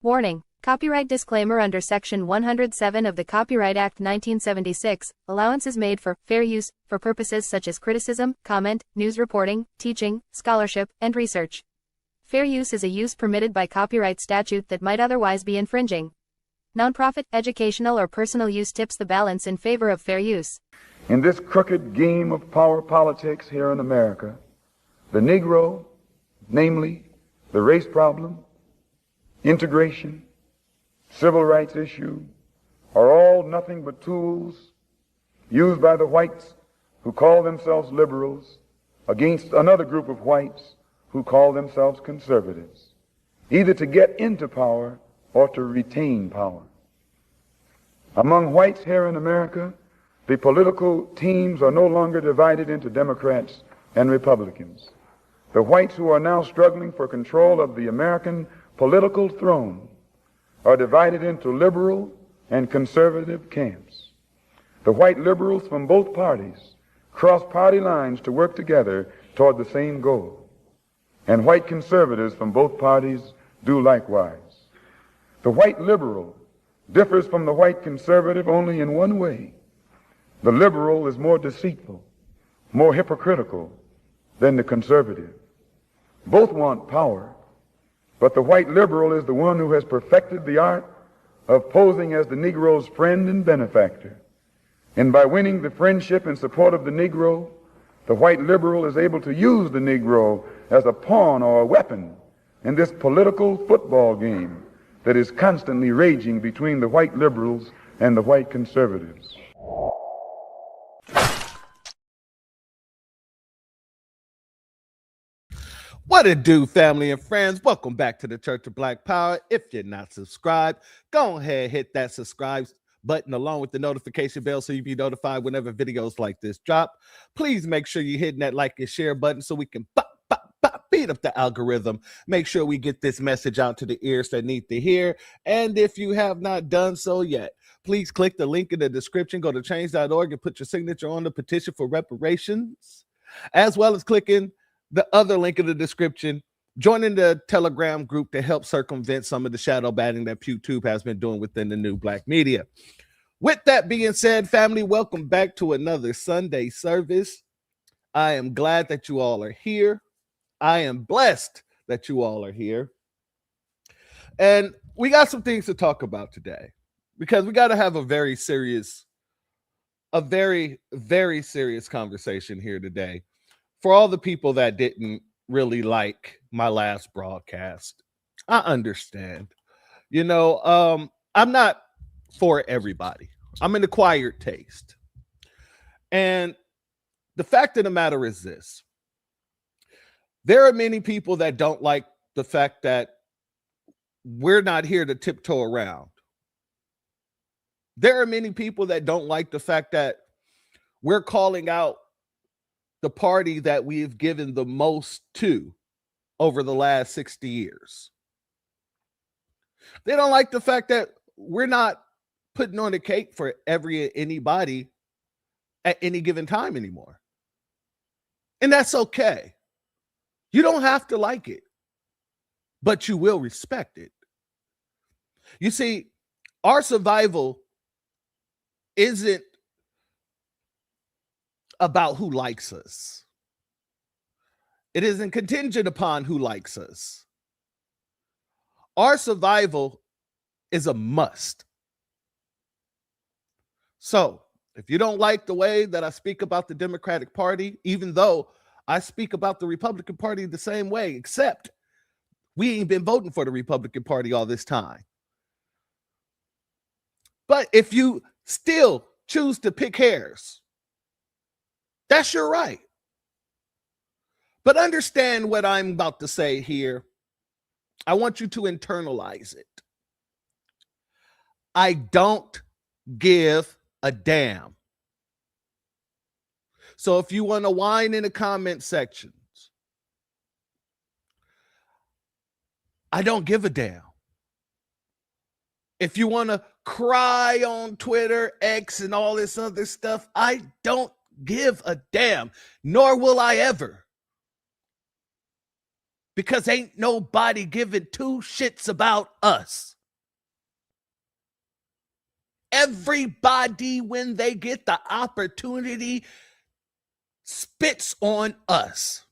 Warning: Copyright disclaimer. Under Section 107 of the Copyright Act 1976, allowance is made for fair use for purposes such as criticism, comment, news reporting, teaching, scholarship, and research. Fair use is a use permitted by copyright statute that might otherwise be infringing. Nonprofit, educational, or personal use tips the balance in favor of fair use. In this crooked game of power politics here in America, the Negro, namely the race problem, integration, civil rights issue, are all nothing but tools used by the whites who call themselves liberals against another group of whites who call themselves conservatives, either to get into power or to retain power. Among whites here in America, the political teams are no longer divided into Democrats and Republicans. The whites who are now struggling for control of the American political throne are divided into liberal and conservative camps. The white liberals from both parties cross party lines to work together toward the same goal, and white conservatives from both parties do likewise. The white liberal differs from the white conservative only in one way. The liberal is more deceitful, more hypocritical than the conservative. Both want power, but the white liberal is the one who has perfected the art of posing as the Negro's friend and benefactor. And by winning the friendship and support of the Negro, the white liberal is able to use the Negro as a pawn or a weapon in this political football game that is constantly raging between the white liberals and the white conservatives. What it do, family and friends? Welcome back to the Church of Black Power. If you're not subscribed, go ahead, hit that subscribe button along with the notification bell so you be notified whenever videos like this drop. Please make sure you're hitting that like and share button so we can beat up the algorithm. Make sure we get this message out to the ears that need to hear. And if you have not done so yet, please click the link in the description. Go to change.org and put your signature on the petition for reparations, as well as clicking the other link in the description, joining the Telegram group to help circumvent some of the shadow banning that YouTube has been doing within the new black media. With that being said, family, welcome back to another Sunday service. I am glad that you all are here. I am blessed that you all are here. And we got some things to talk about today because we got to have a very, very serious conversation here today. For all the people that didn't really like my last broadcast, I understand. You know, I'm not for everybody. I'm an acquired taste. And the fact of the matter is this. There are many people that don't like the fact that we're not here to tiptoe around. There are many people that don't like the fact that we're calling out the party that we've given the most to over the last 60 years. They don't like the fact that we're not putting on a cake for anybody at any given time anymore. And that's okay. You don't have to like it, but you will respect it. You see, our survival isn't about who likes us. It isn't contingent upon who likes us. Our survival is a must. So, if you don't like the way that I speak about the Democratic Party, even though I speak about the Republican Party the same way, except we ain't been voting for the Republican Party all this time. But if you still choose to pick hairs, that's your right. But understand what I'm about to say here. I want you to internalize it. I don't give a damn. So if you want to whine in the comment sections, I don't give a damn. If you want to cry on Twitter, X, and all this other stuff, I don't give a damn, nor will I ever. because ain't nobody giving two shits about us. Everybody, when they get the opportunity, spits on us.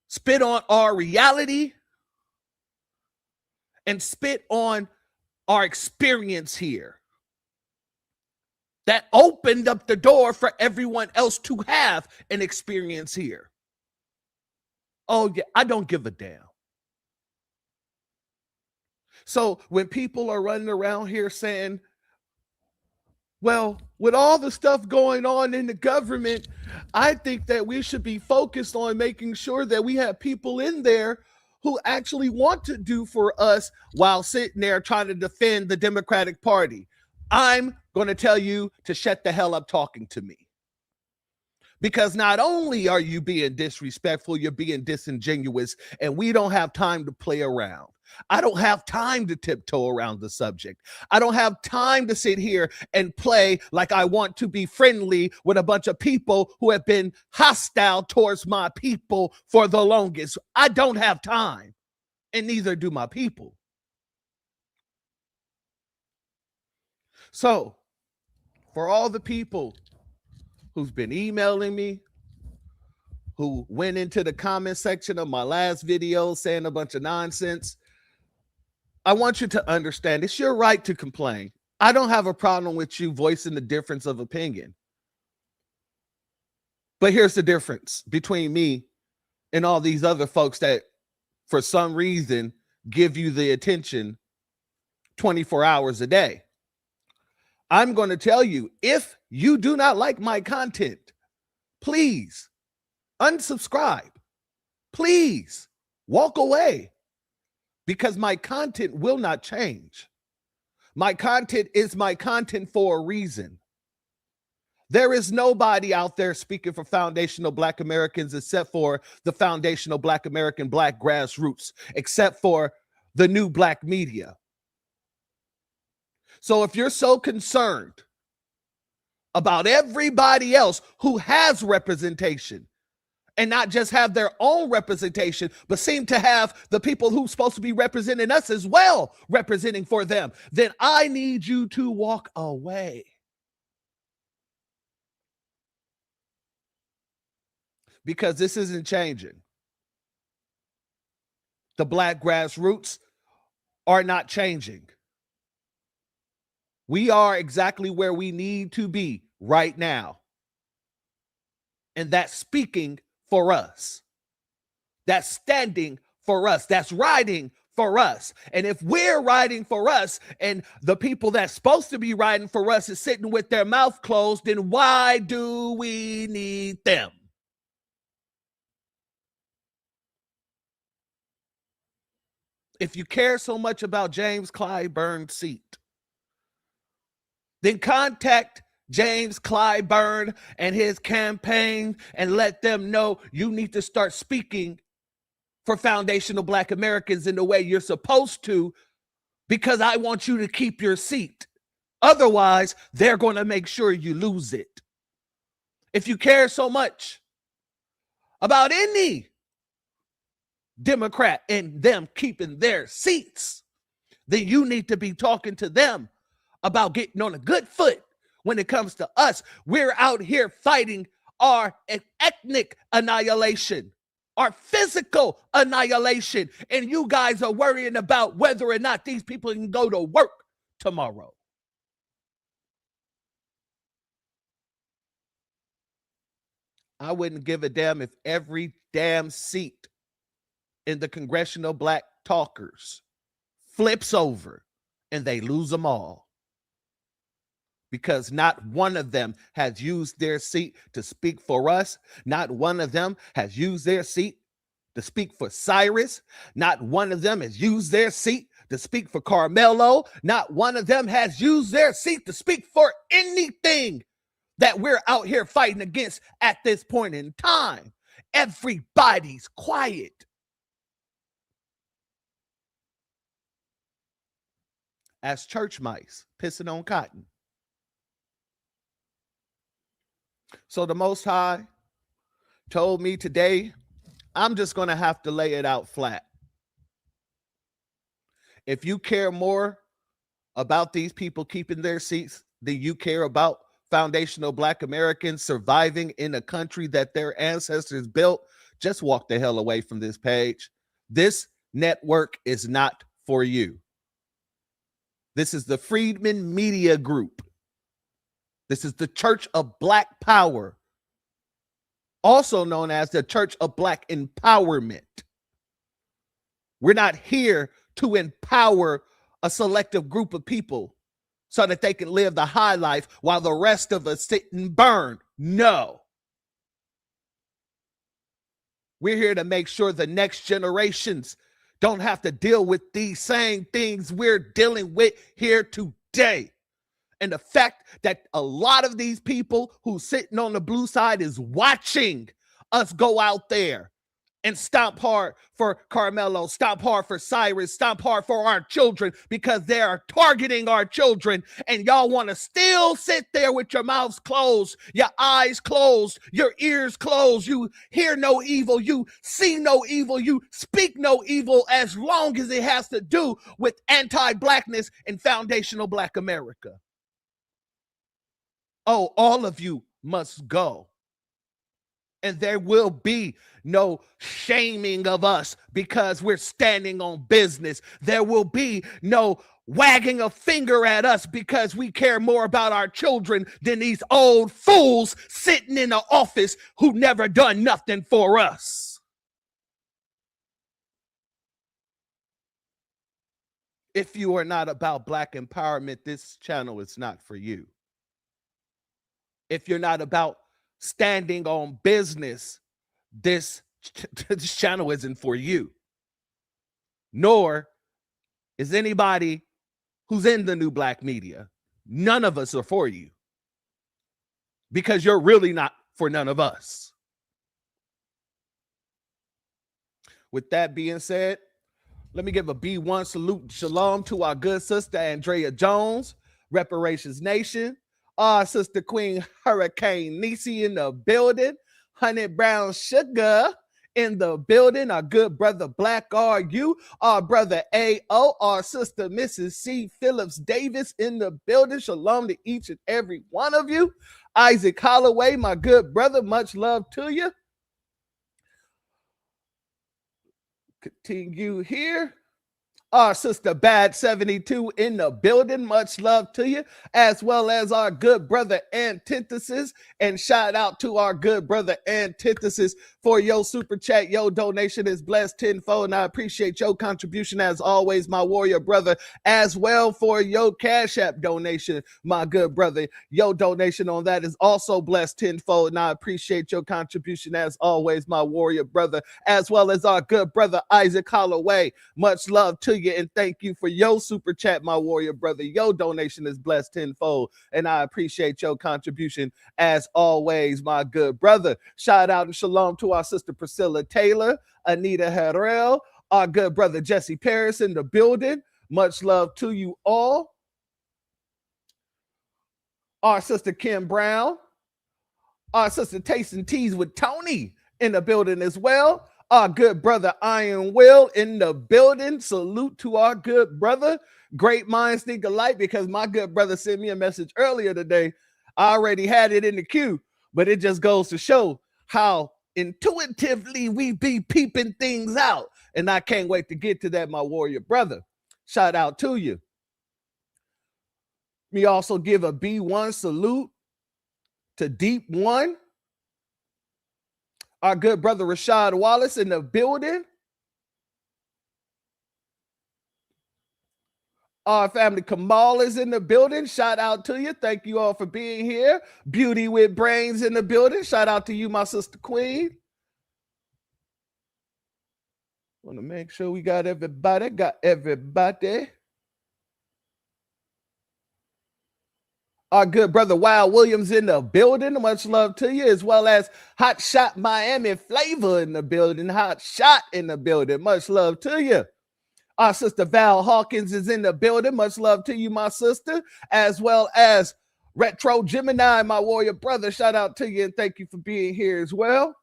Spit on our reality and spit on our experience here. That opened up the door for everyone else to have an experience here. Oh, yeah, I don't give a damn. So when people are running around here saying, well, with all the stuff going on in the government, I think that we should be focused on making sure that we have people in there who actually want to do for us while sitting there trying to defend the Democratic Party. I'm going to tell you to shut the hell up talking to me. Because not only are you being disrespectful, you're being disingenuous, and we don't have time to play around. I don't have time to tiptoe around the subject. I don't have time to sit here and play like I want to be friendly with a bunch of people who have been hostile towards my people for the longest. I don't have time, and neither do my people. So, for all the people who's been emailing me, who went into the comment section of my last video saying a bunch of nonsense, I want you to understand it's your right to complain. I don't have a problem with you voicing the difference of opinion. But here's the difference between me and all these other folks that, for some reason, give you the attention 24 hours a day. I'm going to tell you, if you do not like my content, please unsubscribe. Please walk away, because my content will not change. My content is my content for a reason. There is nobody out there speaking for foundational Black Americans except for the foundational Black American Black grassroots, except for the new Black media. So if you're so concerned about everybody else who has representation, and not just have their own representation, but seem to have the people who's supposed to be representing us as well representing for them, then I need you to walk away. Because this isn't changing. The Black grassroots are not changing. We are exactly where we need to be right now. And that's speaking for us. That's standing for us. That's riding for us. And if we're riding for us and the people that's supposed to be riding for us is sitting with their mouth closed, then why do we need them? If you care so much about James Clyburn's seat, then contact James Clyburn and his campaign and let them know you need to start speaking for foundational Black Americans in the way you're supposed to, because I want you to keep your seat. Otherwise, they're going to make sure you lose it. If you care so much about any Democrat and them keeping their seats, then you need to be talking to them about getting on a good foot. When it comes to us, we're out here fighting our ethnic annihilation, our physical annihilation, and you guys are worrying about whether or not these people can go to work tomorrow. I wouldn't give a damn if every damn seat in the Congressional Black Talkers flips over and they lose them all. Because not one of them has used their seat to speak for us. Not one of them has used their seat to speak for Cyrus. Not one of them has used their seat to speak for Carmelo. Not one of them has used their seat to speak for anything that we're out here fighting against at this point in time. Everybody's quiet. As church mice pissing on cotton. So the Most High told me today, I'm just going to have to lay it out flat. If you care more about these people keeping their seats than you care about foundational Black Americans surviving in a country that their ancestors built, just walk the hell away from this page. This network is not for you. This is the Freedmen Media Group. This is the Church of Black Power, also known as the Church of Black Empowerment. We're not here to empower a selective group of people so that they can live the high life while the rest of us sit and burn. No. We're here to make sure the next generations don't have to deal with these same things we're dealing with here today. And the fact that a lot of these people who's sitting on the blue side is watching us go out there and stomp hard for Carmelo, stomp hard for Cyrus, stomp hard for our children, because they are targeting our children. And y'all want to still sit there with your mouths closed, your eyes closed, your ears closed. You hear no evil, you see no evil, you speak no evil, as long as it has to do with anti-Blackness and foundational Black America. Oh, all of you must go. And there will be no shaming of us because we're standing on business. There will be no wagging a finger at us because we care more about our children than these old fools sitting in the office who never done nothing for us. If you are not about Black empowerment, this channel is not for you. If you're not about standing on business, this channel isn't for you. Nor is anybody who's in the new Black media. None of us are for you, because you're really not for none of us. With that being said, let me give a B1 salute, shalom, to our good sister Andrea Jones, Reparations Nation. Our sister Queen Hurricane Nisi in the building. Honey Brown Sugar in the building. Our good brother Black RU. Our brother AO. Our sister Mrs. C. Phillips Davis in the building. Shalom to each and every one of you. Isaac Holloway, my good brother, much love to you. Continue here. Our sister Bad 72 in the building, much love to you, as well as our good brother Antithesis. And shout out to our good brother Antithesis for your super chat. Your donation is blessed tenfold, and I appreciate your contribution as always, my warrior brother, as well for your Cash App donation, my good brother. Your donation on that is also blessed tenfold, and I appreciate your contribution as always, my warrior brother, as well as our good brother Isaac Holloway. Much love to you. And thank you for your super chat, my warrior brother. Your donation is blessed tenfold, and I appreciate your contribution as always, my good brother. Shout out and shalom to our sister Priscilla Taylor, Anita Harrell, our good brother Jesse Paris in the building. Much love to you all. Our sister Kim Brown, our sister Tasting Teas with Tony in the building as well. Our good brother Iron Will in the building. Salute to our good brother. Great minds think alike, because my good brother sent me a message earlier today. I already had it in the queue, but it just goes to show how intuitively we be peeping things out. And I can't wait to get to that, my warrior brother. Shout out to you. Me also give a B1 salute to Deep One. Our good brother Rashad Wallace in the building. Our family Kamal is in the building. Shout out to you. Thank you all for being here. Beauty with Brains in the building. Shout out to you, my sister Queen. Want to make sure we got everybody. Got everybody. Our good brother Wild Williams in the building. Much love to you, as well as Hot Shot Miami Flavor in the building. Hot Shot in the building. Much love to you. Our sister Val Hawkins is in the building. Much love to you, my sister, as well as Retro Gemini, my warrior brother. Shout out to you and thank you for being here as well.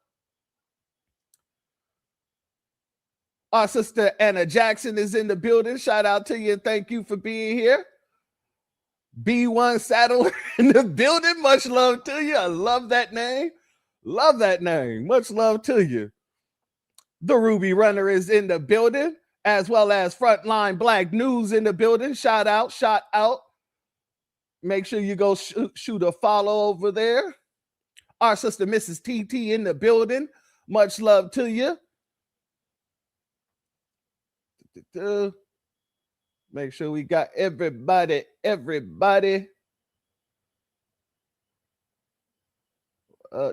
Our sister Anna Jackson is in the building. Shout out to you and thank you for being here. B1 Saddle in the building. Much love to you. I love that name. Love that name. Much love to you. The Ruby Runner is in the building, as well as Frontline Black News in the building. Shout out, shout out. Make sure you go shoot a follow over there. Our sister Mrs. TT in the building. Much love to you. Make sure we got everybody.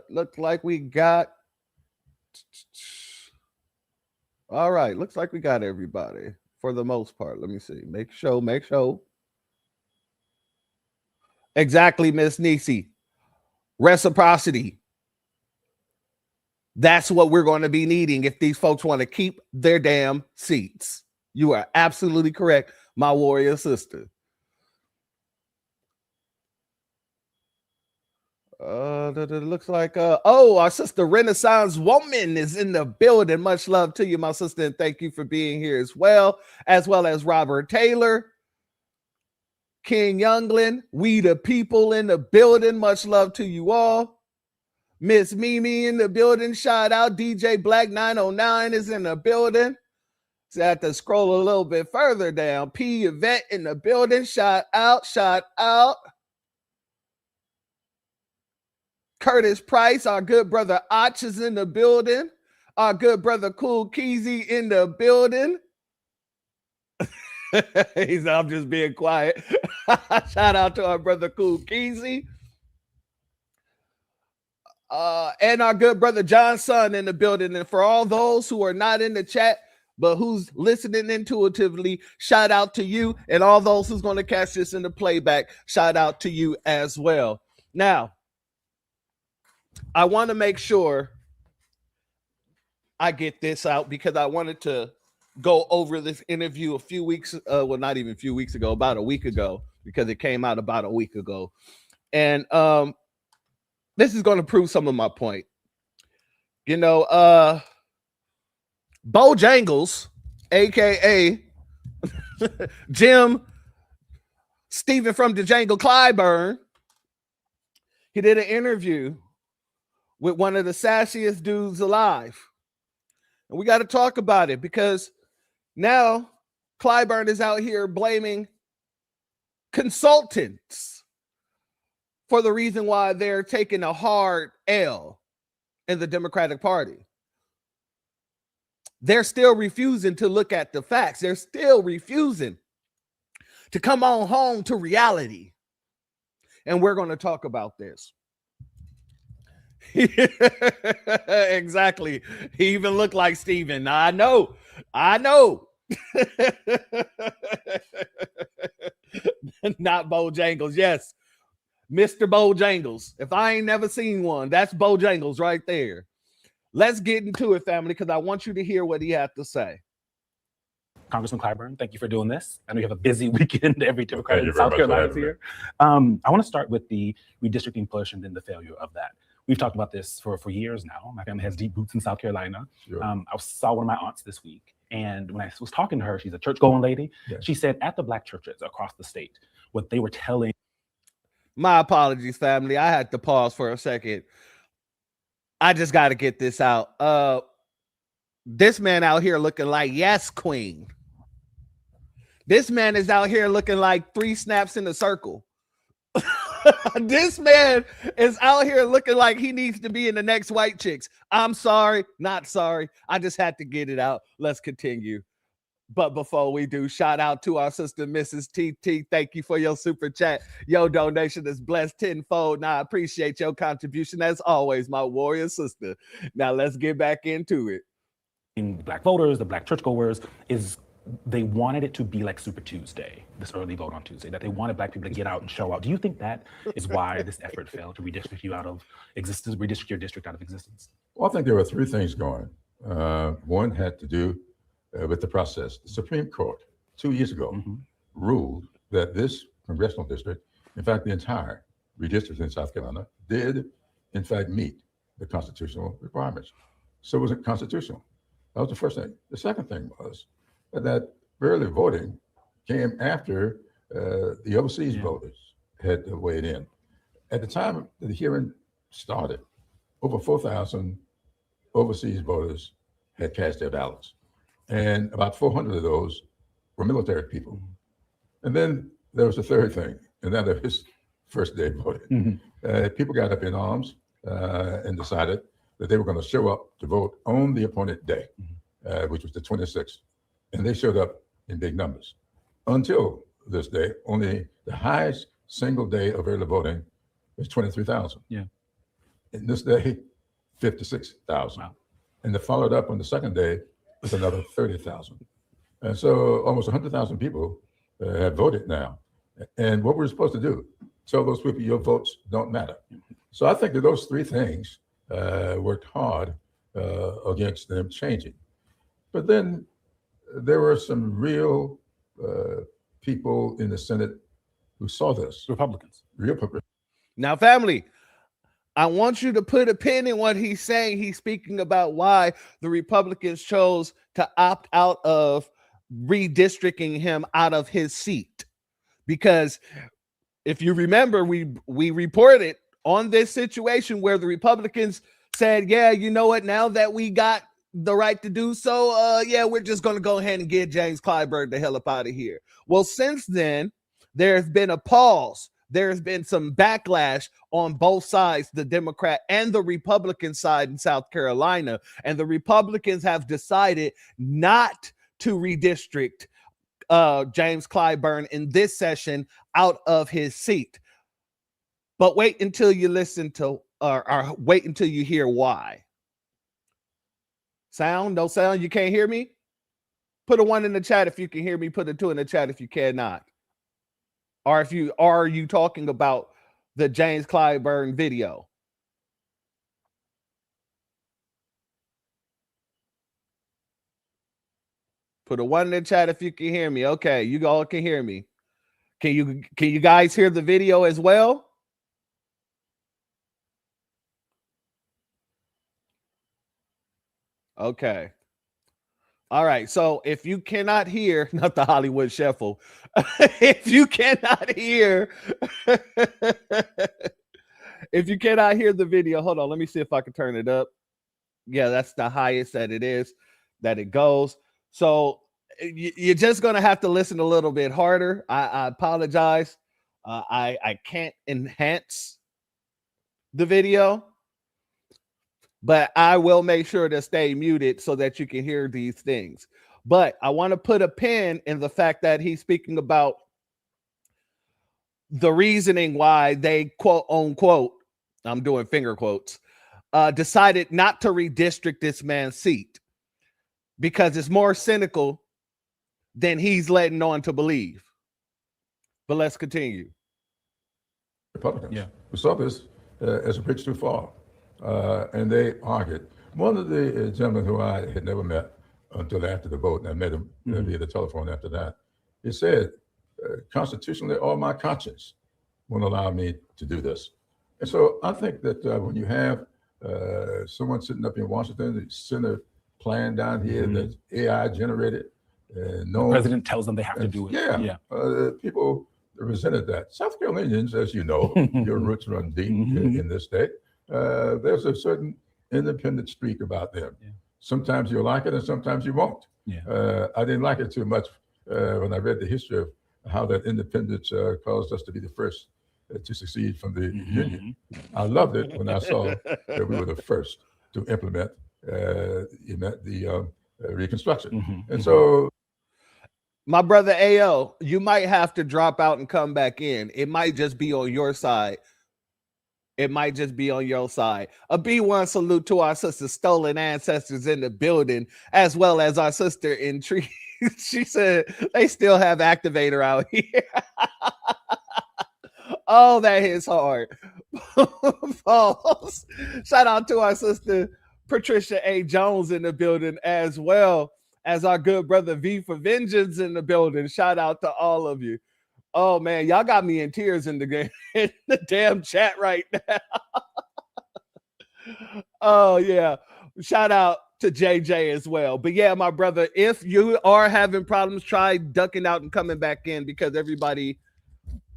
Looks like we got. All right, looks like we got everybody for the most part. Let me see. Make sure. Exactly, Miss Nisi. Reciprocity. That's what we're going to be needing if these folks want to keep their damn seats. You are absolutely correct, my warrior sister. It looks like our sister Renaissance Woman is in the building. Much love to you, my sister, and thank you for being here as well as Robert Taylor, King Youngland, we the people in the building. Much love to you all. Miss Mimi in the building. Shout out. DJ Black 909 is in the building. So I have to scroll a little bit further down. P Yvette in the building. Shout out. Curtis Price, our good brother Och is in the building. Our good brother Cool Keezy in the building. I'm just being quiet. Shout out to our brother Cool Keezy. And our good brother John Son in the building. And for all those who are not in the chat, but who's listening intuitively, shout out to you. And all those who's going to catch this in the playback, shout out to you as well. Now, I want to make sure I get this out because I wanted to go over this interview a few weeks, not even a few weeks ago, about a week ago, because it came out about a week ago. And this is going to prove some of my point. You know, Bojangles, aka Jim Stephen from Django Clyburn, he did an interview with one of the sassiest dudes alive. And we got to talk about it because now Clyburn is out here blaming consultants for the reason why they're taking a hard L in the Democratic Party. They're still refusing to look at the facts. They're still refusing to come on home to reality. And we're going to talk about this. Exactly. He even looked like Steven. I know. Not Bojangles. Yes. Mr. Bojangles. If I ain't never seen one, that's Bojangles right there. Let's get into it, family, because I want you to hear what he had to say. Congressman Clyburn, thank you for doing this. I know you have a busy weekend. Every Democrat in South Carolina is here. I want to start with the redistricting push and then the failure of that. We've talked about this for years now. My family has deep roots in South Carolina. Sure. I saw one of my aunts this week, and when I was talking to her, she's a church-going lady. Yeah. She said at the Black churches across the state, what they were telling. My apologies, family. I had to pause for a second. I just got to get this out. This man out here looking like yes, queen. This man is out here looking like 3 snaps in a circle. This man is out here looking like he needs to be in the next White Chicks. I'm sorry, not sorry. I just had to get it out. Let's continue. But before we do, shout out to our sister, Mrs. TT. Thank you for your super chat. Your donation is blessed tenfold. Now, I appreciate your contribution as always, my warrior sister. Now, let's get back into it. In Black voters, the Black churchgoers, is they wanted it to be like Super Tuesday, this early vote on Tuesday, that they wanted Black people to get out and show out. Do you think that is why this effort failed to redistrict you out of existence, redistrict your district out of existence? Well, I think there were 3 things going. One had to do with the process. The Supreme Court 2 years ago ruled that this congressional district, in fact, the entire redistricting in South Carolina, did in fact meet the constitutional requirements. So it was constitutional. That was the first thing. The second thing was that early voting came after the overseas voters had weighed in. At the time the hearing started, over 4,000 overseas voters had cast their ballots. And about 400 of those were military people. And then there was a third thing, and that is first day voting. People got up in arms and decided that they were going to show up to vote on the appointed day, which was the 26th. And they showed up in big numbers. Until this day, only the highest single day of early voting was 23,000. Yeah. And this day, 56,000. Wow. And they followed up on the second day with another 30,000. And so almost 100,000 people have voted now. And what we're supposed to do, tell those people your votes don't matter. So I think that those three things worked hard against them changing. But then there were some real people in the Senate who saw this. Republicans. Real people. Now, family, I want you to put a pin in what he's saying. He's speaking about why the Republicans chose to opt out of redistricting him out of his seat. Because if you remember, we reported on this situation where the Republicans said, yeah, you know what, now that we got the right to do so, yeah, we're just going to go ahead and get James Clyburn the hell up out of here. Well, since then, there's been a pause. There's been some backlash on both sides, the Democrat and the Republican side in South Carolina. And the Republicans have decided not to redistrict James Clyburn in this session out of his seat. But wait until you listen to, or wait until you hear why. Sound? No sound? You can't hear me? Put a 1 in the chat if you can hear me. Put a 2 in the chat if you cannot. Or if you are you talking about the James Clyburn video? Put a 1 in the chat if you can hear me. Okay, you all can hear me. Can you guys hear the video as well? Okay. All right. So if you cannot hear, not the Hollywood Shuffle, if you cannot hear, if you cannot hear the video, hold on. Let me see if I can turn it up. Yeah, that's the highest that it is, that it goes. So you're just going to have to listen a little bit harder. I apologize. I can't enhance the video, but I will make sure to stay muted so that you can hear these things. But I want to put a pin in the fact that he's speaking about the reasoning why they, quote unquote, I'm doing finger quotes, decided not to redistrict this man's seat because it's more cynical than he's letting on to believe. But let's continue. Republicans who saw this as a bridge too far. And they argued. One of the gentlemen who I had never met until after the vote, and I met him via the telephone after that, he said, constitutionally, all my conscience won't allow me to do this. And so I think that when you have someone sitting up in Washington, the Senate plan down here that's AI generated, the president tells them they have to do it. Yeah. People resented that. South Carolinians, as you know, your roots run deep in this state. There's a certain independent streak about them. Sometimes you'll like it and sometimes you won't. I didn't like it too much when I read the history of how that independence caused us to be the first to secede from the Union. I loved it when I saw that we were the first to implement the Reconstruction. And so, my brother AO, you might have to drop out and come back in. It might just be on your side. It might just be on your side. A B1 salute to our sister Stolen Ancestors in the building, as well as our sister in Tree. She said they still have Activator out here. Oh, that hits hard. False. Shout out to our sister Patricia A. Jones in the building, as well as our good brother V for Vengeance in the building. Shout out to all of you. Oh man, y'all got me in tears in the in the damn chat right now. Oh yeah. Shout out to JJ as well. But yeah, my brother, if you are having problems, try ducking out and coming back in because everybody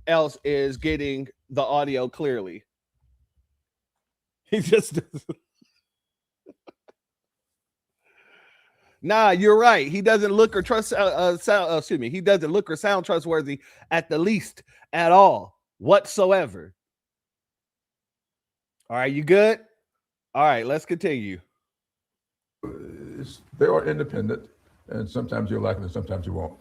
else is getting the audio clearly. He just Nah, you're right. He doesn't look or trust he doesn't look or sound trustworthy at the least at all whatsoever. All right, you good? All right, let's continue. They are independent, and sometimes you'll like it and sometimes you won't.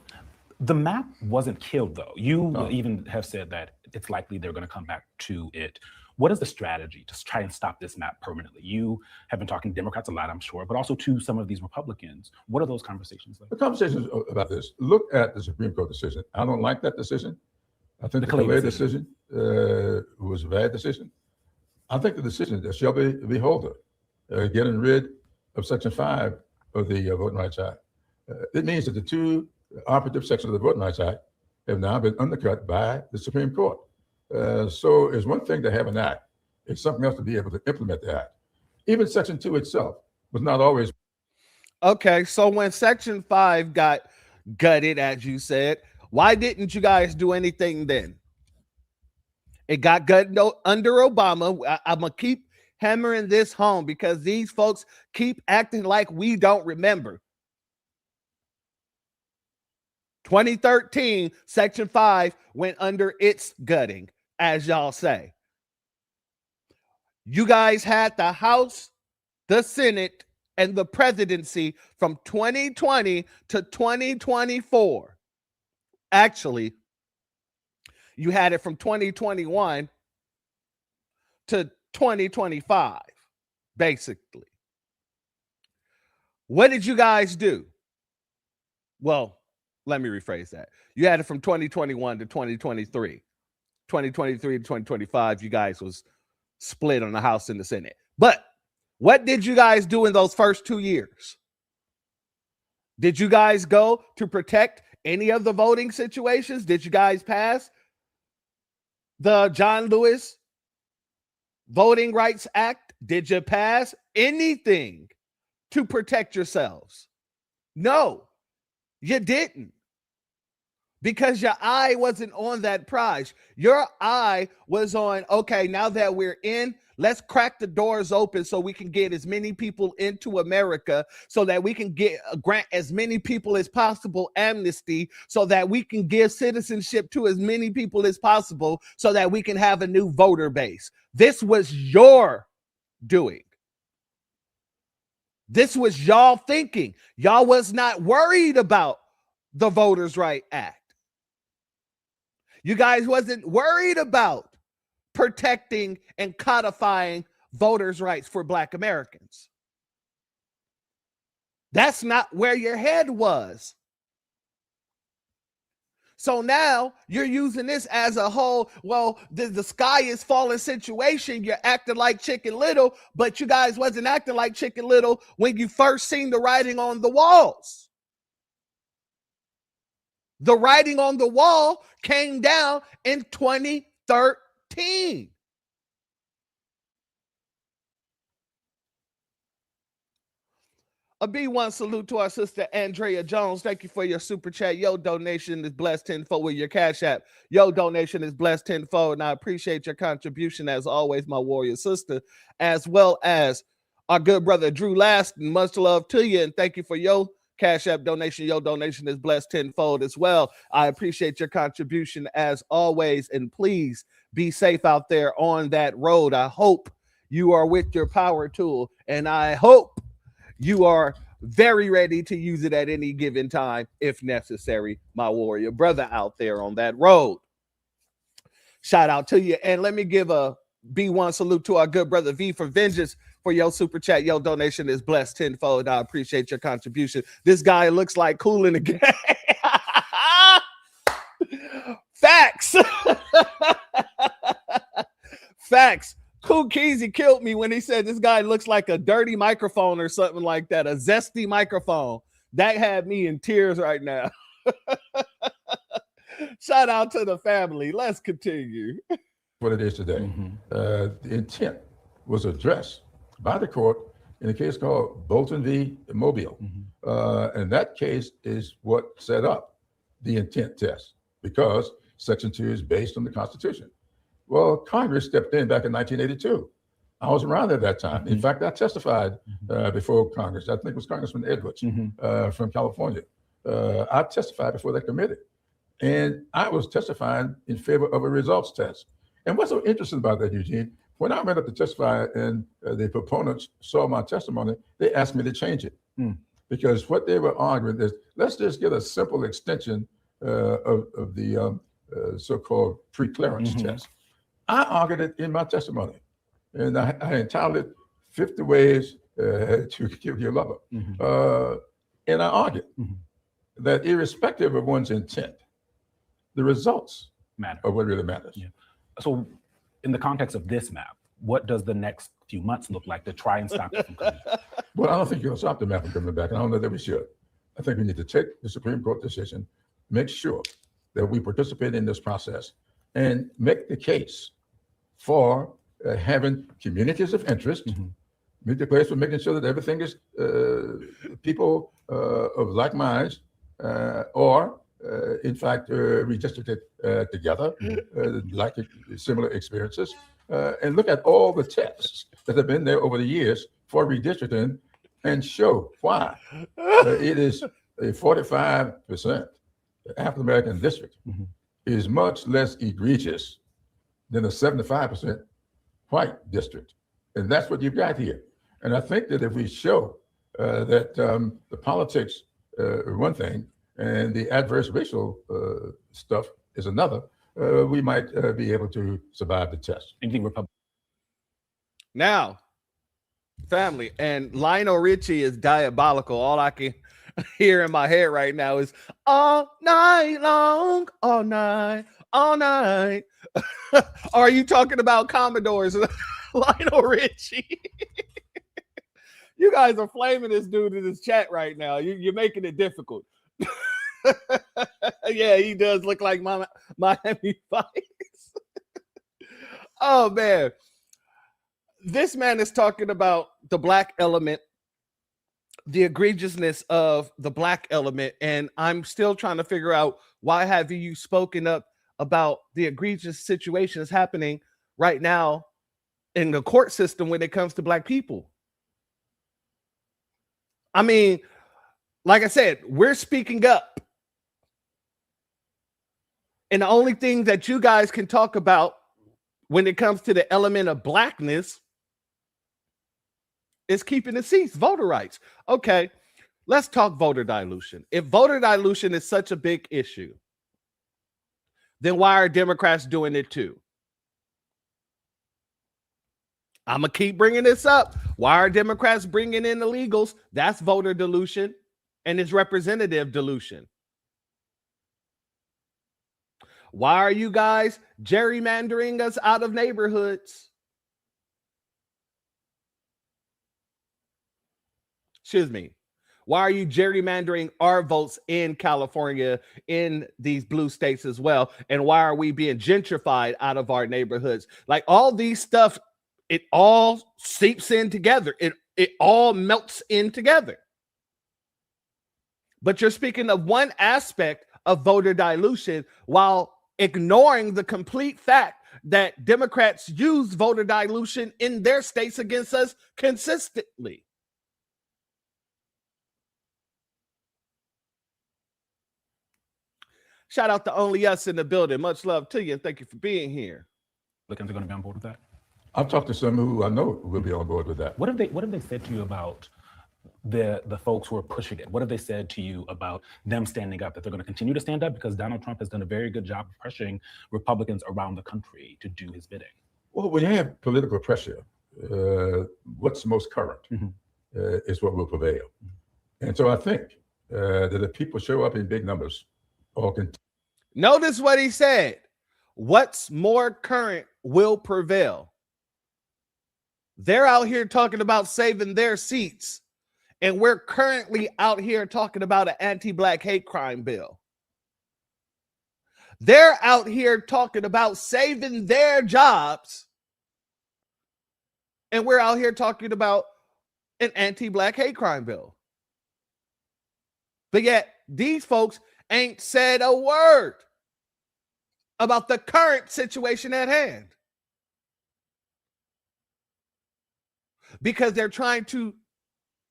The map wasn't killed, though. You even have said that it's likely they're going to come back to it. What is the strategy to try and stop this map permanently? You have been talking to Democrats a lot, I'm sure, but also to some of these Republicans. What are those conversations like? The conversations about this, look at the Supreme Court decision. I don't like that decision. I think the Calais decision was a bad decision. I think the decision that Shelby v. Holder, getting rid of Section 5 of the Voting Rights Act, it means that the two operative sections of the Voting Rights Act have now been undercut by the Supreme Court. So it's one thing to have an act. It's something else to be able to implement the act. Even Section 2 itself was not always. Okay, so when Section 5 got gutted, as you said, why didn't you guys do anything then? It got gutted under Obama. I'm going to keep hammering this home because these folks keep acting like we don't remember. 2013, Section 5 went under its gutting, as y'all say. You guys had the House, the Senate, and the presidency from 2020 to 2024. Actually, you had it from 2021 to 2025, basically. What did you guys do? Well, let me rephrase that. You had it from 2021 to 2023. 2023 to 2025, you guys was split on the House and the Senate. But what did you guys do in those first 2 years? Did you guys go to protect any of the voting situations? Did you guys pass the John Lewis Voting Rights Act? Did you pass anything to protect yourselves? No, you didn't. Because your eye wasn't on that prize. Your eye was on, okay, now that we're in, let's crack the doors open so we can get as many people into America, so that we can grant as many people as possible amnesty, so that we can give citizenship to as many people as possible, so that we can have a new voter base. This was your doing. This was y'all thinking. Y'all was not worried about the Voters' Right Act. You guys wasn't worried about protecting and codifying voters' rights for Black Americans. That's not where your head was. So now you're using this as a whole, well, the sky is falling situation. You're acting like Chicken Little, but you guys wasn't acting like Chicken Little when you first seen the writing on the walls. The writing on the wall came down in 2013. A B1 salute to our sister Andrea Jones. Thank you for your super chat. Your donation is blessed tenfold with your Cash App. Your donation is blessed tenfold, and I appreciate your contribution as always, my warrior sister, as well as our good brother Drew Laston. Much love to you, and thank you for your Cash App donation. Your donation is blessed tenfold as well. I appreciate your contribution as always, and please be safe out there on that road. I hope you are with your power tool, and I hope you are very ready to use it at any given time if necessary, my warrior brother out there on that road. Shout out to you, and let me give a B1 salute to our good brother V for Vengeance for your super chat. Your donation is blessed tenfold. I appreciate your contribution. This guy looks like Cool in the Game. Facts. Facts. Cool Keezy killed me when he said this guy looks like a dirty microphone or something like that, a zesty microphone. That had me in tears right now. Shout out to the family. Let's continue. What it is today. The intent was addressed by the court in a case called Bolton v. Mobile. And that case is what set up the intent test, because Section 2 is based on the Constitution. Well, Congress stepped in back in 1982. I was around at that time. In fact, I testified before Congress. I think it was Congressman Edwards from California. I testified before that committee. And I was testifying in favor of a results test. And what's so interesting about that, Eugene, when I went up to testify and the proponents saw my testimony, they asked me to change it. Because what they were arguing is, let's just get a simple extension of the so-called pre-clearance test. I argued it in my testimony. And I entitled it 50 Ways to Kill Your Lover. And I argued that irrespective of one's intent, the results are what really matters. So in the context of this map, what does the next few months look like to try and stop it from coming back? Well, I don't think you'll stop the map from coming back, and I don't know that we should. I think we need to take the Supreme Court decision, make sure that we participate in this process, and make the case for having communities of interest, make the case for making sure that everything is people of like minds, or in fact, redistricted together, like similar experiences, and look at all the tests that have been there over the years for redistricting and show why it is a 45% African-American district is much less egregious than a 75% white district. And that's what you've got here. And I think that if we show that the politics are one thing, and the adverse racial stuff is another, we might be able to survive the test. Now, family, and Lionel Richie is diabolical. All I can hear in my head right now is all night long, all night, all night. Are you talking about Commodores? Lionel Richie. You guys are flaming this dude in this chat right now. You're making it difficult. Yeah, he does look like Miami Vice. Oh man, this man is talking about the black element, the egregiousness of the black element, and I'm still trying to figure out, why have you spoken up about the egregious situations happening right now in the court system when it comes to black people? I mean, like I said, we're speaking up. And the only thing that you guys can talk about when it comes to the element of blackness is keeping the seats, voter rights. Okay, let's talk voter dilution. If voter dilution is such a big issue, then why are Democrats doing it too? I'm going to keep bringing this up. Why are Democrats bringing in illegals? That's voter dilution, and it's representative dilution. Why are you guys gerrymandering us out of neighborhoods? Excuse me. Why are you gerrymandering our votes in California, in these blue states as well? And why are we being gentrified out of our neighborhoods? Like, all these stuff, it all seeps in together. It all melts in together. But you're speaking of one aspect of voter dilution while ignoring the complete fact that Democrats use voter dilution in their states against us consistently. Shout out to Only Us in the building. Much love to you, and thank you for being here. Republicans are going to be on board with that? I've talked to some who I know will be on board with that. What have they said to you about the folks who are pushing it? What have they said to you about them standing up, that they're going to continue to stand up because Donald Trump has done a very good job of pressuring Republicans around the country to do his bidding? Well, when you have political pressure, what's most current is what will prevail. And so I think that if people show up in big numbers, or can. Notice what he said. What's more current will prevail. They're out here talking about saving their seats, and we're currently out here talking about an anti-black hate crime bill. They're out here talking about saving their jobs, and we're out here talking about an anti-black hate crime bill. But yet, these folks ain't said a word about the current situation at hand. Because they're trying to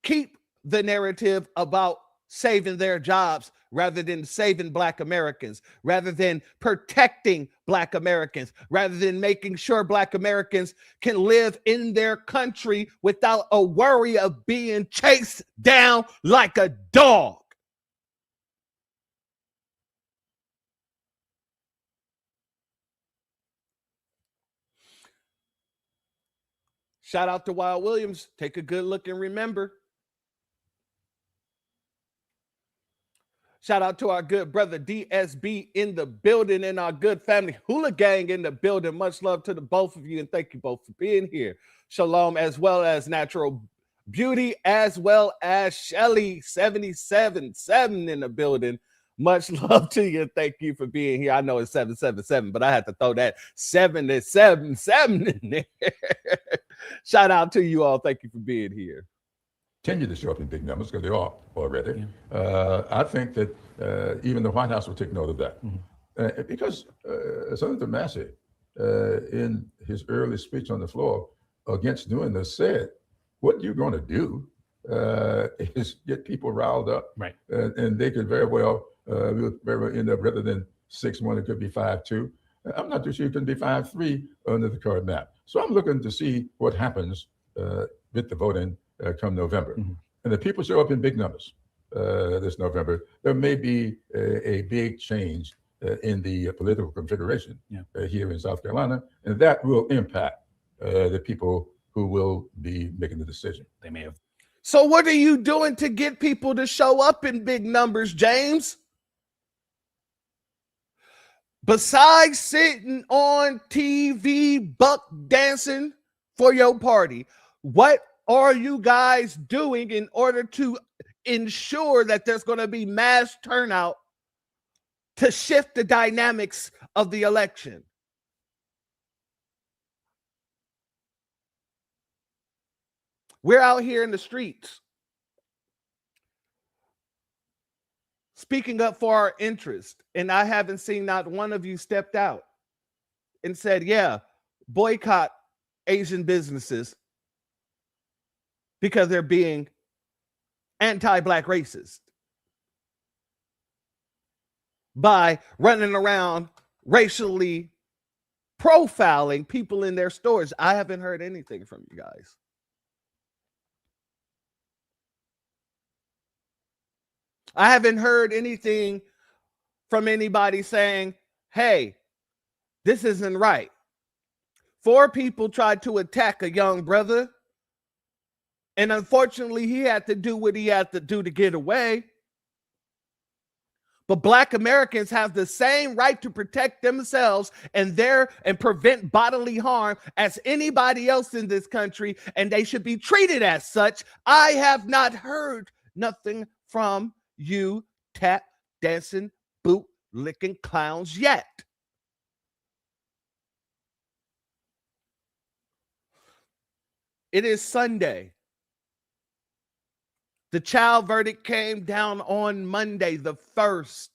keep the narrative about saving their jobs rather than saving Black Americans, rather than protecting Black Americans, rather than making sure Black Americans can live in their country without a worry of being chased down like a dog. Shout out to Wild Williams. Take a good look and remember. Shout out to our good brother DSB in the building and our good family Hula Gang in the building. Much love to the both of you and thank you both for being here. Shalom, as well as Natural Beauty, as well as Shelly 777 in the building. Much love to you. Thank you for being here. I know it's 777, but I had to throw that 777 in there. Shout out to you all. Thank you for being here. Continue to show up in big numbers because they are already. I think that even the White House will take note of that. Because Senator Massey, in his early speech on the floor against doing this, said, what you're going to do is get people riled up. Right. And they could very well end up, rather than 6-1, it could be 5-2. I'm not too sure it can be 5-3 under the current map. So I'm looking to see what happens with the voting come November. And the people show up in big numbers this November. There may be a big change in the political configuration here in South Carolina, and that will impact the people who will be making the decision. They may have. So what are you doing to get people to show up in big numbers, James? Besides sitting on TV buck dancing for your party, what are you guys doing in order to ensure that there's going to be mass turnout to shift the dynamics of the election? We're out here in the streets speaking up for our interest, and I haven't seen not one of you stepped out and said, yeah, boycott Asian businesses because they're being anti-black racist by running around racially profiling people in their stores. I haven't heard anything from you guys. I haven't heard anything from anybody saying, hey, this isn't right. 4 people tried to attack a young brother, and unfortunately, he had to do what he had to do to get away. But Black Americans have the same right to protect themselves and prevent bodily harm as anybody else in this country, and they should be treated as such. I have not heard nothing from you tap dancing, boot licking clowns yet. It is Sunday. The child verdict came down on Monday, the 1st.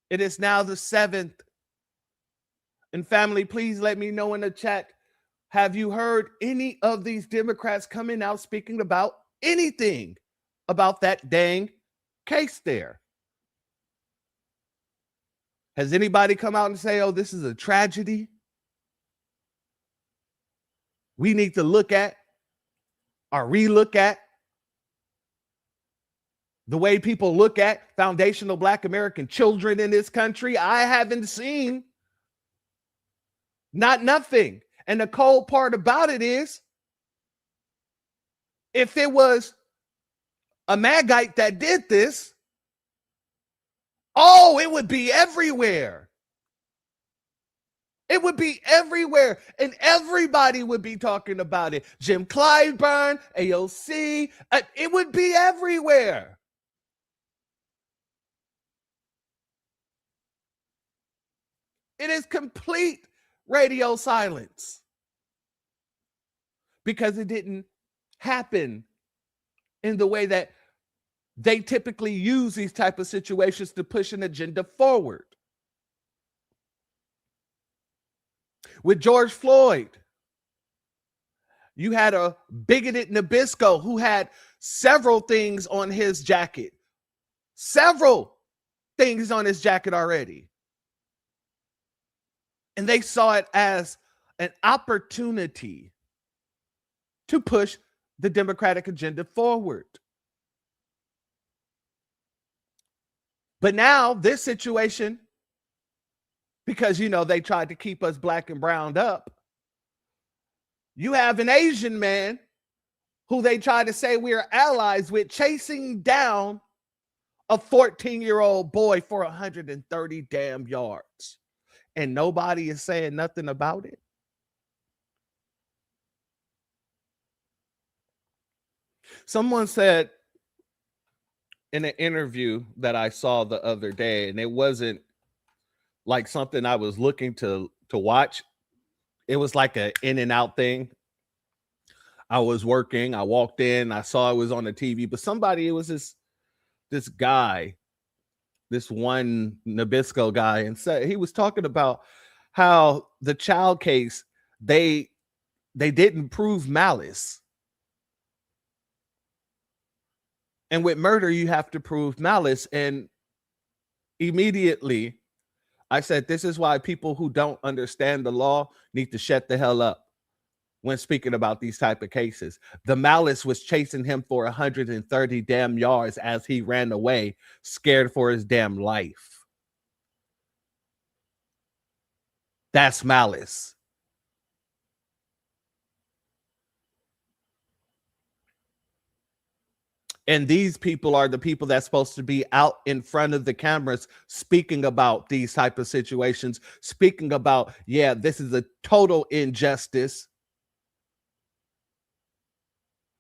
It is now the 7th. And family, please let me know in the chat, have you heard any of these Democrats coming out speaking about anything about that dang case there? Has anybody come out and say, oh, this is a tragedy we need to look at or relook at the way people look at foundational Black American children in this country? I haven't seen nothing. And the cold part about it is, if it was a Magite that did this, oh, it would be everywhere. It would be everywhere, and everybody would be talking about it. Jim Clyburn, AOC, it would be everywhere. It is complete radio silence because it didn't happen in the way that they typically use these type of situations to push an agenda forward. With George Floyd, you had a bigoted Nabisco who had several things on his jacket. Several things on his jacket already. And they saw it as an opportunity to push the Democratic agenda forward. But now this situation, because, you know, they tried to keep us black and browned up, you have an Asian man who they try to say we are allies with chasing down a 14-year-old boy for 130 damn yards. And nobody is saying nothing about it. Someone said in an interview that I saw the other day, and it wasn't like something I was looking to watch. It was like an in and out thing. I was working, I walked in, I saw it was on the TV, but it was this guy, this one Nabisco guy, and said he was talking about how the child case, they didn't prove malice. And with murder, you have to prove malice. And immediately I said, this is why people who don't understand the law need to shut the hell up when speaking about these type of cases. The malice was chasing him for 130 damn yards as he ran away, scared for his damn life. That's malice. And these people are the people that's supposed to be out in front of the cameras speaking about these type of situations, speaking about, yeah, this is a total injustice.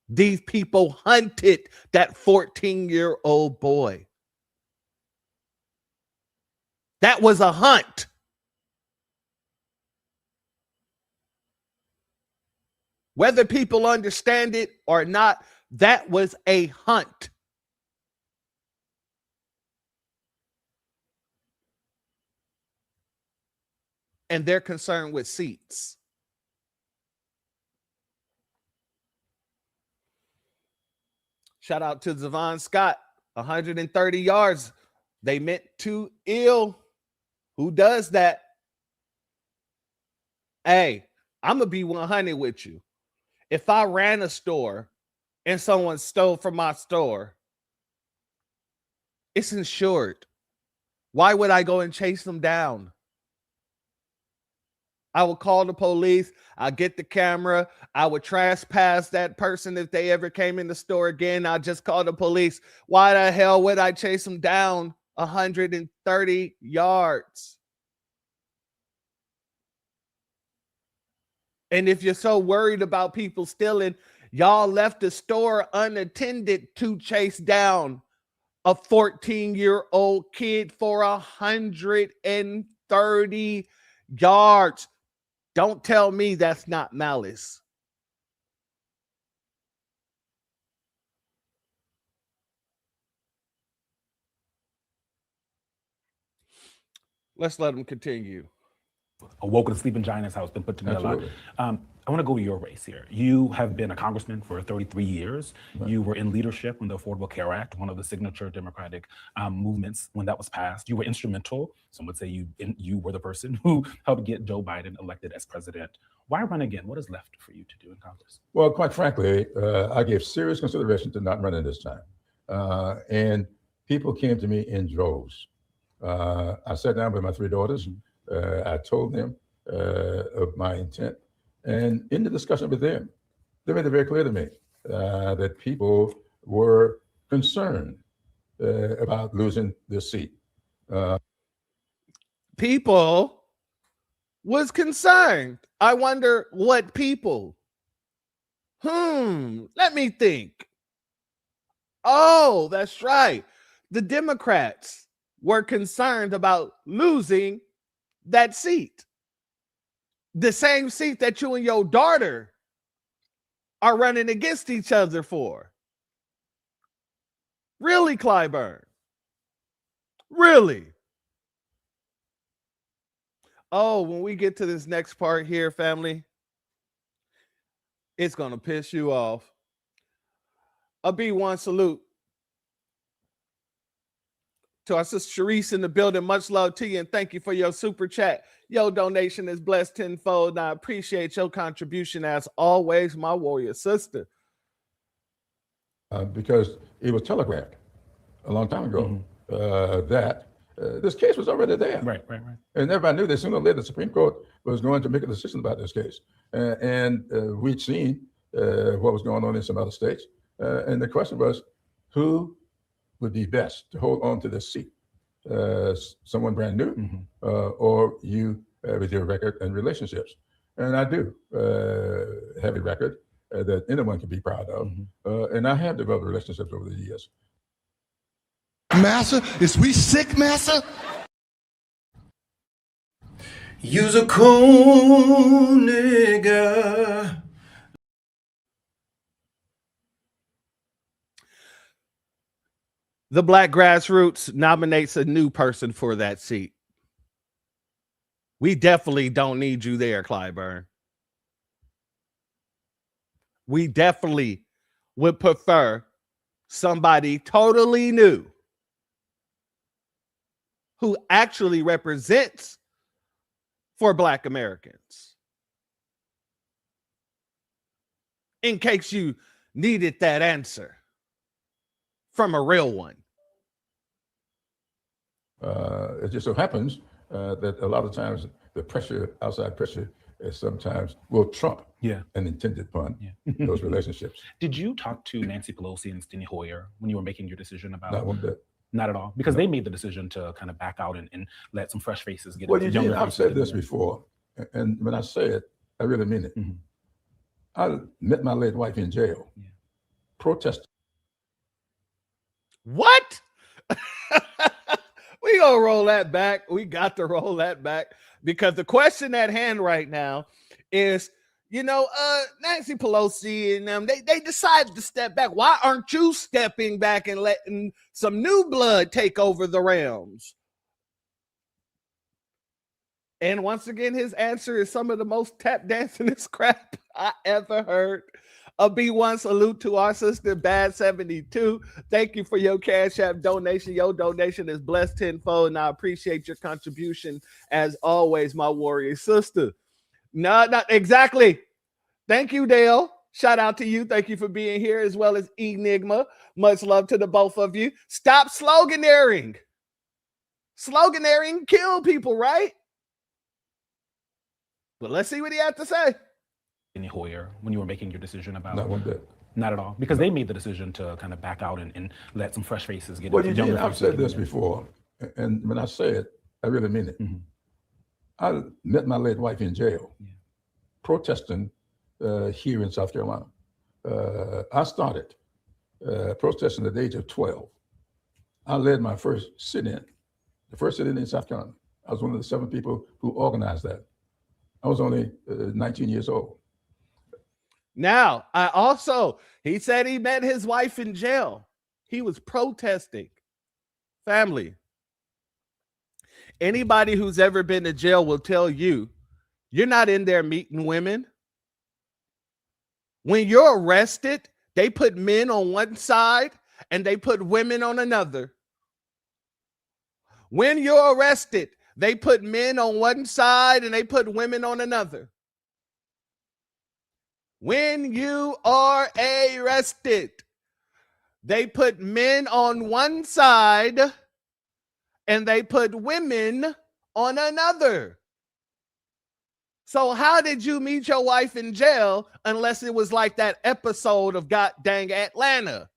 These people hunted that 14-year-old boy. That was a hunt. Whether people understand it or not, that was a hunt. And they're concerned with seats. Shout out to Zavon Scott, 130 yards. They meant to ill. Who does that? Hey, I'm going to be 100 with you. If I ran a store and someone stole from my store, it's insured. Why would I go and chase them down? I would call the police. I'll get the camera. I would trespass that person if they ever came in the store again. I'll just call the police. Why the hell would I chase them down 130 yards? And if you're so worried about people stealing, y'all left the store unattended to chase down a 14-year-old kid for 130 yards. Don't tell me that's not malice. Let's let them continue. Awoke in a sleeping giant is how it's been put to me. Absolutely. A lot. I want to go to your race here. You have been a congressman for 33 years. Right. You were in leadership when the Affordable Care Act, one of the signature Democratic movements, when that was passed. You were instrumental. Some would say you were the person who helped get Joe Biden elected as president. Why run again? What is left for you to do in Congress? Well, quite frankly, I gave serious consideration to not running this time. And people came to me in droves. I sat down with my three daughters. I told them of my intent. And in the discussion with them, they made it very clear to me that people were concerned about losing their seat. People was concerned. I wonder what people. Let me think. Oh, that's right. The Democrats were concerned about losing that seat. The same seat that you and your daughter are running against each other for? Really, Clyburn? Really? Oh, when we get to this next part here, family, it's going to piss you off. A B1 salute to our sister Sharice in the building. Much love to you, and thank you for your super chat. Your donation is blessed tenfold, and I appreciate your contribution as always, my warrior sister. Because it was telegraphed a long time ago that this case was already there. Right. And everybody knew that sooner or later the Supreme Court was going to make a decision about this case. And we'd seen what was going on in some other states. And the question was, who would be best to hold on to this seat? Someone brand new, or you with your record and relationships? And I do have a record that anyone can be proud of. And I have developed relationships over the years. Massa, is we sick, Massa? You's a cool nigga. The Black Grassroots nominates a new person for that seat. We definitely don't need you there, Clyburn. We definitely would prefer somebody totally new who actually represents for Black Americans. In case you needed that answer from a real one. It just so happens that a lot of times the pressure, outside pressure, sometimes will trump an intended pun, those relationships. Did you talk to Nancy Pelosi and Steny Hoyer when you were making your decision about? Not one bit. Not at all, because they made the decision to kind of back out and let some fresh faces get. Well, Eugene, I've said this before, and when I say it, I really mean it. I met my late wife in jail, protesting. What? We gonna roll that back. We got to roll that back, because the question at hand right now is, Nancy Pelosi and them, they decided to step back. Why aren't you stepping back and letting some new blood take over the realms? And once again, his answer is some of the most tap dancingest crap I ever heard. A B1 salute to our sister Bad 72. Thank you for your Cash App donation. Your donation is blessed tenfold, and I appreciate your contribution as always, my warrior sister. No, not exactly. Thank you, Dale. Shout out to you. Thank you for being here, as well as Enigma. Much love to the both of you. Stop sloganeering. Sloganeering kill people, right? But let's see what he had to say. Steny Hoyer when you were making your decision about? Not one bit. Not at all, because they made the decision to kind of back out and let some fresh faces get. Well, Eugene, I've said this before, and when I say it, I really mean it. I met my late wife in jail, protesting here in South Carolina. I started protesting at the age of 12. I led my first sit-in, the first sit-in in South Carolina. I was one of the 7 people who organized that. I was only 19 years old. Now, he said he met his wife in jail. He was protesting. Family. Anybody who's ever been to jail will tell you, you're not in there meeting women. When you're arrested, they put men on one side and they put women on another. When you're arrested, they put men on one side and they put women on another. When you are arrested, they put men on one side and they put women on another. So how did you meet your wife in jail unless it was like that episode of God Dang Atlanta,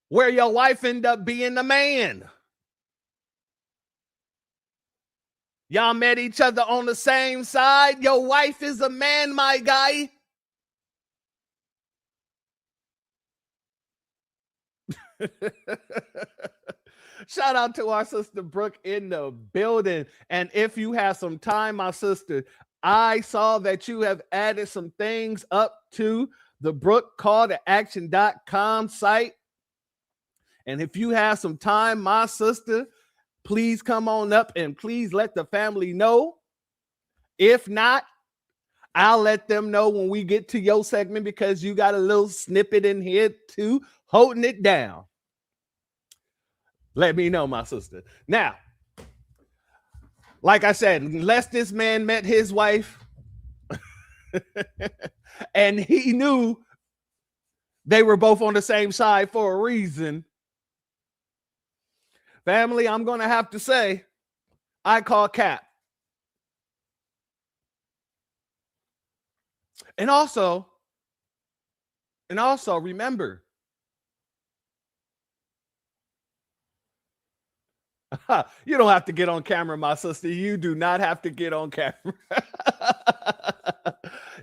where your wife ended up being the man? Y'all met each other on the same side. Your wife is a man, my guy. Shout out to our sister Brooke in the building. And if you have some time, my sister, I saw that you have added some things up to the brookcalltoaction.com site. And if you have some time, my sister, please come on up and please let the family know. If not, I'll let them know when we get to your segment, because you got a little snippet in here too, holding it down. Let me know, my sister. Now, like I said, unless this man met his wife and he knew they were both on the same side for a reason, family, I'm going to have to say, I call Cap. And also remember, you don't have to get on camera, my sister. You do not have to get on camera.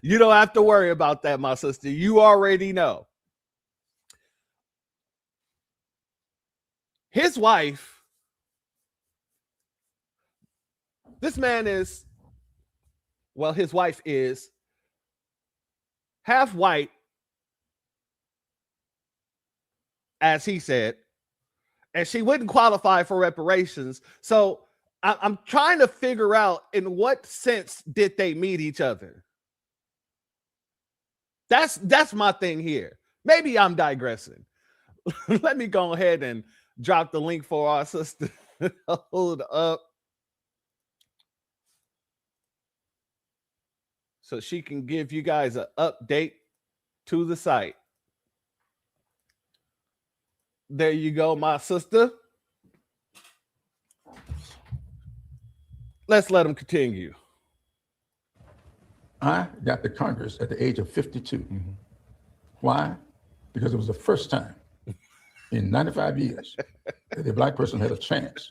You don't have to worry about that, my sister. You already know. His wife, this man is, well, his wife is half white, as he said, and she wouldn't qualify for reparations. So I'm trying to figure out, in what sense did they meet each other? That's my thing here. Maybe I'm digressing. Let me go ahead and drop the link for our sister. Hold up. So she can give you guys an update to the site. There you go, my sister. Let's let him continue. I got to Congress at the age of 52. Why? Because it was the first time in 95 years that a black person had a chance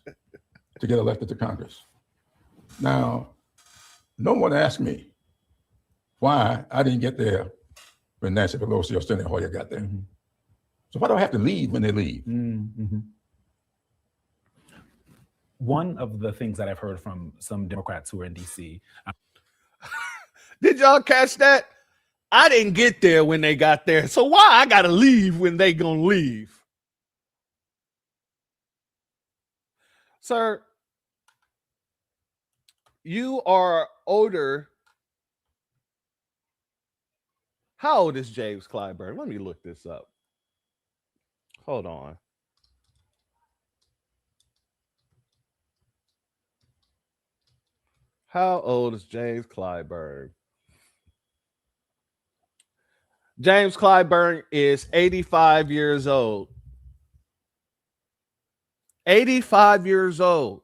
to get elected to Congress. Now, no one asked me why I didn't get there when Nancy Pelosi or Steny Hoyer got there. So why do I have to leave when they leave? One of the things that I've heard from some Democrats who are in D.C. Did y'all catch that? I didn't get there when they got there. So why I got to leave when they going to leave? Sir, you are older. How old is James Clyburn? Let me look this up. Hold on. How old is James Clyburn? James Clyburn is 85 years old. 85 years old.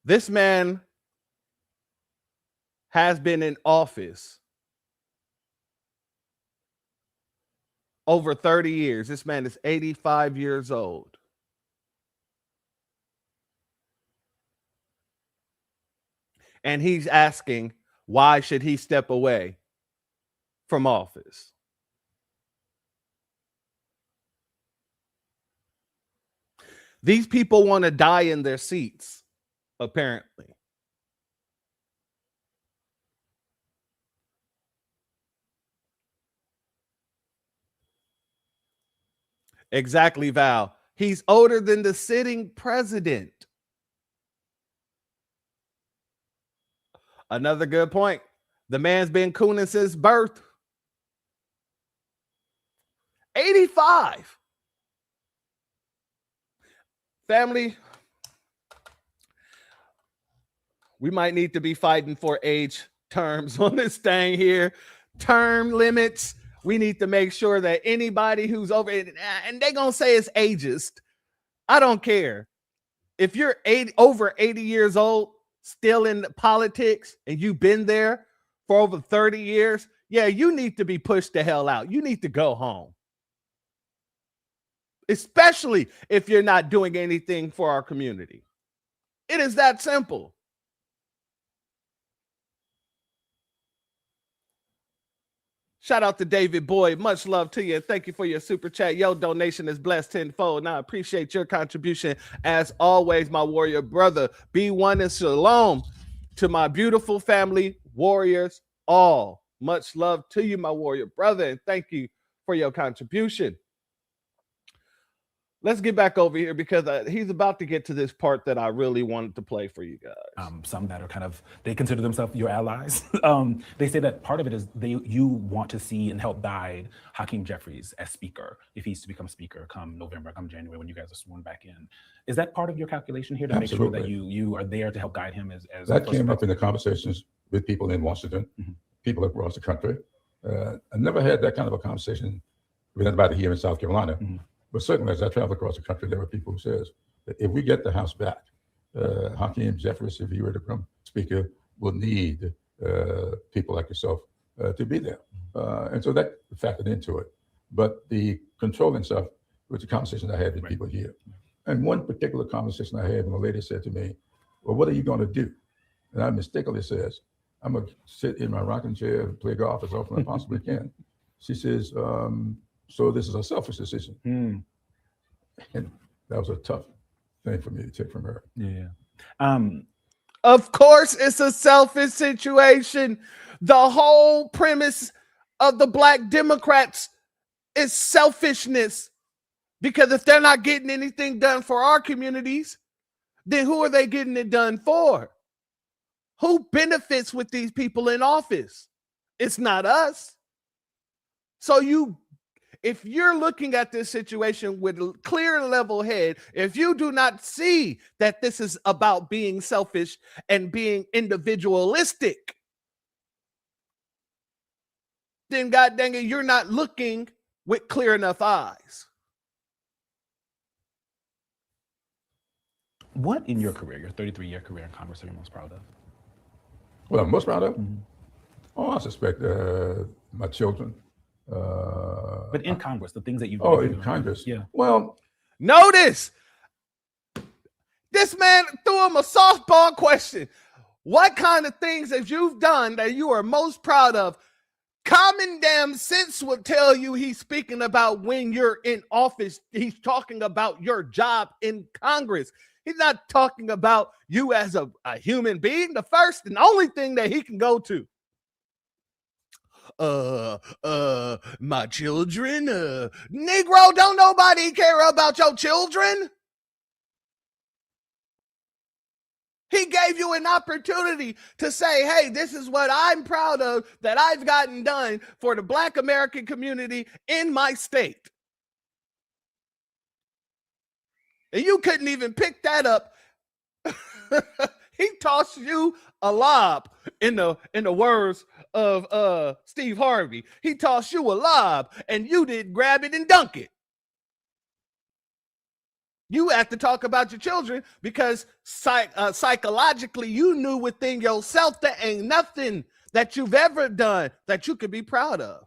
This man has been in office over 30 years. This man is 85 years old. And he's asking, why should he step away from office? These people want to die in their seats, apparently. Exactly, Val. He's older than the sitting president. Another good point. The man's been cooning since birth. 85. Family, we might need to be fighting for age terms on this thing here. Term limits. We need to make sure that anybody who's over, and they're going to say it's ageist. I don't care. If you're over 80 years old, still in politics, and you've been there for over 30 years, yeah, you need to be pushed the hell out. You need to go home. Especially if you're not doing anything for our community. It is that simple. Shout out to David Boyd. Much love to you. And thank you for your super chat. Your donation is blessed tenfold. And I appreciate your contribution as always, my warrior brother. Be one and shalom to my beautiful family, warriors all. Much love to you, my warrior brother. And thank you for your contribution. Let's get back over here because he's about to get to this part that I really wanted to play for you guys. Some that are kind of, they consider themselves your allies. They say that part of it is you want to see and help guide Hakeem Jeffries as speaker, if he's to become speaker come November, come January, when you guys are sworn back in. Is that part of your calculation here to Absolutely. make sure that you are there to help guide him as that came up in the conversations with people in Washington, people across the country. I never had that kind of a conversation with anybody here in South Carolina. But certainly, as I travel across the country, there were people who says that if we get the House back, Hakeem Jeffries, if he were to become speaker, will need people like yourself to be there. And so that factored into it. But the controlling stuff was the conversation I had with people here. And one particular conversation I had when a lady said to me, well, what are you going to do? And I mistakenly says, I'm going to sit in my rocking chair and play golf as often as I possibly can. She says, so this is a selfish decision. And that was a tough thing for me to take from her. Yeah. Of course, it's a selfish situation. The whole premise of the Black Democrats is selfishness. Because if they're not getting anything done for our communities, then who are they getting it done for? Who benefits with these people in office? It's not us. So if you're looking at this situation with a clear level head, if you do not see that this is about being selfish and being individualistic, then God dang it, you're not looking with clear enough eyes. What in your career, your 33-year career in Congress, are you most proud of? Well, I'm most proud of? Oh, I suspect my children. But in Congress, the things that you've done. Oh, in Congress? Yeah. Well, notice this man threw him a softball question. What kind of things have you done that you are most proud of? Common damn sense would tell you he's speaking about when you're in office. He's talking about your job in Congress. He's not talking about you as a human being. The first and only thing that he can go to. My children, Negro, don't nobody care about your children. He gave you an opportunity to say, hey, this is what I'm proud of that I've gotten done for the Black American community in my state. And you couldn't even pick that up. He tossed you a lob, in the words of Steve Harvey. He tossed you a lob and you didn't grab it and dunk it. You have to talk about your children because psychologically you knew within yourself there ain't nothing that you've ever done that you could be proud of.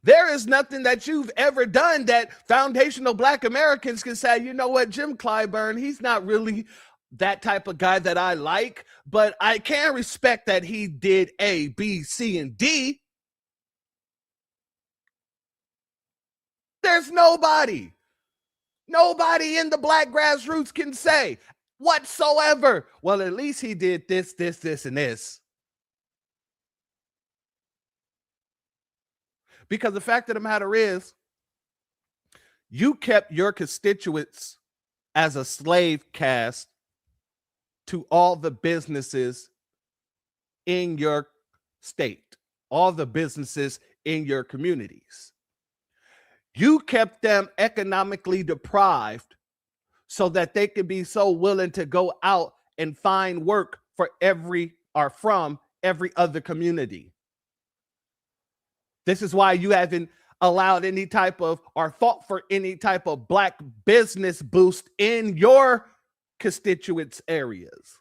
There is nothing that you've ever done that foundational Black Americans can say, you know what, Jim Clyburn, he's not really that type of guy that I like, but I can respect that he did A, B, C, and D. There's nobody in the Black grassroots can say whatsoever, well, at least he did this, this, this, and this. Because the fact of the matter is, you kept your constituents as a slave caste to all the businesses in your state, all the businesses in your communities. You kept them economically deprived so that they could be so willing to go out and find work for from every other community. This is why you haven't allowed any type of or fought for any type of Black business boost in your constituents areas.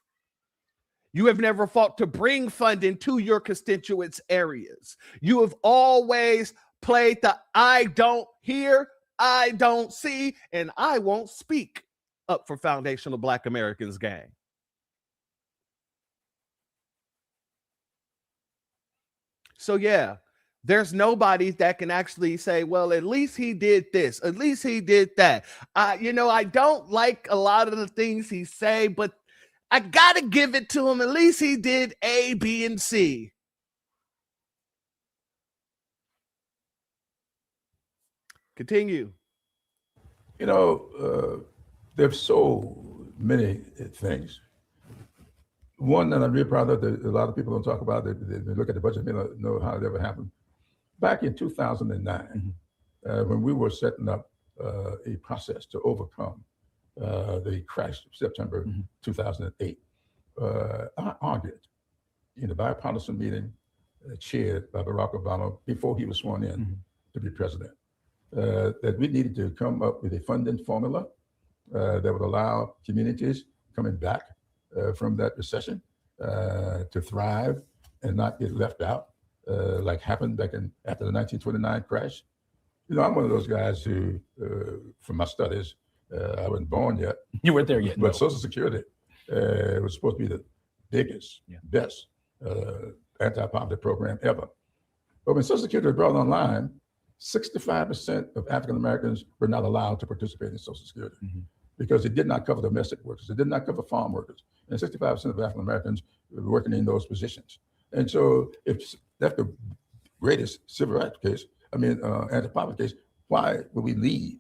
You have never fought to bring funding to your constituents areas. You have always played the I don't hear, I don't see, and I won't speak up for foundational Black Americans game. So yeah, there's nobody that can actually say, well, at least he did this, at least he did that. I don't like a lot of the things he say, but I gotta give it to him. At least he did A, B, and C. Continue. There's so many things. One that I'm really proud of that a lot of people don't talk about, they look at the budget, they don't know how it ever happened. Back in 2009, when we were setting up a process to overcome the crash of September 2008, I argued in a bipartisan meeting chaired by Barack Obama before he was sworn in to be president, that we needed to come up with a funding formula that would allow communities coming back from that recession to thrive and not get left out, like happened back after the 1929 crash. I'm one of those guys who, from my studies, I wasn't born yet. You weren't there yet. But no. Social Security was supposed to be the biggest, best anti-poverty program ever. But when Social Security was brought online, 65% of African Americans were not allowed to participate in Social Security because it did not cover domestic workers, it did not cover farm workers, and 65% of African Americans were working in those positions. And so, if that's the greatest civil rights case, anti-poverty case, why would we leave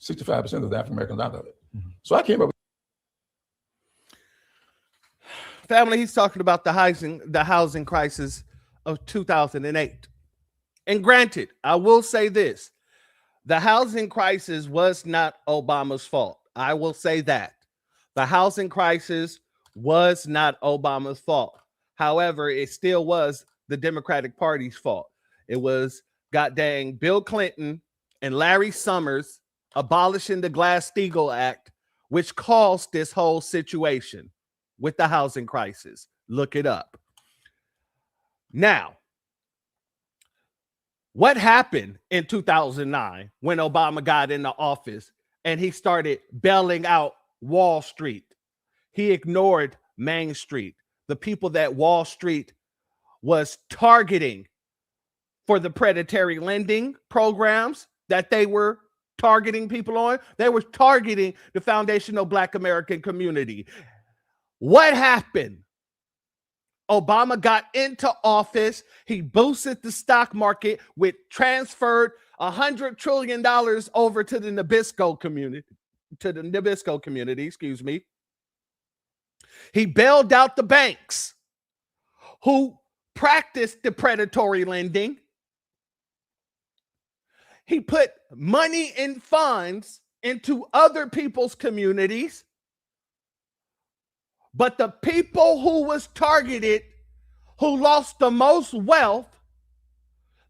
65% of the African Americans out of it? So I came up with Family, he's talking about the housing crisis of 2008. And granted, I will say this, the housing crisis was not Obama's fault. I will say that. The housing crisis was not Obama's fault. However, it still was the Democratic Party's fault. It was goddamn Bill Clinton and Larry Summers abolishing the Glass-Steagall Act, which caused this whole situation with the housing crisis. Look it up. Now, what happened in 2009 when Obama got into office and he started bailing out Wall Street? He ignored Main Street, the people that Wall Street was targeting for the predatory lending programs that they were targeting people on. They were targeting the foundational Black American community. What happened? Obama got into office. He boosted the stock market with transferred $100 trillion over to the Nabisco community, excuse me. He bailed out the banks who practiced the predatory lending. He put money in funds into other people's communities. But the people who was targeted, who lost the most wealth,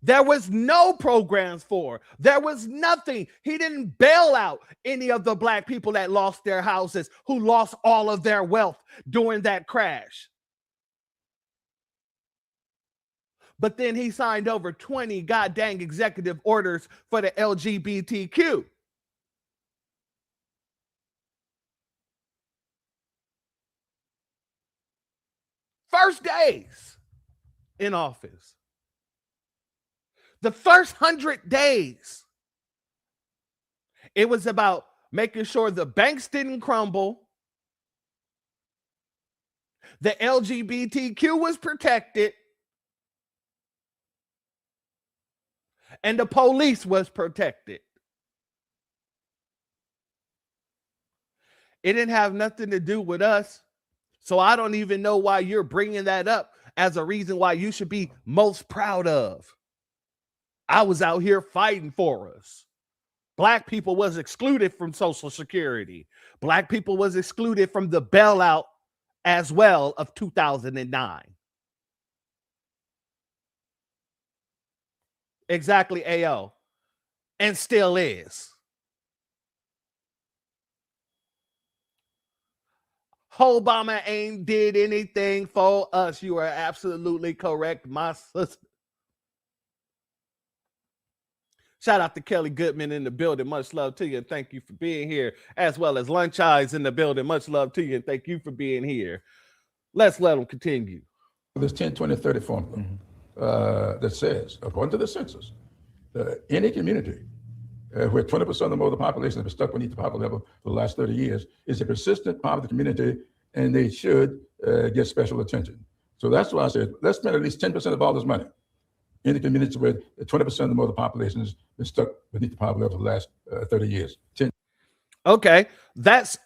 there was no programs for. There was nothing. He didn't bail out any of the Black people that lost their houses, who lost all of their wealth during that crash. But then he signed over 20 goddamn executive orders for the LGBTQ. First days in office. The first 100 days, it was about making sure the banks didn't crumble, the LGBTQ was protected, and the police was protected. It didn't have nothing to do with us. So I don't even know why you're bringing that up as a reason why you should be most proud of. I was out here fighting for us. Black people was excluded from Social Security. Black people was excluded from the bailout as well of 2009. Exactly, AO. And still is. Obama ain't did anything for us. You are absolutely correct, my sister. Shout out to Kelly Goodman in the building. Much love to you and thank you for being here. As well as Lunch Eyes in the building. Much love to you and thank you for being here. Let's let them continue. This 10, 20, 30 formula. that says, according to the census, any community where 20% or more of the population has been stuck beneath the poverty level for the last 30 years is a persistent poverty community, and they should get special attention. So that's why I said, let's spend at least 10% of all this money in the communities where 20% or more of the population has been stuck beneath the poverty level for the last 30 years. Okay, that's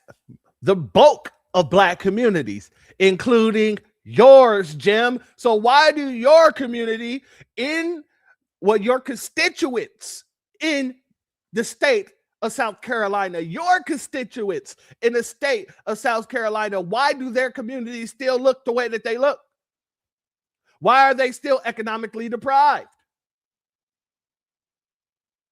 the bulk of Black communities, including yours, Jim. So why do your community your constituents in the state of South Carolina, your constituents in the state of South Carolina, why do their communities still look the way that they look? Why are they still economically deprived?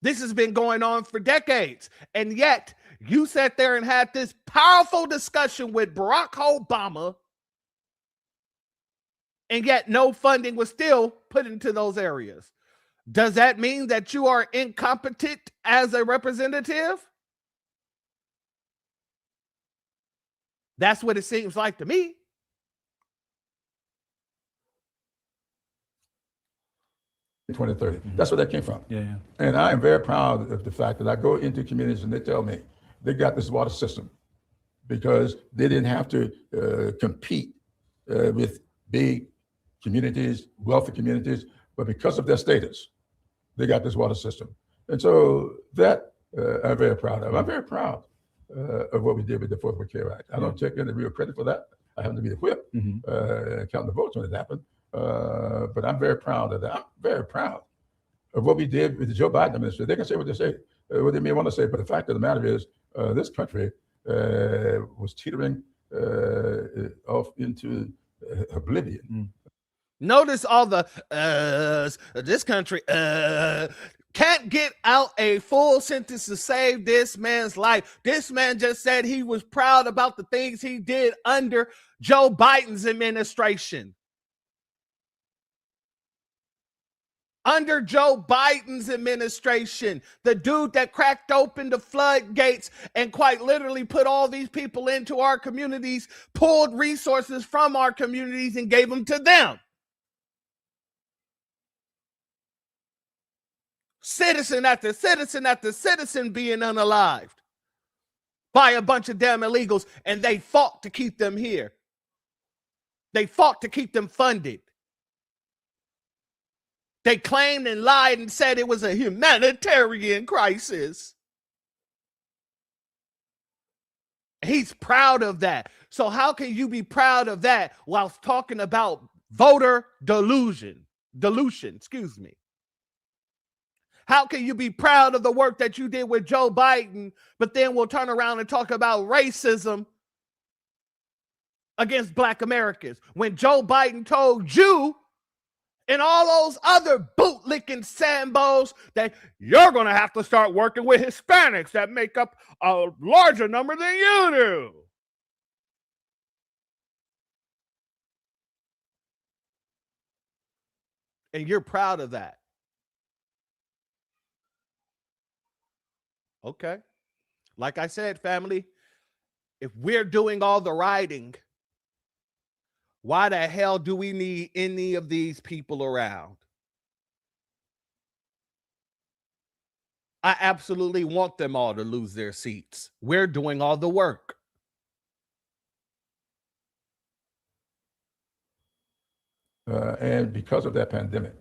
This has been going on for decades, and yet you sat there and had this powerful discussion with Barack Obama, and yet no funding was still put into those areas. Does that mean that you are incompetent as a representative? That's what it seems like to me. In 2030. That's where that came from. Yeah. And I am very proud of the fact that I go into communities and they tell me they got this water system because they didn't have to compete with big communities, wealthy communities, but because of their status, they got this water system. And so that I'm very proud of. I'm very proud of what we did with the Affordable Care Act. I don't take any real credit for that. I happen to be the whip, counting the votes when it happened. But I'm very proud of that. I'm very proud of what we did with the Joe Biden administration. They can say what they say, what they may want to say, but the fact of the matter is this country was teetering off into oblivion. Notice all the this country can't get out a full sentence to save this man's life. This man just said he was proud about the things he did under Joe Biden's administration. Under Joe Biden's administration, the dude that cracked open the floodgates and quite literally put all these people into our communities, pulled resources from our communities and gave them to them. Citizen after citizen after citizen being unalived by a bunch of damn illegals, and they fought to keep them here. They fought to keep them funded. They claimed and lied and said it was a humanitarian crisis. He's proud of that. So how can you be proud of that while talking about voter dilution? Excuse me. How can you be proud of the work that you did with Joe Biden, but then we'll turn around and talk about racism against Black Americans when Joe Biden told you and all those other bootlicking Sambos that you're going to have to start working with Hispanics that make up a larger number than you do? And you're proud of that. Okay. Like I said, family, if we're doing all the writing, why the hell do we need any of these people around? I absolutely want them all to lose their seats. We're doing all the work. And because of that pandemic,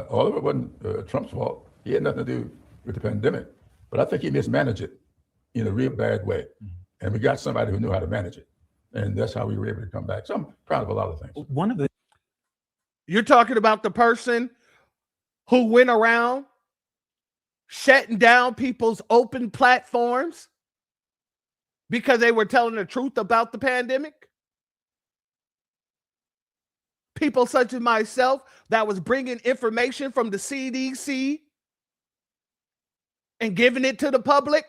all of it wasn't Trump's fault. He had nothing to do with the pandemic. But I think he mismanaged it in a real bad way. And we got somebody who knew how to manage it. And that's how we were able to come back. So I'm proud of a lot of things. You're talking about the person who went around shutting down people's open platforms because they were telling the truth about the pandemic? People such as myself that was bringing information from the CDC and giving it to the public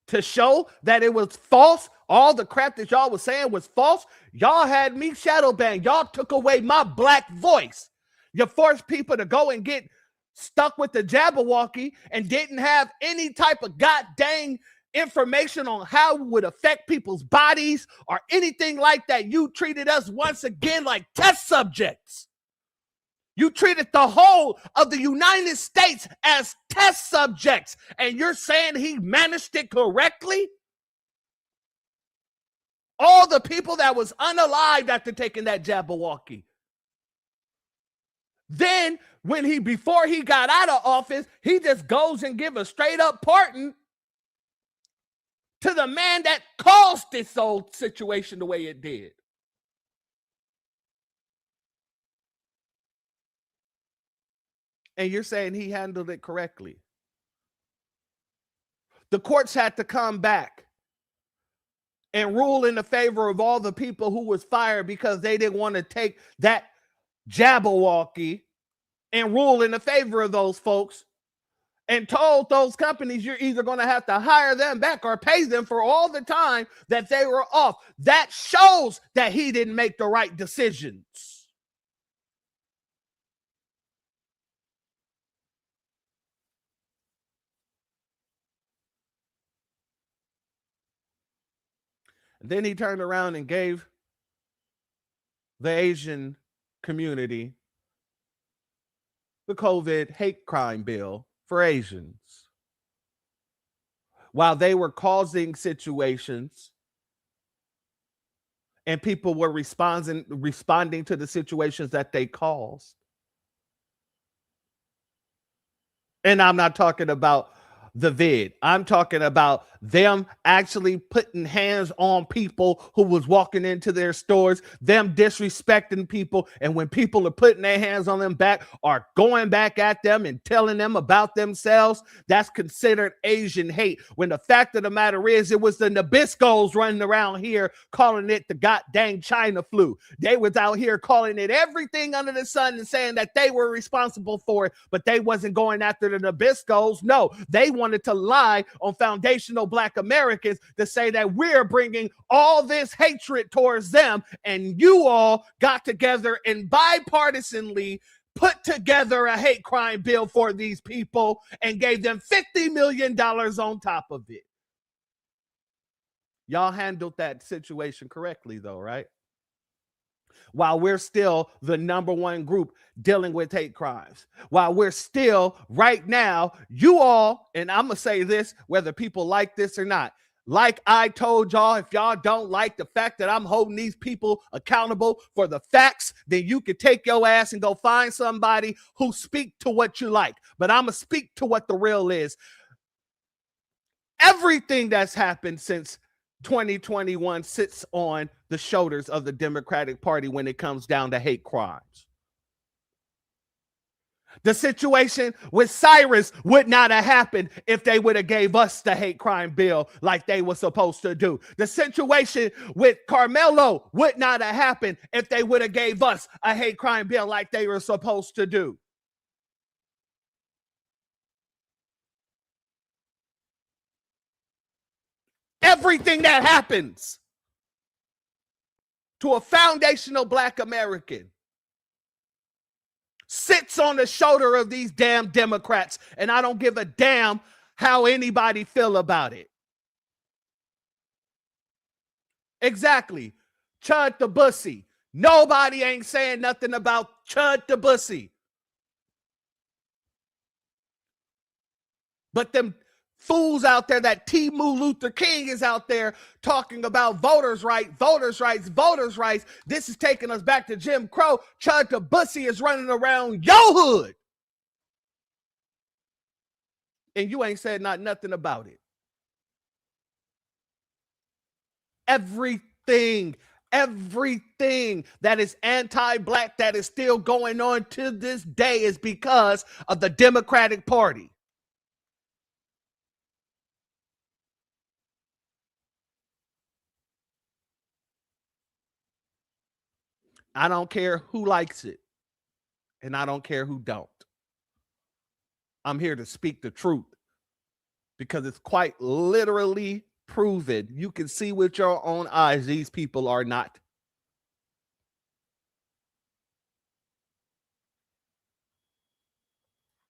to show that it was false. All the crap that y'all was saying was false. Y'all had me shadow banned. Y'all took away my Black voice. You forced people to go and get stuck with the Jabberwocky and didn't have any type of goddamn information on how it would affect people's bodies or anything like that. You treated us once again like test subjects. You treated the whole of the United States as test subjects, and you're saying he managed it correctly? All the people that was unalived after taking that Jabberwocky. Then, before he got out of office, he just goes and give a straight up pardon to the man that caused this whole situation the way it did. And you're saying he handled it correctly. The courts had to come back and rule in the favor of all the people who was fired because they didn't want to take that Jabberwocky and rule in the favor of those folks, and told those companies you're either going to have to hire them back or pay them for all the time that they were off. That shows that he didn't make the right decisions. And then he turned around and gave the Asian community the COVID hate crime bill for Asians, while they were causing situations and people were responding to the situations that they caused. And I'm not talking about the vid. I'm talking about them actually putting hands on people who was walking into their stores, them disrespecting people, and when people are putting their hands on them back or going back at them and telling them about themselves, that's considered Asian hate. When the fact of the matter is, it was the Nabiscos running around here calling it the goddamn China flu. They was out here calling it everything under the sun and saying that they were responsible for it, but they wasn't going after the Nabiscos. No, they wanted to lie on foundational Black Americans to say that we're bringing all this hatred towards them, and you all got together and bipartisanly put together a hate crime bill for these people and gave them $50 million on top of it. Y'all handled that situation correctly though, right? While we're still the number one group dealing with hate crimes, while we're still right now, you all, and I'm going to say this, whether people like this or not, like I told y'all, if y'all don't like the fact that I'm holding these people accountable for the facts, then you can take your ass and go find somebody who speak to what you like. But I'm going to speak to what the real is. Everything that's happened since 2021 sits on the shoulders of the Democratic Party when it comes down to hate crimes. The situation with Cyrus would not have happened if they would have gave us the hate crime bill like they were supposed to do. The situation with Carmelo would not have happened if they would have gave us a hate crime bill like they were supposed to do. Everything that happens to a foundational Black American sits on the shoulder of these damn Democrats, and I don't give a damn how anybody feel about it. Exactly. Chud the Bussy. Nobody ain't saying nothing about Chud the Bussy. But them fools out there, that Timu Luther King is out there talking about voters' rights, voters' rights, voters' rights. This is taking us back to Jim Crow. Chud the Bussy is running around your hood. And you ain't said nothing about it. Everything that is anti-Black that is still going on to this day is because of the Democratic Party. I don't care who likes it, and I don't care who don't. I'm here to speak the truth because it's quite literally proven. You can see with your own eyes these people are not.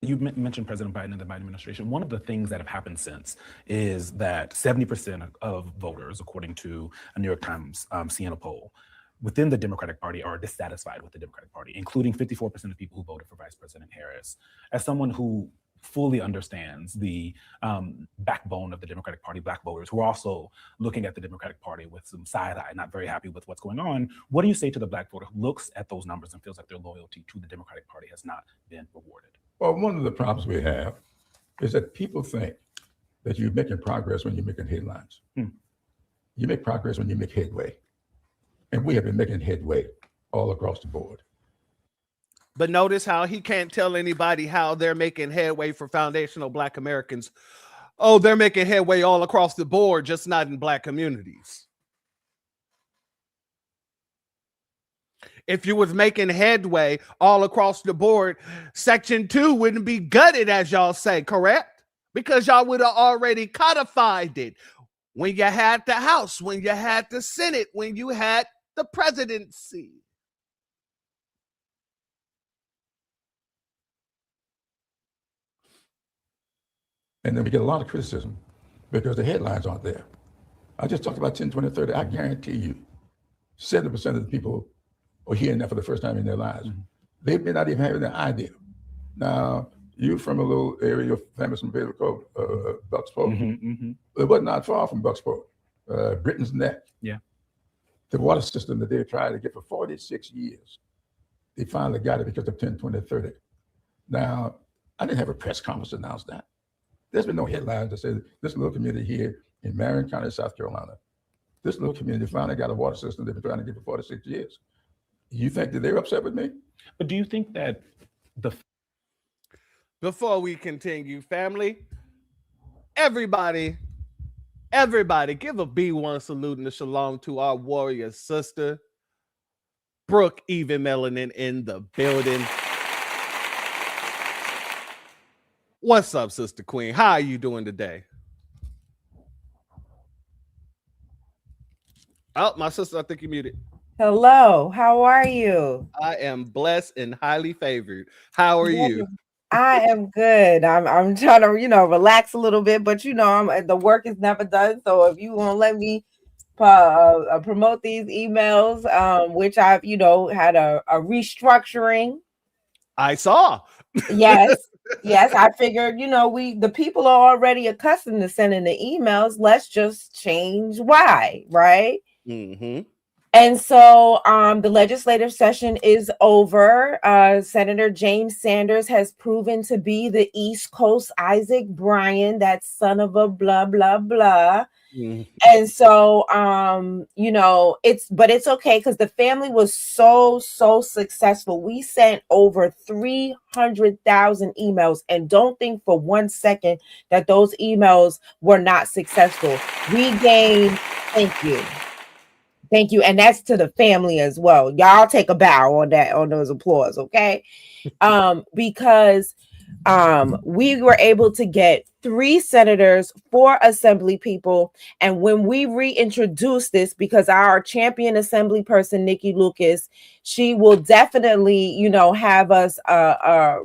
You mentioned President Biden and the Biden administration. One of the things that have happened since is that 70% of voters, according to a New York Times Siena poll, within the Democratic Party are dissatisfied with the Democratic Party, including 54% of people who voted for Vice President Harris. As someone who fully understands the backbone of the Democratic Party, Black voters who are also looking at the Democratic Party with some side eye, not very happy with what's going on, what do you say to the Black voter who looks at those numbers and feels like their loyalty to the Democratic Party has not been rewarded? Well, one of the problems we have is that people think that you're making progress when you're making headlines. You make progress when you make headway. And we have been making headway all across the board. But notice how he can't tell anybody how they're making headway for foundational Black Americans. Oh, they're making headway all across the board, just not in Black communities. If you was making headway all across the board, Section 2 wouldn't be gutted, as y'all say, correct? Because y'all would have already codified it when you had the House, when you had the Senate, when you had the presidency. And then we get a lot of criticism because the headlines aren't there. I just talked about 10, 20, 30. I guarantee you, 70% of the people are hearing that for the first time in their lives. They may not even have an idea. Now, you're from a little area famous in Vail called Bucksport. It was not far from Bucksport, Britain's Neck. Yeah. The water system that they tried to get for 46 years, they finally got it because of 10, 20, 30. Now, I didn't have a press conference to announce that. There's been no headlines that say this little community here in Marion County, South Carolina, this little community finally got a water system they've been trying to get for 46 years. You think that they're upset with me? But do you think that Before we continue, family, everybody, give a B1 salute and a shalom to our warrior sister, Brooke Even Melanin in the building. What's up, Sister Queen? How are you doing today? Oh, my sister, I think you muted. Hello, how are you? I am blessed and highly favored. How are you? I am good. I'm trying to, relax a little bit, but the work is never done. So if you want to let me promote these emails, which I've, had a restructuring. I saw. Yes. Yes, I figured, the people are already accustomed to sending the emails. Let's just change why, right? Mm-hmm. And so the legislative session is over. Senator James Sanders has proven to be the East Coast Isaac Bryan, that son of a blah, blah, blah. Mm-hmm. And so, it's okay because the family was so successful. We sent over 300,000 emails, and don't think for 1 second that those emails were not successful. We gained, Thank you. And that's to the family as well. Y'all take a bow on those applause, okay? Because we were able to get 3 senators, 4 assembly people. And when we reintroduce this, because our champion assembly person, Nikki Lucas, she will definitely, have us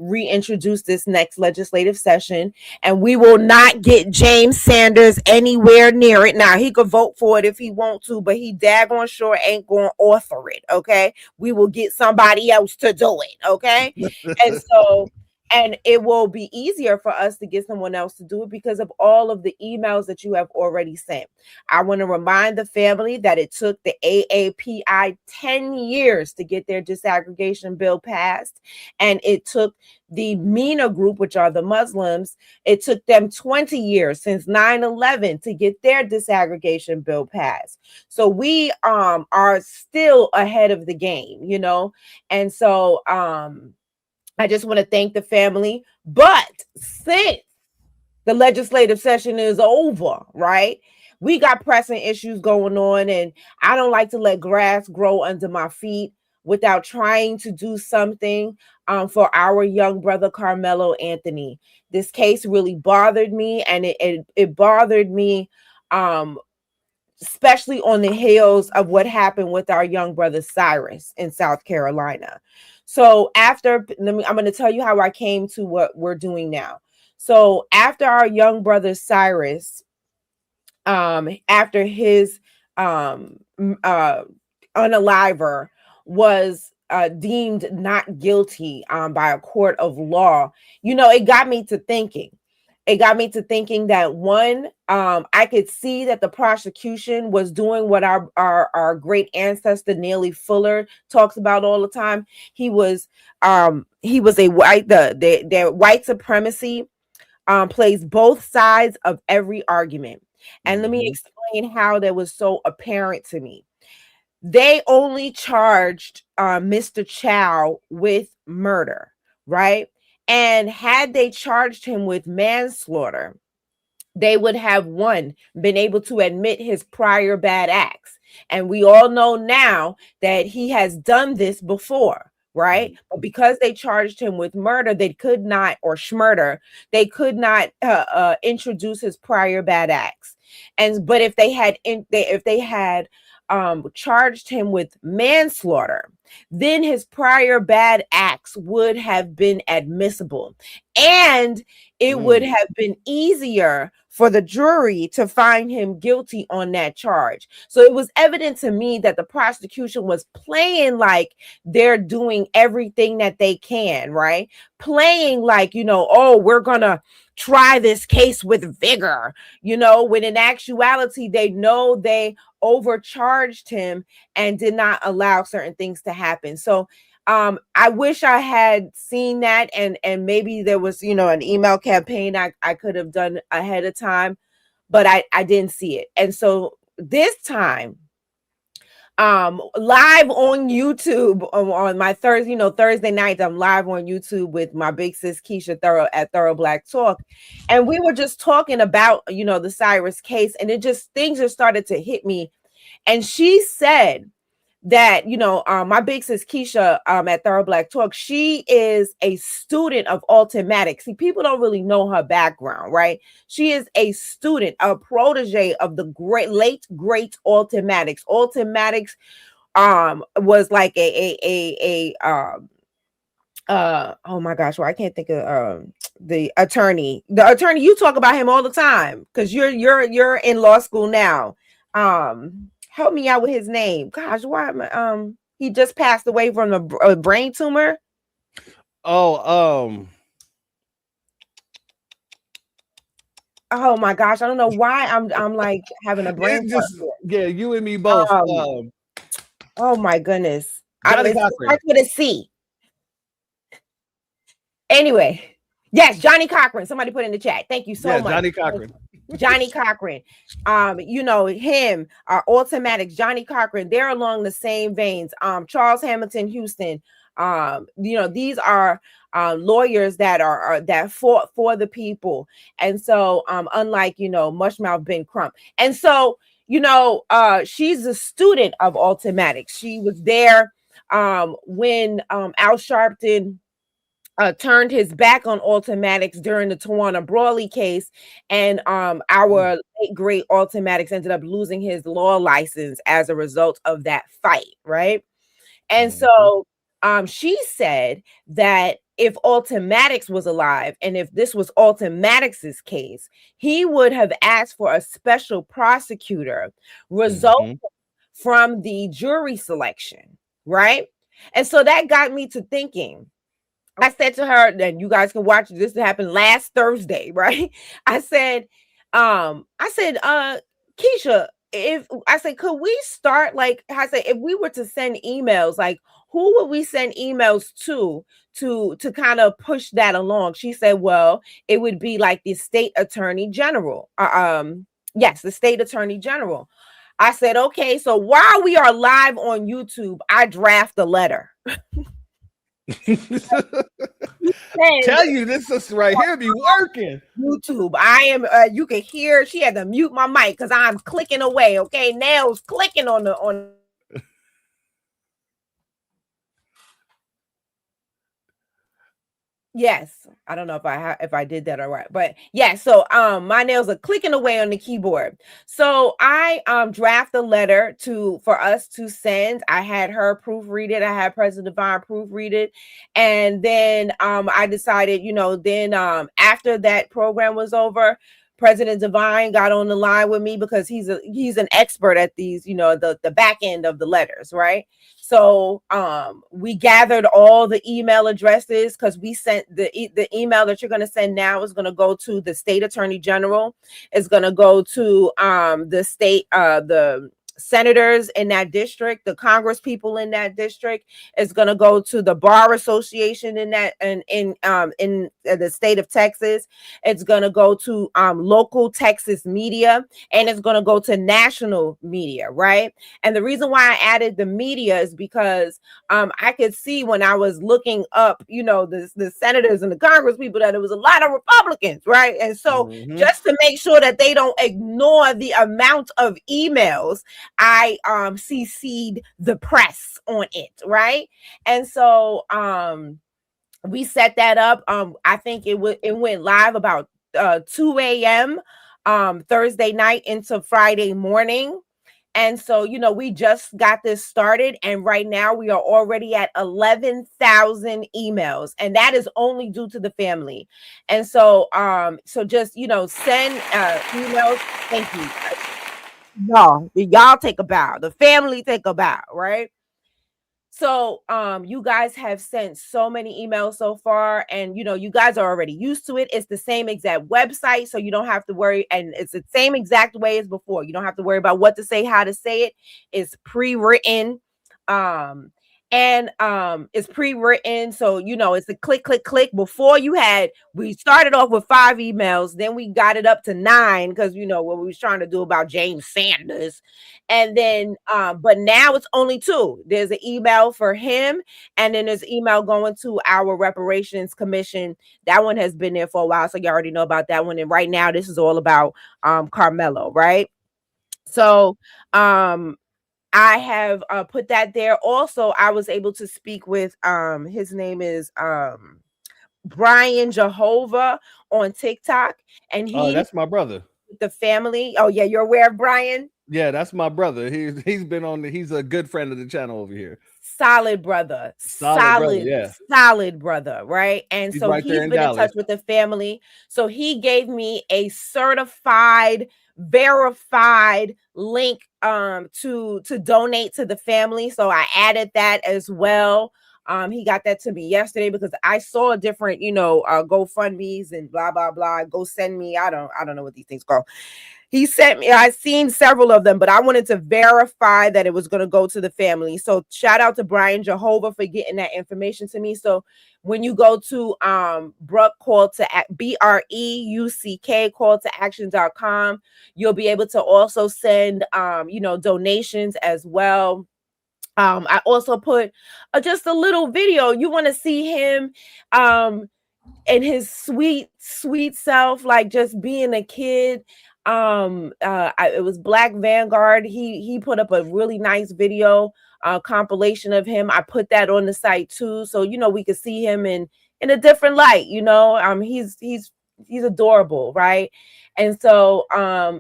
reintroduce this next legislative session. And we will not get James Sanders anywhere near it. Now, he could vote for it if he wants to, but he daggone sure ain't going to author it, okay? We will get somebody else to do it, okay? And it will be easier for us to get someone else to do it because of all of the emails that you have already sent. I want to remind the family that it took the AAPI 10 years to get their disaggregation bill passed. And it took the MENA group, which are the Muslims, it took them 20 years since 9/11 to get their disaggregation bill passed. So we are still ahead of the game, And so I just want to thank the family. But since the legislative session is over, right? We got pressing issues going on, and I don't like to let grass grow under my feet without trying to do something for our young brother, Carmelo Anthony. This case really bothered me, and it bothered me especially on the heels of what happened with our young brother Cyrus in South Carolina. So I'm going to tell you how I came to what we're doing now. So after our young brother Cyrus, after his unaliver was deemed not guilty by a court of law, it got me to thinking. It got me to thinking that one, I could see that the prosecution was doing what our great ancestor Neely Fuller talks about all the time. He was a white, the white supremacy plays both sides of every argument. And let me explain how that was so apparent to me. They only charged Mr. Chow with murder, right? And had they charged him with manslaughter, they would have, one, been able to admit his prior bad acts. And we all know now that he has done this before, right? But because they charged him with murder, they could not, or schmurder, they could not introduce his prior bad acts. But if they had charged him with manslaughter, then his prior bad acts would have been admissible, and it would have been easier for the jury to find him guilty on that charge. So it was evident to me that the prosecution was playing like they're doing everything that they can, right? Playing like, oh, we're gonna try this case with vigor, when in actuality they know they overcharged him and did not allow certain things to happen. So I wish I had seen that, and maybe there was, an email campaign I could have done ahead of time, but I didn't see it. And so this time, live on YouTube on my Thursday nights, I'm live on YouTube with my big sis Keisha at Thorough Black Talk, and we were just talking about the Cyrus case, and things just started to hit me, and she said that my big sis Keisha at Thorough Black Talk, she is a student of Ultimatic. See, people don't really know her background, right? She is a student, a protege of the late great Ultimatics. Ultimatics was like oh my gosh, well, I can't think of the attorney you talk about him all the time because you're in law school now. Help me out with his name. Gosh, why am I, he just passed away from a brain tumor. Oh my gosh, I don't know why I'm like having a brain yeah, you and me both. Oh my goodness. Johnny It Cochran. starts with a C. Anyway, yes, Johnny Cochran. Somebody put in the chat. Thank you so much. Johnny Cochran. Johnny Cochran, him, Automatics, Johnny Cochran, they're along the same veins. Charles Hamilton Houston, these are lawyers that are that fought for the people. And so unlike Mushmouth Ben Crump. And so she's a student of Automatics. She was there when Al Sharpton turned his back on Automatics during the Tawana Brawley case, and our late great Automatics ended up losing his law license as a result of that fight, right? And so she said that if Automatics was alive and if this was Automatics's case, he would have asked for a special prosecutor resulting from the jury selection, right? And so that got me to thinking. I said to her, and you guys can watch this happened last Thursday, right? I said, Keisha, could we start if we were to send emails, like who would we send emails to kind of push that along? She said, well, it would be like the state attorney general. Yes, the state attorney general. I said, okay, so while we are live on YouTube, I draft a letter. Tell you this is right here be working. YouTube. I am you can hear she had to mute my mic because I'm clicking away. Okay, nails clicking on Yes, I don't know if I did that all right, but yeah. So my nails are clicking away on the keyboard. So I draft a letter for us to send. I had her proofread it. I had President Devine proofread it, and then I decided, then after that program was over, President Divine got on the line with me because he's an expert at these, you know, the back end of the letters, right? So we gathered all the email addresses because we sent the email that you're going to send now is going to go to the state attorney general. It's going to go to the state the senators in that district, the Congress people in that district. Is going to go to the bar association in that in the state of Texas. It's going to go to local Texas media, and it's going to go to national media, right? And the reason why I added the media is because I could see when I was looking up, you know, the senators and the Congress people, that it was a lot of Republicans, right? And so just to make sure that they don't ignore the amount of emails, I CC'd the press on it, right? And so we set that up. I think it went live about 2 a.m. Thursday night into Friday morning. And so, you know, we just got this started, and right now we are already at 11,000 emails, and that is only due to the family. And so, so just, you know, send emails. Thank you. Y'all take a bow. The family take a bow, right? So you guys have sent so many emails so far, and you know, you guys are already used to it. It's the same exact website, so you don't have to worry, and it's the same exact way as before. You don't have to worry about what to say, how to say it. It's pre-written. And it's pre-written, so you know it's a click. Before we started off with 5 emails, then we got it up to 9 because you know what we was trying to do about James Sanders, and then but now it's only 2. There's an email for him, and then there's email going to our reparations commission. That one has been there for a while, so you already know about that one. And right now this is all about Carmelo, right? So I have put that there. Also, I was able to speak with his name is Brian Jehovah on TikTok, and that's my brother. The family. Oh yeah, you're aware of Brian? Yeah, that's my brother. He's been on. He's a good friend of the channel over here. Solid brother, solid brother, right? And he's so right he's been in touch with the family. So he gave me a certified, verified link to donate to the family. So I added that as well. He got that to me yesterday because I saw different, you know, GoFundMe's and blah blah blah. Go send me. I don't know what these things call. He sent me, I've seen several of them, but I wanted to verify that it was going to go to the family. So shout out to Brian Jehovah for getting that information to me. So when you go to Bruck call to BREUCK call to action.com, you'll be able to also send you know, donations as well. I also put just a little video. You want to see him and his sweet self, like just being a kid. It was Black Vanguard. He put up a really nice video compilation of him. I put that on the site too, so you know we could see him in a different light. You know, he's adorable, right? And so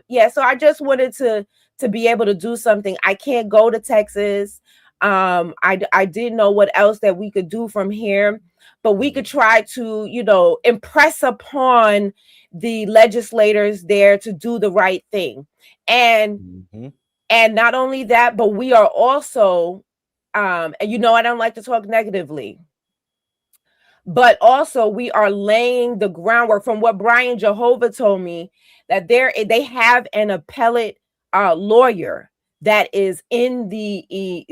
yeah, so I just wanted to be able to do something. I can't go to Texas. I didn't know what else that we could do from here, but we could try to, you know, impress upon the legislators there to do the right thing. And and not only that, but we are also and you know I don't like to talk negatively, but also we are laying the groundwork from what Brian Jehovah told me, that they have an appellate lawyer that is in the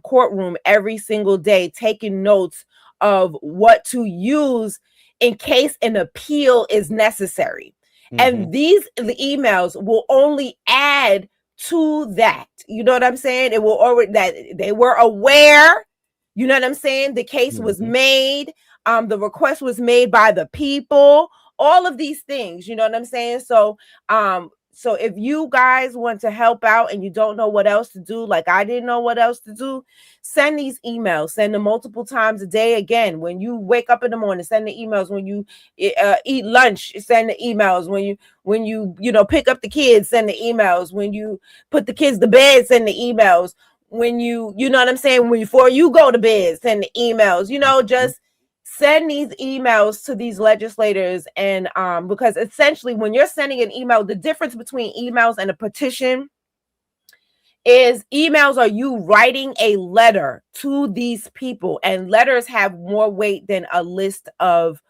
courtroom every single day taking notes of what to use in case an appeal is necessary. And the emails will only add to that. You know what I'm saying? It will already, that they were aware. You know what I'm saying? The case was made. The request was made by the people. All of these things. You know what I'm saying? So, so if you guys want to help out and you don't know what else to do, like I didn't know what else to do, send these emails. Send them multiple times a day. Again, when you wake up in the morning, send the emails. When you eat lunch, send the emails. When you pick up the kids, send the emails. When you put the kids to bed, send the emails. When you know what I'm saying, before you go to bed, send the emails. You know, just send these emails to these legislators. And because essentially when you're sending an email, the difference between emails and a petition is emails are you writing a letter to these people, and letters have more weight than a list of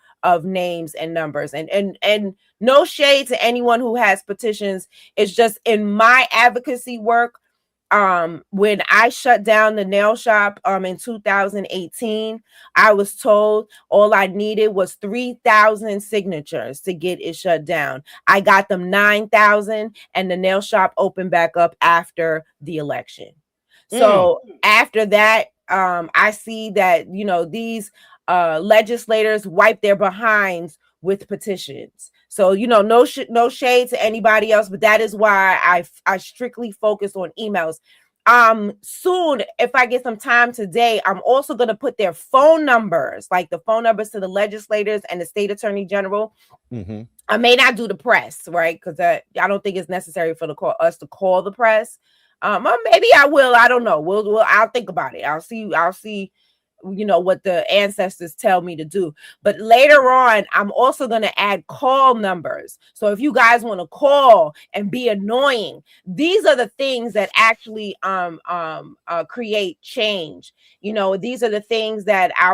names and numbers. And no shade to anyone who has petitions. It's just in my advocacy work, when I shut down the nail shop in 2018, I was told all I needed was 3,000 signatures to get it shut down. I got them 9,000, and the nail shop opened back up after the election. So after that, I see that, you know, these legislators wipe their behinds with petitions. So, you know, no shade to anybody else, but that is why I strictly focus on emails. Soon, if I get some time today, I'm also going to put their phone numbers, like the phone numbers to the legislators and the state attorney general. I may not do the press, right? Because I don't think it's necessary for us to call the press. Or maybe I will. I don't know. I'll think about it. I'll see, you know, what the ancestors tell me to do. But later on, I'm also going to add call numbers. So if you guys want to call and be annoying, these are the things that actually create change. You know, these are the things that I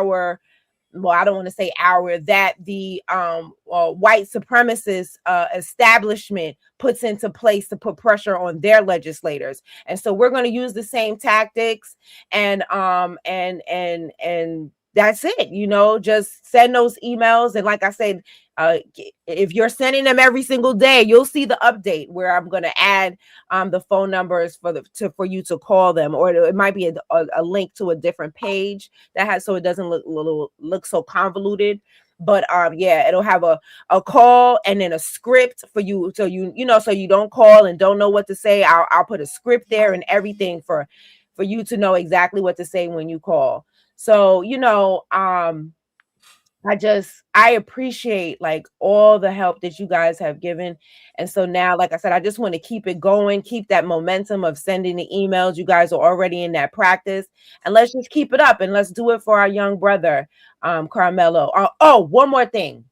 don't want to say that the white supremacist establishment puts into place to put pressure on their legislators. And so we're going to use the same tactics, and that's it. You know, just send those emails. And like I said, if you're sending them every single day, you'll see the update where I'm going to add the phone numbers for you to call them, or it might be a link to a different page that has, so it doesn't look so convoluted. But yeah, it'll have a call and then a script for you, so so you don't call and don't know what to say. I'll put a script there and everything for you to know exactly what to say when you call. So, you know, I appreciate like all the help that you guys have given. And so now, like I said, I just want to keep it going, keep that momentum of sending the emails. You guys are already in that practice, and let's just keep it up, and let's do it for our young brother, Carmelo. Oh, one more thing.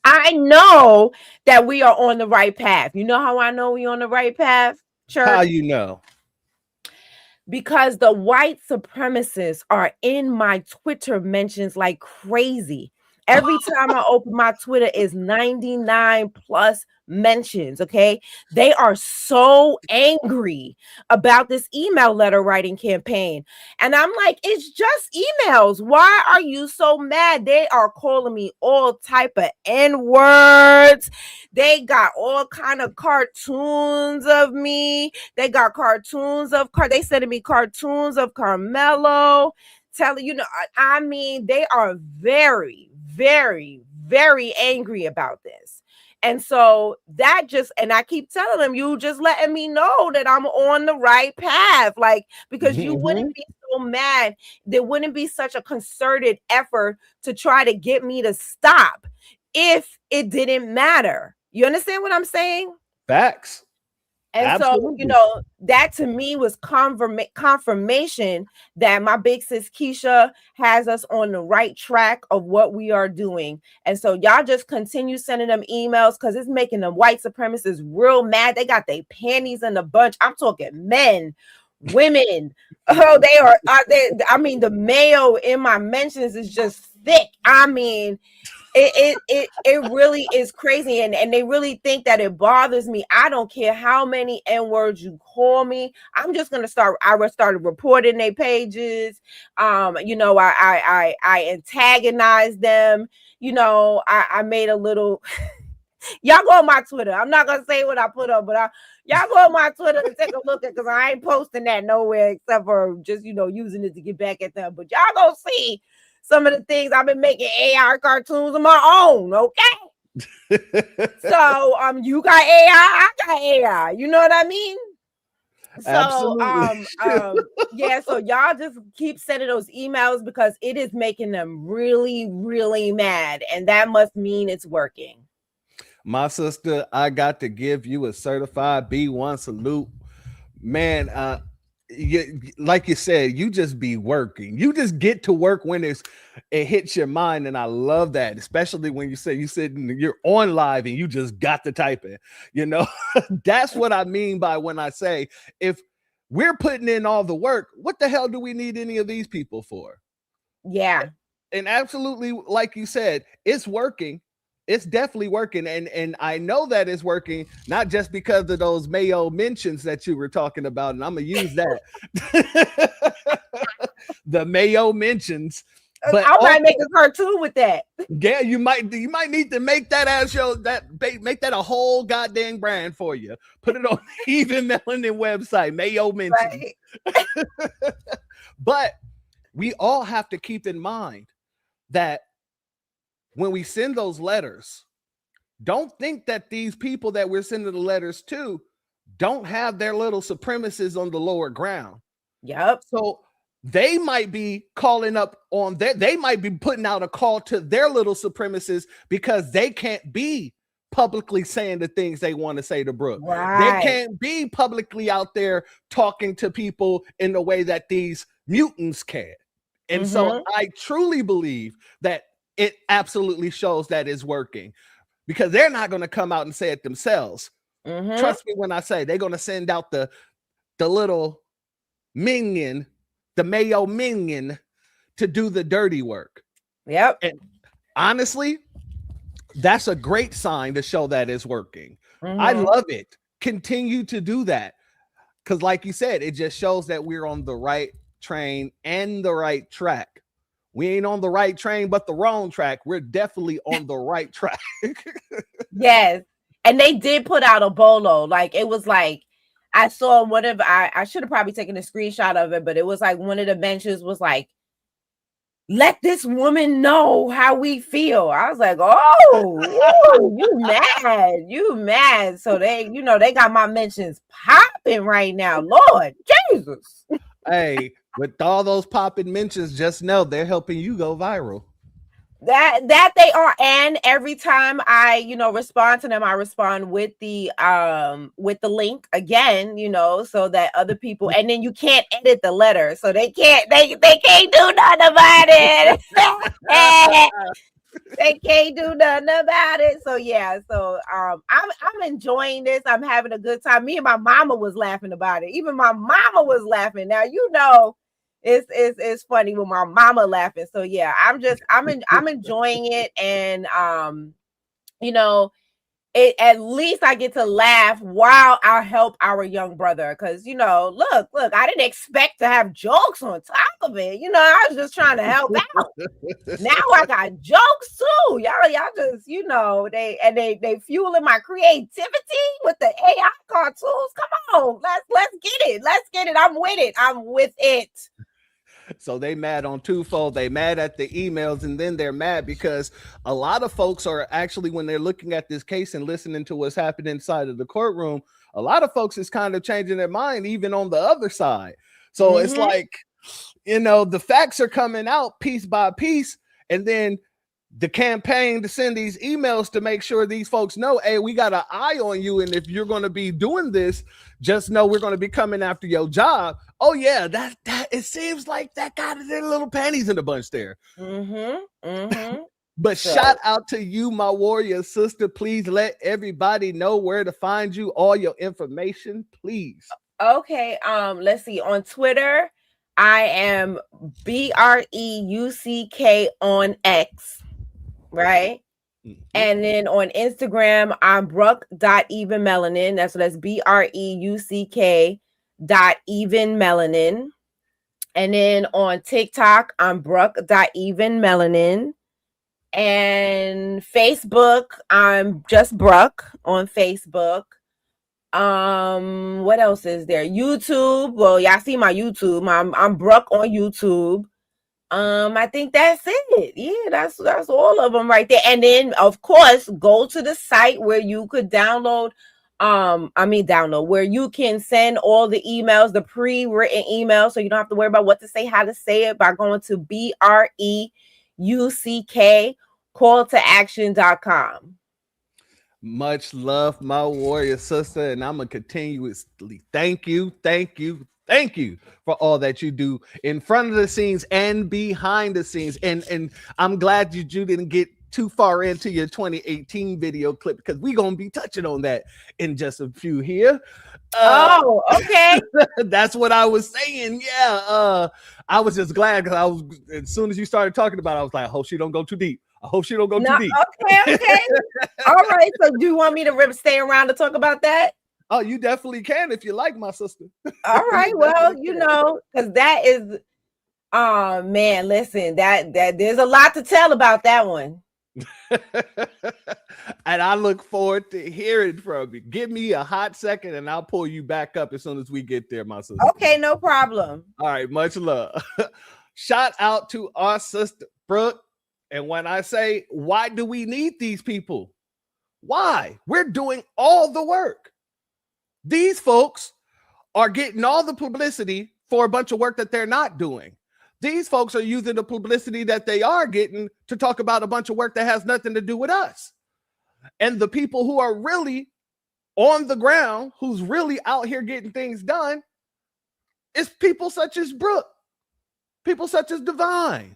I know that we are on the right path. You know how I know we're on the right path, Church? How you know? Because the white supremacists are in my Twitter mentions like crazy. Every time I open my Twitter is 99 plus mentions. Okay. They are so angry about this email letter writing campaign. And I'm like, it's just emails. Why are you so mad? They are calling me all type of N-words. They got all kind of cartoons of me. They got cartoons of they sending me cartoons of Carmelo. Telling, you know, I mean, they are very, very, very angry about this. And so that and I keep telling them, you just letting me know that I'm on the right path. Like, because you wouldn't be so mad. There wouldn't be such a concerted effort to try to get me to stop if it didn't matter. You understand what I'm saying? Facts. And Absolutely. So, you know, that to me was confirmation that my big sis Keisha has us on the right track of what we are doing. And so y'all just continue sending them emails, because it's making the white supremacists real mad. They got their panties in a bunch. I'm talking men, women. Oh, they are I mean, the male in my mentions is just thick. I mean, it really is crazy, and they really think that it bothers me. I don't care how many N-words you call me. I'm just gonna started reporting their pages. You know, I antagonize them. You know, I made a little y'all go on my Twitter. I'm not gonna say what I put up, but y'all go on my Twitter and take a look at, because I ain't posting that nowhere except for just, you know, using it to get back at them. But y'all gonna see some of the things I've been making AI cartoons of my own, okay? So you got AI, I got AI. You know what I mean? So Absolutely. yeah, so y'all just keep sending those emails, because it is making them really, really mad, and that must mean it's working. My sister, I got to give you a certified B1 salute. Man, like you said, you just be working. You just get to work when it hits your mind, and I love that, especially when you say you're on live and you just got to type it. That's what I mean by when I say if we're putting in all the work, what the hell do we need any of these people for? Yeah. And absolutely, like you said, it's working. It's definitely working, and I know that it's working not just because of those Mayo mentions that you were talking about, and I'm gonna use that the Mayo mentions. But I might make a cartoon with that. Yeah, you might need to make that make that a whole goddamn brand for you. Put it on Even Melanin website, Mayo mentions. Right. But we all have to keep in mind that when we send those letters, don't think that these people that we're sending the letters to don't have their little supremacists on the lower ground. Yep. So they might be calling up on they might be putting out a call to their little supremacists because they can't be publicly saying the things they want to say to Brooke. Right. They can't be publicly out there talking to people in the way that these mutants can. And so I truly believe that it absolutely shows that it's working because they're not going to come out and say it themselves. Trust me when I say they're going to send out the little minion, the Mayo minion, to do the dirty work. Yep. And honestly, that's a great sign to show that it's working. I love it. Continue to do that. Because like you said, it just shows that we're on the right train and the right track. We ain't on the right train, but the wrong track. We're definitely on the right track. Yes. And they did put out a bolo. Like, it was like, I saw whatever, I should have probably taken a screenshot of it, but it was like one of the mentions was like, let this woman know how we feel. I was like, oh, you mad. So they, they got my mentions popping right now. Lord Jesus. Hey, with all those popping mentions, just know they're helping you go viral. That they are, and every time I respond to them, I respond with the link again, so that other people, and then you can't edit the letter, so they can't do nothing about it. They can't do nothing about it. So yeah, I'm enjoying this. I'm having a good time. Me and my mama was laughing about it. Even my mama was laughing. Now it's funny with my mama laughing. So yeah, I'm enjoying it, and at least I get to laugh while I help our young brother. Because look, I didn't expect to have jokes on top of it. I was just trying to help out. Now I got jokes too. Y'all just they fueling my creativity with the AI cartoons. Come on, let's get it. I'm with it. So they mad on twofold. They mad at the emails, and then they're mad because a lot of folks are actually, when they're looking at this case and listening to what's happening inside of the courtroom, a lot of folks is kind of changing their mind, even on the other side. So it's like, the facts are coming out piece by piece, and then the campaign to send these emails to make sure these folks know, hey, we got an eye on you, and if you're going to be doing this, just know we're going to be coming after your job. Oh yeah, that it seems like that got their little panties in a bunch there. But shout out to you, my warrior sister. Please let everybody know where to find you, all your information, please. Okay, let's see. On Twitter, I am BREUCK on X, right? And then on Instagram, I'm Bruck.evenmelanin. That's BREUCK.evenmelanin. And then on TikTok, I'm Bruck.evenmelanin. And Facebook, I'm just Bruck on Facebook. What else is there? YouTube. Well, y'all see my YouTube. I'm Bruck on YouTube. I think that's it. Yeah, that's all of them right there. And then of course, go to the site where you could download where you can send all the emails, the pre-written emails, so you don't have to worry about what to say, how to say it, by going to BREUCK calltoaction.com. Much love, my warrior sister, and I'm gonna continuously thank you Thank you for all that you do in front of the scenes and behind the scenes. And I'm glad you didn't get too far into your 2018 video clip, because we're going to be touching on that in just a few here. Oh, okay. That's what I was saying. Yeah. I was just glad because as soon as you started talking about it, I was like, I hope she don't go too deep. I hope she don't go too deep. Okay. All right. So do you want me to stay around to talk about that? Oh, you definitely can if you like, my sister. All right. Well, because that is, oh man, listen, that there's a lot to tell about that one. And I look forward to hearing from you. Give me a hot second and I'll pull you back up as soon as we get there, my sister. Okay, no problem. All right, much love. Shout out to our sister, Brooke. And when I say, why do we need these people? Why? We're doing all the work. These folks are getting all the publicity for a bunch of work that they're not doing. These folks are using the publicity that they are getting to talk about a bunch of work that has nothing to do with us. And the people who are really on the ground, who's really out here getting things done, is people such as Brooke, people such as Divine,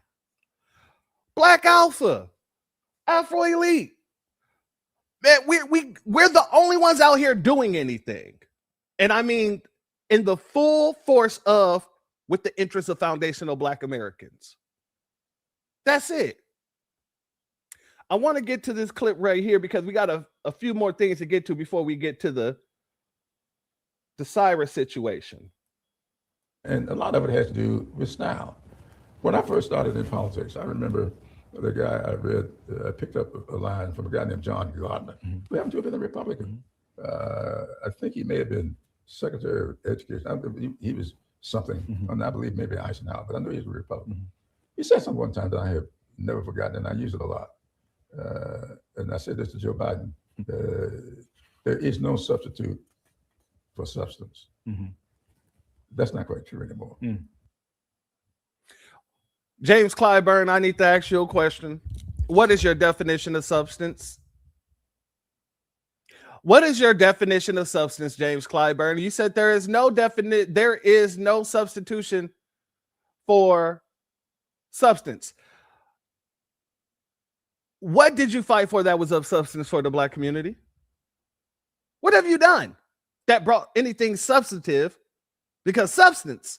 Black Alpha, Afro Elite. Man, we're the only ones out here doing anything. And I mean, in the full force of with the interests of foundational Black Americans. That's it. I want to get to this clip right here because we got a few more things to get to before we get to the Cyrus situation. And a lot of it has to do with style. When I first started in politics, I remember the guy I read, I picked up a line from a guy named John Gardner, who happened to have been a Republican. I think he may have been Secretary of Education. He was something, and I believe maybe Eisenhower, but I know he was a Republican. He said something one time that I have never forgotten, and I use it a lot. And I said this to Joe Biden: there is no substitute for substance. That's not quite true anymore. James Clyburn, I need to ask you a question. What is your definition of substance? What is your definition of substance, James Clyburn? You said there is no substitution for substance. What did you fight for that was of substance for the Black community? What have you done that brought anything substantive? Because substance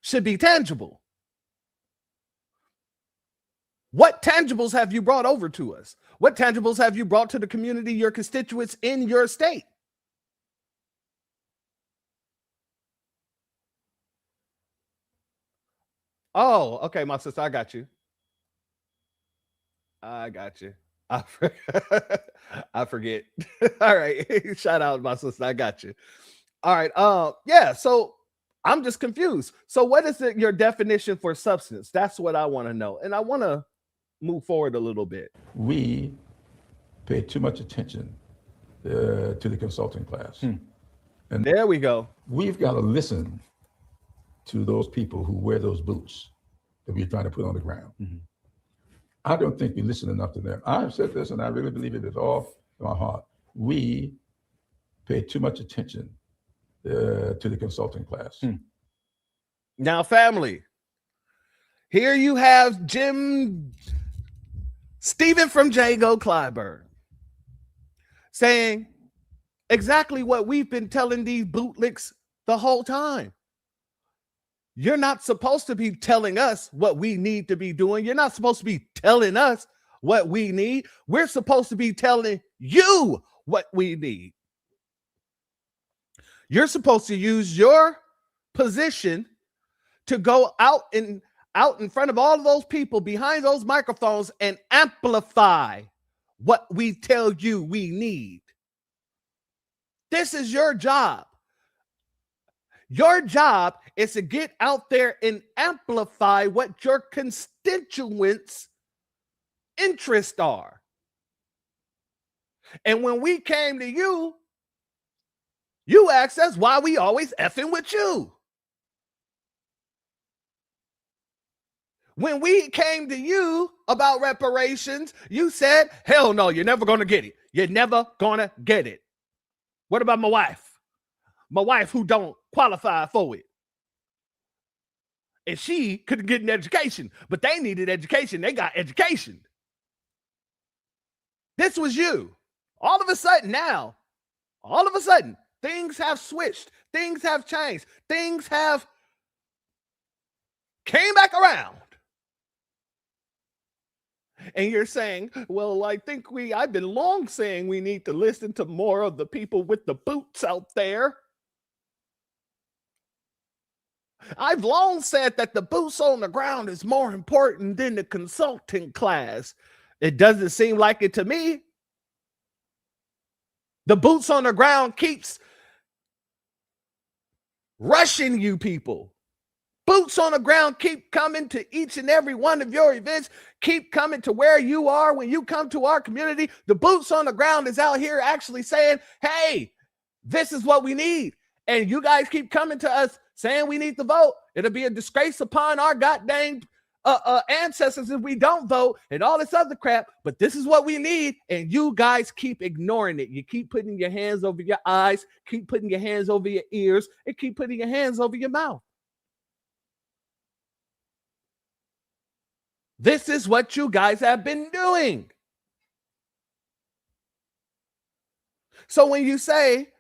should be tangible. What tangibles have you brought over to us? What tangibles have you brought to the community, your constituents in your state? Oh, okay, my sister, I got you. I forget. All right. Shout out, my sister. I got you. All right. Yeah. So I'm just confused. So what is your definition for substance? That's what I want to know. And I want to move forward a little bit. We pay too much attention to the consulting class. And there we go. We've got to listen to those people who wear those boots that we're trying to put on the ground. I don't think we listen enough to them. I've said this, and I really believe it with all my heart. We pay too much attention to the consulting class. Now, family, here you have Stephen from Jago Clyburn saying exactly what we've been telling these bootlicks the whole time. You're not supposed to be telling us what we need to be doing. You're not supposed to be telling us what we need. We're supposed to be telling you what we need. You're supposed to use your position to go out in front of all of those people behind those microphones and amplify what we tell you we need. This is your job. Your job is to get out there and amplify what your constituents' interests are. And when we came to you, you asked us why we always effing with you. When we came to you about reparations, you said, hell no, you're never going to get it. You're never going to get it. What about my wife? My wife who don't qualify for it. and she couldn't get an education, but they needed education. They got education. This was you. All of a sudden now, things have switched. Things have changed. Things have came back around. And you're saying, well, I've been long saying we need to listen to more of the people with the boots out there. I've long said that the boots on the ground is more important than the consulting class. It doesn't seem like it to me. The boots on the ground keeps rushing you people. Boots on the ground keep coming to each and every one of your events, keep coming to where you are when you come to our community. The boots on the ground is out here actually saying, hey, this is what we need. And you guys keep coming to us saying we need to vote. It'll be a disgrace upon our goddamn ancestors if we don't vote and all this other crap. But this is what we need. And you guys keep ignoring it. You keep putting your hands over your eyes, keep putting your hands over your ears, and keep putting your hands over your mouth. This is what you guys have been doing. So when you say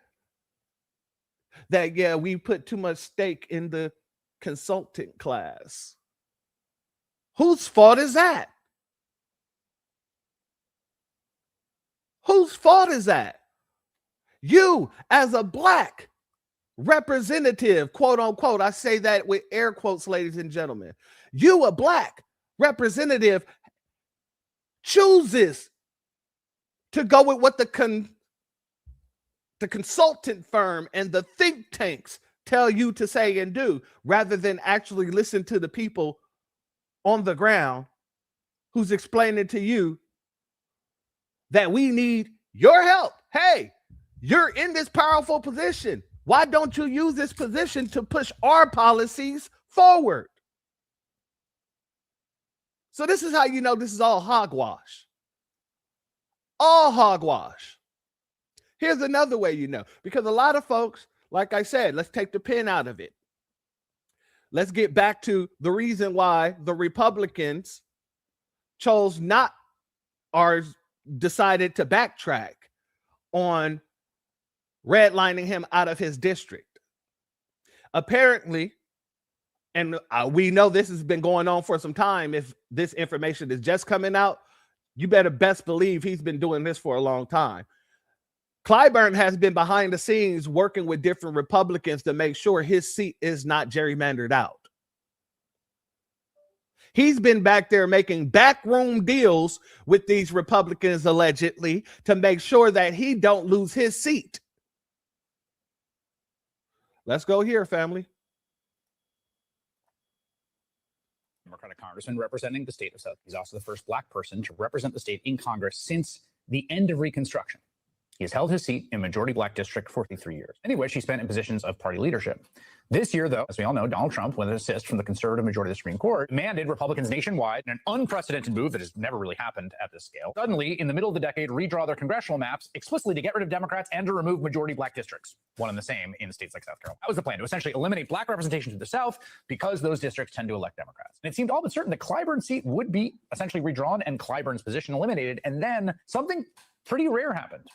that, yeah, we put too much stake in the consultant class, whose fault is that? Whose fault is that? You, as a black representative, quote unquote, I say that with air quotes, ladies and gentlemen, you, a black representative, chooses to go with what the consultant firm and the think tanks tell you to say and do, rather than actually listen to the people on the ground who's explaining to you that we need your help. Hey, you're in this powerful position. Why don't you use this position to push our policies forward? So this is how you know this is all hogwash. All hogwash. Here's another way you know, because a lot of folks, like I said, let's take the pen out of it. Let's get back to the reason why the Republicans chose not or decided to backtrack on redlining him out of his district. Apparently, and we know this has been going on for some time. If this information is just coming out, you better best believe he's been doing this for a long time. Clyburn has been behind the scenes working with different Republicans to make sure his seat is not gerrymandered out. He's been back there making backroom deals with these Republicans, allegedly, to make sure that he don't lose his seat. Let's go here, family. Democratic congressman representing the state of South. He's also the first black person to represent the state in Congress since the end of Reconstruction. He has held his seat in majority black district for 43 years, in which he spent in positions of party leadership. This year, though, as we all know, Donald Trump, with an assist from the conservative majority of the Supreme Court, demanded Republicans nationwide, in an unprecedented move that has never really happened at this scale, suddenly, in the middle of the decade, redraw their congressional maps explicitly to get rid of Democrats and to remove majority black districts, one and the same in states like South Carolina. That was the plan, to essentially eliminate black representation to the South because those districts tend to elect Democrats. And it seemed all but certain that Clyburn's seat would be essentially redrawn and Clyburn's position eliminated, and then something pretty rare happened.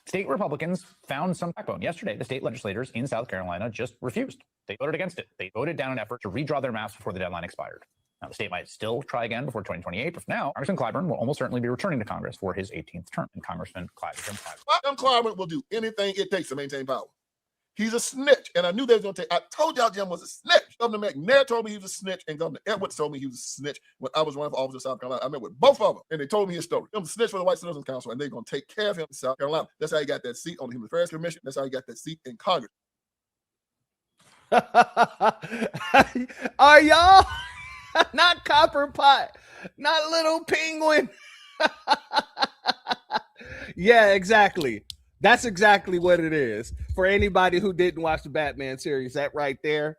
State Republicans found some backbone. Yesterday, the state legislators in South Carolina just refused. They voted against it. They voted down an effort to redraw their maps before the deadline expired. Now, the state might still try again before 2028, but for now, Congressman Clyburn will almost certainly be returning to Congress for his 18th term. And Congressman Clyburn. Jim Clyburn will do anything it takes to maintain power. He's a snitch, and I knew they was going to take. I told y'all Jim was a snitch. Governor McNair told me he was a snitch, and Governor Edwards told me he was a snitch when I was running for office in South Carolina. I met with both of them, and they told me his story. He was a snitch for the White Citizens Council, and they're going to take care of him in South Carolina. That's how he got that seat on the Human Affairs Commission. That's how he got that seat in Congress. Are y'all not Copper Pot, not Little Penguin? Yeah, exactly. That's exactly what it is. For anybody who didn't watch the Batman series, that right there.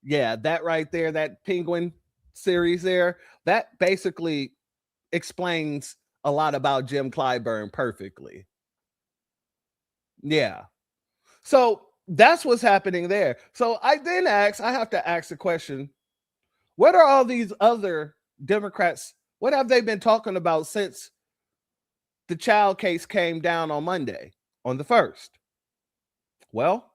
Yeah, that right there, that Penguin series there, that basically explains a lot about Jim Clyburn perfectly. Yeah. So that's what's happening there. So I have to ask the question, what are all these other Democrats, what have they been talking about since the child case came down on Monday, on the 1st? Well,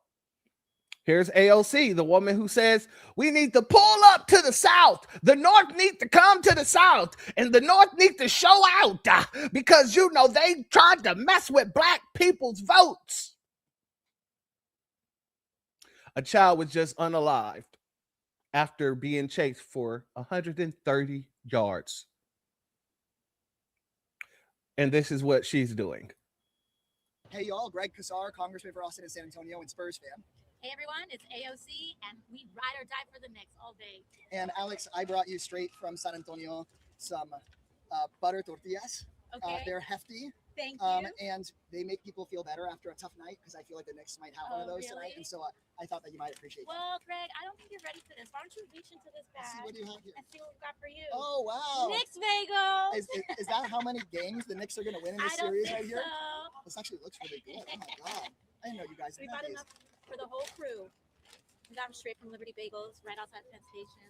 here's AOC, the woman who says, we need to pull up to the South. The North need to come to the South, and the North need to show out because, you know, they tried to mess with black people's votes. A child was just unalived after being chased for 130 yards. And this is what she's doing. Hey, y'all. Greg Casar, Congressman for Austin and San Antonio and Spurs fan. Hey, everyone. It's AOC, and we ride or die for the Knicks all day. And Alex, I brought you straight from San Antonio some butter tortillas. Okay. They're hefty. Thank you. And they make people feel better after a tough night because I feel like the Knicks might have one of those really? tonight. And so I thought that you might appreciate that. Well, Greg, I don't think you're ready for this. Why don't you reach into this bag? Let's see, what do you have here? And see what we got for you. Oh, wow. Knicks bagels. Is that how many games the Knicks are going to win in this I don't series think right here? so. This actually looks really good. Oh, my God. I didn't know you guys We had got these. enough for the whole crew. We got them straight from Liberty Bagels right outside Penn Station.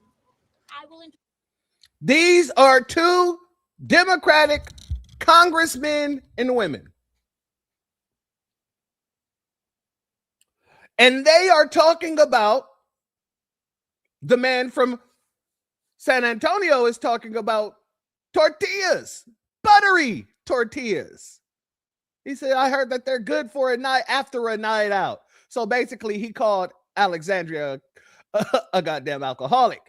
I will enjoy. These are two Democratic congressmen and women. And they are talking about, the man from San Antonio is talking about tortillas, buttery tortillas. He said, I heard that they're good for a night after a night out. So basically, he called Alexandria a goddamn alcoholic.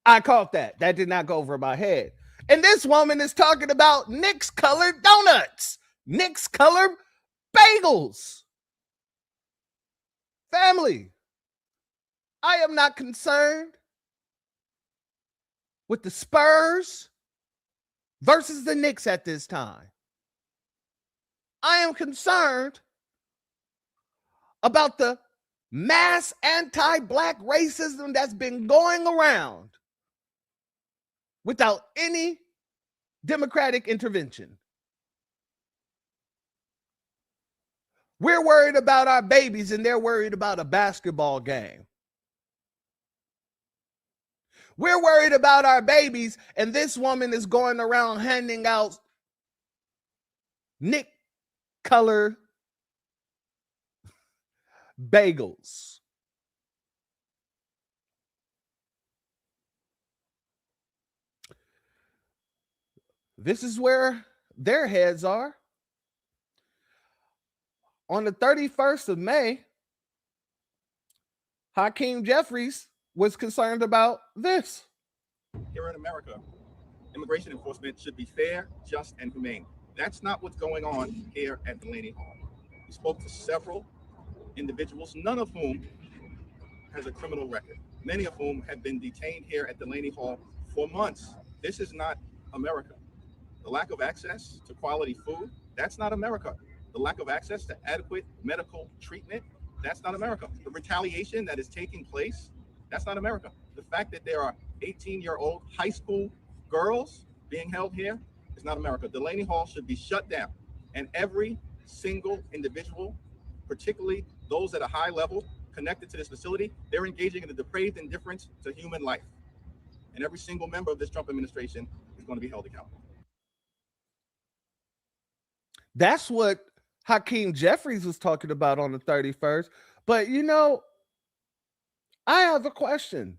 I caught that. That did not go over my head. And this woman is talking about Knicks colored donuts, Knicks colored bagels. Family, I am not concerned with the Spurs versus the Knicks at this time. I am concerned about the mass anti-black racism that's been going around without any Democratic intervention. We're worried about our babies and they're worried about a basketball game. We're worried about our babies and this woman is going around handing out Nick color bagels. This is where their heads are. On the 31st of May, Hakeem Jeffries was concerned about this. Here in America, immigration enforcement should be fair, just, and humane. That's not what's going on here at Delaney Hall. We spoke to several individuals, none of whom has a criminal record, many of whom have been detained here at Delaney Hall for months. This is not America. The lack of access to quality food, that's not America. The lack of access to adequate medical treatment, that's not America. The retaliation that is taking place, that's not America. The fact that there are 18-year-old high school girls being held here is not America. Delaney Hall should be shut down. And every single individual, particularly those at a high level connected to this facility, they're engaging in a depraved indifference to human life. And every single member of this Trump administration is going to be held accountable. That's what Hakeem Jeffries was talking about on the 31st. But, you know, I have a question.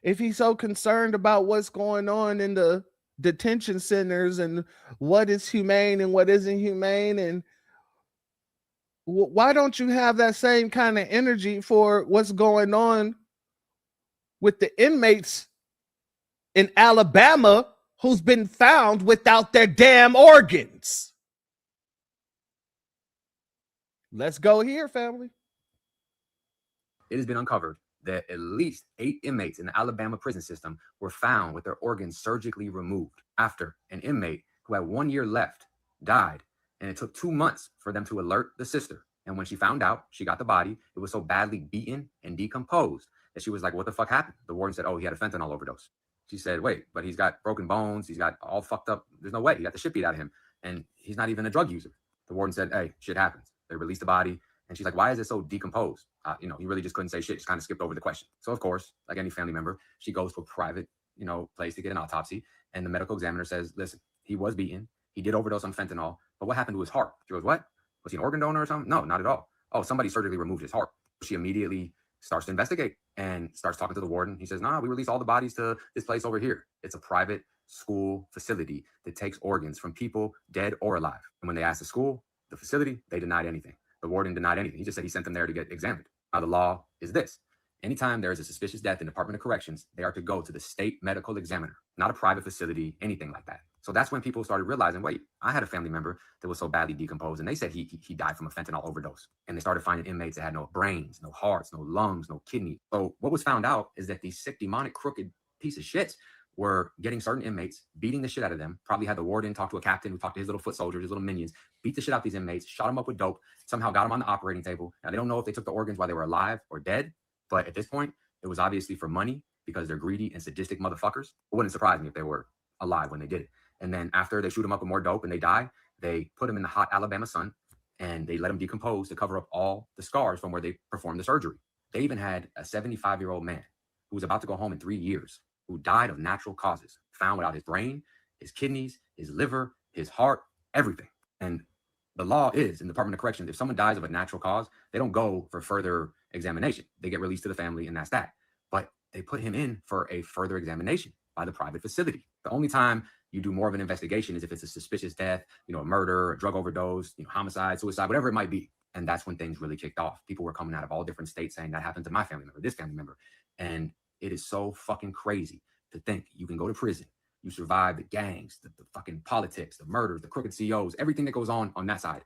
If he's so concerned about what's going on in the detention centers and what is humane and what isn't humane, and why don't you have that same kind of energy for what's going on with the inmates in Alabama who's been found without their damn organs? Let's go here, family. It has been uncovered that at least 8 inmates in the Alabama prison system were found with their organs surgically removed after an inmate who had 1 year left died. And it took 2 months for them to alert the sister. And when she found out, she got the body. It was so badly beaten and decomposed that she was like, what the fuck happened? The warden said, oh, he had a fentanyl overdose. She said, wait, but he's got broken bones. He's got all fucked up. There's no way. He got the shit beat out of him. And he's not even a drug user. The warden said, hey, shit happens. They released the body. And she's like, why is it so decomposed? He really just couldn't say shit. Just kind of skipped over the question. So, of course, like any family member, she goes to a private, place to get an autopsy. And the medical examiner says, listen, he was beaten. He did overdose on fentanyl. But what happened to his heart? She goes, what? Was he an organ donor or something? No, not at all. Oh, somebody surgically removed his heart. She immediately starts to investigate and starts talking to the warden. He says, nah, we released all the bodies to this place over here. It's a private school facility that takes organs from people dead or alive. And when they asked the school, the facility, they denied anything. The warden denied anything. He just said he sent them there to get examined. Now, the law is this. Anytime there is a suspicious death in the Department of Corrections, they are to go to the state medical examiner, not a private facility, anything like that. So that's when people started realizing, wait, I had a family member that was so badly decomposed, and they said he died from a fentanyl overdose. And they started finding inmates that had no brains, no hearts, no lungs, no kidney. So what was found out is that these sick, demonic, crooked piece of shits were getting certain inmates, beating the shit out of them, probably had the warden talk to a captain who talked to his little foot soldiers, his little minions, beat the shit out these inmates, shot them up with dope, somehow got them on the operating table. Now, they don't know if they took the organs while they were alive or dead, but at this point, it was obviously for money because they're greedy and sadistic motherfuckers. It wouldn't surprise me if they were alive when they did it. And then after they shoot them up with more dope and they die, they put them in the hot Alabama sun and they let them decompose to cover up all the scars from where they performed the surgery. They even had a 75-year-old man who was about to go home in 3 years, who died of natural causes, found without his brain, his kidneys, his liver, his heart, everything. And the law is in the Department of Corrections, if someone dies of a natural cause, they don't go for further examination. They get released to the family and that's that. But they put him in for a further examination by the private facility. The only time you do more of an investigation is if it's a suspicious death, a murder, a drug overdose, homicide, suicide, whatever it might be. And that's when things really kicked off. People were coming out of all different states saying that happened to my family member, this family member. And it is so fucking crazy to think you can go to prison, you survive the gangs, the fucking politics, the murders, the crooked CEOs, everything that goes on that side,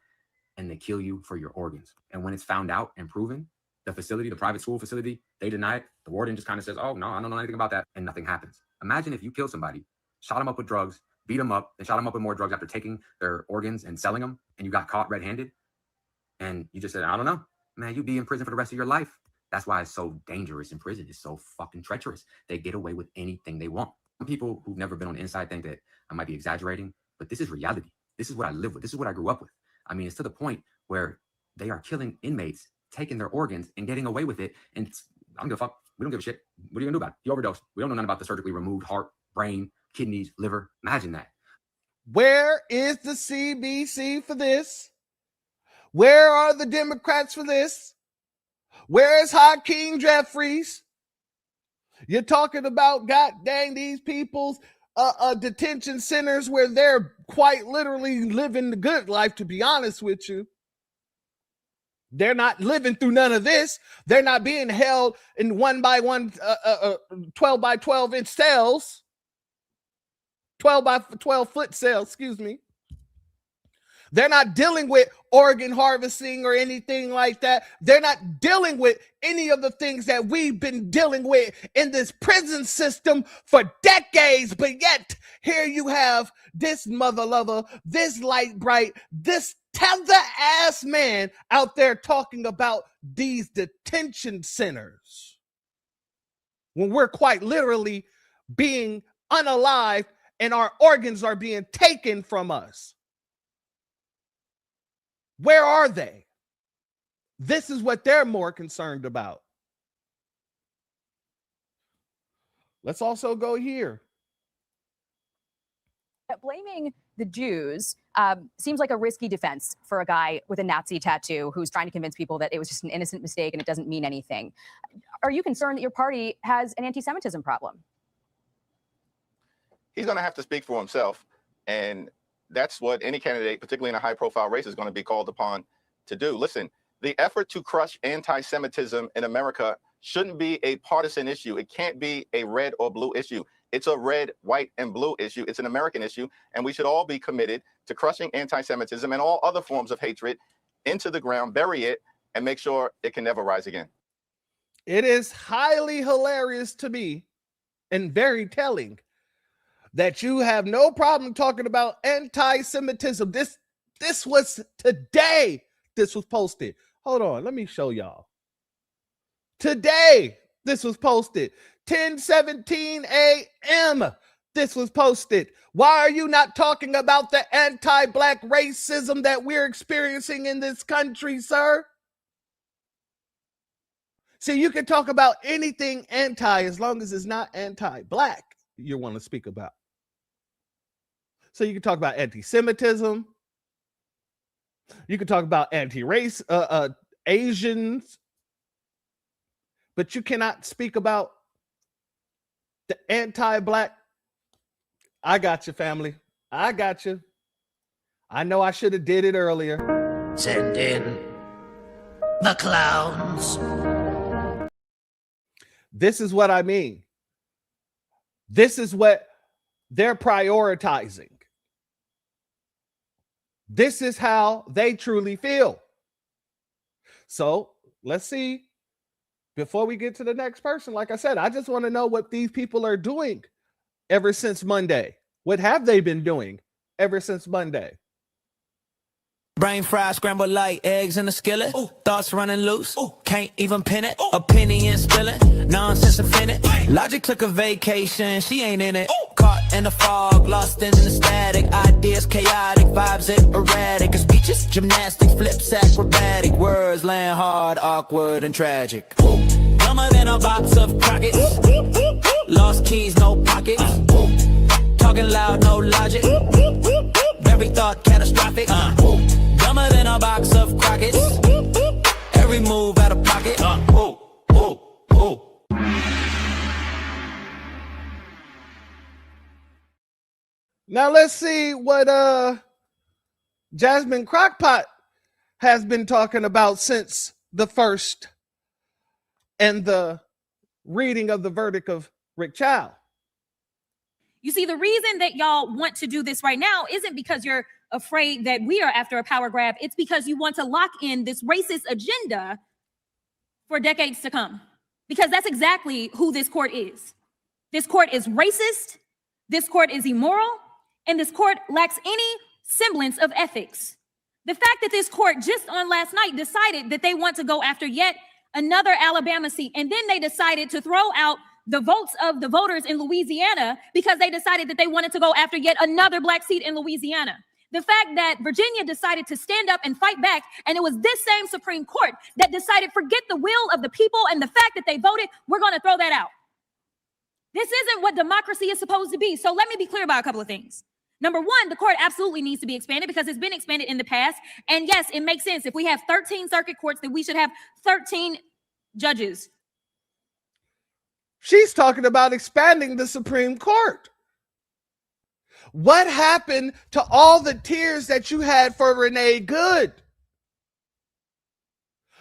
and they kill you for your organs. And when it's found out and proven, the facility, the private school facility, they deny it. The warden just kind of says, oh, no, I don't know anything about that. And nothing happens. Imagine if you kill somebody, shot them up with drugs, beat them up, then shot them up with more drugs after taking their organs and selling them, and you got caught red-handed, and you just said, I don't know. Man, you'd be in prison for the rest of your life. That's why it's so dangerous in prison. It's so fucking treacherous. They get away with anything they want. Some people who've never been on the inside think that I might be exaggerating, but this is reality. This is what I live with. This is what I grew up with. I mean, it's to the point where they are killing inmates, taking their organs and getting away with it. And I don't give a fuck. We don't give a shit. What are you gonna do about it? You overdosed. We don't know nothing about the surgically removed heart, brain, kidneys, liver. Imagine that. Where is the CBC for this? Where are the Democrats for this? Where is Hakeem Jeffries? You're talking about, god dang, these people's detention centers where they're quite literally living the good life, to be honest with you. They're not living through none of this. They're not being held in 1 by 1, 12 by 12 inch cells, 12 by 12 foot cells, excuse me. They're not dealing with organ harvesting or anything like that. They're not dealing with any of the things that we've been dealing with in this prison system for decades. But yet, here you have this mother lover, this light bright, this tether ass man out there talking about these detention centers when we're quite literally being unalived and our organs are being taken from us. Where are they? This is what they're more concerned about. Let's also go here. Blaming the Jews seems like a risky defense for a guy with a Nazi tattoo who's trying to convince people that it was just an innocent mistake and it doesn't mean anything. Are you concerned that your party has an anti-Semitism problem? He's going to have to speak for himself. And that's what any candidate, particularly in a high-profile race, is going to be called upon to do. Listen, the effort to crush anti-Semitism in America shouldn't be a partisan issue. It can't be a red or blue issue. It's a red, white, and blue issue. It's an American issue, and we should all be committed to crushing anti-Semitism and all other forms of hatred into the ground, bury it, and make sure it can never rise again. It is highly hilarious to me and very telling that you have no problem talking about anti-Semitism. This was today. This was posted. Hold on, let me show y'all. Today, this was posted. 10:17 a.m. this was posted. Why are you not talking about the anti-black racism that we're experiencing in this country, sir? See, you can talk about anything anti as long as it's not anti-black you want to speak about. So you can talk about anti-Semitism. You can talk about anti-race, Asians. But you cannot speak about the anti-black. I got you, family. I got you. I know I should have did it earlier. Send in the clowns. This is what I mean. This is what they're prioritizing. This is how they truly feel. So let's see. Before we get to the next person, like I said, I just want to know what these people are doing ever since Monday. What have they been doing ever since Monday? Brain fried, scrambled light, eggs in the skillet. Ooh. Thoughts running loose. Ooh. Can't even pin it. Ooh. Opinion spilling. Nonsense offended. Logic took a vacation. She ain't in it. Ooh. Caught in the fog, lost in the static. Ideas chaotic, vibes erratic. Speeches, gymnastics, flips acrobatic. Words land hard, awkward and tragic. Ooh. Dumber than a box of Crockets. Lost keys, no pockets. Talking loud, no logic. Every thought catastrophic. Dumber than a box of Crockets. Every move out of pocket. Now let's see what Jasmine Crockpot has been talking about since the first and the reading of the verdict of Rick Chow. You see, the reason that y'all want to do this right now isn't because you're afraid that we are after a power grab. It's because you want to lock in this racist agenda for decades to come. Because that's exactly who this court is. This court is racist, this court is immoral, and this court lacks any semblance of ethics. The fact that this court just on last night decided that they want to go after yet another Alabama seat, and then they decided to throw out the votes of the voters in Louisiana because they decided that they wanted to go after yet another black seat in Louisiana. The fact that Virginia decided to stand up and fight back, and it was this same Supreme Court that decided, forget the will of the people and the fact that they voted, we're going to throw that out. This isn't what democracy is supposed to be. So let me be clear about a couple of things. Number one, the court absolutely needs to be expanded because it's been expanded in the past. And yes, it makes sense. If we have 13 circuit courts, then we should have 13 judges. She's talking about expanding the Supreme Court. What happened to all the tears that you had for Renee Good?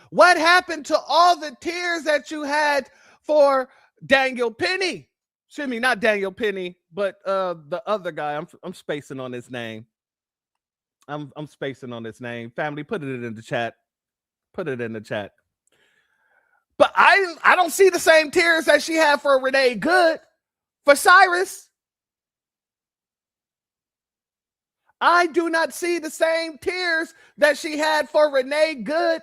What happened to all the tears that you had for Daniel Penny? Excuse me, not Daniel Penny, but the other guy. I'm spacing on his name. I'm spacing on his name. Family, put it in the chat. Put it in the chat. But I don't see the same tears that she had for Renee Good, for Cyrus. I do not see the same tears that she had for Renee Good,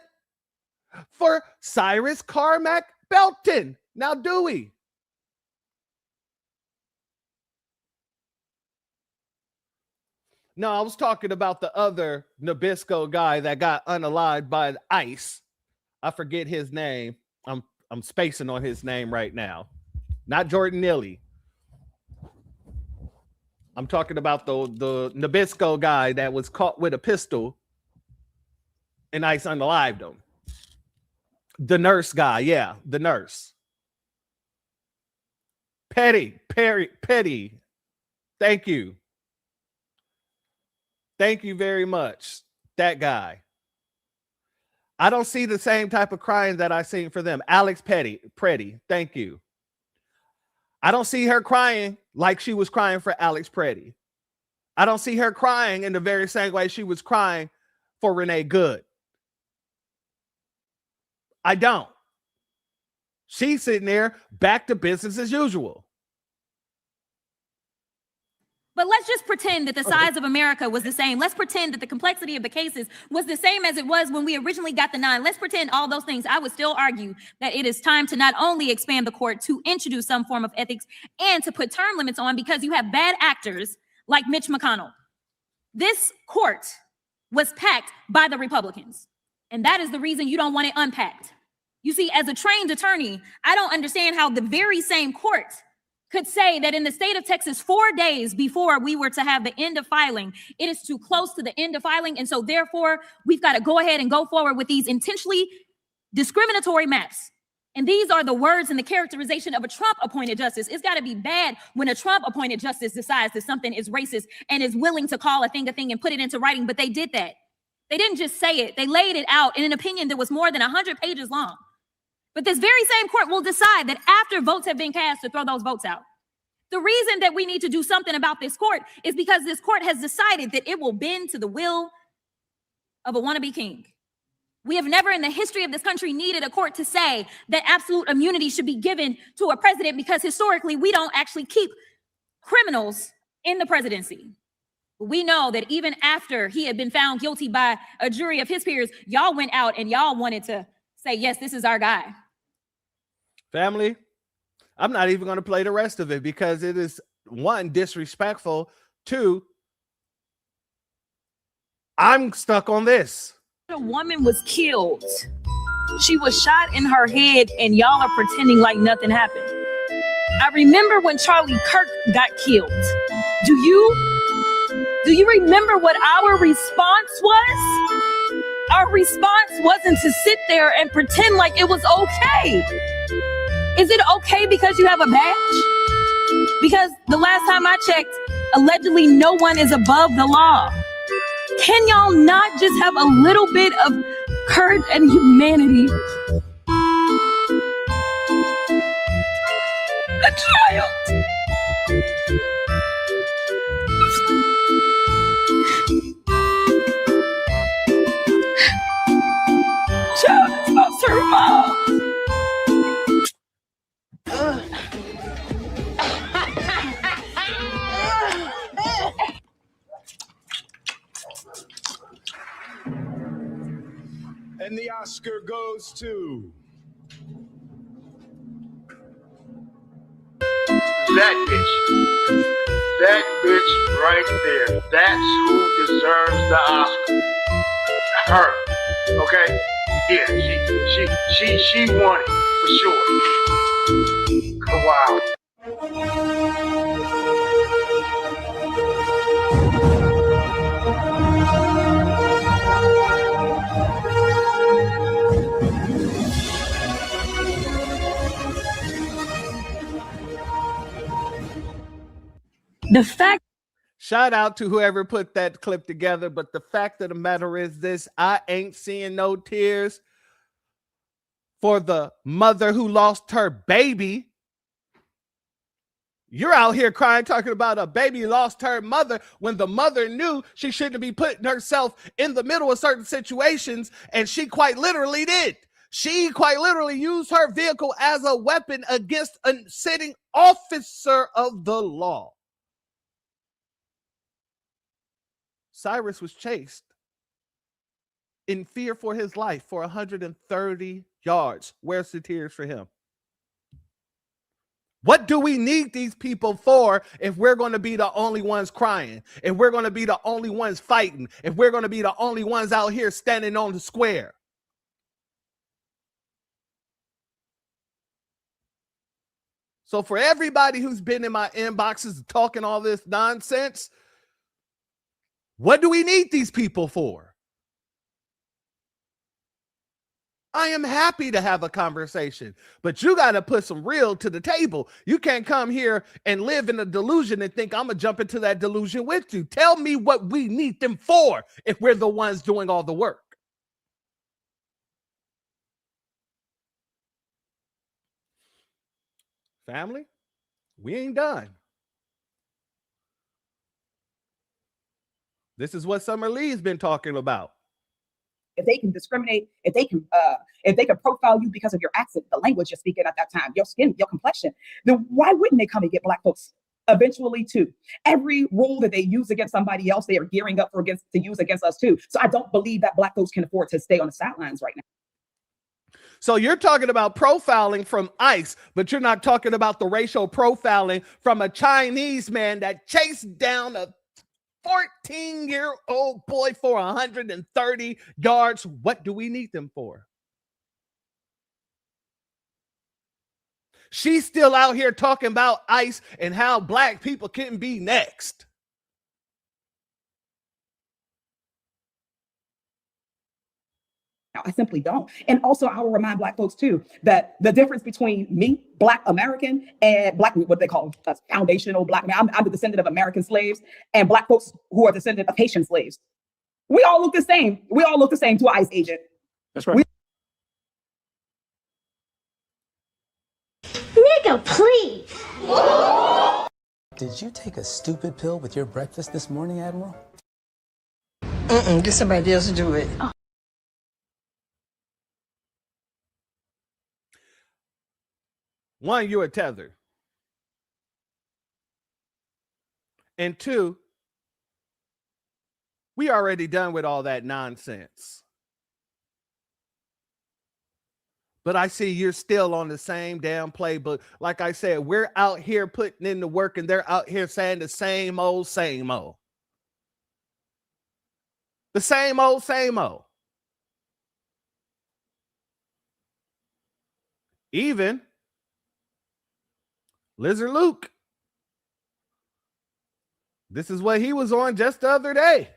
for Cyrus Carmack Belton. Now, do we? No, I was talking about the other Nabisco guy that got unalived by ICE. I forget his name. I'm spacing on his name right now. Not Jordan Neely. I'm talking about the Nabisco guy that was caught with a pistol and ICE unalived him. The nurse guy, yeah, the nurse. Petty. Thank you. Thank you very much. That guy. I don't see the same type of crying that I seen for them. Alex Petty. Thank you. I don't see her crying like she was crying for Alex Petty. I don't see her crying in the very same way she was crying for Renee Good. I don't. She's sitting there back to business as usual. But let's just pretend that the size of America was the same. Let's pretend that the complexity of the cases was the same as it was when we originally got the 9. Let's pretend all those things. I would still argue that it is time to not only expand the court to introduce some form of ethics and to put term limits on, because you have bad actors like Mitch McConnell. This court was packed by the Republicans, and that is the reason you don't want it unpacked. You see, as a trained attorney, I don't understand how the very same court could say that in the state of Texas, 4 days before we were to have the end of filing, it is too close to the end of filing. And so therefore, we've got to go ahead and go forward with these intentionally discriminatory maps. And these are the words and the characterization of a Trump appointed justice. It's got to be bad when a Trump appointed justice decides that something is racist and is willing to call a thing and put it into writing. But they did that. They didn't just say it. They laid it out in an opinion that was more than 100 pages long. But this very same court will decide that after votes have been cast to throw those votes out. The reason that we need to do something about this court is because this court has decided that it will bend to the will of a wannabe king. We have never in the history of this country needed a court to say that absolute immunity should be given to a president, because historically we don't actually keep criminals in the presidency. We know that even after he had been found guilty by a jury of his peers, y'all went out and y'all wanted to say, yes, this is our guy. Family, I'm not even going to play the rest of it because it is, 1, disrespectful. 2, I'm stuck on this. A woman was killed. She was shot in her head, and y'all are pretending like nothing happened. I remember when Charlie Kirk got killed. Do you remember what our response was? Our response wasn't to sit there and pretend like it was okay. Is it okay because you have a badge? Because the last time I checked, allegedly no one is above the law. Can y'all not just have a little bit of courage and humanity? A child. Child has lost her mom. And the Oscar goes to that bitch. That bitch right there. That's who deserves the Oscar. Her. Okay? Yeah, she won it for sure. Wow. The fact. Shout out to whoever put that clip together, but the fact of the matter is this: I ain't seeing no tears for the mother who lost her baby. You're out here crying, talking about a baby lost her mother when the mother knew she shouldn't be putting herself in the middle of certain situations, and she quite literally did. She quite literally used her vehicle as a weapon against a sitting officer of the law. Cyrus was chased in fear for his life for 130 yards. Where's the tears for him? What do we need these people for if we're going to be the only ones crying, if we're going to be the only ones fighting, if we're going to be the only ones out here standing on the square? So for everybody who's been in my inboxes talking all this nonsense, what do we need these people for? I am happy to have a conversation, but you got to put some real to the table. You can't come here and live in a delusion and think I'm going to jump into that delusion with you. Tell me what we need them for if we're the ones doing all the work. Family, we ain't done. This is what Summer Lee's been talking about. If they can discriminate, if they can profile you because of your accent, the language you're speaking at that time, your skin, your complexion, then why wouldn't they come and get Black folks eventually too. Every rule that they use against somebody else, they are gearing up to use against us too. So I don't believe that Black folks can afford to stay on the sidelines right now. So you're talking about profiling from ICE, but you're not talking about the racial profiling from a Chinese man that chased down a 14-year-old boy for 130 yards. What do we need them for? She's still out here talking about ICE and how Black people couldn't be next. I simply don't. And also, I will remind Black folks too that the difference between me, Black American, and Black, what they call foundational Black man, I'm the descendant of American slaves, and Black folks who are descendant of Haitian slaves. We all look the same. We all look the same to an ICE agent. That's right. Nigga, please. Did you take a stupid pill with your breakfast this morning, Admiral? Get somebody else to do it. One, you're a tether. And two, we already done with all that nonsense. But I see you're still on the same damn playbook. Like I said, we're out here putting in the work and they're out here saying the same old, same old. The same old, same old. Even Lizard Luke. This is what he was on just the other day.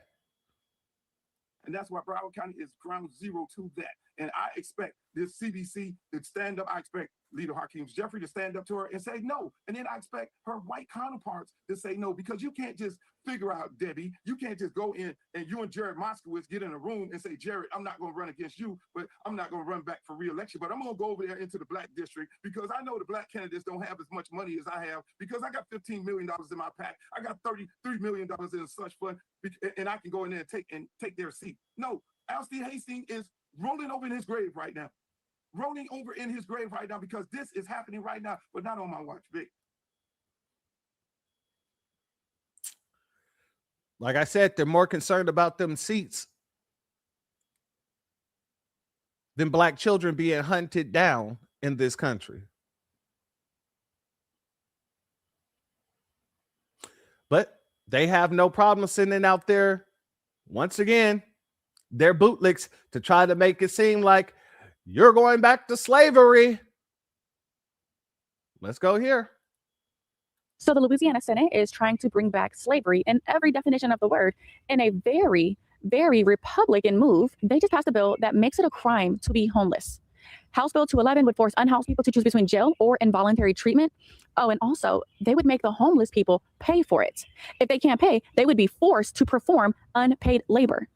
And that's why Broward County is ground zero to that. And I expect this CDC to stand up. I expect Leader Hakeem Jeffrey to stand up to her and say no. And then I expect her white counterparts to say no, because you can't just figure out, Debbie, you can't just go in and you and Jared Moskowitz get in a room and say, Jared, I'm not going to run against you, but I'm not going to run back for re-election. But I'm going to go over there into the Black district because I know the Black candidates don't have as much money as I have, because I got $15 million in my pack. I got $33 million in a slush fund, and I can go in there and take their seat. No, Alcide Hastings is rolling over in his grave right now. Rolling over in his grave right now, because this is happening right now, but not on my watch, Vic. Like I said, they're more concerned about them seats than Black children being hunted down in this country. But they have no problem sending out there, once again, their bootlicks to try to make it seem like you're going back to slavery. Let's go here. So the Louisiana Senate is trying to bring back slavery in every definition of the word in a very, very Republican move. They just passed a bill that makes it a crime to be homeless. House Bill 211 would force unhoused people to choose between jail or involuntary treatment. Oh, and also they would make the homeless people pay for it. If they can't pay, they would be forced to perform unpaid labor.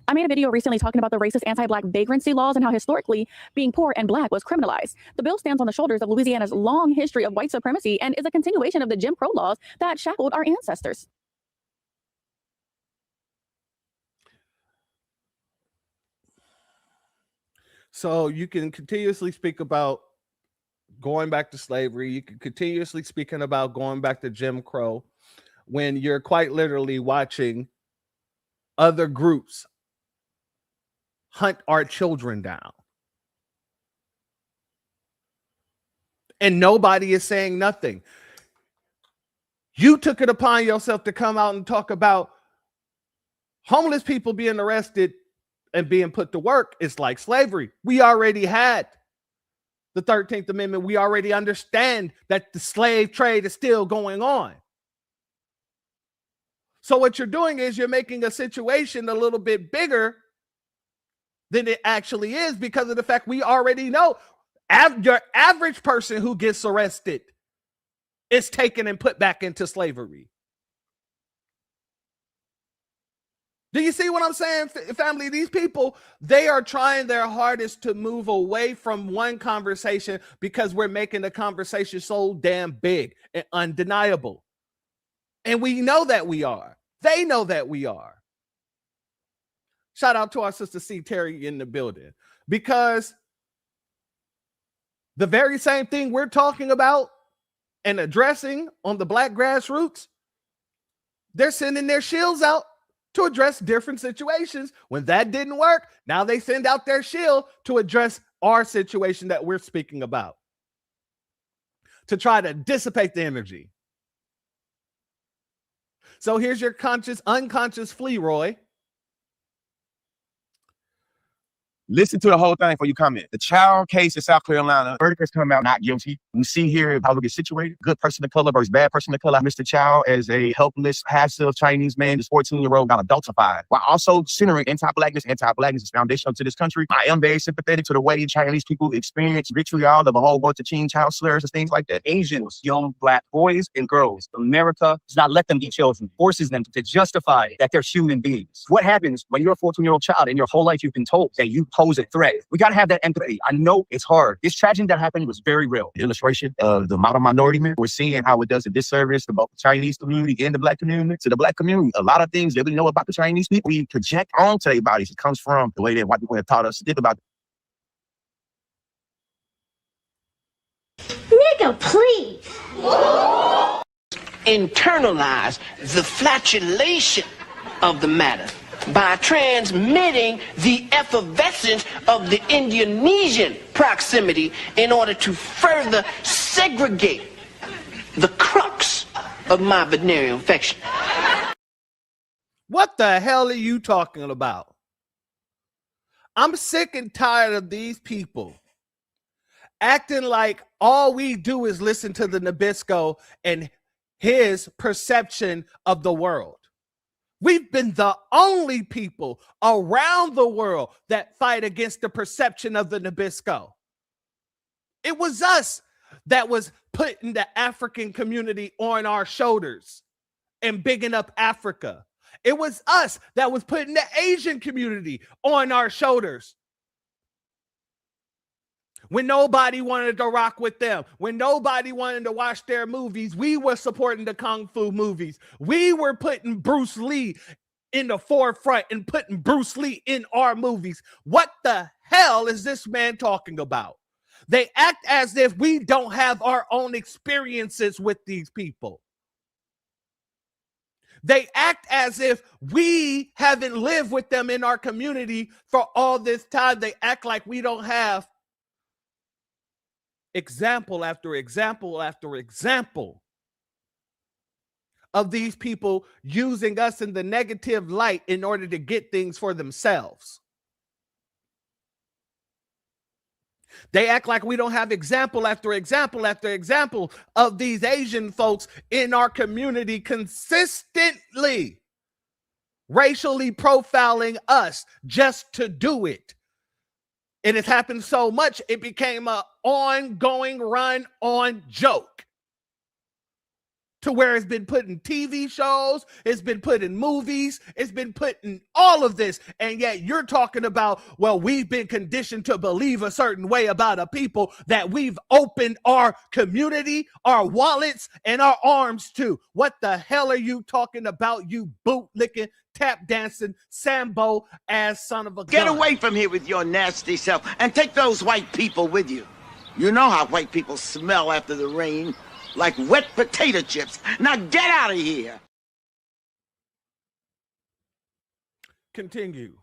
I made a video recently talking about the racist anti-Black vagrancy laws and how historically being poor and Black was criminalized. The bill stands on the shoulders of Louisiana's long history of white supremacy and is a continuation of the Jim Crow laws that shackled our ancestors. So you can continuously speak about going back to slavery. You can continuously speaking about going back to Jim Crow when you're quite literally watching other groups hunt our children down. And nobody is saying nothing. You took it upon yourself to come out and talk about homeless people being arrested and being put to work. It's like slavery. We already had the 13th Amendment. We already understand that the slave trade is still going on. So what you're doing is you're making a situation a little bit bigger than it actually is, because of the fact we already know your average person who gets arrested is taken and put back into slavery. Do you see what I'm saying, family? These people, they are trying their hardest to move away from one conversation because we're making the conversation so damn big and undeniable. And we know that we are. They know that we are. Shout out to our sister C. Terry in the building, because the very same thing we're talking about and addressing on the black grassroots, they're sending their shields out to address different situations. When that didn't work, now they send out their shield to address our situation that we're speaking about, to try to dissipate the energy. So here's your unconscious flea, Roy. Listen to the whole thing before you comment. The child case in South Carolina, verdict has come out not guilty. We see here how we get situated. Good person of color versus bad person of color. Mr. Chow, as a helpless, passive Chinese man, this 14-year-old got adultified, while also centering anti-blackness. Anti-blackness is foundational to this country. I am very sympathetic to the way Chinese people experience vitriol of a whole bunch of teen child slurs and things like that. Asians, young black boys and girls, America does not let them be children, forces them to justify that they're human beings. What happens when you're a 14-year-old child and your whole life you've been told that you pose a threat? We got to have that empathy. I know it's hard. This tragedy that happened was very real. The illustration of the model minority man, we're seeing how it does a disservice to both the Chinese community and the black community. To the black community, a lot of things that we know about the Chinese people, we project onto their bodies. It comes from the way that white people have taught us to think about it. Nigga, please. Internalize the flatulation of the matter by transmitting the effervescence of the Indonesian proximity in order to further segregate the crux of my venereal infection. What the hell are you talking about? I'm sick and tired of these people acting like all we do is listen to the Nabisco and his perception of the world. We've been the only people around the world that fight against the perception of the Nabisco. It was us that was putting the African community on our shoulders and bigging up Africa. It was us that was putting the Asian community on our shoulders. When nobody wanted to rock with them, when nobody wanted to watch their movies, we were supporting the Kung Fu movies. We were putting Bruce Lee in the forefront and putting Bruce Lee in our movies. What the hell is this man talking about? They act as if we don't have our own experiences with these people. They act as if we haven't lived with them in our community for all this time. They act like we don't have example after example after example of these people using us in the negative light in order to get things for themselves. They act like we don't have example after example after example of these Asian folks in our community consistently racially profiling us just to do it. And it's happened so much, it became an ongoing run-on joke to where it's been put in TV shows, it's been put in movies, it's been put in all of this. And yet you're talking about, well, we've been conditioned to believe a certain way about a people that we've opened our community, our wallets, and our arms to. What the hell are you talking about, you bootlicking, tap dancing, Sambo ass son of a gun? Get away from here with your nasty self and take those white people with you. You know how white people smell after the rain, like wet potato chips. Now get out of here. Continue.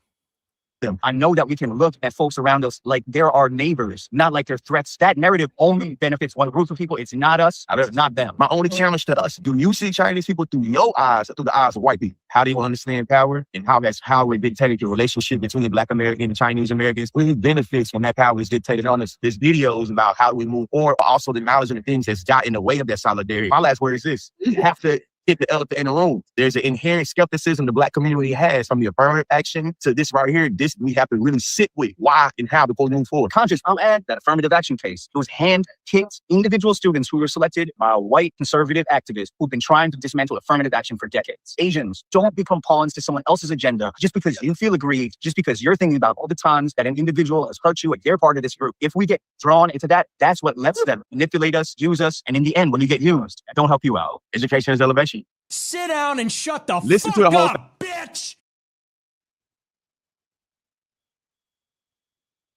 I know that we can look at folks around us like they're our neighbors, not like they're threats. That narrative only benefits one group of people. It's not us, it's not them. My only challenge to us, do you see Chinese people through your eyes or through the eyes of white people? How do you understand power and how it dictated the relationship between Black American and Chinese Americans? We benefits when that power is dictated on us. There's videos about how we move forward, but also the knowledge of the things that's got in the way of that solidarity. My last word is this: you have to hit the elephant in the room. There's an inherent skepticism the Black community has from the affirmative action to this right here. This we have to really sit with why and how before we move forward. Conscious, I'll add that affirmative action case. It was hand-picked individual students who were selected by white conservative activists who've been trying to dismantle affirmative action for decades. Asians, don't become pawns to someone else's agenda just because you feel aggrieved, just because you're thinking about all the times that an individual has hurt you and they're part of this group. If we get drawn into that, that's what lets them manipulate us, use us, and in the end, when you get used, that don't help you out. Education is elevation. Sit down and shut the Listen fuck to the whole up, bitch!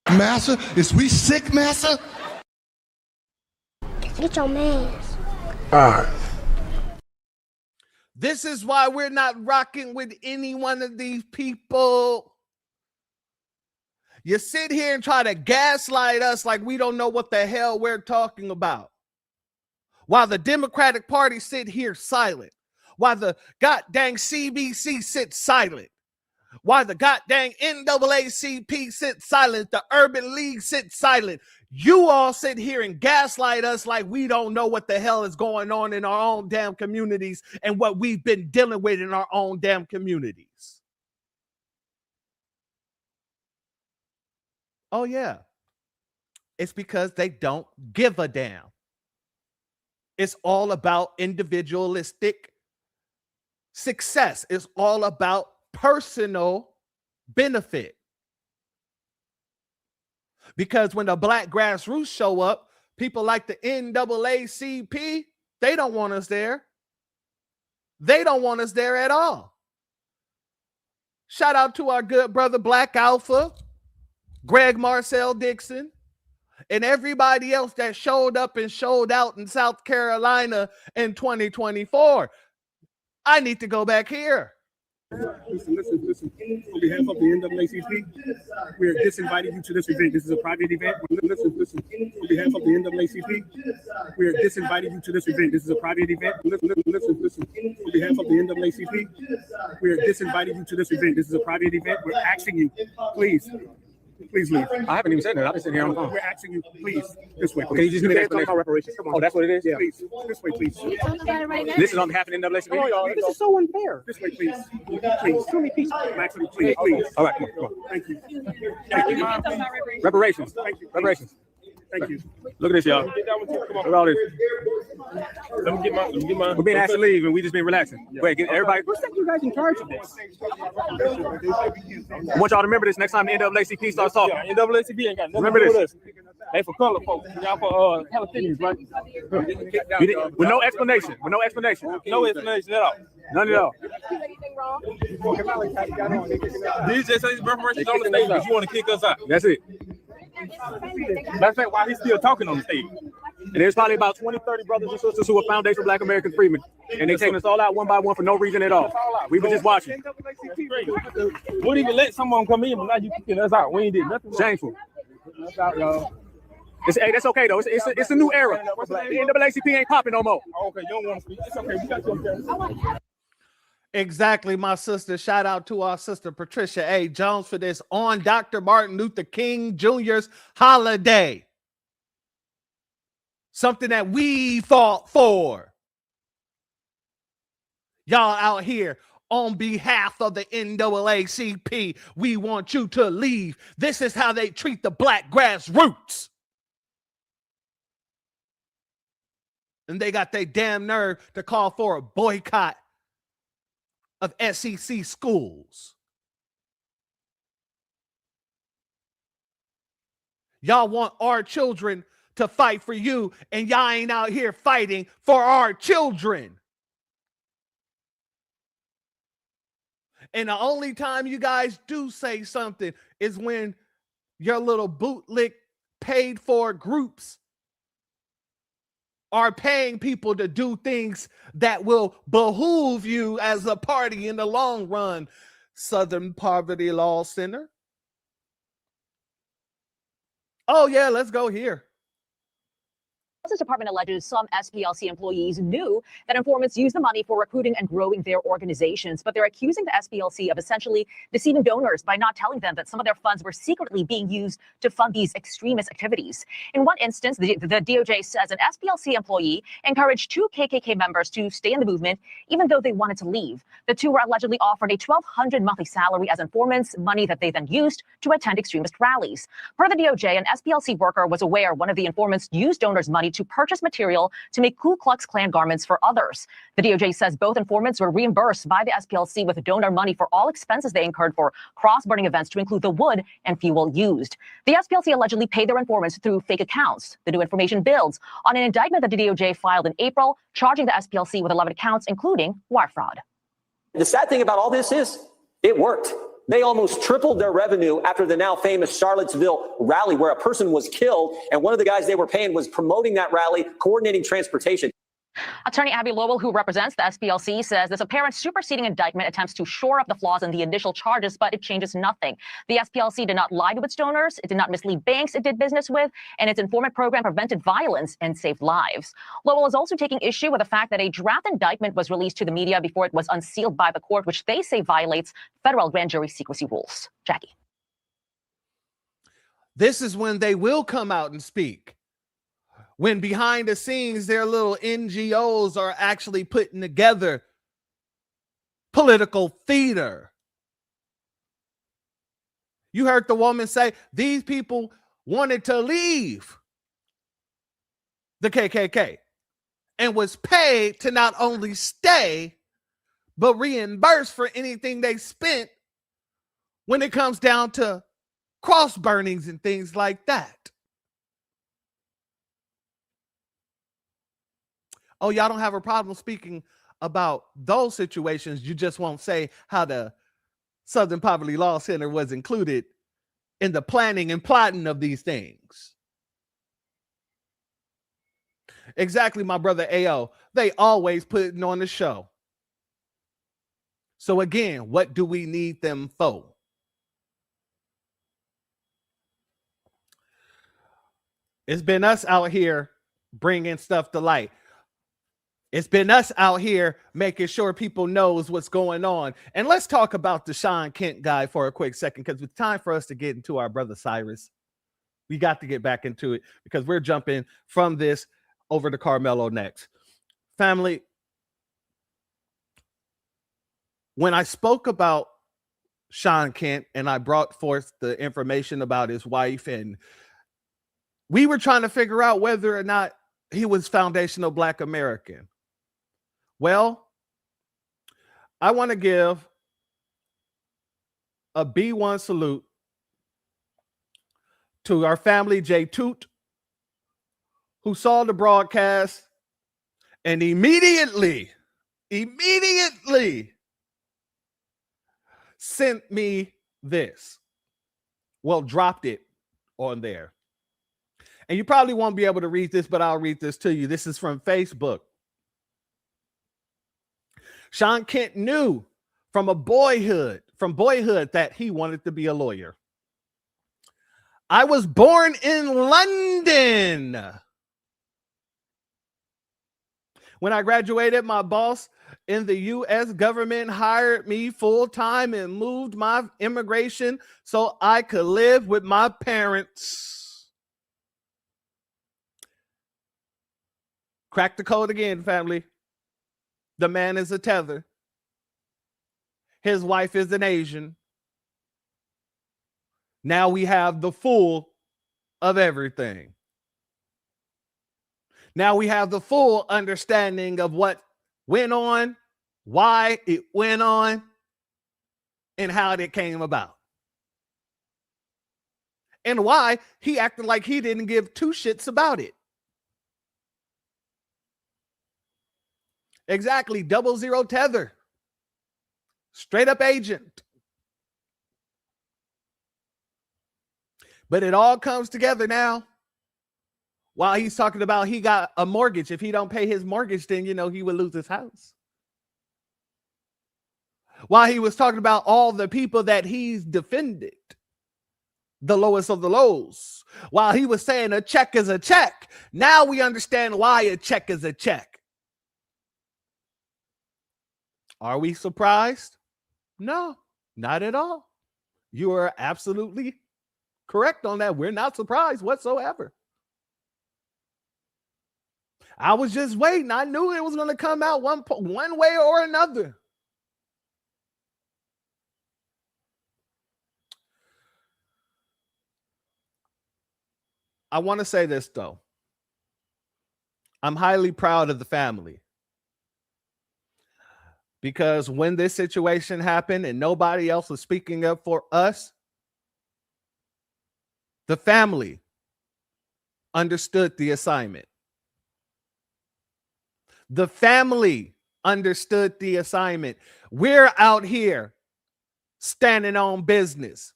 Massa, is we sick, Massa? Get your man. All right. This is why we're not rocking with any one of these people. You sit here and try to gaslight us like we don't know what the hell we're talking about. While the Democratic Party sit here silent. While the goddamn CBC sits silent. While the goddamn NAACP sits silent. The Urban League sits silent. You all sit here and gaslight us like we don't know what the hell is going on in our own damn communities and what we've been dealing with in our own damn communities. Oh, yeah. It's because they don't give a damn. It's all about individualistic success. It's all about personal benefit. Because when the black grassroots show up, people like the NAACP, they don't want us there. They don't want us there at all. Shout out to our good brother Black Alpha, Greg Marcel Dixon, and everybody else that showed up and showed out in South Carolina in 2024. I need to go back here. Listen. On behalf of the NAACP, we are disinviting you to this event. This is a private event. Listen. On behalf of the NAACP, we are disinviting you to this event. This is a private event. Listen. On behalf of the NAACP, we are disinviting you to this event. This is a private event. We're asking you, please leave. I haven't even said that. I've been sitting here on the phone. We're asking you, please, this way. Okay, you just give me an explanation. Reparations. Come on. Oh, that's what it is? Yeah. Please, this way, please. This is on behalf of the NAACP? This is so unfair. This way, please. Please. Too many people. Maximum, please. All right, come on. Thank you. Reparations. Thank you. Reparations. Thank you. Look at this, y'all. Look at all this. Let me get my. We're being asked to leave, and we just been relaxing. Wait, get everybody. Who's you guys in charge of this? I want y'all to remember this next time the NAACP starts talking. Yeah, NAACP ain't got nothing Remember to do this. with us. They for color folks. Y'all for Palestinians, right? With no explanation. With no explanation. No explanation at all. None at all. These just say reparations on the stage, but you want to kick us out. That's it. That's why he's still talking on the stage. And there's probably about 20, 30 brothers and sisters who are Foundation Black American Freemen. And they taking us all out one by one for no reason at all. We were just watching. Wouldn't even let someone come in, but now you kicking us out. We ain't did nothing. Shameful. That's out, y'all. Hey, that's okay though. It's a new era. The NAACP ain't popping no more. Okay, you don't want to speak. It's okay. We got you. Exactly, my sister. Shout out to our sister Patricia A. Jones for this on Dr. Martin Luther King Jr.'s holiday. Something that we fought for. Y'all out here on behalf of the NAACP, we want you to leave. This is how they treat the black grassroots. And they got their damn nerve to call for a boycott of SEC schools. Y'all want our children to fight for you, and y'all ain't out here fighting for our children. And the only time you guys do say something is when your little bootlick paid for groups are paying people to do things that will behoove you as a party in the long run. Southern Poverty Law Center. Oh yeah, let's go here. The Justice Department alleges some SPLC employees knew that informants used the money for recruiting and growing their organizations, but they're accusing the SPLC of essentially deceiving donors by not telling them that some of their funds were secretly being used to fund these extremist activities. In one instance, the DOJ says an SPLC employee encouraged two KKK members to stay in the movement, even though they wanted to leave. The two were allegedly offered a $1,200 monthly salary as informants, money that they then used to attend extremist rallies. Per the DOJ, an SPLC worker was aware one of the informants used donors' money to purchase material to make Ku Klux Klan garments for others. The DOJ says both informants were reimbursed by the SPLC with donor money for all expenses they incurred for cross-burning events to include the wood and fuel used. The SPLC allegedly paid their informants through fake accounts. The new information builds on an indictment that the DOJ filed in April, charging the SPLC with 11 counts, including wire fraud. The sad thing about all this is it worked. They almost tripled their revenue after the now famous Charlottesville rally where a person was killed, and one of the guys they were paying was promoting that rally, coordinating transportation. Attorney Abby Lowell, who represents the SPLC, says this apparent superseding indictment attempts to shore up the flaws in the initial charges, but it changes nothing. The SPLC did not lie to its donors, it did not mislead banks it did business with, and its informant program prevented violence and saved lives. Lowell is also taking issue with the fact that a draft indictment was released to the media before it was unsealed by the court, which they say violates federal grand jury secrecy rules. Jackie. This is when they will come out and speak. When behind the scenes, their little NGOs are actually putting together political theater. You heard the woman say these people wanted to leave the KKK and was paid to not only stay, but reimburse for anything they spent when it comes down to cross burnings and things like that. Oh, y'all don't have a problem speaking about those situations. You just won't say how the Southern Poverty Law Center was included in the planning and plotting of these things. Exactly, my brother AO. They always putting on the show. So again, what do we need them for? It's been us out here bringing stuff to light. It's been us out here making sure people knows what's going on. And let's talk about the Sean Kent guy for a quick second, because it's time for us to get into our brother Cyrus. We got to get back into it because we're jumping from this over to Carmelo next. Family, when I spoke about Sean Kent and I brought forth the information about his wife, and we were trying to figure out whether or not he was foundational Black American. Well, I want to give a B1 salute to our family, Jay Toot, who saw the broadcast and immediately sent me this. Well, dropped it on there. And you probably won't be able to read this, but I'll read this to you. This is from Facebook. Sean Kent knew from boyhood that he wanted to be a lawyer. I was born in London. When I graduated, my boss in the U.S. government hired me full-time and moved my immigration so I could live with my parents. Crack the code again, family. The man is a tether. His wife is an Asian. Now we have the full of everything. Now we have the full understanding of what went on, why it went on, and how it came about. And why he acted like he didn't give two shits about it. Exactly, 00 tether. Straight up agent. But it all comes together now. While he's talking about he got a mortgage. If he don't pay his mortgage, then, he would lose his house. While he was talking about all the people that he's defended, the lowest of the lows. While he was saying a check is a check. Now we understand why a check is a check. Are we surprised? No, not at all. You are absolutely correct on that. We're not surprised whatsoever. I was just waiting. I knew it was going to come out one way or another. I want to say this, though. I'm highly proud of the family. Because when this situation happened and nobody else was speaking up for us, the family understood the assignment. The family understood the assignment. We're out here standing on business.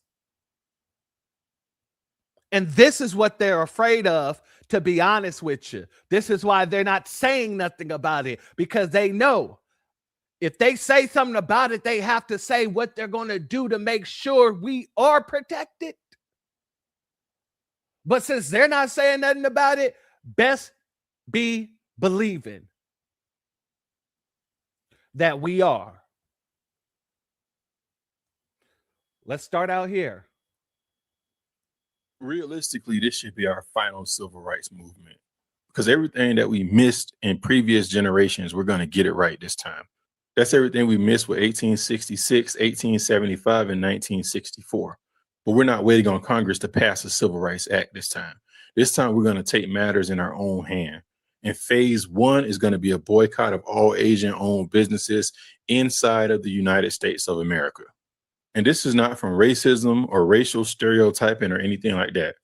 And this is what they're afraid of, to be honest with you. This is why they're not saying nothing about it, because they know if they say something about it, they have to say what they're going to do to make sure we are protected. But since they're not saying nothing about it, best be believing that we are. Let's start out here. Realistically, this should be our final civil rights movement, because everything that we missed in previous generations, we're going to get it right this time. That's everything we missed with 1866, 1875, and 1964. But we're not waiting on Congress to pass a Civil Rights Act this time. This time, we're going to take matters in our own hand. And phase one is going to be a boycott of all Asian-owned businesses inside of the United States of America. And this is not from racism or racial stereotyping or anything like that.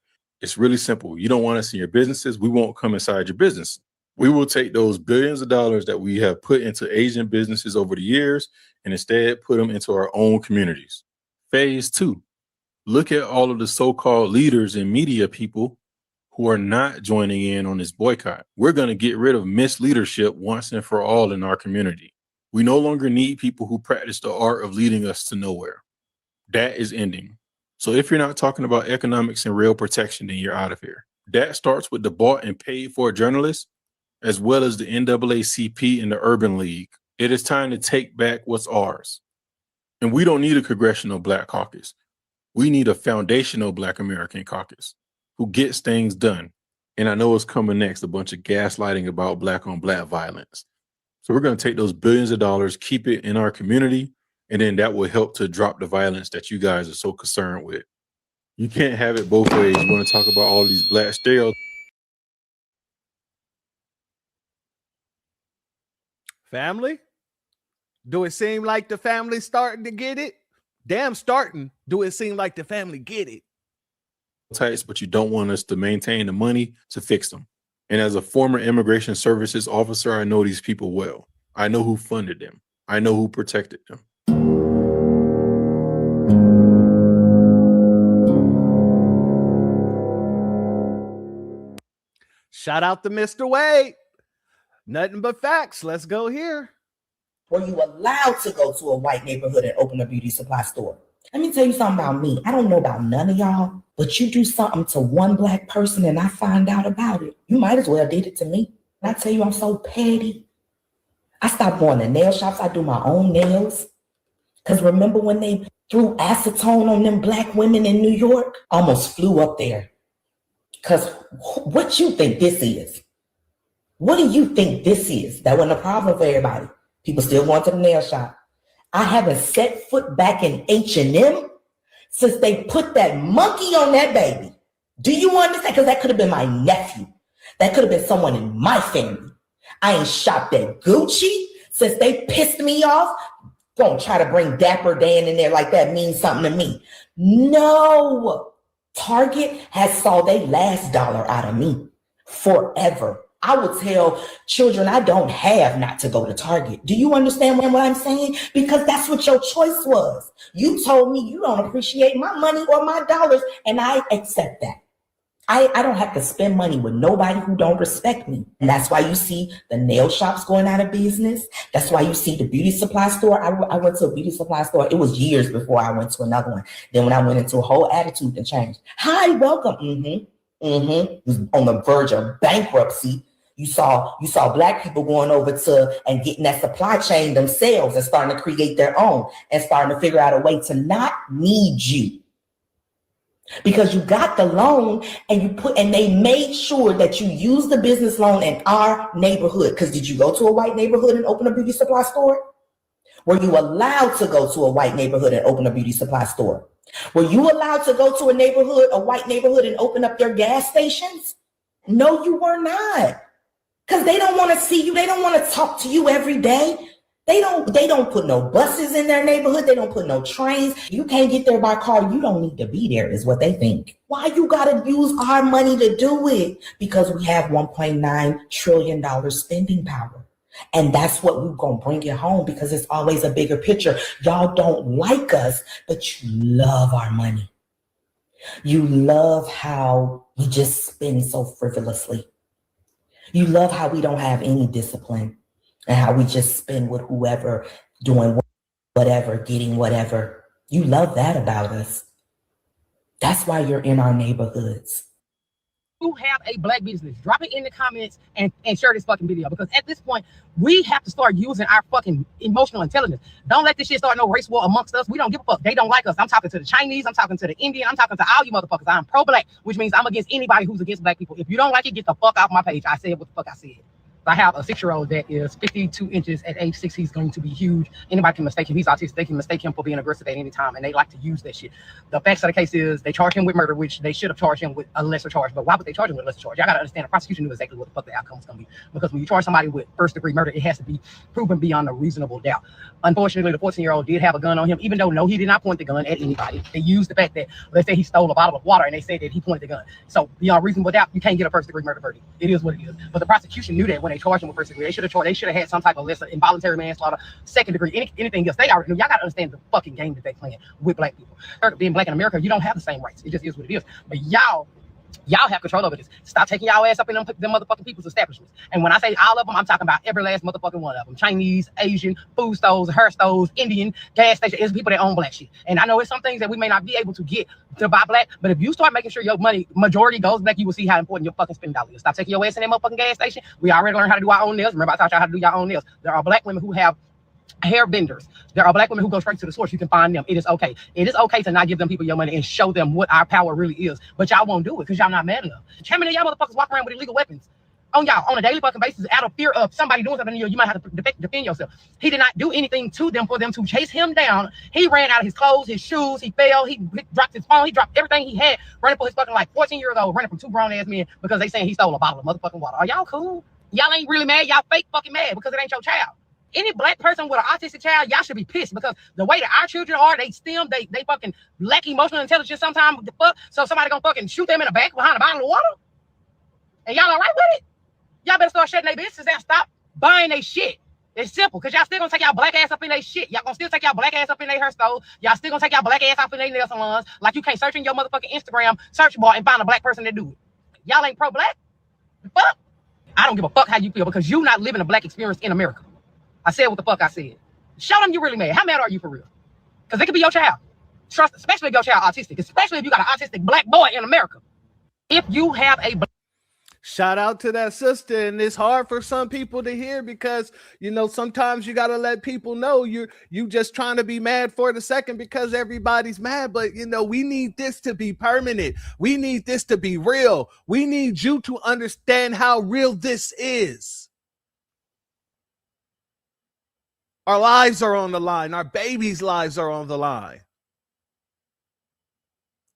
It's really simple. You don't want us in your businesses, we won't come inside your business. We will take those billions of dollars that we have put into Asian businesses over the years and instead put them into our own communities. Phase two, look at all of the so-called leaders and media people who are not joining in on this boycott. We're going to get rid of misleadership once and for all in our community. We no longer need people who practice the art of leading us to nowhere. That is ending. So if you're not talking about economics and real protection, then you're out of here. That starts with the bought and paid for journalists, as well as the NAACP and the Urban League. It is time to take back what's ours. And we don't need a congressional Black caucus. We need a foundational Black American caucus who gets things done. And I know it's coming next, a bunch of gaslighting about Black on Black violence. So we're going to take those billions of dollars, keep it in our community, and then that will help to drop the violence that you guys are so concerned with. You can't have it both ways. You want to talk about all these Black stereotypes. Family? Do it seem like the family's starting to get it? Damn starting. Do it seem like the family get it? But you don't want us to maintain the money to fix them. And as a former immigration services officer, I know these people well. I know who funded them. I know who protected them. Shout out to Mr. Wade. Nothing but facts. Let's go here. Were you allowed to go to a white neighborhood and open a beauty supply store? Let me tell you something about me. I don't know about none of y'all, but you do something to one Black person and I find out about it. You might as well did it to me. And I tell you, I'm so petty. I stopped going to nail shops. I do my own nails. Because remember when they threw acetone on them Black women in New York? Almost flew up there. Because what you think this is? What do you think this is? That wasn't a problem for everybody. People still going to the nail shop. I haven't set foot back in H&M since they put that monkey on that baby. Do you understand? Because that could have been my nephew. That could have been someone in my family. I ain't shopped at Gucci since they pissed me off. Don't try to bring Dapper Dan in there like that means something to me. No. Target has saw their last dollar out of me forever. I would tell children I don't have not to go to Target. Do you understand what I'm saying? Because that's what your choice was. You told me you don't appreciate my money or my dollars, and I accept that. I don't have to spend money with nobody who don't respect me. And that's why you see the nail shops going out of business. That's why you see the beauty supply store. I went to a beauty supply store. It was years before I went to another one. Then when I went into a whole attitude and changed. Hi, welcome. It was on the verge of bankruptcy. You saw Black people going over to and getting that supply chain themselves and starting to create their own and starting to figure out a way to not need you. Because you got the loan and they made sure that you use the business loan in our neighborhood. Because did you go to a white neighborhood and open a beauty supply store? Were you allowed to go to a white neighborhood and open a beauty supply store? Were you allowed to go to a white neighborhood and open up their gas stations? No, you were not. Because they don't want to see you. They don't want to talk to you every day. They don't put no buses in their neighborhood. They don't put no trains. You can't get there by car. You don't need to be there is what they think. Why you got to use our money to do it? Because we have $1.9 trillion spending power. And that's what we're going to bring it home because it's always a bigger picture. Y'all don't like us, but you love our money. You love how we just spend so frivolously. You love how we don't have any discipline and how we just spend with whoever, doing whatever, getting whatever. You love that about us. That's why you're in our neighborhoods. You have a black business, drop it in the comments and share this fucking video, because at this point we have to start using our fucking emotional intelligence. Don't let this shit start no race war amongst us. We don't give a fuck. They don't like us. I'm talking to the Chinese, I'm talking to the Indian, I'm talking to all you motherfuckers. I'm pro-black, which means I'm against anybody who's against black people. If you don't like it, get the fuck off my page. I said what the fuck I said. I have a 6-year-old that is 52 inches at age 6. He's going to be huge. Anybody can mistake him. He's autistic. They can mistake him for being aggressive at any time, and they like to use that shit. The facts of the case is they charge him with murder, which they should have charged him with a lesser charge. But why would they charge him with a lesser charge? Y'all gotta understand the prosecution knew exactly what the fuck the outcome was gonna be. Because when you charge somebody with first-degree murder, it has to be proven beyond a reasonable doubt. Unfortunately, the 14-year-old did have a gun on him, even though no, he did not point the gun at anybody. They used the fact that, let's say he stole a bottle of water, and they said that he pointed the gun. So beyond reasonable doubt, you can't get a first-degree murder verdict. It is what it is. But the prosecution knew that when they charged him with first-degree, they should have had some type of lesser involuntary manslaughter, second degree, anything else. They already knew. Y'all gotta understand the fucking game that they playing with black people. Being black in America, you don't have the same rights. It just is what it is. But y'all have control over this. Stop taking y'all ass up in them motherfucking people's establishments. And when I say all of them, I'm talking about every last motherfucking one of them. Chinese, Asian, food stores, hair stores, Indian, gas station. It's people that own black shit. And I know it's some things that we may not be able to get to buy black, but if you start making sure your money majority goes black, you will see how important your fucking spending dollar is. Stop taking your ass in that motherfucking gas station. We already learned how to do our own nails. Remember, I taught y'all how to do your own nails. There are black women who have hair vendors. There are black women who go straight to the source. You can find them. It is okay. It is okay to not give them people your money and show them what our power really is. But y'all won't do it because y'all not mad enough. How many of y'all motherfuckers walk around with illegal weapons on y'all on a daily fucking basis out of fear of somebody doing something to you? You might have to defend yourself. He did not do anything to them for them to chase him down. He ran out of his clothes, his shoes. He fell. He dropped his phone. He dropped everything he had, running for his fucking life. 14 years old, running from 2 grown ass men because they saying he stole a bottle of motherfucking water. Are y'all cool? Y'all ain't really mad. Y'all fake fucking mad because it ain't your child. Any black person with an autistic child, y'all should be pissed because the way that our children are, they fucking lack emotional intelligence sometimes. The fuck, so somebody gonna fucking shoot them in the back behind a bottle of water? And y'all all right with it? Y'all better start shutting their business and stop buying their shit. It's simple, because y'all still gonna take y'all black ass up in their shit. Y'all gonna still take y'all black ass up in their hair stove. Y'all still gonna take y'all black ass off in their nail salons. Like you can't search in your motherfucking Instagram search bar and find a black person to do it. Y'all ain't pro-black? The fuck? I don't give a fuck how you feel because you not living a black experience in America. I said what the fuck I said. Show them you really mad. How mad are you for real? Because it could be your child. Trust, especially if your child autistic. Especially if you got an autistic black boy in America. If you have a shout out to that sister, and it's hard for some people to hear because sometimes you got to let people know you just trying to be mad for the second because everybody's mad. But we need this to be permanent. We need this to be real. We need you to understand how real this is. Our lives are on the line. Our babies' lives are on the line.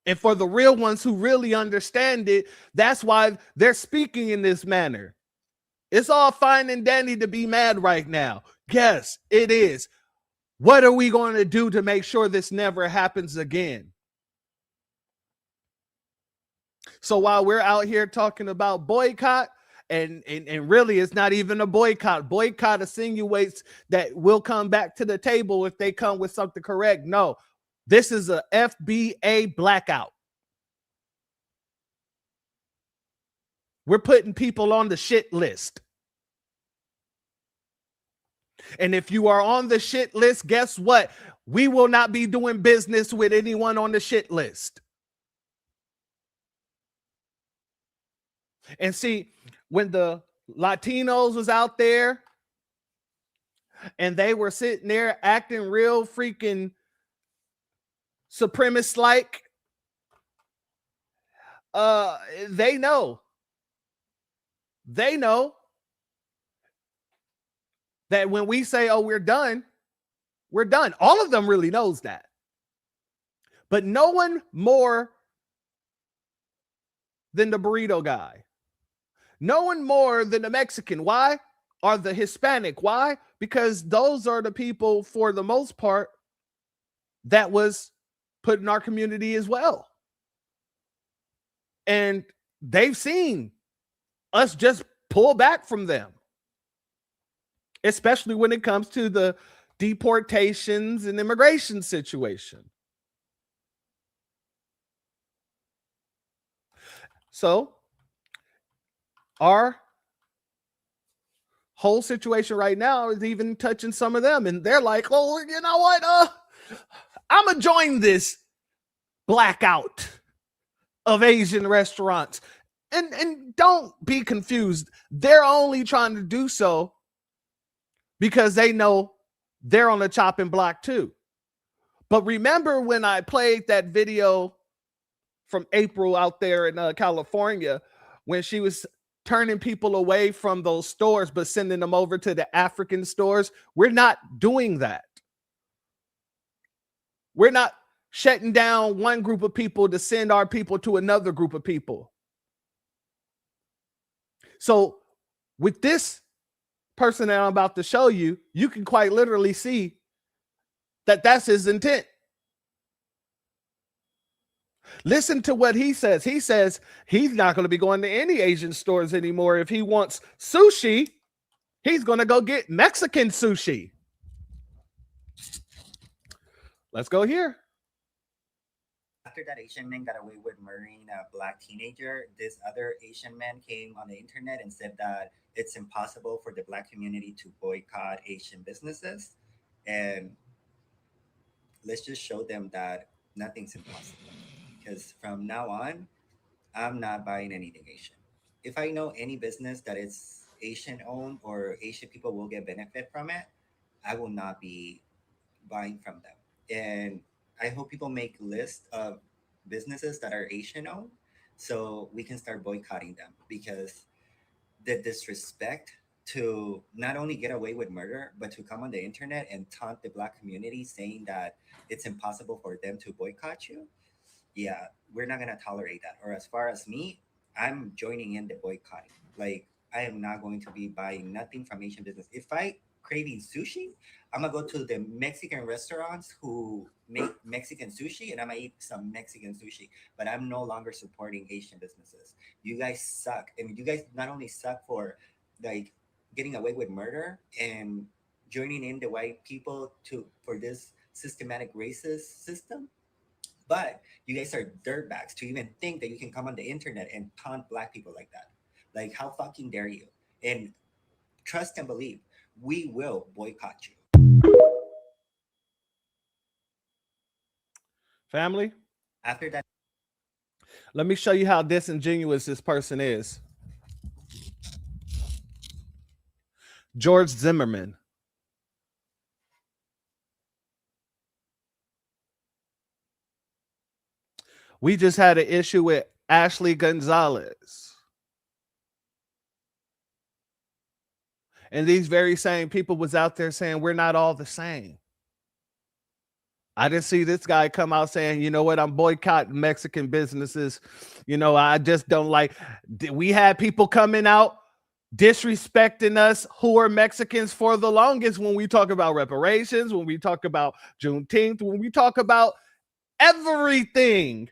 And for the real ones who really understand it, that's why they're speaking in this manner. It's all fine and dandy to be mad right now. Yes, it is. What are we going to do to make sure this never happens again? So while we're out here talking about boycott, and really it's not even a boycott. Boycott insinuates that we'll come back to the table if they come with something correct. No, this is a FBA blackout. We're putting people on the shit list. And if you are on the shit list, guess what? We will not be doing business with anyone on the shit list. And see, when the Latinos was out there and they were sitting there acting real freaking supremacist-like, they know that when we say, oh, we're done, we're done. All of them really knows that. But no one more than the burrito guy. No one more than the Mexican. Why? Or the Hispanic. Why? Because those are the people, for the most part, that was put in our community as well. And they've seen us just pull back from them, especially when it comes to the deportations and immigration situation. So our whole situation right now is even touching some of them, and they're like, oh, you know what? I'm gonna join this blackout of Asian restaurants. And don't be confused. They're only trying to do so because they know they're on the chopping block too. But remember when I played that video from April out there in California, when she was turning people away from those stores but sending them over to the African stores? We're not doing that. We're not shutting down one group of people to send our people to another group of people. So with this person that I'm about to show you, you can quite literally see that that's his intent. Listen to what he says. He says he's not going to be going to any Asian stores anymore. If he wants sushi, he's going to go get Mexican sushi. Let's go here. After that Asian man got away with murdering a black teenager, this other Asian man came on the internet and said that it's impossible for the black community to boycott Asian businesses. And let's just show them that nothing's impossible. Because from now on, I'm not buying anything Asian. If I know any business that is Asian owned or Asian people will get benefit from it, I will not be buying from them. And I hope people make lists of businesses that are Asian owned so we can start boycotting them, because the disrespect to not only get away with murder, but to come on the internet and taunt the black community saying that it's impossible for them to boycott you. Yeah, we're not going to tolerate that. Or as far as me, I'm joining in the boycotting. Like, I am not going to be buying nothing from Asian business. If I craving sushi, I'm gonna go to the Mexican restaurants who make Mexican sushi and I'm gonna eat some Mexican sushi. But I'm no longer supporting Asian businesses. You guys suck. And you guys not only suck for like getting away with murder and joining in the white people for this systematic racist system, but you guys are dirtbags to even think that you can come on the internet and taunt black people like that. Like, how fucking dare you? And trust and believe, we will boycott you. Family, after that, let me show you how disingenuous this person is. George Zimmerman. We just had an issue with Ashley Gonzalez. And these very same people was out there saying we're not all the same. I didn't see this guy come out saying, you know what, I'm boycotting Mexican businesses. You know, I just don't like. We had people coming out disrespecting us who are Mexicans for the longest when we talk about reparations, when we talk about Juneteenth, when we talk about everything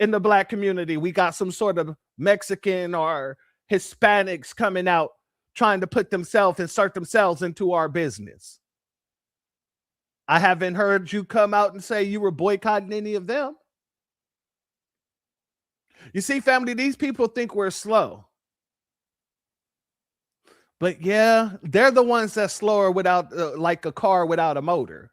in the black community. We got some sort of Mexican or Hispanics coming out trying to put themselves, insert themselves into our business. I haven't heard you come out and say you were boycotting any of them. You see, family, these people think we're slow. But yeah, they're the ones that's slower without, like a car without a motor.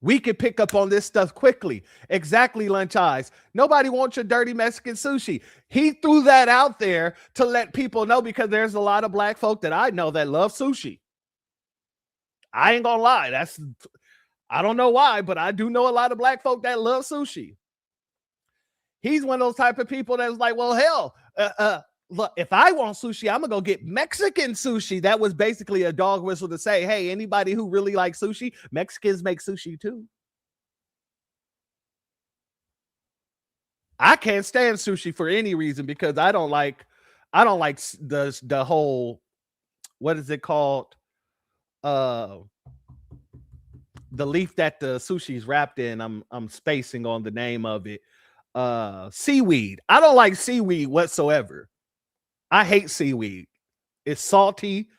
We could pick up on this stuff quickly. Exactly, Lunch Eyes. Nobody wants your dirty Mexican sushi. He threw that out there to let people know, because there's a lot of black folk that I know that love sushi. I ain't gonna lie. I don't know why, but I do know a lot of black folk that love sushi. He's one of those type of people that's like, well, hell, look, if I want sushi, I'm gonna go get Mexican sushi. That was basically a dog whistle to say, hey, anybody who really likes sushi, Mexicans make sushi too. I can't stand sushi for any reason, because I don't like the whole, what is it called? The leaf that the sushi is wrapped in. I'm spacing on the name of it. Seaweed. I don't like seaweed whatsoever. I hate seaweed. It's salty.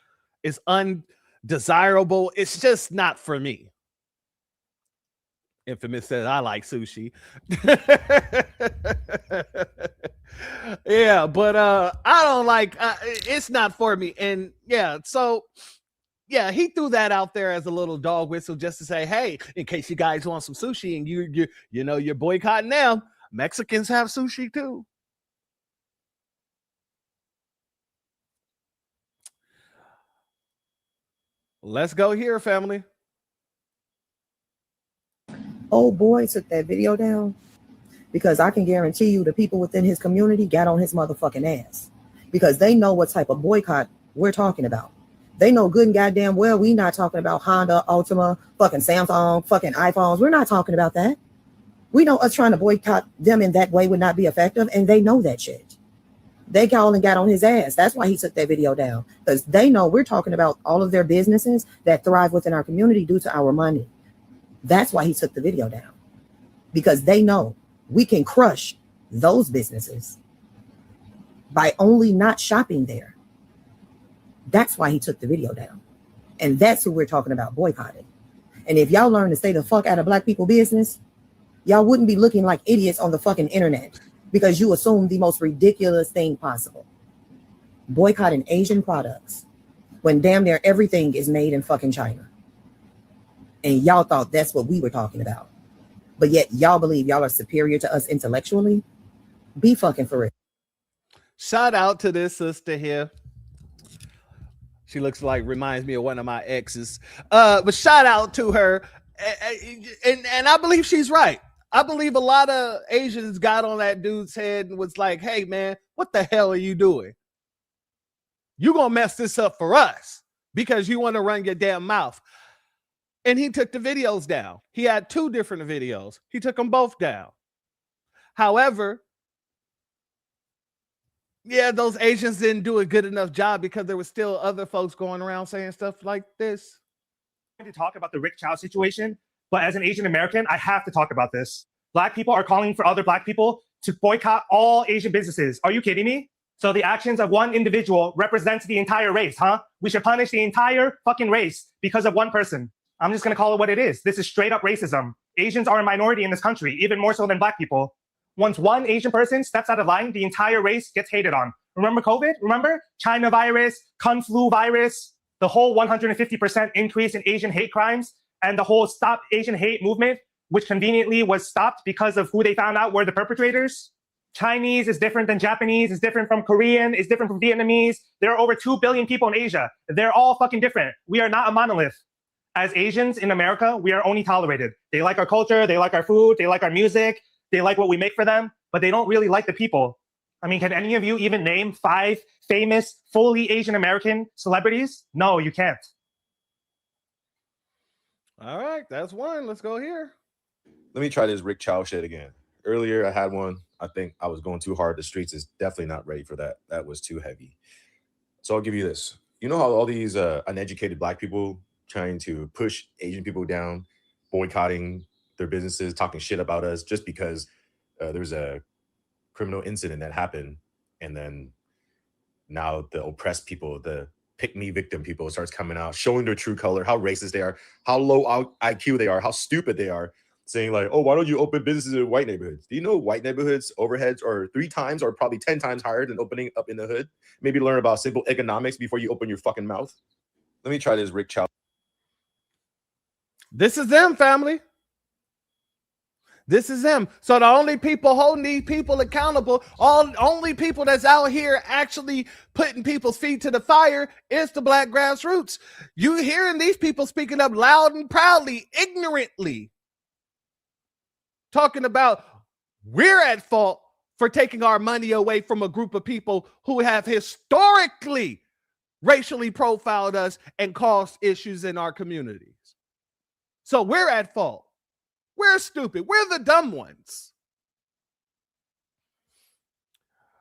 It's undesirable. It's just not for me. Infamous said, I like sushi. Yeah, but I don't like it's not for me. And yeah, so yeah, he threw that out there as a little dog whistle just to say, hey, in case you guys want some sushi and you know you're boycotting them, Mexicans have sushi too. Let's go here, family. Old boy took that video down because I can guarantee you the people within his community got on his motherfucking ass because they know what type of boycott we're talking about. They know good and goddamn well we not talking about Honda, Ultima, fucking Samsung, fucking iPhones. We're not talking about that. We know us trying to boycott them in that way would not be effective, and they know that shit. They called and got on his ass. That's why he took that video down, because they know we're talking about all of their businesses that thrive within our community due to our money. That's why he took the video down, because they know we can crush those businesses by only not shopping there. That's why he took the video down. And that's who we're talking about boycotting. And if y'all learn to stay the fuck out of black people business, y'all wouldn't be looking like idiots on the fucking internet because you assume the most ridiculous thing possible. Boycotting Asian products when damn near everything is made in fucking China. And y'all thought that's what we were talking about. But yet y'all believe y'all are superior to us intellectually? Be fucking for it. Shout out to this sister here. She looks like, reminds me of one of my exes. But shout out to her. And I believe she's right. I believe a lot of Asians got on that dude's head and was like, hey, man, what the hell are you doing? You gonna mess this up for us because you want to run your damn mouth. And he took the videos down. He had 2 different videos. He took them both down. However, yeah, those Asians didn't do a good enough job because there were still other folks going around saying stuff like this. To talk about the Rick Chow situation, but as an Asian American, I have to talk about this. Black people are calling for other Black people to boycott all Asian businesses. Are you kidding me? So the actions of one individual represents the entire race, huh? We should punish the entire fucking race because of one person. I'm just gonna call it what it is. This is straight up racism. Asians are a minority in this country, even more so than Black people. Once one Asian person steps out of line, the entire race gets hated on. Remember COVID? Remember? China virus, Kung Flu virus, the whole 150% increase in Asian hate crimes, and the whole Stop Asian Hate movement, which conveniently was stopped because of who they found out were the perpetrators. Chinese is different than Japanese, is different from Korean, is different from Vietnamese. There are over 2 billion people in Asia. They're all fucking different. We are not a monolith. As Asians in America, we are only tolerated. They like our culture, they like our food, they like our music, they like what we make for them, but they don't really like the people. I mean, can any of you even name 5 famous, fully Asian American celebrities? No, you can't. All right, that's one. Let's go here. Let me try this Rick Chow shit again. Earlier, I had one. I think I was going too hard. The streets is definitely not ready for that. That was too heavy. So I'll give you this. You know how all these uneducated Black people trying to push Asian people down, boycotting their businesses, talking shit about us just because there's a criminal incident that happened, and then now the oppressed people, the pick-me victim people starts coming out, showing their true color, how racist they are, how low IQ they are, how stupid they are, saying like, oh, why don't you open businesses in white neighborhoods? Do you know white neighborhoods overheads are 3 times or probably 10 times higher than opening up in the hood? Maybe learn about simple economics before you open your fucking mouth. Let me try this Rick Chow. This is them, family. This is them. So the only people holding these people accountable, only people that's out here actually putting people's feet to the fire is the Black grassroots. You hearing these people speaking up loud and proudly, ignorantly, talking about we're at fault for taking our money away from a group of people who have historically racially profiled us and caused issues in our communities. So we're at fault. We're stupid. We're the dumb ones.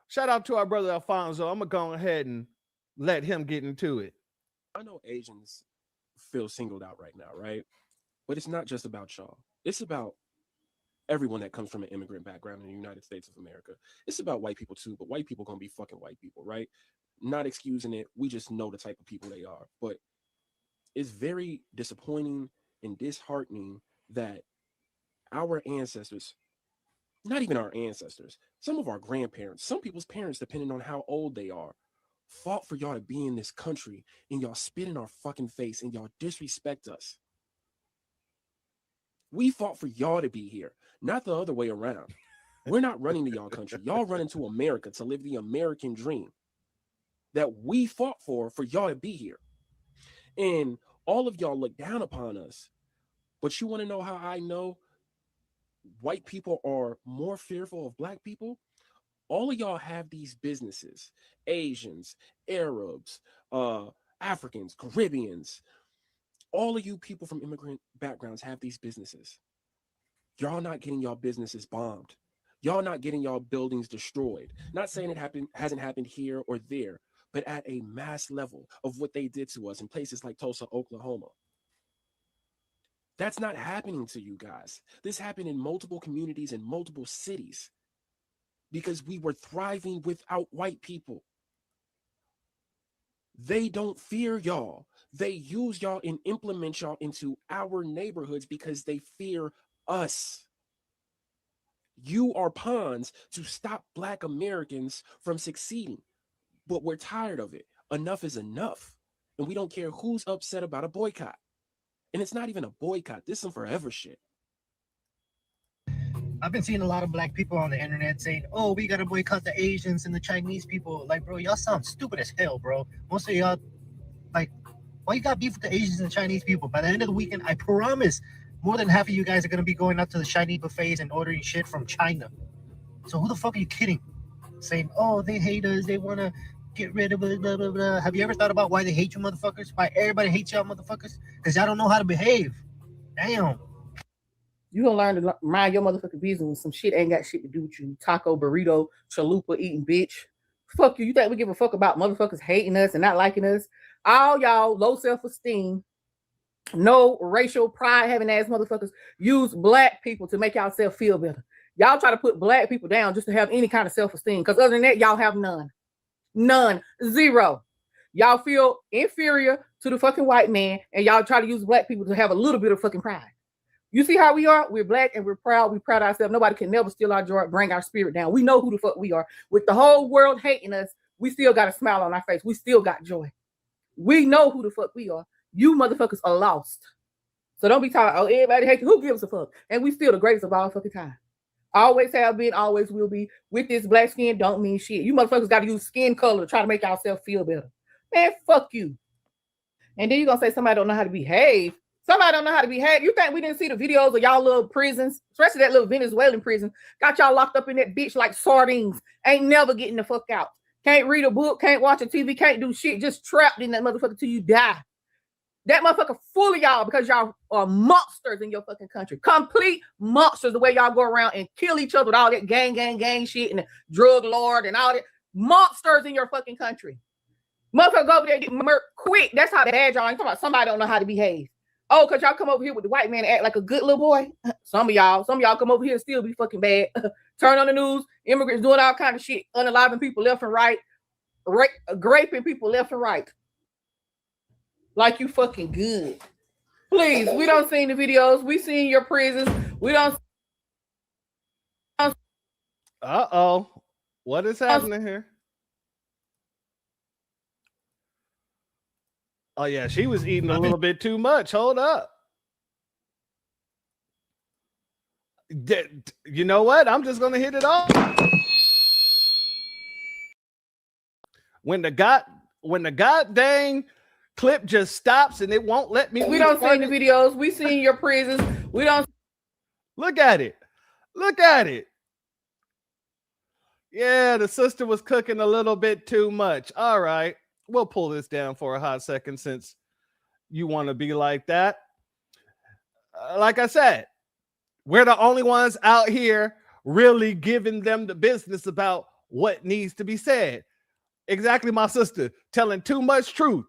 Shout out to our brother Alfonso. I'm going to go ahead and let him get into it. I know Asians feel singled out right now, right? But it's not just about y'all. It's about everyone that comes from an immigrant background in the United States of America. It's about white people too, but white people going to be fucking white people, right? Not excusing it. We just know the type of people they are. But it's very disappointing and disheartening that our ancestors, not even our ancestors, some of our grandparents, some people's parents, depending on how old they are, fought for y'all to be in this country, and y'all spit in our fucking face and y'all disrespect us. We fought for y'all to be here, not the other way around. We're not running to y'all country. Y'all running to America to live the American dream that we fought for y'all to be here. And all of y'all look down upon us. But you want to know how I know white people are more fearful of black people? All of y'all have these businesses, Asians, Arabs, Africans, Caribbeans. All of you people from immigrant backgrounds have these businesses. Y'all not getting y'all businesses bombed. Y'all not getting y'all buildings destroyed. Not saying it hasn't happened here or there, but at a mass level of what they did to us in places like Tulsa, Oklahoma. That's not happening to you guys. This happened in multiple communities in multiple cities because we were thriving without white people. They don't fear y'all. They use y'all and implement y'all into our neighborhoods because they fear us. You are pawns to stop Black Americans from succeeding, but we're tired of it. Enough is enough, and we don't care who's upset about a boycott. And it's not even a boycott. This is some forever shit. I've been seeing a lot of black people on the internet saying, oh, we got to boycott the Asians and the Chinese people. Like, bro, y'all sound stupid as hell, bro. Most of y'all, like, why you got beef with the Asians and Chinese people? By the end of the weekend, I promise, more than half of you guys are going to be going up to the Chinese buffets and ordering shit from China. So who the fuck are you kidding? Saying, oh, they hate us. They want to get rid of it, blah, blah, blah. Have you ever thought about why they hate you motherfuckers? Why everybody hates y'all motherfuckers? Because y'all don't know how to behave. Damn. You gonna learn to mind your motherfucking business when some shit ain't got shit to do with you. Taco, burrito, chalupa eating bitch. Fuck you. You think we give a fuck about motherfuckers hating us and not liking us? All y'all low self-esteem, no racial pride having ass motherfuckers use black people to make yourself feel better. Y'all try to put black people down just to have any kind of self-esteem. Because other than that, y'all have none. None. Zero. Y'all feel inferior to the fucking white man, and y'all try to use black people to have a little bit of fucking pride. You see how we are? We're black and we're proud. We proud ourselves. Nobody can never steal our joy, bring our spirit down. We know who the fuck we are. With the whole world hating us, we still got a smile on our face. We still got joy. We know who the fuck we are. You motherfuckers are lost. So don't be talking, oh, everybody hates you. Who gives a fuck? And we still the greatest of all fucking time. Always have been, always will be. With this black skin don't mean shit. You motherfuckers got to use skin color to try to make yourself feel better. Man, fuck you. And then you're going to say somebody don't know how to behave. Somebody don't know how to behave. You think we didn't see the videos of y'all little prisons, especially that little Venezuelan prison, got y'all locked up in that bitch like sardines, ain't never getting the fuck out. Can't read a book, can't watch a TV, can't do shit, just trapped in that motherfucker till you die. That motherfucker full of y'all because y'all are monsters in your fucking country. Complete monsters the way y'all go around and kill each other with all that gang shit and the drug lord and all that. Monsters in your fucking country. Motherfucker go over there and get murked quick. That's how bad y'all ain't talking about. Somebody don't know how to behave. Oh, because y'all come over here with the white man and act like a good little boy. Some of y'all come over here and still be fucking bad. Turn on the news, immigrants doing all kind of shit, unaliving people left and right, raping people left and right. Like you fucking good. Please, we don't see the videos. We seen your prisons. We don't. Uh-oh. What is happening here? Oh, yeah, she was eating a little bit too much. Hold up. You know what? I'm just going to hit it off. When the god dang clip just stops and it won't let me. We don't see the videos. We seen your prisons. We don't. Look at it. Look at it. Yeah, the sister was cooking a little bit too much. All right. We'll pull this down for a hot second since you want to be like that. Like I said, we're the only ones out here really giving them the business about what needs to be said. Exactly, my sister telling too much truth.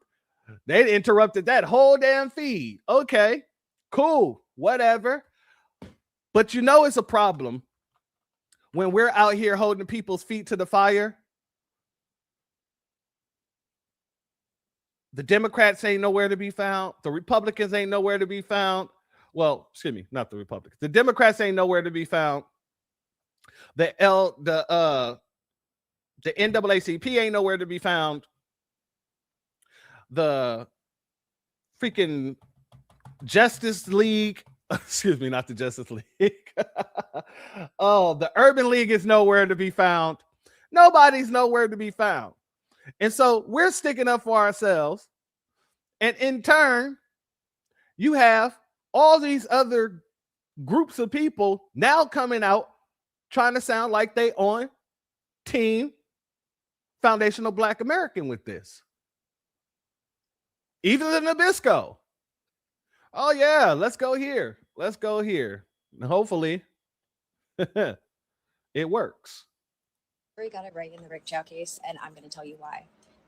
They interrupted that whole damn feed. Okay, cool, whatever. But you know it's a problem when we're out here holding people's feet to the fire. The Democrats ain't nowhere to be found. The Republicans ain't nowhere to be found. Well, excuse me, not the Republicans. The Democrats ain't nowhere to be found. The NAACP ain't nowhere to be found. The freaking Justice League, excuse me, not the Justice League. Oh, the Urban League is nowhere to be found. Nobody's nowhere to be found. And so we're sticking up for ourselves. And in turn, you have all these other groups of people now coming out trying to sound like they on team Foundational Black American with this. Even the Nabisco. Oh yeah, let's go here. Let's go here. And hopefully it works. Jury got it right in the Rick Chow case, and I'm going to tell you why.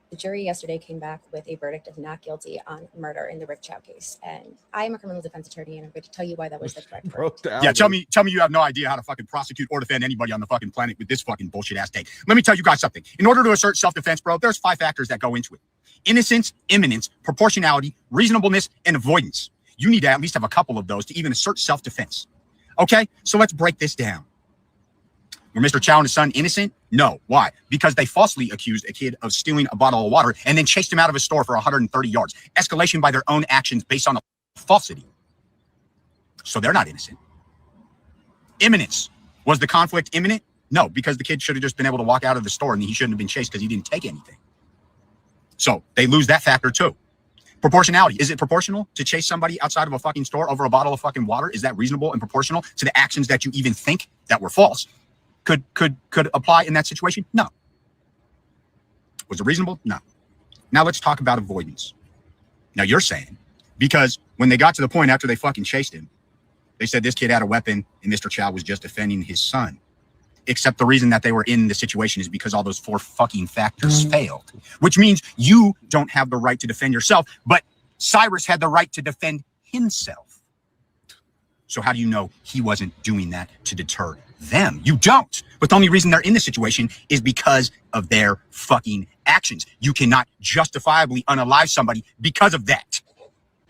The jury yesterday came back with a verdict of not guilty on murder in the Rick Chow case, and I am a criminal defense attorney, and I'm going to tell you why that was the correct verdict. Yeah, tell me you have no idea how to fucking prosecute or defend anybody on the fucking planet with this fucking bullshit ass take. Let me tell you guys something. In order to assert self-defense, bro, there's 5 factors that go into it. Innocence, imminence, proportionality, reasonableness, and avoidance. You need to at least have a couple of those to even assert self-defense. Okay, so let's break this down. Were Mr. Chow and his son innocent? No. Why? Because they falsely accused a kid of stealing a bottle of water and then chased him out of a store for 130 yards. Escalation by their own actions based on a falsity. So they're not innocent. Imminence. Was the conflict imminent? No, because the kid should have just been able to walk out of the store and he shouldn't have been chased because he didn't take anything. So they lose that factor too. Proportionality. Is it proportional to chase somebody outside of a fucking store over a bottle of fucking water? Is that reasonable and proportional to the actions that you even think that were false? Could apply in that situation? No. Was it reasonable? No. Now let's talk about avoidance. Now you're saying, because when they got to the point after they fucking chased him, they said this kid had a weapon and Mr. Chow was just defending his son. Except the reason that they were in the situation is because all those 4 fucking factors failed, which means you don't have the right to defend yourself, but Cyrus had the right to defend himself. So how do you know he wasn't doing that to deter them? You don't. But the only reason they're in this situation is because of their fucking actions. You cannot justifiably unalive somebody because of that.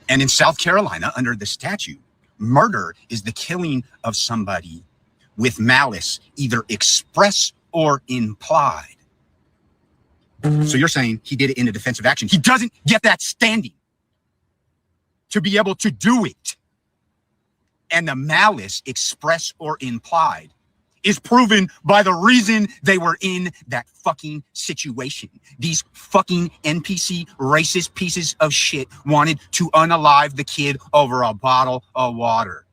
And in South Carolina, under the statute, murder is the killing of somebody with malice, either express or implied. So you're saying he did it in a defensive action. He doesn't get that standing to be able to do it. And the malice, express or implied, is proven by the reason they were in that fucking situation. These fucking NPC racist pieces of shit wanted to unalive the kid over a bottle of water.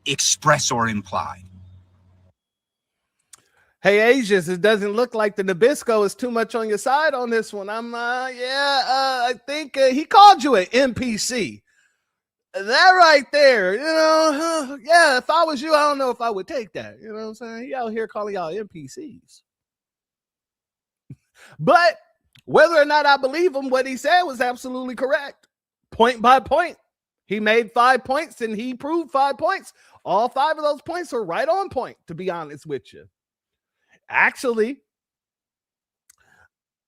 Express or implied. Hey, Asians, it doesn't look like the Nabisco is too much on your side on this one. I think he called you an NPC. That right there, yeah, if I was you, I don't know if I would take that. You know what I'm saying? He out here calling y'all NPCs. But whether or not I believe him, what he said was absolutely correct. Point by point. He made 5 points and he proved 5 points. All 5 of those points are right on point, to be honest with you. Actually,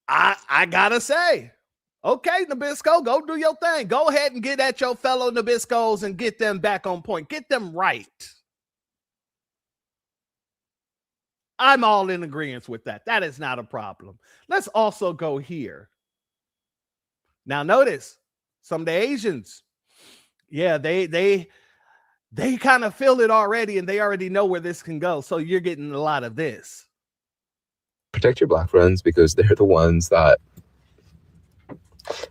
I gotta say, okay, Nabisco, go do your thing. Go ahead and get at your fellow Nabiscos and get them back on point. Get them right. I'm all in agreement with that. That is not a problem. Let's also go here. Now, notice some of the Asians. Yeah, they kind of feel it already, and they already know where this can go. So you're getting a lot of this. Protect your Black friends because they're the ones that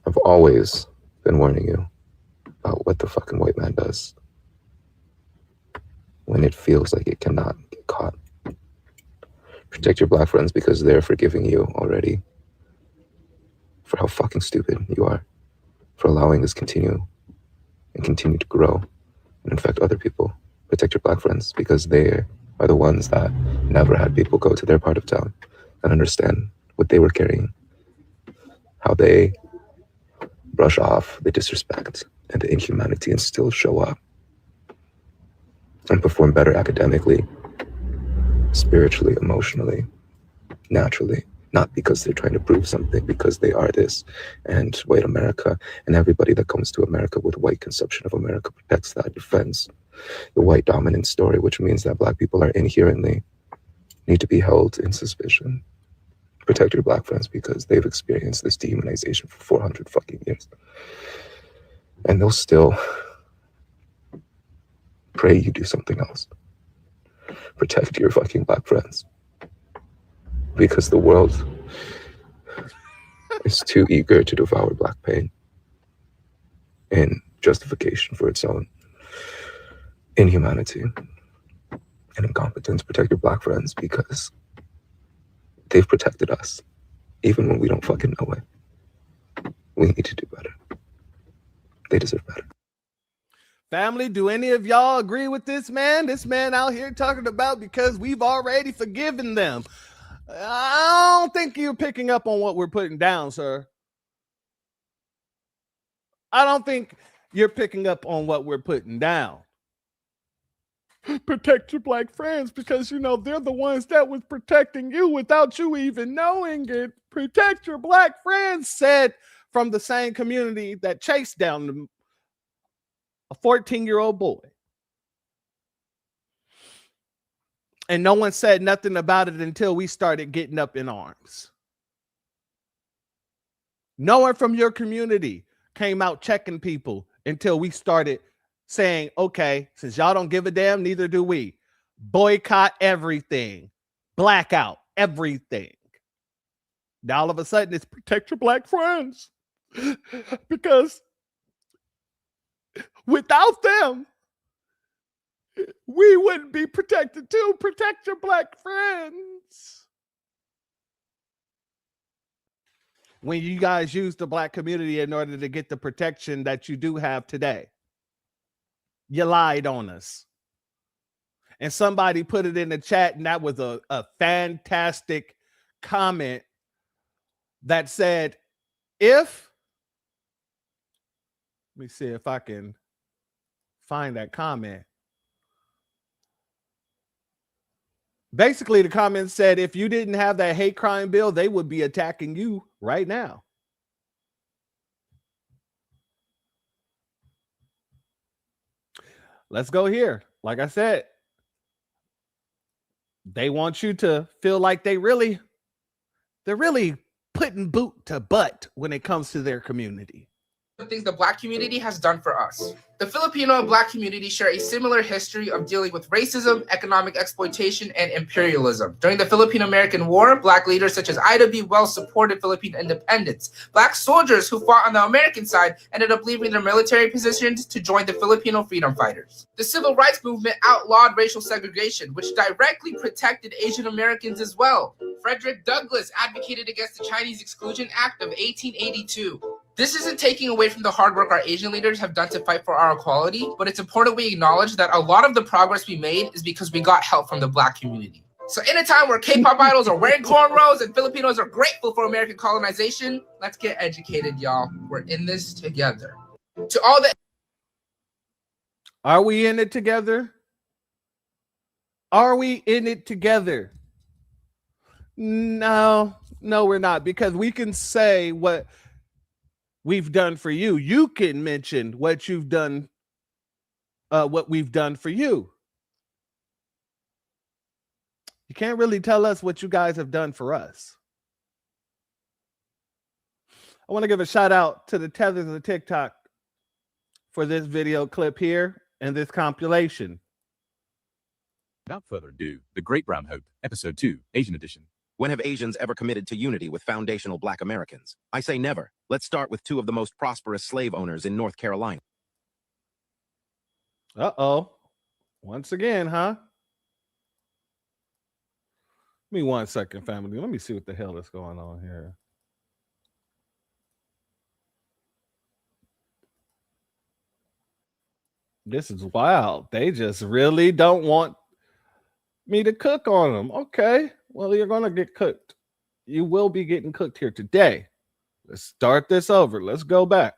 have always been warning you about what the fucking white man does when it feels like it cannot get caught. Protect your Black friends because they're forgiving you already for how fucking stupid you are, for allowing this continue to grow and infect other people. Protect your Black friends because they are the ones that never had people go to their part of town and understand what they were carrying, how they brush off the disrespect and the inhumanity and still show up and perform better academically, spiritually, emotionally, naturally, Not because they're trying to prove something, because they are this. And white America and everybody that comes to America with white conception of America protects that, defends the white dominant story, which means that black people are inherently need to be held in suspicion. Protect your black friends because they've experienced this demonization for 400 fucking years. And they'll still pray you do something else. Protect your fucking black friends. Because the world is too eager to devour black pain in justification for its own inhumanity and incompetence. Protect your black friends because they've protected us, even when we don't fucking know it. We need to do better. They deserve better. Family, do any of y'all agree with this man? This man out here talking about because we've already forgiven them. I don't think you're picking up on what we're putting down, sir. I don't think you're picking up on what we're putting down. Protect your black friends because, you know, they're the ones that was protecting you without you even knowing it. Protect your black friends, said from the same community that chased down a 14-year-old boy. And no one said nothing about it until we started getting up in arms. No one from your community came out checking people until we started saying, okay, since y'all don't give a damn, neither do we. Boycott everything. Blackout everything. Now all of a sudden it's protect your black friends. Because without them, we wouldn't be protected too. Protect your black friends. When you guys use the black community in order to get the protection that you do have today, you lied on us. And somebody put it in the chat, and that was a fantastic comment that said, let me see if I can find that comment. Basically, the comment said, if you didn't have that hate crime bill, they would be attacking you right now. Let's go here. Like I said, they want you to feel like they're really putting boot to butt when it comes to their community. Things the black community has done for us. The Filipino and black community share a similar history of dealing with racism, economic exploitation, and imperialism. During the Philippine-American War, black leaders such as Ida B. Wells supported Philippine independence. Black soldiers who fought on the American side ended up leaving their military positions to join the Filipino freedom fighters. The civil rights movement outlawed racial segregation, which directly protected Asian Americans as well. Frederick Douglass advocated against the Chinese Exclusion Act of 1882. This isn't taking away from the hard work our Asian leaders have done to fight for our equality, but it's important we acknowledge that a lot of the progress we made is because we got help from the black community. So in a time where K-pop idols are wearing cornrows and Filipinos are grateful for American colonization, let's get educated, y'all. We're in this together. To all the... Are we in it together? Are we in it together? No, we're not, because we can say what we've done for you. You can mention what you've done, what we've done for you. You can't really tell us what you guys have done for us. I want to give a shout out to the Tethers of the TikTok for this video clip here and this compilation. Without further ado, The Great Brown Hope, Episode 2, Asian Edition. When have Asians ever committed to unity with foundational black Americans? I say never. Let's start with two of the most prosperous slave owners in North Carolina. Uh-oh. Once again, huh? Give me 1 second, family. Let me see what the hell is going on here. This is wild. They just really don't want me to cook on them. Okay. Well, you're going to get cooked. You will be getting cooked here today. Let's start this over. Let's go back.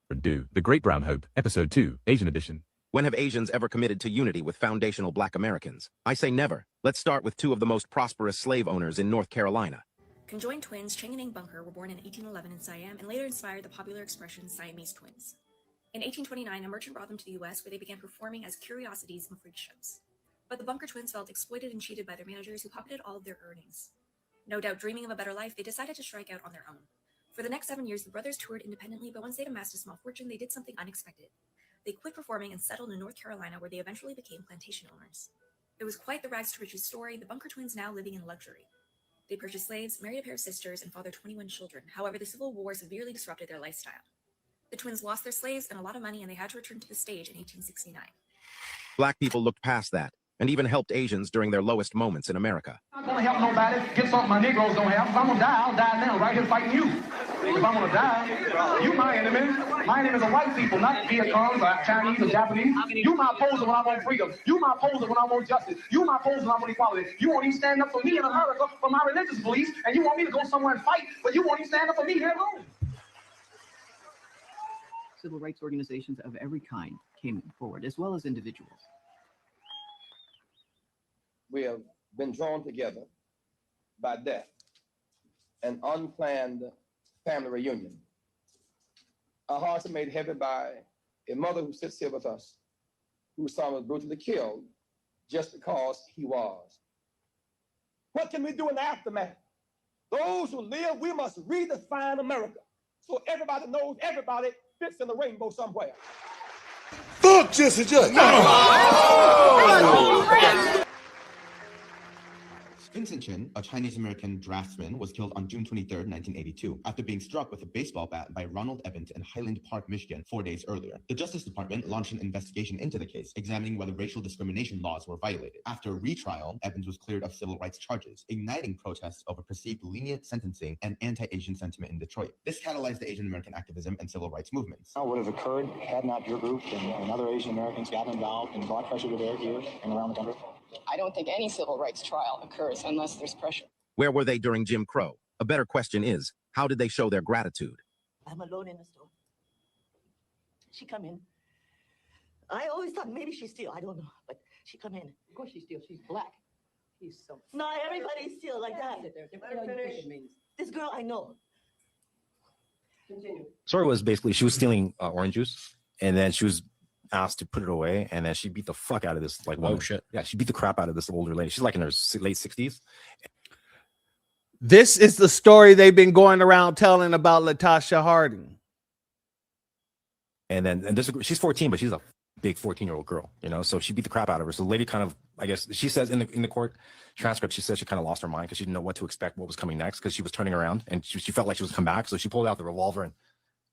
The Great Brown Hope, Episode 2, Asian Edition. When have Asians ever committed to unity with foundational black Americans? I say never. Let's start with two of the most prosperous slave owners in North Carolina. Conjoined twins Cheng and Ing Bunker were born in 1811 in Siam and later inspired the popular expression Siamese twins. In 1829, a merchant brought them to the US where they began performing as curiosities and freak shows. But the Bunker twins felt exploited and cheated by their managers who pocketed all of their earnings. No doubt dreaming of a better life, they decided to strike out on their own. For the next 7 years, the brothers toured independently, but once they'd amassed a small fortune, they did something unexpected. They quit performing and settled in North Carolina, where they eventually became plantation owners. It was quite the rags to riches story, the Bunker twins now living in luxury. They purchased slaves, married a pair of sisters, and fathered 21 children. However, the Civil War severely disrupted their lifestyle. The twins lost their slaves and a lot of money, and they had to return to the stage in 1869. Black people looked past that and even helped Asians during their lowest moments in America. I'm not gonna help nobody get something my Negroes don't have. If I'm gonna die, I'll die now, right here fighting you. If I'm gonna die, you my enemy. My enemies are white people, not Vietcong's or Chinese or Japanese. You my opposer when I want freedom. You my opposer when I want justice. You my opposer when I want equality. You won't even stand up for me in America for my religious beliefs, and you want me to go somewhere and fight, but you won't even stand up for me here at home. Civil rights organizations of every kind came forward, as well as individuals. We have been drawn together by death, an unplanned family reunion. Our hearts are made heavy by a mother who sits here with us, whose son was brutally killed just because he was. What can we do in the aftermath? Those who live, we must redefine America so everybody knows everybody fits in the rainbow somewhere. Fuck Jesse Jackson. Vincent Chin, a Chinese-American draftsman, was killed on June 23, 1982, after being struck with a baseball bat by Ronald Evans in Highland Park, Michigan, 4 days earlier. The Justice Department launched an investigation into the case, examining whether racial discrimination laws were violated. After a retrial, Evans was cleared of civil rights charges, igniting protests over perceived lenient sentencing and anti-Asian sentiment in Detroit. This catalyzed the Asian-American activism and civil rights movements. What has occurred had not your group and other Asian Americans gotten involved and brought pressure to bear here and around the country? I don't think any civil rights trial occurs unless there's pressure. Where were they during Jim Crow? A better question is, how did they show their gratitude? I'm alone in the store. She come in. I always thought maybe she steal. I don't know, but she come in. Of course she steals. She's black. She's so. Not everybody steal like that. This girl I know. Continue. Story was basically she was stealing orange juice, and then she was asked to put it away, and then she beat the fuck out of this woman. Shit. Yeah, she beat the crap out of this older lady. She's like in her late 60s. This is the story they've been going around telling about Latasha Harding. And then she's 14, but she's a big 14-year-old girl, you know. So she beat the crap out of her. So the lady kind of, I guess she says in the court transcript, she says she kind of lost her mind because she didn't know what to expect, what was coming next, because she was turning around and she felt like she was come back. So she pulled out the revolver and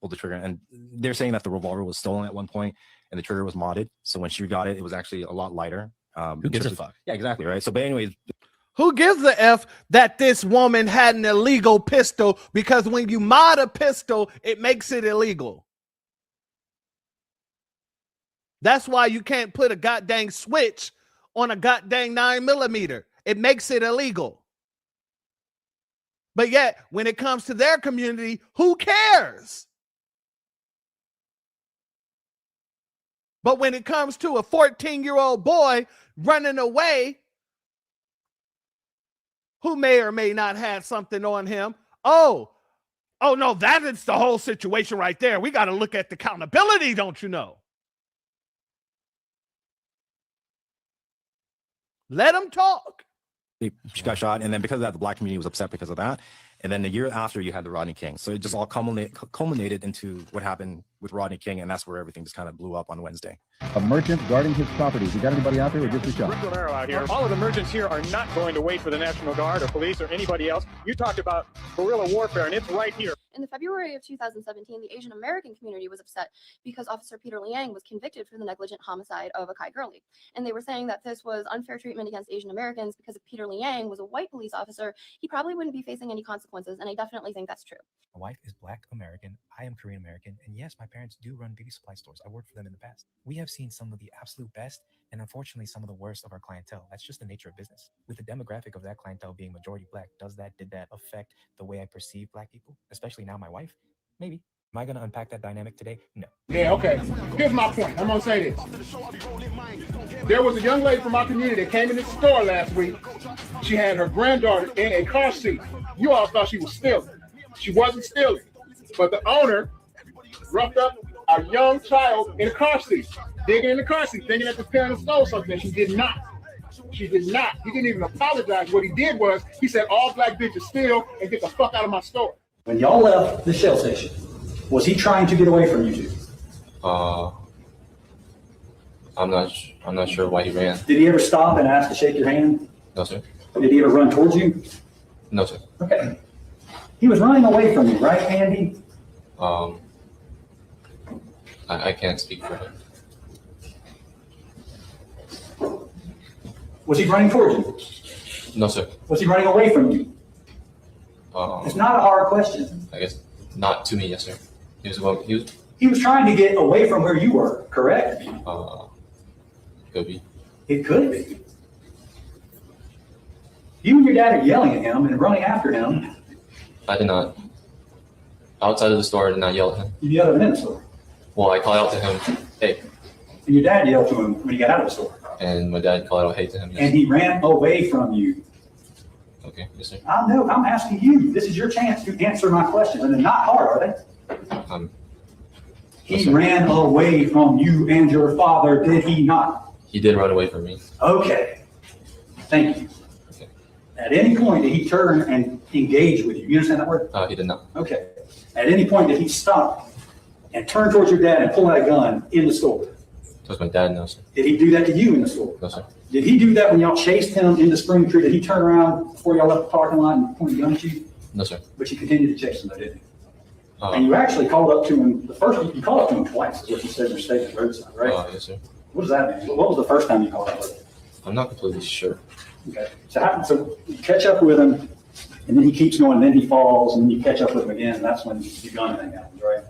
pulled the trigger. And they're saying that the revolver was stolen at one point and the trigger was modded. So when she got it, it was actually a lot lighter. Who gives a fuck? Yeah, exactly, right? So, but anyways, who gives a F that this woman had an illegal pistol? Because when you mod a pistol, it makes it illegal. That's why you can't put a goddamn switch on a goddamn 9mm. It makes it illegal. But yet, when it comes to their community, who cares? But when it comes to a 14-year-old boy running away who may or may not have something on him, oh no, that is the whole situation right there. We got to look at the accountability, don't you know? Let them talk. she got shot. And then because of that, the black community was upset because of that. And then the year after, you had the Rodney King. So it just all culminated into what happened with Rodney King, and that's where everything just kind of blew up on Wednesday. A merchant guarding his properties. You got anybody out there or just a shot? Out here. All of the merchants here are not going to wait for the National Guard or police or anybody else. You talked about guerrilla warfare, and it's right here. In the February of 2017, the Asian American community was upset because Officer Peter Liang was convicted for the negligent homicide of Akai Gurley. And they were saying that this was unfair treatment against Asian Americans because if Peter Liang was a white police officer, he probably wouldn't be facing any consequences. And I definitely think that's true. My wife is Black American. I am Korean American. And yes, my parents do run beauty supply stores. I worked for them in the past. We have seen some of the absolute best and unfortunately some of the worst of our clientele. That's just the nature of business. With the demographic of that clientele being majority Black, did that affect the way I perceive Black people? Especially now my wife? Maybe. Am I going to unpack that dynamic today? No. Yeah, okay. Here's my point. I'm gonna say this. There was a young lady from our community that came in the store last week. She had her granddaughter in a car seat. You all thought she was stealing. She wasn't stealing. But the owner roughed up a young child in a car seat, digging in the car seat, thinking that the parent stole something. She did not. She did not. He didn't even apologize. What he did was he said, all black bitches steal and get the fuck out of my store. When y'all left the Shell station, was he trying to get away from you two? I'm not sure why he ran. Did he ever stop and ask to shake your hand? No, sir. Did he ever run towards you? No, sir. Okay. He was running away from you, right, Andy? I can't speak for him. Was he running towards you? No, sir. Was he running away from you? It's not a hard question. I guess not to me, yes, sir. He was trying to get away from where you were, correct? Could be. It could be. You and your dad are yelling at him and running after him. I did not. Outside of the store, I did not yell at him. You yelled at him in the store. Well, I called out to him, hey. And your dad yelled to him when he got out of the store. And my dad called out hey to him. Yes. And he ran away from you. Okay, yes, sir. I know, I'm asking you. This is your chance to answer my questions. And they're not hard, are they? He ran away from you and your father, did he not? He did run away from me. Okay. Thank you. Okay. At any point did he turn and engage with you? You understand that word? He did not. Okay. At any point did he stop and turn towards your dad and pull out a gun in the store? Towards my dad, no, sir. Did he do that to you in the store? No, sir. Did he do that when y'all chased him into Spring Tree? Did he turn around before y'all left the parking lot and point a gun at you? No, sir. But you continued to chase him, though, didn't you? And you actually called up to him, you called up to him twice, is what you said in your statement roadside, right? Yes, sir. What does that mean? What was the first time you called up with him? I'm not completely sure. Okay. So you catch up with him, and then he keeps going, and then he falls, and then you catch up with him again, and that's when the gun thing happens, right?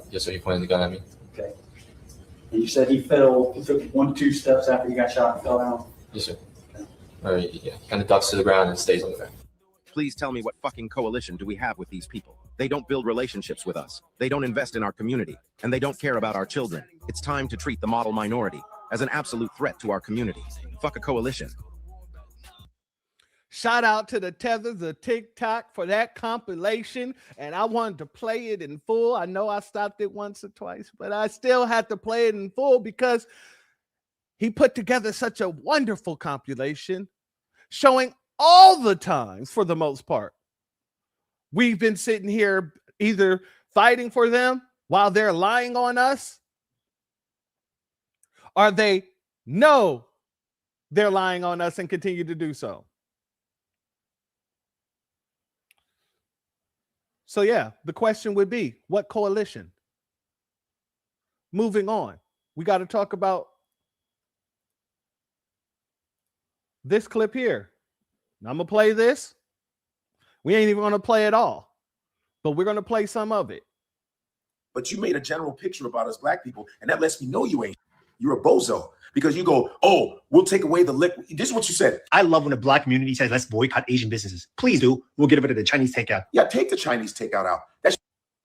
Yes, sir. He pointed the gun at me. Okay. And you said he fell, he took 1 to 2 steps after he got shot and fell down? Yes, sir. Or yeah, kind of ducks to the ground and stays on the ground. Please tell me, what fucking coalition do we have with these people? They don't build relationships with us. They don't invest in our community, and they don't care about our children. It's time to treat the model minority as an absolute threat to our community. Fuck a coalition. Shout out to the Tether, the TikTok for that compilation. And I wanted to play it in full. I know I stopped it once or twice, but I still had to play it in full because he put together such a wonderful compilation showing all the times, for the most part, we've been sitting here either fighting for them while they're lying on us, or they know they're lying on us and continue to do so. So yeah, the question would be, what coalition? Moving on, we got to talk about this clip here. I'm going to play this. We ain't even going to play it all, but we're going to play some of it. But you made a general picture about us black people, and that lets me know you ain't. You're a bozo because you go, oh, we'll take away the liquid. This is what you said. I love when the black community says, let's boycott Asian businesses. Please do. We'll get rid of the Chinese takeout. Yeah, take the Chinese takeout out. That's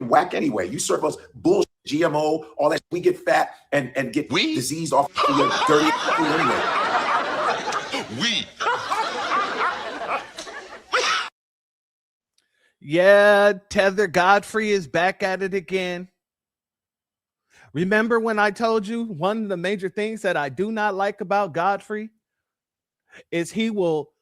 whack anyway. You serve us bullshit, GMO, all that. We get fat and get disease off your dirty food anyway. Yeah, Tether Godfrey is back at it again. Remember when I told you one of the major things that I do not like about Godfrey is he will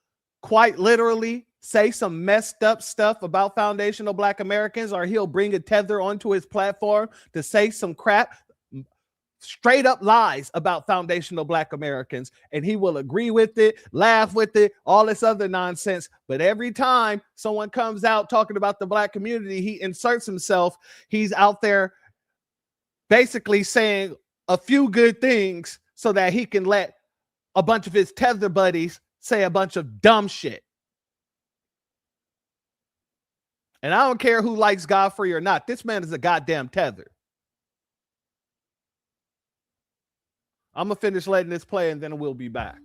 quite literally say some messed up stuff about foundational Black Americans, or he'll bring a Tether onto his platform to say some crap, straight up lies about foundational Black Americans, and he will agree with it, laugh with it, all this other nonsense. But every time someone comes out talking about the Black community, he inserts himself. He's out there basically saying a few good things so that he can let a bunch of his Tether buddies say a bunch of dumb shit. And I don't care who likes Godfrey or not. This man is a goddamn Tether. I'm going to finish letting this play and then we'll be back.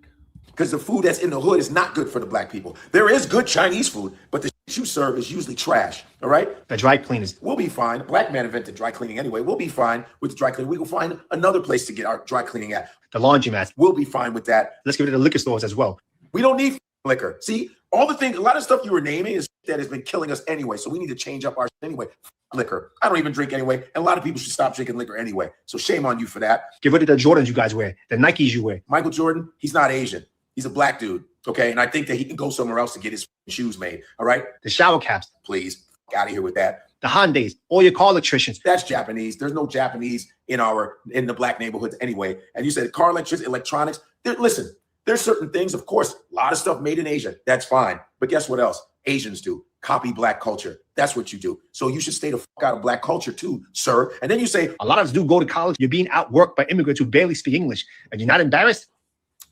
Because the food that's in the hood is not good for the black people. There is good Chinese food, but the you serve is usually trash, all right? The dry cleaners. We'll be fine. A black man invented dry cleaning anyway. We'll be fine with the dry cleaning. We will find another place to get our dry cleaning at. The laundromats. We'll be fine with that. Let's get rid of the liquor stores as well. We don't need liquor. See, all the things, a lot of stuff you were naming is that has been killing us anyway. So we need to change up our anyway. Liquor. I don't even drink anyway. And a lot of people should stop drinking liquor anyway. So shame on you for that. Get rid of the Jordans you guys wear, the Nikes you wear. Michael Jordan, he's not Asian. He's a black dude. Okay. And I think that he can go somewhere else to get his shoes made. All right. The shower caps. Please. Out of here with that. The Hyundais, all your car electricians. That's Japanese. There's no Japanese in the black neighborhoods anyway. And you said car electronics. Listen, there's certain things, of course, a lot of stuff made in Asia. That's fine. But guess what else? Asians do. Copy black culture. That's what you do. So you should stay the fuck out of black culture too, sir. And then you say, a lot of us do go to college. You're being outworked by immigrants who barely speak English. And you're not embarrassed?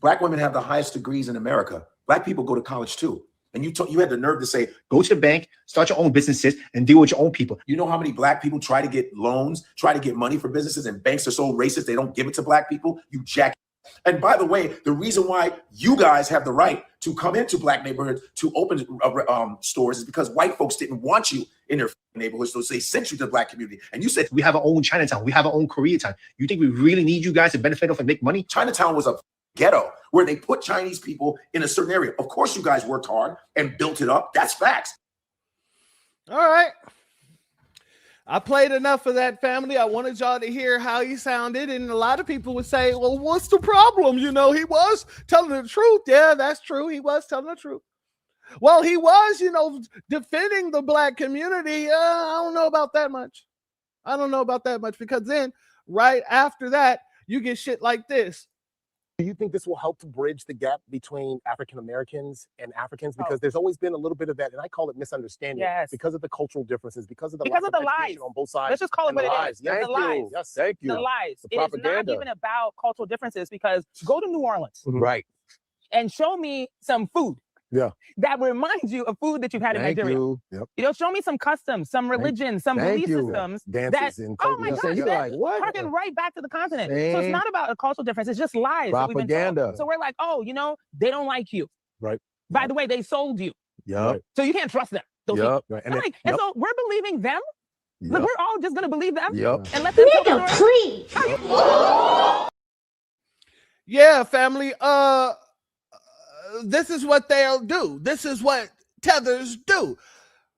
Black women have the highest degrees in America. Black people go to college too. And you had the nerve to say, go to the bank, start your own businesses, and deal with your own people. You know how many black people try to get loans, try to get money for businesses, and banks are so racist they don't give it to black people? You jack. And by the way, the reason why you guys have the right to come into black neighborhoods to open stores is because white folks didn't want you in their neighborhoods, so they sent you to the black community. And you said, we have our own Chinatown. We have our own Koreatown. You think we really need you guys to benefit off and make money? Chinatown was a ghetto where they put Chinese people in a certain area. Of course, you guys worked hard and built it up. That's facts. All right. I played enough of that, family. I wanted y'all to hear how he sounded. And a lot of people would say, well, what's the problem? You know, he was telling the truth. Yeah, that's true. He was telling the truth. Well, he was, defending the black community. I don't know about that much. Because then right after that, you get shit like this. Do you think this will help to bridge the gap between African Americans and Africans? Because there's always been a little bit of that, and I call it misunderstanding. Yes. Because of the cultural differences, because of the lies on both sides. Let's just call it what it is. Yes, the lies. Yes, thank you. The lies. The It is propaganda. not even about cultural differences, because go to New Orleans Right. and show me some food Yeah. that reminds you of food that you've had in Thank Nigeria. you. Yep. Show me some customs, some religion, some thank belief you. systems Dances that, and oh my culture. gosh, You're that like, what? harken right back to the continent. So it's Man. not about a cultural difference. It's just lies that we've been Propaganda. told. So we're like, oh, they don't like you. Right. By the way, they sold you. Yep. So you can't trust them. Those people. Yep. Right. And so we're believing them. Yep. Like, we're all just gonna believe them. Yep. And let them tell the story. Yeah, family. This is what they'll do. This is what tethers do.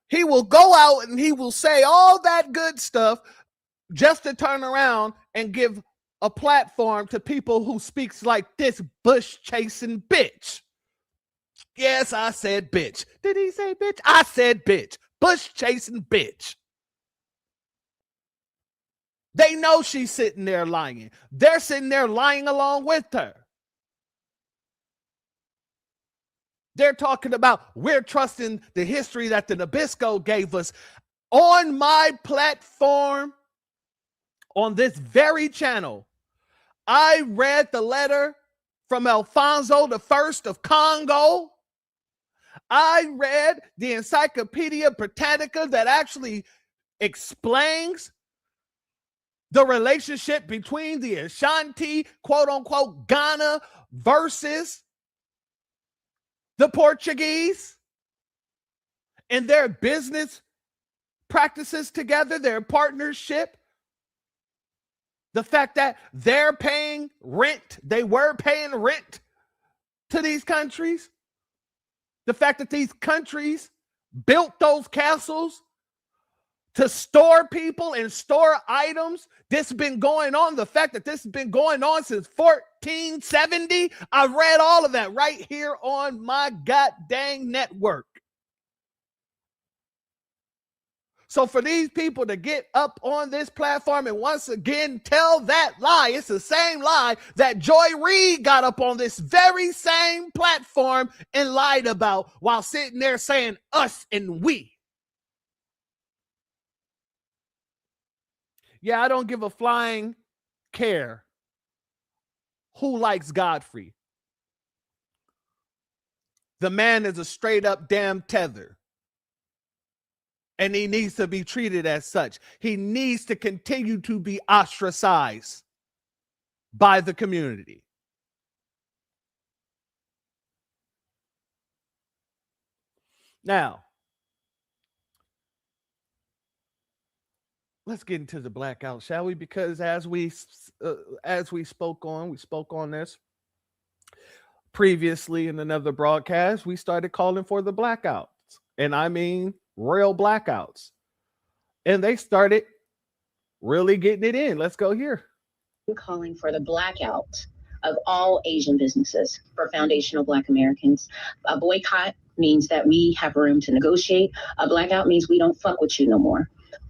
He will go out and he will say all that good stuff just to turn around and give a platform to people who speaks like this bush chasing bitch. Yes, I said bitch. Did he say bitch? I said bitch. Bush chasing bitch. They know she's sitting there lying. They're sitting there lying along with her. They're talking about we're trusting the history that the Nabisco gave us. On my platform, on this very channel, I read the letter from Alfonso I of Congo. I read the Encyclopedia Britannica that actually explains the relationship between the Ashanti, quote unquote, Ghana versus the Portuguese and their business practices together, their partnership. The fact that they're paying rent, they were paying rent to these countries. The fact that these countries built those castles to store people and store items. This has been going on. The fact that this has been going on since 1470. I read all of that right here on my goddamn network. So for these people to get up on this platform and once again tell that lie, it's the same lie that Joy Reid got up on this very same platform and lied about while sitting there saying us and we. Yeah, I don't give a flying care who likes Godfrey. The man is a straight up damn tether. And he needs to be treated as such. He needs to continue to be ostracized by the community. Now, let's get into the blackout, shall we? Because as we spoke on this previously in another broadcast, we started calling for the blackouts, and I mean real blackouts, and they started really getting it in. Let's go here. I'm calling for the blackout of all Asian businesses for foundational Black Americans. A boycott means that we have room to negotiate. A blackout means we don't fuck with you no more.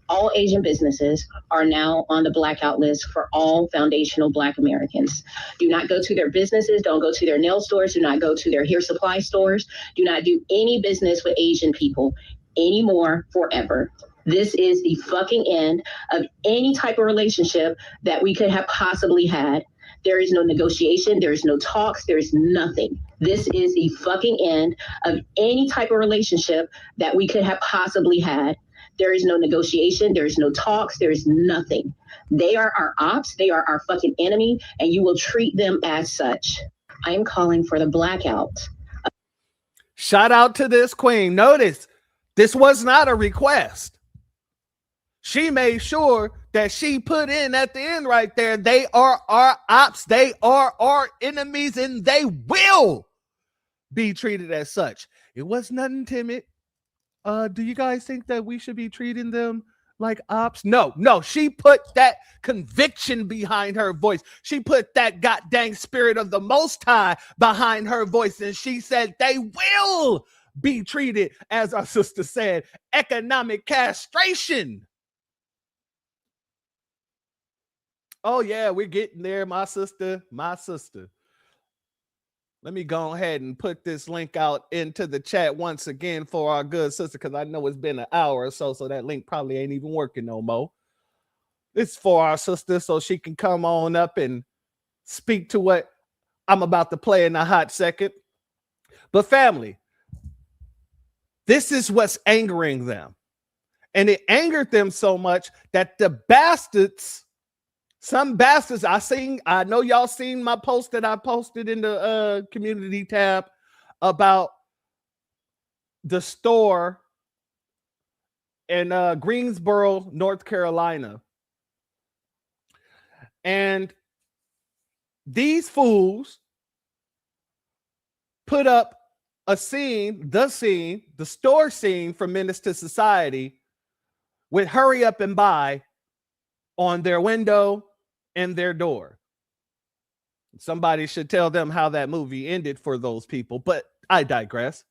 All Asian businesses are now on the blackout list for all foundational Black Americans. Do not go to their businesses. Don't go to their nail stores. Do not go to their hair supply stores. Do not do any business with Asian people anymore forever. This is the fucking end of any type of relationship that we could have possibly had. There is no negotiation. There is no talks. There is nothing. This is the fucking end of any type of relationship that we could have possibly had. There is no negotiation. There is no talks. There is nothing. They are our ops. They are our fucking enemy, and you will treat them as such. I am calling for the blackout. Shout out to this queen. Notice this was not a request. She made sure that she put in at the end right there, they are our ops, they are our enemies, and they will be treated as such. It was nothing timid. Do you guys think that we should be treating them like ops? No, she put that conviction behind her voice. She put that goddamn spirit of the Most High behind her voice, and she said they will be treated, as our sister said, economic castration. Oh yeah, we're getting there, my sister. Let me go ahead and put this link out into the chat once again for our good sister, because I know it's been an hour or so that link probably ain't even working no more. It's for our sister so she can come on up and speak to what I'm about to play in a hot second. But family, this is what's angering them. And it angered them so much that the bastards, some bastards, I know y'all seen my post that I posted in the community tab about the store in Greensboro, North Carolina. And these fools put up a scene, the store scene from Menace to Society with hurry up and buy on their window and their door. Somebody should tell them how that movie ended for those people, but I digress.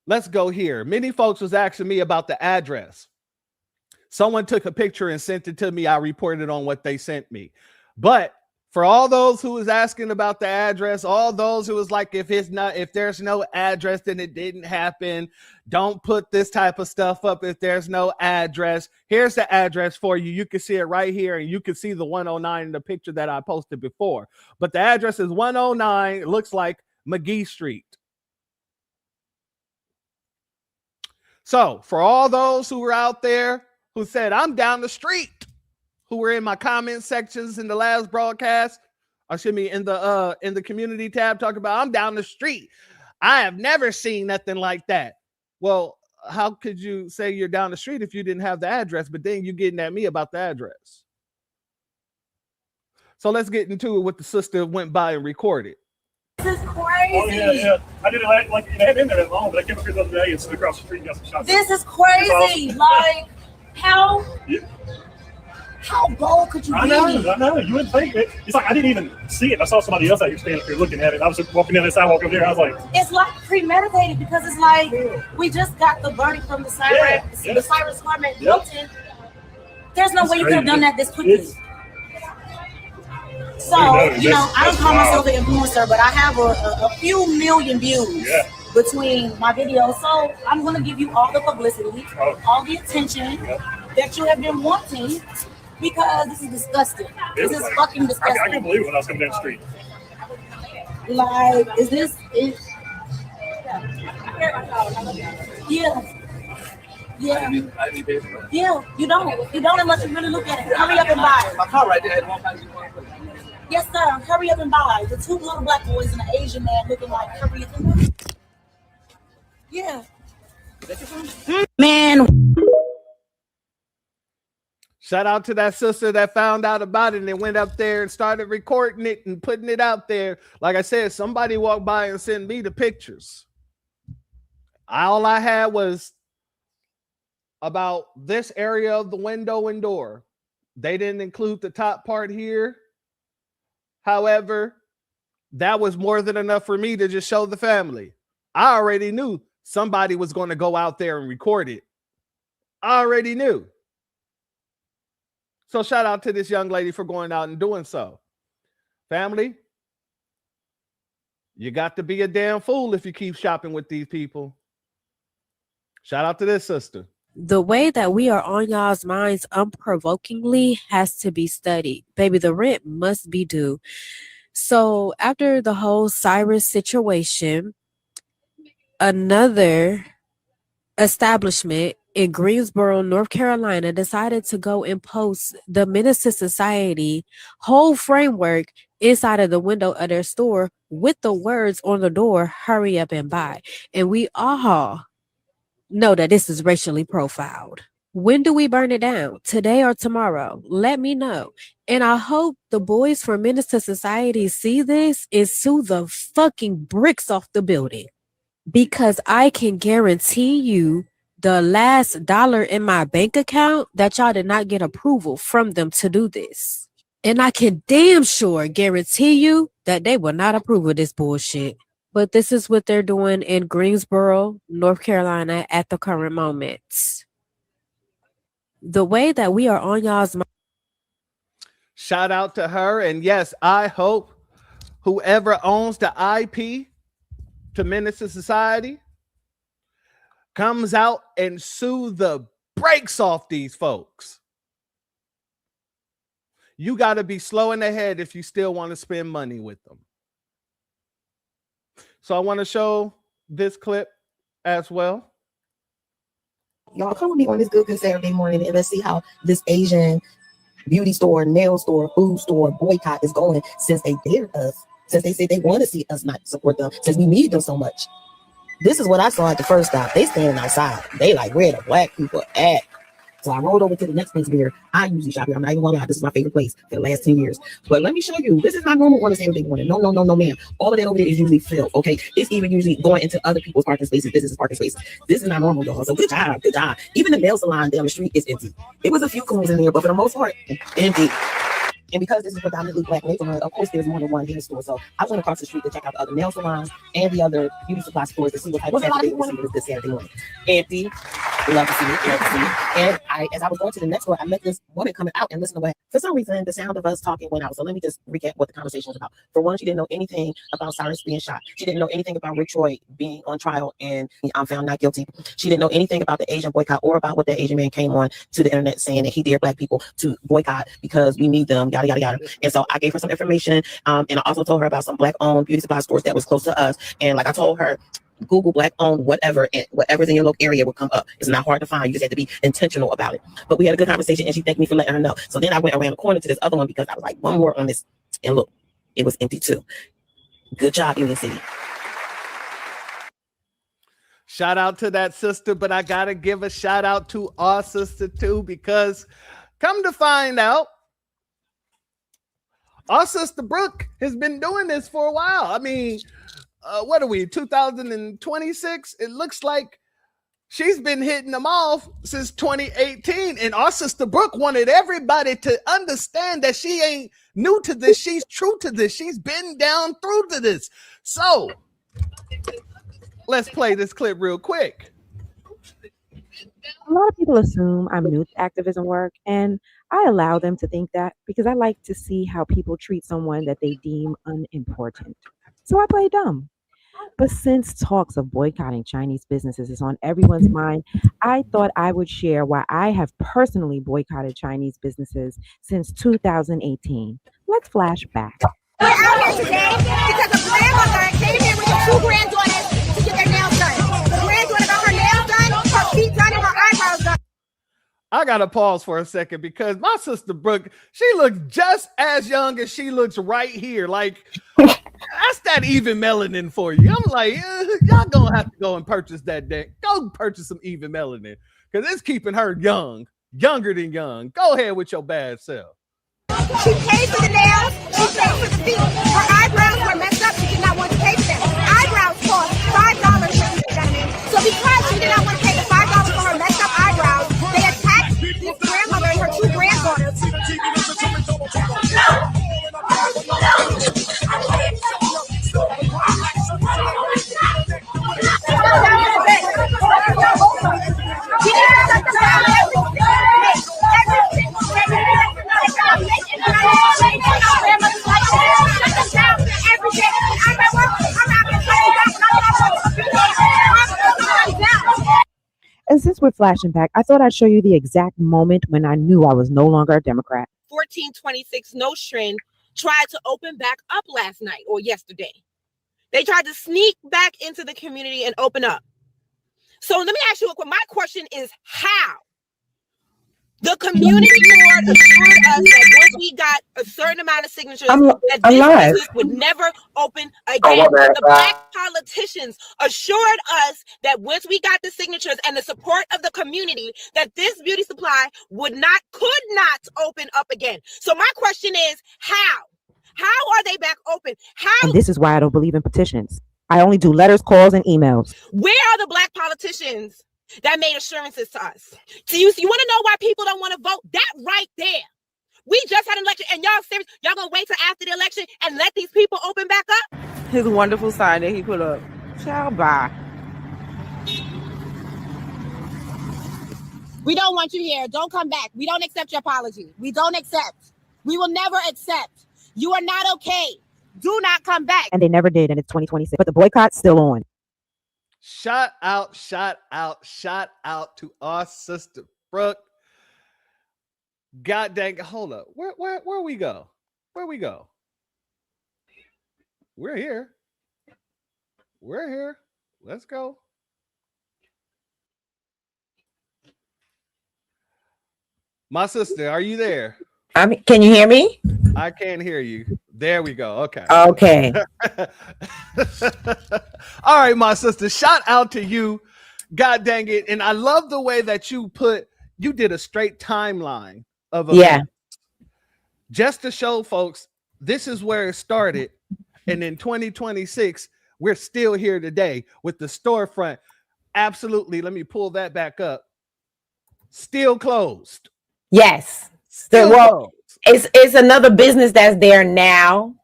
Let's go here. Many folks was asking me about the address. Someone took a picture and sent it to me. I reported on what they sent me. But for all those who was asking about the address, all those who was like, if there's no address, then it didn't happen. Don't put this type of stuff up if there's no address. Here's the address for you. You can see it right here, and you can see the 109 in the picture that I posted before. But the address is 109. It looks like McGee Street. So for all those who were out there who said, I'm down the street, who were in my comment sections in the last broadcast, in the community tab, talking about I'm down the street. I have never seen nothing like that. Well, how could you say you're down the street if you didn't have the address? But then you're getting at me about the address. So let's get into it. What the sister went by and recorded. This is crazy. Oh, yeah. I did it like it hadn't been there that long, but I came up here the other day and stood across the street and got some shots. This is crazy. Like, how bold could you be? I know. You wouldn't think it. It's like I didn't even see it. I saw somebody else out here standing up here looking at it. I was just walking down the sidewalk over there. I was like, it's like premeditated, because it's like we just got the verdict from the siren, the siren department in Milton. There's no way you could have done that this quickly. So, I don't call myself an influencer, but I have a few million views between my videos. So I'm going to give you all the publicity, all the attention that you have been wanting, because this is disgusting. This is fucking disgusting. I can't believe it when I was coming down the street. Like, Yeah, you don't unless you really look at it. Hurry up and buy it. My car right there. Yes, sir. Hurry up and buy. The two little black boys and an Asian man looking like hurry up and buy. Yeah. Man. Shout out to that sister that found out about it and went up there and started recording it and putting it out there. Like I said, somebody walked by and sent me the pictures. All I had was about this area of the window and door. They didn't include the top part here. However, that was more than enough for me to just show the family. I already knew somebody was going to go out there and record it. I already knew. So shout out to this young lady for going out and doing so. Family, you got to be a damn fool if you keep shopping with these people. Shout out to this sister. The way that we are on y'all's minds unprovokingly has to be studied. Baby, the rent must be due. So after the whole Cyrus situation, another establishment in Greensboro, North Carolina, decided to go and post the Menace to Society whole framework inside of the window of their store with the words on the door, hurry up and buy. And we all know that this is racially profiled. When do we burn it down? Today or tomorrow? Let me know. And I hope the boys from Menace to Society see this and sue the fucking bricks off the building. Because I can guarantee you the last dollar in my bank account that y'all did not get approval from them to do this. And I can damn sure guarantee you that they will not approve of this bullshit. But this is what they're doing in Greensboro, North Carolina at the current moment. The way that we are on y'all's mind. Shout out to her. And yes, I hope whoever owns the IP to Menace to Society comes out and sue the brakes off these folks. You got to be slow in the head if you still want to spend money with them. So I want to show this clip as well. Y'all come with me on this good Saturday morning and let's see how this Asian beauty store, nail store, food store boycott is going since they dared us, since they said they want to see us not support them, since we need them so much. This is what I saw at the first stop. They standing outside. They like, where the black people at? So I rolled over to the next place where I usually shop here. I'm not even gonna lie, this is my favorite place for the last 10 years. But let me show you, this is not normal on a Saturday morning. No, ma'am. All of that over there is usually filled, okay? It's even usually going into other people's parking spaces, business parking spaces. This is not normal, y'all. So good job. Even the nail salon down the street is empty. It was a few coons in there, but for the most part, empty. And because this is a predominantly black neighborhood, of course, there's more than one hair store. So I went across the street to check out the other nail salons and the other beauty supply stores to see what type of Saturday this Saturday morning. Empty. Love to see it. And as I was going to the next store, I met this woman coming out and listening to what. For some reason, the sound of us talking went out. So let me just recap what the conversation was about. For one, she didn't know anything about Cyrus being shot. She didn't know anything about Rick Troy being on trial and I'm found not guilty. She didn't know anything about the Asian boycott or about what that Asian man came on to the internet saying that he dared black people to boycott because we need them, yada, yada, yada. And so I gave her some information. And I also told her about some black-owned beauty supply stores that was close to us. And like I told her, Google black-owned whatever, and whatever's in your local area will come up. It's not hard to find. You just have to be intentional about it. But we had a good conversation, and she thanked me for letting her know. So then I went around the corner to this other one because I was like, one more on this. And look, it was empty too. Good job, Union City. Shout out to that sister, but I got to give a shout out to our sister too, because come to find out, our sister Brooke has been doing this for a while. I mean, what are we, 2026? It looks like she's been hitting them off since 2018. And our sister Brooke wanted everybody to understand that she ain't new to this. She's true to this. She's been down through to this. So let's play this clip real quick. A lot of people assume I'm new to activism work, and I allow them to think that because I like to see how people treat someone that they deem unimportant. So I play dumb. But since talks of boycotting Chinese businesses is on everyone's mind, I thought I would share why I have personally boycotted Chinese businesses since 2018. Let's flash back. We're out here today because a grandmother came here with her 2 granddaughters to get their nails done. The granddaughter got her nails done, her feet done, and her eyebrows done. I got to pause for a second because my sister Brooke, she looks just as young as she looks right here. Like, That's that even melanin for you. I'm like, y'all gonna have to go and purchase that deck. Go purchase some even melanin because it's keeping her young, younger than young. Go ahead with your bad self. She paid for the nails. She paid for the feet. Her eyebrows were messed up. She did not want to pay for them. Eyebrows cost $5. So because she did not want to pay the $5 for her messed up eyebrows, they attacked this grandmother and her 2 granddaughters. And since we're flashing back, I thought I'd show you the exact moment when I knew I was no longer a Democrat. 1426 Nostrand tried to open back up last night or yesterday. They tried to sneak back into the community and open up. So let me ask you my question is how? The community board assured us that once we got a certain amount of signatures, that this business would never open again. The black politicians assured us that once we got the signatures and the support of the community, that this beauty supply could not open up again. So my question is how? How are they back open? How? And this is why I don't believe in petitions. I only do letters, calls, and emails. Where are the black politicians that made assurances to us? So you want to know why people don't want to vote? That right there. We just had an election, and y'all serious? Y'all gonna wait till after the election and let these people open back up? His wonderful sign that he put up. Ciao, bye. We don't want you here. Don't come back. We don't accept your apology. We don't accept. We will never accept. You are not okay. Do not come back. And they never did, and it's 2026. But the boycott's still on. Shout out to our sister Brooke. God dang, hold up. Where we go? Where we go? We're here. We're here. Let's go. My sister, are you there? Can you hear me? I can't hear you. There we go. Okay. Okay. All right, my sister. Shout out to you. God dang it. And I love the way that you did a straight timeline of events. Just to show folks, this is where it started. And in 2026, we're still here today with the storefront. Absolutely. Let me pull that back up. Still closed. Yes. Well, it's another business that's there now.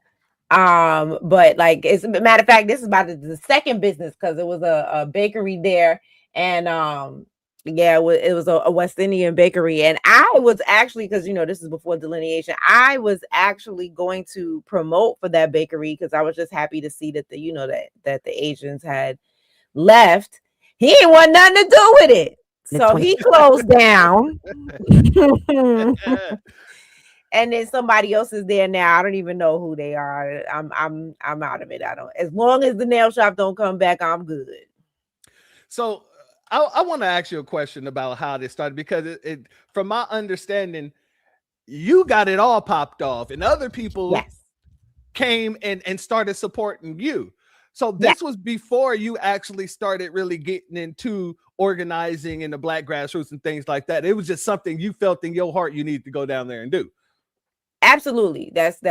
But like, it's a matter of fact, this is about the second business because it was a bakery there, and it was a West Indian bakery, and I was actually, because this is before delineation, I was actually going to promote for that bakery because I was just happy to see that that the Asians had left. He didn't want nothing to do with it. So he closed down. And then somebody else is there now. I don't even know who they are. I'm out of it. As long as the nail shop don't come back, I'm good. So I want to ask you a question about how this started, because it from my understanding, you got it all popped off and other people came and started supporting you. So this was before you actually started really getting into organizing in the black grassroots and things like that. It was just something you felt in your heart you need to go down there and do. Absolutely. That's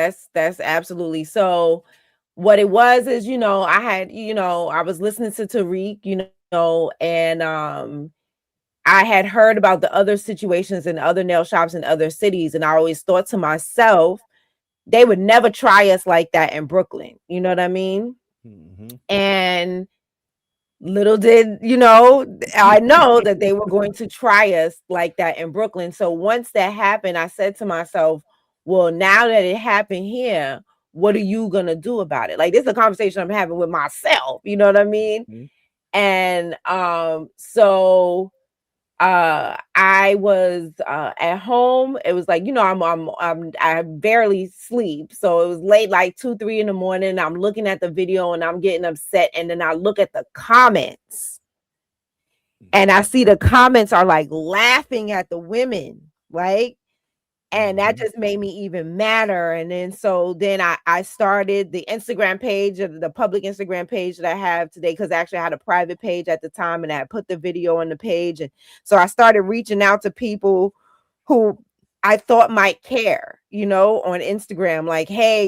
absolutely. So what it was is, I had, I was listening to Tariq, and I had heard about the other situations in other nail shops in other cities. And I always thought to myself, they would never try us like that in Brooklyn. You know what I mean? Mm-hmm. And little did I know that they were going to try us like that in Brooklyn. So once that happened, I said to myself, well, now that it happened here, what are you going to do about it? Like, this is a conversation I'm having with myself. You know what I mean? Mm-hmm. And so I was at home. It was like, I barely sleep. So it was late, like 2-3 in the morning. I'm looking at the video and I'm getting upset. And then I look at the comments and I see the comments are like laughing at the women, right? And that just made me even madder. And then I started the Instagram page, the public Instagram page that I have today, because actually I had a private page at the time and I put the video on the page. And so I started reaching out to people who I thought might care, on Instagram, like, hey,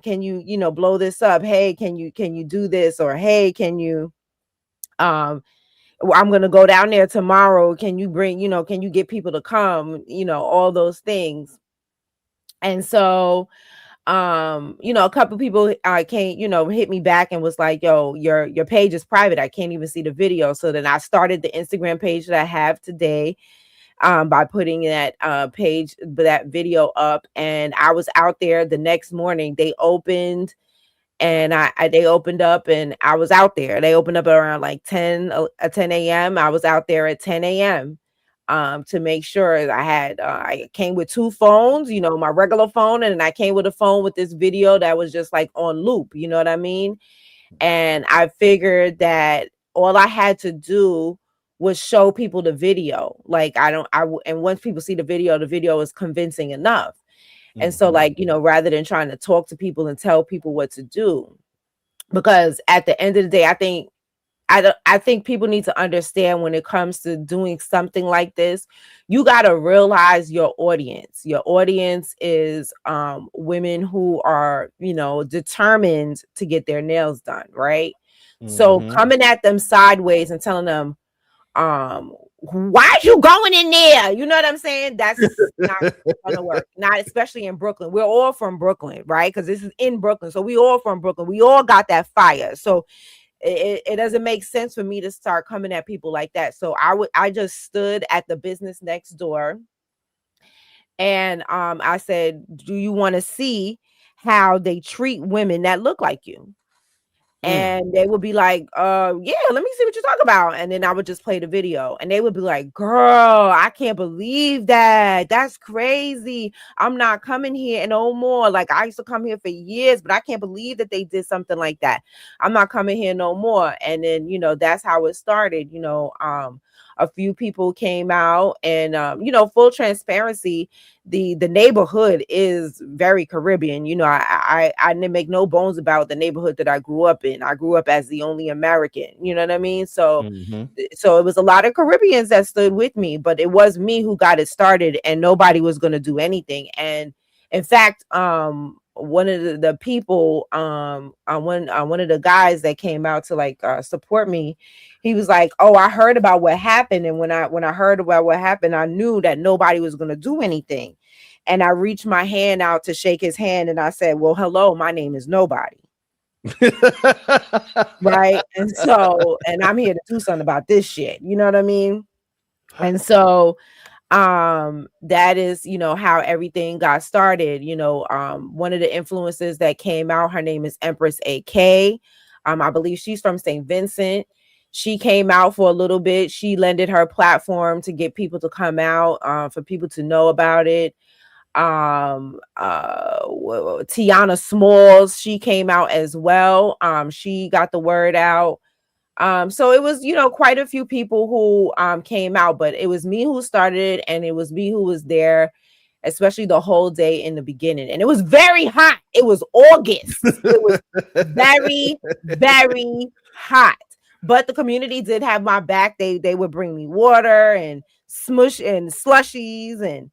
can you, blow this up? Hey, can you do this? Or hey, can you I'm going to go down there tomorrow. Can you bring, can you get people to come, all those things. And so, a couple people came, hit me back and was like, yo, your page is private. I can't even see the video. So then I started the Instagram page that I have today by putting that that video up. And I was out there the next morning. They opened. And they opened up and I was out there. They opened up around like 10 a.m. I was out there at 10 a.m. To make sure I came with 2 phones, my regular phone, and I came with a phone with this video that was just like on loop, you know what I mean? And I figured that all I had to do was show people the video. Like and once people see the video is convincing enough. And so, like, rather than trying to talk to people and tell people what to do, because at the end of the day, I think people need to understand when it comes to doing something like this, you got to realize your audience. Your audience is women who are, determined to get their nails done, right? So coming at them sideways and telling them, why you going in there? You know what I'm saying? That's not gonna work. Not especially in Brooklyn. We're all from Brooklyn, right? Because this is in Brooklyn. So we all from Brooklyn. We all got that fire. So it doesn't make sense for me to start coming at people like that. So I just stood at the business next door and I said, do you want to see how they treat women that look like you? And they would be like, yeah, let me see what you talk about. And then I would just play the video and they would be like, girl, I can't believe that. That's crazy. I'm not coming here no more. Like, I used to come here for years, but I can't believe that they did something like that. I'm not coming here no more. And then, that's how it started. A few people came out and, full transparency, the neighborhood is very Caribbean. I didn't make no bones about the neighborhood that I grew up in. I grew up as the only American, you know what I mean? So, so it was a lot of Caribbeans that stood with me, but it was me who got it started and nobody was going to do anything. And in fact, one of the people, one of the guys that came out to support me, he was like, oh, I heard about what happened. And when I heard about what happened, I knew that nobody was going to do anything. And I reached my hand out to shake his hand. And I said, well, hello, my name is Nobody. Right. And I'm here to do something about this shit. You know what I mean? And so that is, how everything got started. One of the influencers that came out, her name is Empress AK. I believe she's from St. Vincent. She came out for a little bit. She lended her platform to get people to come out, for people to know about it. Tiana Smalls, she came out as well. She got the word out. So it was, quite a few people who came out, but it was me who started it, and it was me who was there, especially the whole day in the beginning. And it was very hot. It was August. It was very, very hot. But the community did have my back. They would bring me water and smush and slushies and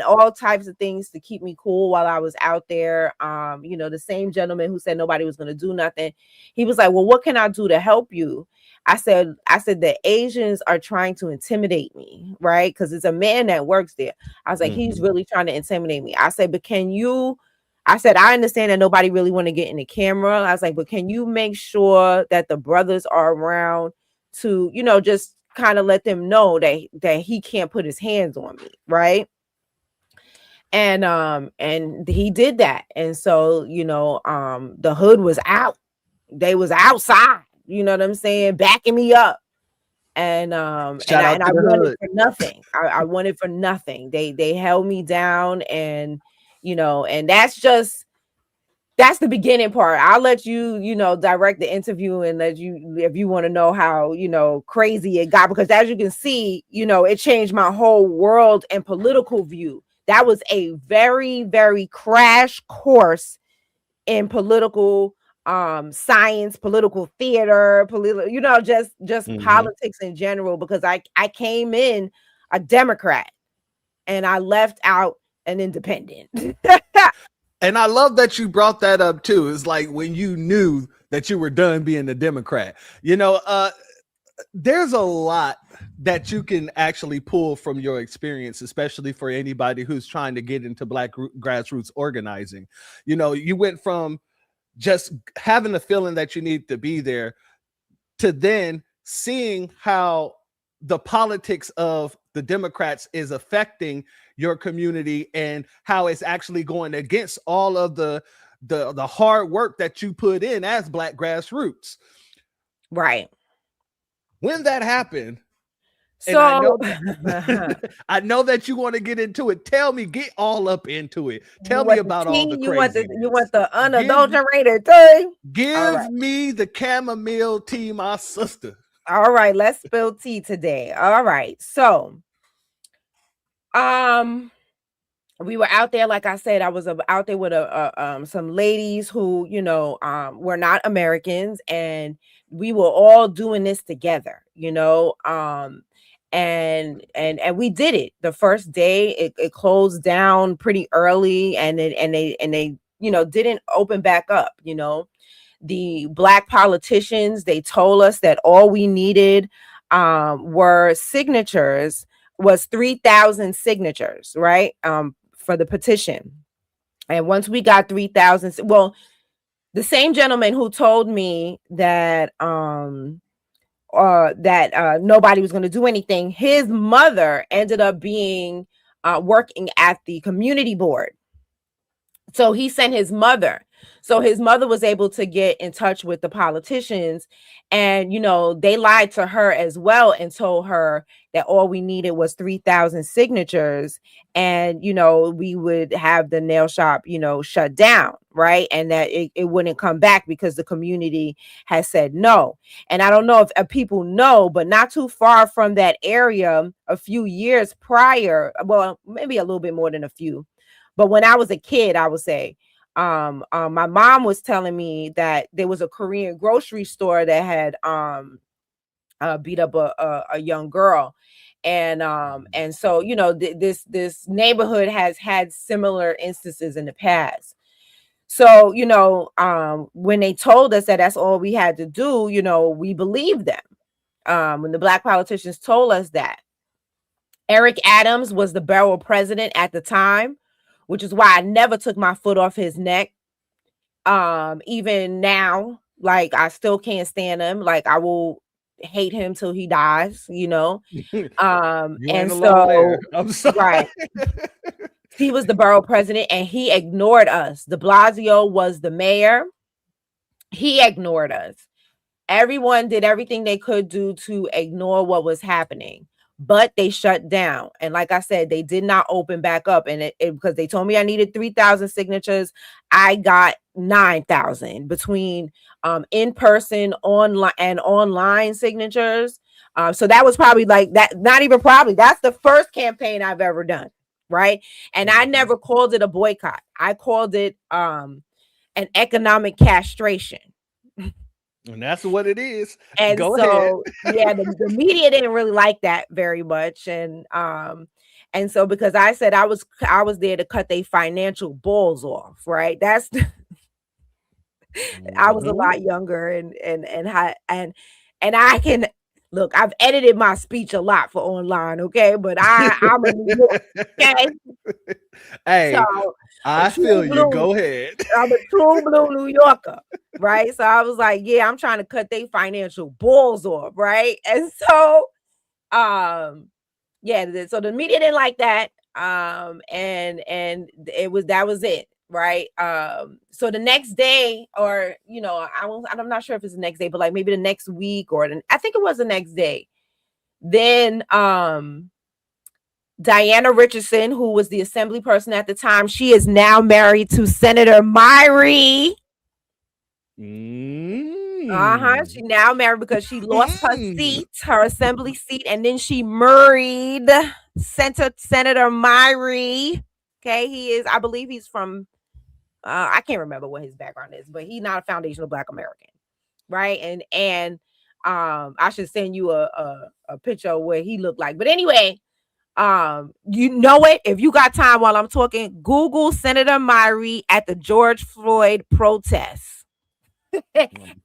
all types of things to keep me cool while I was out there. The same gentleman who said nobody was going to do nothing, he was like, well, what can I do to help you? I said the Asians are trying to intimidate me, right? Because it's a man that works there. I was like, he's really trying to intimidate me. I said, but I understand that nobody really want to get in the camera. I was like, but can you make sure that the brothers are around to, just kind of let them know that he can't put his hands on me, right? And he did that. And so, the hood was out. They was outside, you know what I'm saying, backing me up. And I wanted for nothing. I wanted for nothing. They held me down, and and that's just that's the beginning part. I'll let you, direct the interview and let you, if you want to know how, crazy it got, because as you can see, it changed my whole world and political view. That was a very, very crash course in political science, political theater, just politics in general, because I came in a Democrat and I left out an independent. And I love that you brought that up too. It's like when you knew that you were done being a Democrat. There's a lot that you can actually pull from your experience, especially for anybody who's trying to get into Black grassroots organizing. You went from just having the feeling that you need to be there to then seeing how the politics of the Democrats is affecting your community and how it's actually going against all of the hard work that you put in as Black grassroots. Right. When that happened, so I know that you want to get into it. Tell me, get all up into it. Tell me about all the crazy. You want the unadulterated thing? Give me the chamomile tea, my sister. All right, let's spill tea today. All right. So, we were out there, like I said, I was out there with some ladies who, were not Americans, and we were all doing this together, and we did it. The first day it closed down pretty early, and they didn't open back up. The Black politicians, they told us that all we needed were signatures, was 3,000 signatures, right? For the petition. And once we got 3,000, well, the same gentleman who told me that nobody was going to do anything, his mother ended up being working at the community board. So he sent his mother. So his mother was able to get in touch with the politicians, and they lied to her as well and told her that all we needed was 3,000 signatures, and we would have the nail shop shut down, right? And that it wouldn't come back because the community has said no. And I don't know if people know, but not too far from that area, a few years prior, well, maybe a little bit more than a few, but when I was a kid, I would say, my mom was telling me that there was a Korean grocery store that had beat up a young girl, and so this neighborhood has had similar instances in the past. So when they told us that that's all we had to do, we believed them. When the Black politicians told us that. Eric Adams was the borough president at the time, which is why I never took my foot off his neck. Even now, like, I still can't stand him. Like, I will hate him till he dies, You and so I'm sorry. right. He was the borough president and he ignored us. De Blasio was the mayor. He ignored us. Everyone did everything they could do to ignore what was happening, but they shut down. And like I said, they did not open back up. And because they told me I needed 3,000 signatures, I got 9,000 between in-person, online signatures. So that was probably like that, not even probably, that's the first campaign I've ever done. Right. And I never called it a boycott. I called it an economic castration. And that's what it is. And Go so, ahead. yeah, the media didn't really like that very much. And so because I said I was there to cut their financial balls off, right? That's I was a lot younger and I can look, I've edited my speech a lot for online, okay? But I'm a New York, okay? Hey, So, I feel you. Go ahead. I'm a true blue New Yorker, right? So I was like, yeah, I'm trying to cut their financial balls off, right? And so, yeah, so the media didn't like that, and that was it, right? So the next day, or I'm not sure if it's the next day, but like maybe the next week, I think it was the next day. Then Diana Richardson, who was the assembly person at the time, she is now married to Senator Myrie. She now married because she lost her seat, her assembly seat, and then she married Senator Myrie. Okay, he is, I believe he's from, I can't remember what his background is, but he's not a foundational Black American, right? And I should send you a picture of what he looked like. But anyway, you know it. If you got time while I'm talking, Google Senator Myrie at the George Floyd protests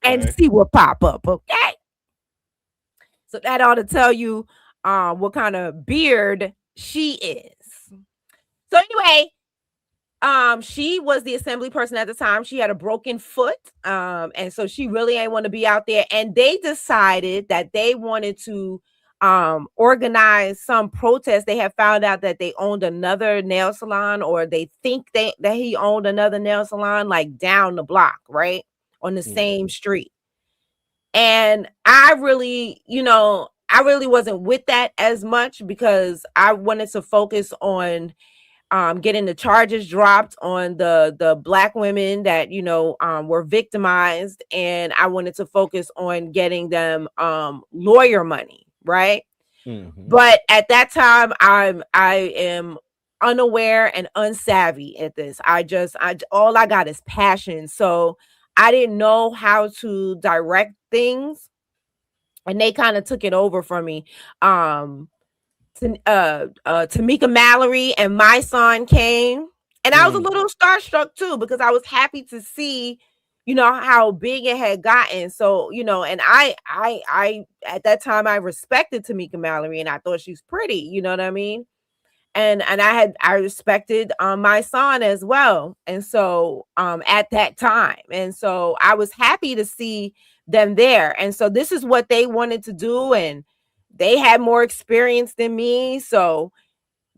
and see what pop up. Okay, so that ought to tell you what kind of beard she is. So anyway, she was the assembly person at the time. She had a broken foot, and so she really ain't want to be out there. And they decided that they wanted to organize some protest. They had found out that they owned another nail salon, or they think that he owned another nail salon like down the block, right on the same street. And I really wasn't with that as much, because I wanted to focus on getting the charges dropped on the Black women that were victimized, and I wanted to focus on getting them lawyer money, right? But at that time, I am unaware and unsavvy at this. All I got is passion, so I didn't know how to direct things, and they kind of took it over from me. Tamika Mallory and my son came, and I was a little starstruck too, because I was happy to see how big it had gotten. So and I at that time I respected Tamika Mallory, and I thought she's pretty, you know what I mean, and I respected my son as well, and so at that time, and so I was happy to see them there. And so this is what they wanted to do, and they had more experience than me, so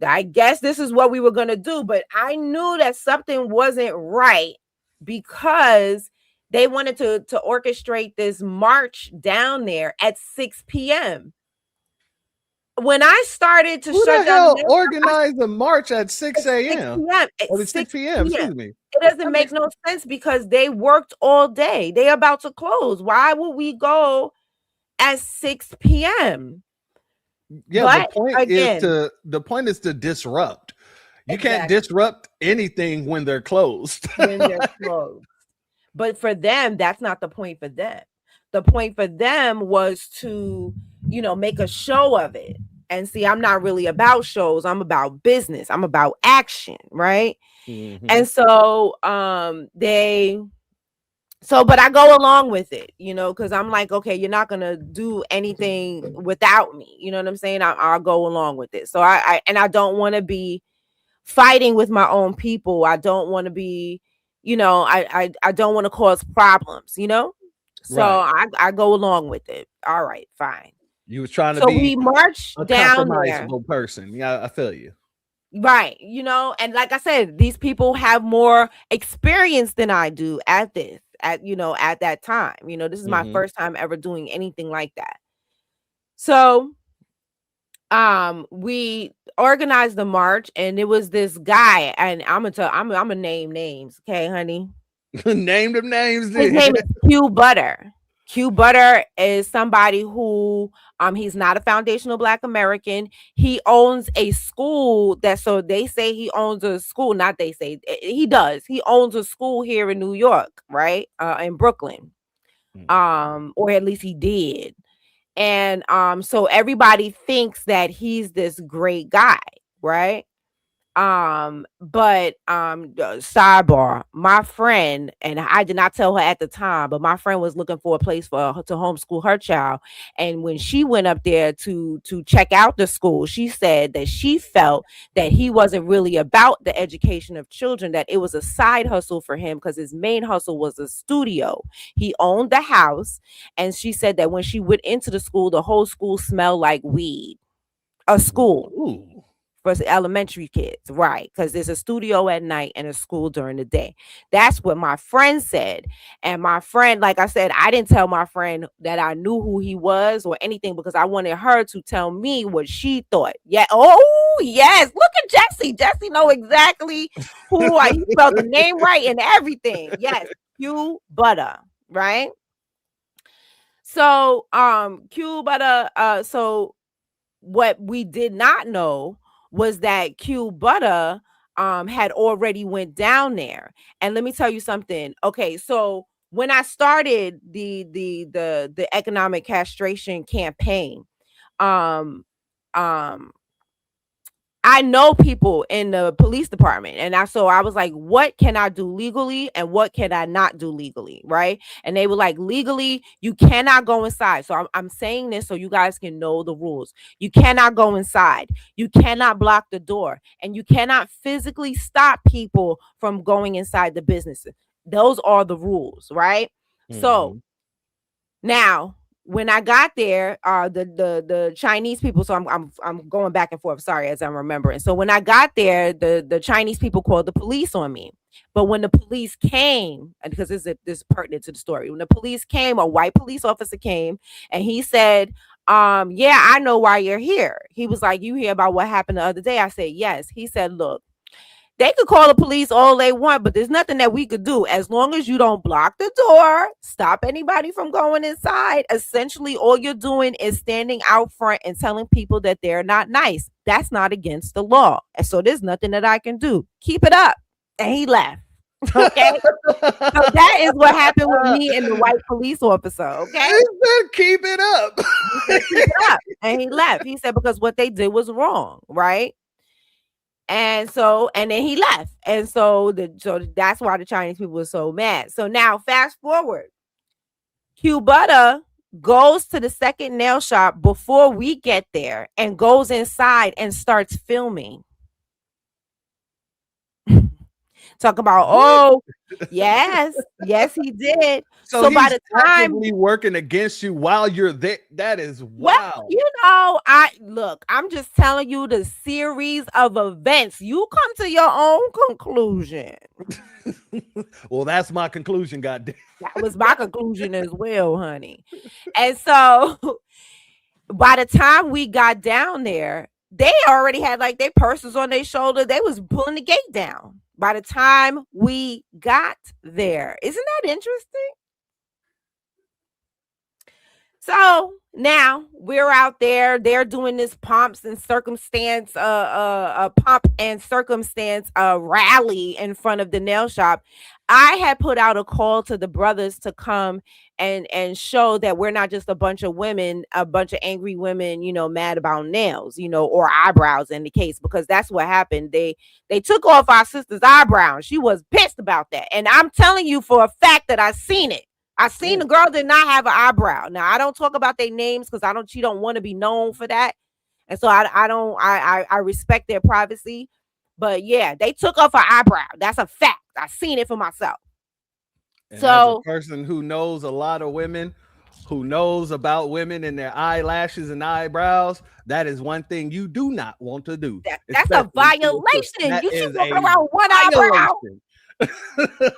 I guess this is what we were going to do. But I knew that something wasn't right, because they wanted to orchestrate this march down there at 6 p.m. When I started to shut down, organize a march at 6 a.m. Or 6 p.m. Excuse me. It doesn't make no sense, because they worked all day. They about to close. Why would we go at 6 p.m.? Yeah, but the point is to disrupt. You can't disrupt anything when they're closed. When they're closed. But for them, that's not the point for them. The point for them was to, make a show of it. And see, I'm not really about shows. I'm about business. I'm about action, right? And so but I go along with it, because I'm like, okay, you're not gonna do anything without me. You know what I'm saying? I'll go along with it. So I don't want to be fighting with my own people. I don't want to be, I don't want to cause problems, So right. I go along with it. All right, fine. You was trying to be we marched a down compromisable there. person. Yeah, I feel you. Right. And like I said, these people have more experience than I do at this, at that time. This is my first time ever doing anything like that. So we organized the march, and it was this guy, and I'm gonna name names, okay, honey? Name them names. His name is Q Butter. Q Butter is somebody who he's not a foundational Black American. He owns a school so they say he owns a school, not they say, he does. He owns a school here in New York, right? In Brooklyn. Or at least he did. And so everybody thinks that he's this great guy, right? But sidebar, my friend, and I did not tell her at the time, but my friend was looking for a place for her to homeschool her child, and when she went up there to check out the school, she said that she felt that he wasn't really about the education of children, that it was a side hustle for him, because his main hustle was a studio. He owned the house, and she said that when she went into the school, the whole school smelled like weed. A school. Ooh. for elementary kids, right? Because there's a studio at night and a school during the day. That's what my friend said. And my friend, like I said, I didn't tell my friend that I knew who he was or anything because I wanted her to tell me what she thought. Yeah. Oh, yes. Look at Jesse. Jesse know exactly who I he spelled the name right and everything. Yes. Q Butter, right? So Q Butter, so what we did not know was that Q Butter had already went down there. And let me tell you something. Okay, so when I started the economic castration campaign, um I know people in the police department, and so I was like, what can I do legally and what can I not do legally, right? And they were like, legally, you cannot go inside. So I'm saying this so you guys can know the rules. You cannot go inside. You cannot block the door, and you cannot physically stop people from going inside the businesses. Those are the rules, right? So now, when I got there, the Chinese people. So I'm going back and forth. Sorry, as I'm remembering. So when I got there, the Chinese people called the police on me. But when the police came, because this is pertinent to the story, when the police came, a white police officer came, and he said, "Yeah, I know why you're here." He was like, "You hear about what happened the other day?" I said, "Yes." He said, "Look, they could call the police all they want, but there's nothing that we could do as long as you don't block the door, stop anybody from going inside. Essentially, all you're doing is standing out front and telling people that they're not nice. That's not against the law. And so there's nothing that I can do. Keep it up." And he left. Okay. So that is what happened with me and the white police officer. Okay. He said, keep it up. Keep it up. And he left. He said, because what they did was wrong. Right. And then he left. And so that's why the Chinese people were so mad. So now fast forward. Q Butter goes to the second nail shop before we get there and goes inside and starts filming. Talk about, yes, he did. So by the time working against you while you're there, that is wow. Well, I'm just telling you the series of events. You come to your own conclusion. Well, that's my conclusion, goddamn. That was my conclusion as well, honey. And so by the time we got down there, they already had like their purses on their shoulder. They was pulling the gate down by the time we got there. Isn't that interesting? So now we're out there. They're doing this pomp and circumstance rally in front of the nail shop. I had put out a call to the brothers to come and show that we're not just a bunch of women, a bunch of angry women, mad about nails, or eyebrows in the case, because that's what happened. They took off our sister's eyebrows. She was pissed about that. And I'm telling you for a fact that I seen it. I seen the girl did not have an eyebrow. Now I don't talk about their names because she don't want to be known for that. And so I respect their privacy. But yeah, they took off her eyebrow. That's a fact. I seen it for myself. And so as a person who knows a lot of women, who knows about women and their eyelashes and eyebrows, that is one thing you do not want to do. That's a violation. You should walk around one eyebrow.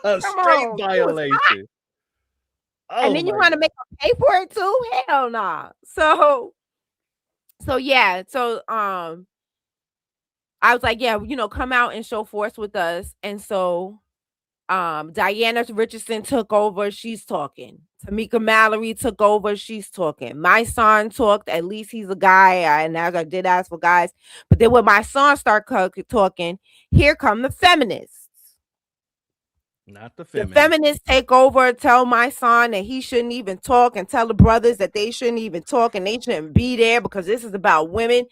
A straight violation. And then you want to make her pay for it too? Hell nah. So yeah. So I was like, yeah, come out and show force with us. And so Diana Richardson took over. She's talking. Tamika Mallory took over. She's talking. My son talked. At least he's a guy. And as I did ask for guys. But then when my son started talking, here come the feminists. Not the feminists. The feminists take over, tell my son that he shouldn't even talk, and tell the brothers that they shouldn't even talk and they shouldn't be there because this is about women.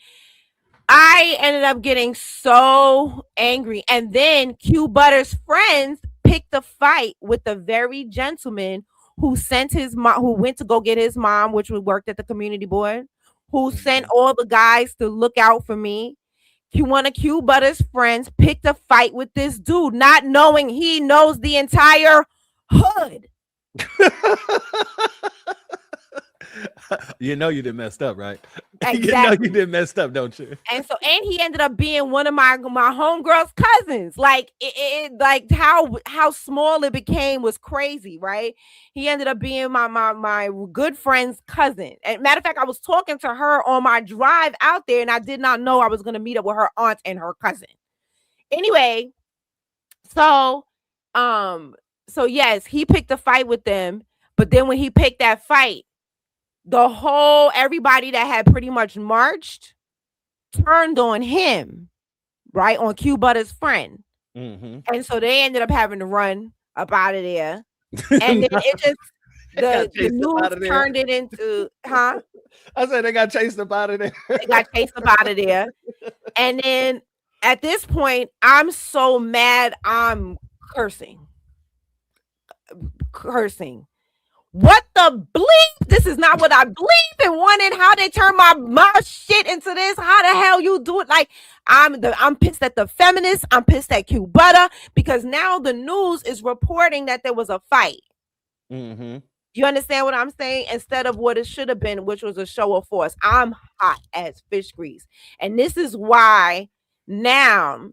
I ended up getting so angry. And then Q Butter's friends picked a fight with the very gentleman who sent his mom, who went to go get his mom, which worked at the community board, who sent all the guys to look out for me. One of Q Butter's friends picked a fight with this dude, not knowing he knows the entire hood. You know you did messed up, right? Exactly. You know you did messed up, don't you? And so, and he ended up being one of my homegirl's cousins. Like like how small it became was crazy, right? He ended up being my good friend's cousin. And matter of fact, I was talking to her on my drive out there, and I did not know I was going to meet up with her aunt and her cousin. Anyway, so yes, he picked a fight with them, but then when he picked that fight, everybody that had pretty much marched turned on him, right? On Q Butter's friend. And so they ended up having to run up out of there. And then it just the news turned it into, huh? I said they got chased up out of there. They got chased up out of there. And then at this point, I'm so mad, I'm cursing. What the bleep? This is not what I bleep and wanted. How they turn my shit into this? How the hell you do it? Like I'm pissed at the feminists. I'm pissed at Q Butter because now the news is reporting that there was a fight. You understand what I'm saying? Instead of what it should have been, which was a show of force. I'm hot as fish grease, and this is why now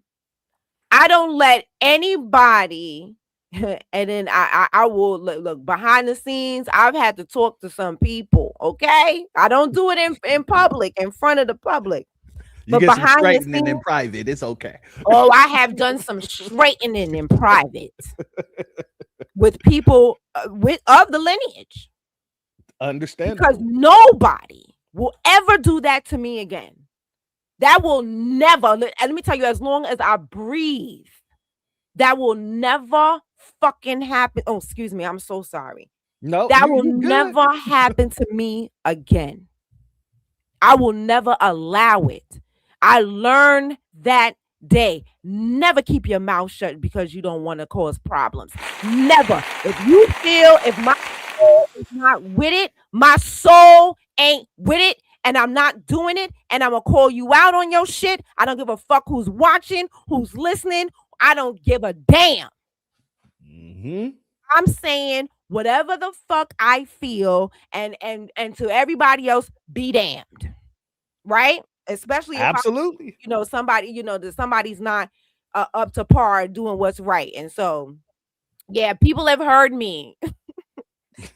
I don't let anybody. And then I will look behind the scenes. I've had to talk to some people. Okay, I don't do it in public, in front of the public. You get some straightening in private. It's okay. Oh, I have done some straightening in private with people of the lineage. Understand? Because nobody will ever do that to me again. That will never. And let me tell you, as long as I breathe, that will never fucking happen. Oh, excuse me. I'm so sorry. No, that will never happen to me again. I will never allow it. I learned that day. Never keep your mouth shut because you don't want to cause problems. Never. If you feel, if my soul is not with it, my soul ain't with it, and I'm not doing it, and I'm gonna call you out on your shit. I don't give a fuck who's watching, who's listening. I don't give a damn. I'm saying whatever the fuck I feel, and to everybody else, be damned, right? Especially if absolutely, that somebody's not up to par doing what's right, and so yeah, people have heard me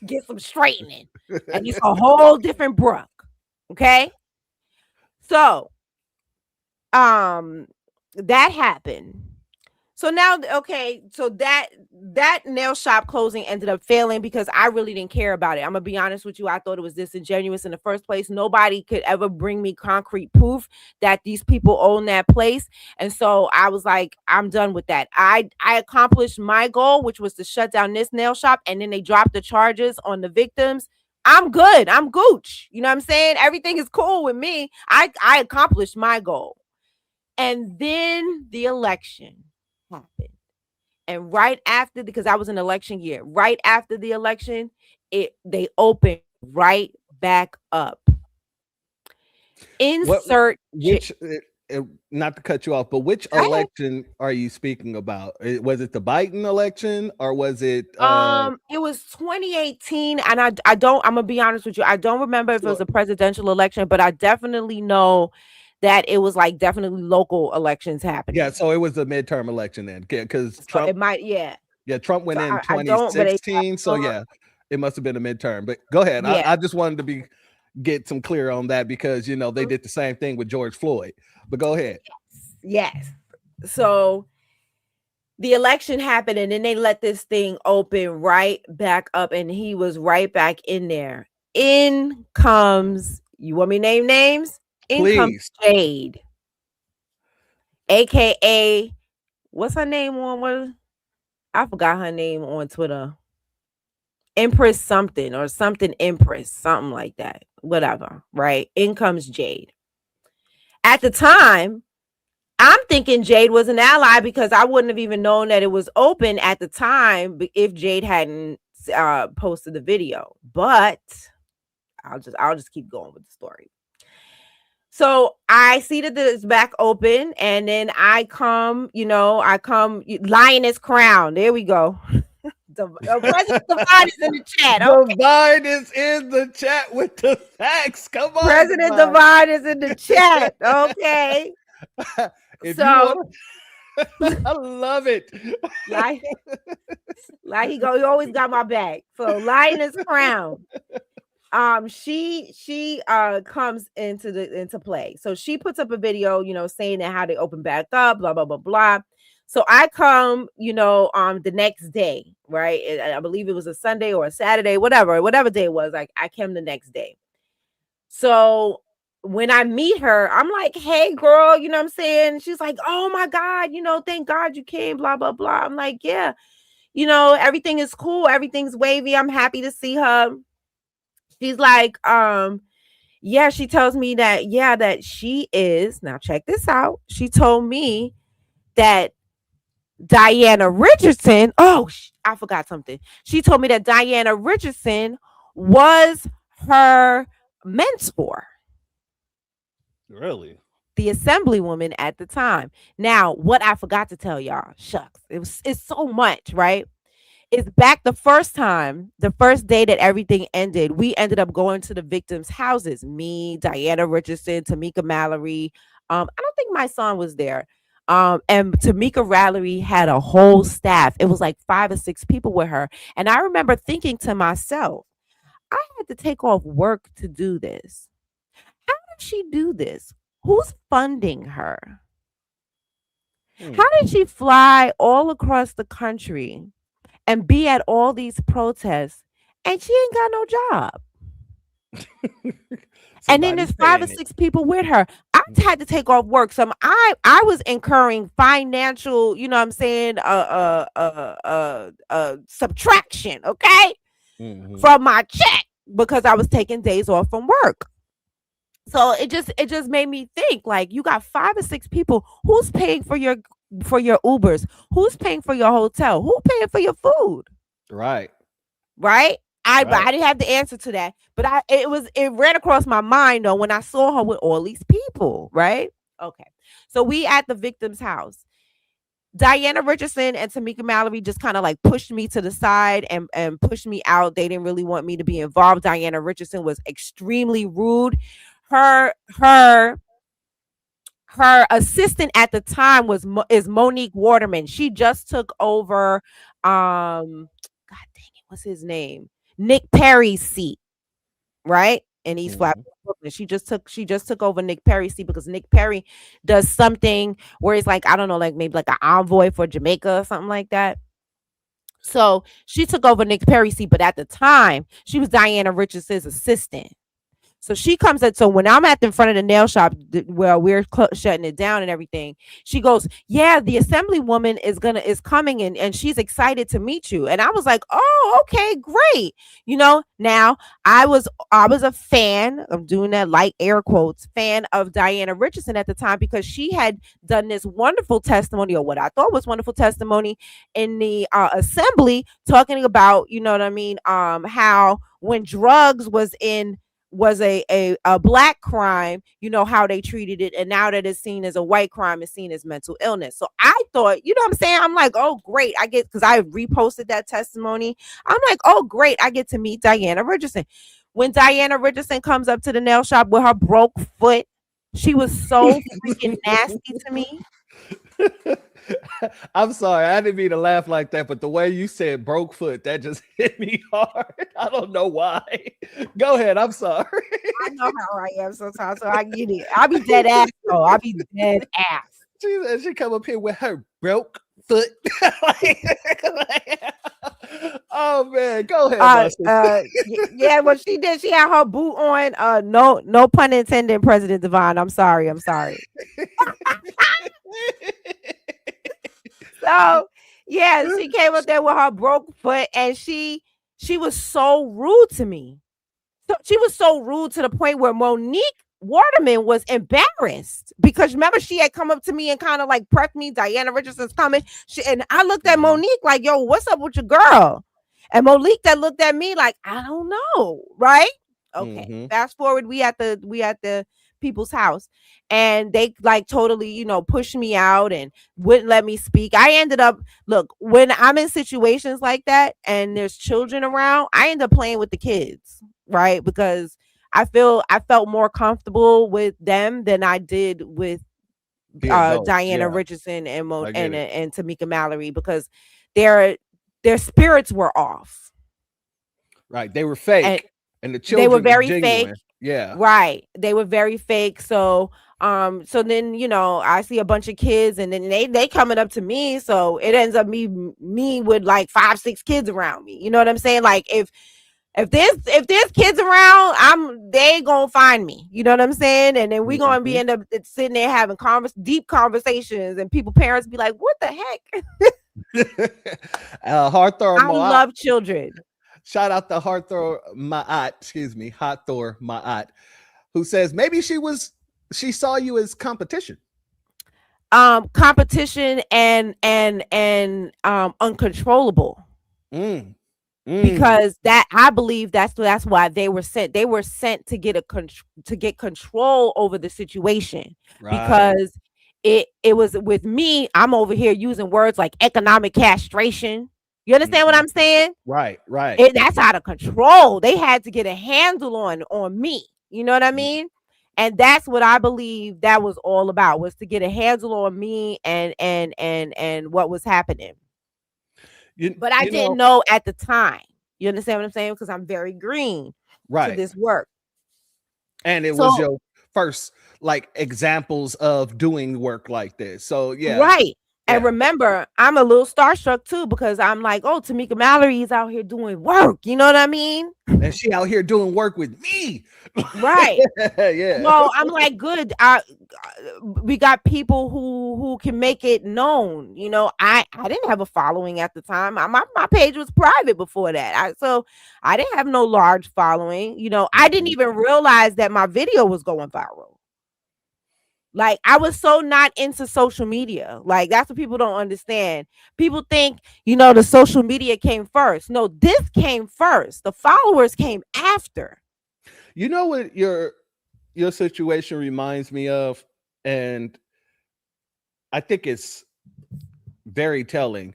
get some straightening, and it's a whole different brook. Okay, so that happened. So now, okay, so that nail shop closing ended up failing because I really didn't care about it. I'm gonna be honest with you. I thought it was disingenuous in the first place. Nobody could ever bring me concrete proof that these people own that place. And so I was like, I'm done with that. I accomplished my goal, which was to shut down this nail shop, and then they dropped the charges on the victims. I'm good. I'm gooch. You know what I'm saying? Everything is cool with me. I accomplished my goal. And then the election happened. And right after, because I was in election year, right after the election, they opened right back up. Insert not to cut you off, but which election are you speaking about? Was it the Biden election or was it it was 2018, and I don't, I'm gonna be honest with you, I don't remember if it was a presidential election, but I definitely know that it was like definitely local elections happening. Yeah, so it was a midterm election then, because Trump. It might, yeah. Yeah, Trump went in 2016, so yeah, it must have been a midterm. But go ahead. Yeah. I just wanted to get some clear on that because they did the same thing with George Floyd. But go ahead. Yes. So the election happened, and then they let this thing open right back up, and he was right back in there. In comes, you want me to name names? In comes Jade, aka what's her name on I forgot her name on Twitter. Empress something or something Empress, something like that. Whatever, right? In comes Jade. At the time, I'm thinking Jade was an ally because I wouldn't have even known that it was open at the time if Jade hadn't posted the video. But I'll just keep going with the story. So I see that it's back open, and then I come, lioness crown. There we go. President Divine is in the chat. Okay. Divine is in the chat with the facts. Come on, President Divine is in the chat. Okay. If So you want I love it. like he always got my back. So Lioness Crown. She comes into play. So she puts up a video, saying that how they open back up, blah blah blah blah. So I come, the next day, right? I believe it was a Sunday or a Saturday, whatever day it was. Like I came the next day. So when I meet her, I'm like, "Hey, girl," you know what I'm saying? She's like, "Oh my God, thank God you came." Blah blah blah. I'm like, "Yeah, everything is cool, everything's wavy. I'm happy to see her." She's like, yeah, she tells me that, that she is, now check this out. She told me that Diana Richardson, I forgot something. She told me that Diana Richardson was her mentor. Really? The assemblywoman at the time. Now, what I forgot to tell y'all, shucks, it's so much, right? It's back the first day that everything ended. We ended up going to the victims' houses. Me, Diana Richardson, Tamika Mallory. I don't think my son was there. And Tamika Mallory had a whole staff. It was like 5 or 6 people with her. And I remember thinking to myself, I had to take off work to do this. How did she do this? Who's funding her? How did she fly all across the country and be at all these protests and she ain't got no job? And then there's 5 or 6 people with her. I had to take off work. So I was incurring financial, you know what I'm saying, subtraction, okay, from my check because I was taking days off from work. So it just made me think, like, you got 5 or 6 people. Who's paying for your Ubers? Who's paying for your hotel? Who paying for your food? Right. I didn't have the answer to that, but it ran across my mind though when I saw her with all these people, right? Okay. So we at the victim's house. Diana Richardson and Tamika Mallory just kind of like pushed me to the side and pushed me out. They didn't really want me to be involved. Diana Richardson was extremely rude. Her assistant at the time is Monique Waterman. She just took over God dang it, what's his name? Nick Perry's seat, right? In East Flatbush, Brooklyn. She just took over Nick Perry's seat because Nick Perry does something where he's like, I don't know, like maybe like an envoy for Jamaica or something like that. So she took over Nick Perry's seat, but at the time she was Diana Richardson's assistant. So she comes at, so when I'm at the front of the nail shop where we're shutting it down and everything, she goes, yeah, the assemblywoman is coming and she's excited to meet you. And I was like, oh, okay, great. Now I was a fan, I'm doing that light air quotes, fan of Diana Richardson at the time because she had done this wonderful testimony, or what I thought was wonderful testimony in the assembly, talking about, you know what I mean, how when drugs was a black crime, how they treated it, and now that it's seen as a white crime, it's seen as mental illness. So I thought, you know what I'm saying, I'm like, oh great, I get, because I reposted that testimony, I'm like, oh great, I get to meet Diana Richardson. When Diana Richardson comes up to the nail shop with her broke foot, she was so freaking nasty to me. I'm sorry, I didn't mean to laugh like that, but the way you said broke foot, that just hit me hard. I don't know why. Go ahead, I'm sorry. I know how I am sometimes, so I get it. I'll be dead ass though. I'll be dead ass. She come up here with her broke foot. Oh man, go ahead. Yeah, what she did, she had her boot on. No pun intended, President Devon. I'm sorry. So yeah, she came up there with her broke foot, and she was so rude to me. So she was so rude to the point where Monique Waterman was embarrassed because remember she had come up to me and kind of like prepped me. Diana Richardson's coming, and I looked at Monique like, "Yo, what's up with your girl?" And Monique that looked at me like, "I don't know," right? Okay. Fast forward, we at the people's house, and they like totally, you know, pushed me out and wouldn't let me speak. I ended up, look, when I'm in situations like that and there's children around, I end up playing with the kids, right? Because I felt more comfortable with them than I did with The adults, Diana yeah. Richardson and I get it. and Tamika Mallory, because their spirits were off. Right. They were fake. And And the they were children were very genuine. fake. Yeah. Right. They were very fake. So so then, you know, I see a bunch of kids and then they coming up to me, so it ends up me with like 5-6 kids around me. You know what I'm saying? Like if there's kids around, they gonna find me. You know what I'm saying? And then we gonna be end up sitting there having deep conversations, and parents be like, "What the heck?" Harthor I love children. Shout out to Harthor Ma'at, who says maybe she saw you as competition. Competition and uncontrollable. Because that, I believe that's why they were sent. They were sent to get control over the situation. Right. Because it was with me. I'm over here using words like economic castration. You understand what I'm saying? Right. That's out of control. They had to get a handle on me. You know what I mean? And that's what I believe that was all about, was to get a handle on me and what was happening. But I didn't know at the time. You understand what I'm saying? Because I'm very green to this work. And it was your first like examples of doing work like this. So yeah. Right. And remember, I'm a little starstruck too, because I'm like, oh, Tamika Mallory is out here doing work. You know what I mean? And she out here doing work with me. Right. Yeah. Well, I'm like, good. We got people who can make it known. You know, I didn't have a following at the time. My page was private before that. So I didn't have no large following. You know, I didn't even realize that my video was going viral. Like, I was so not into social media. Like, that's what people don't understand. People think, you know, the social media came first. No, this came first. The followers came after. You know what your situation reminds me of? And I think it's very telling.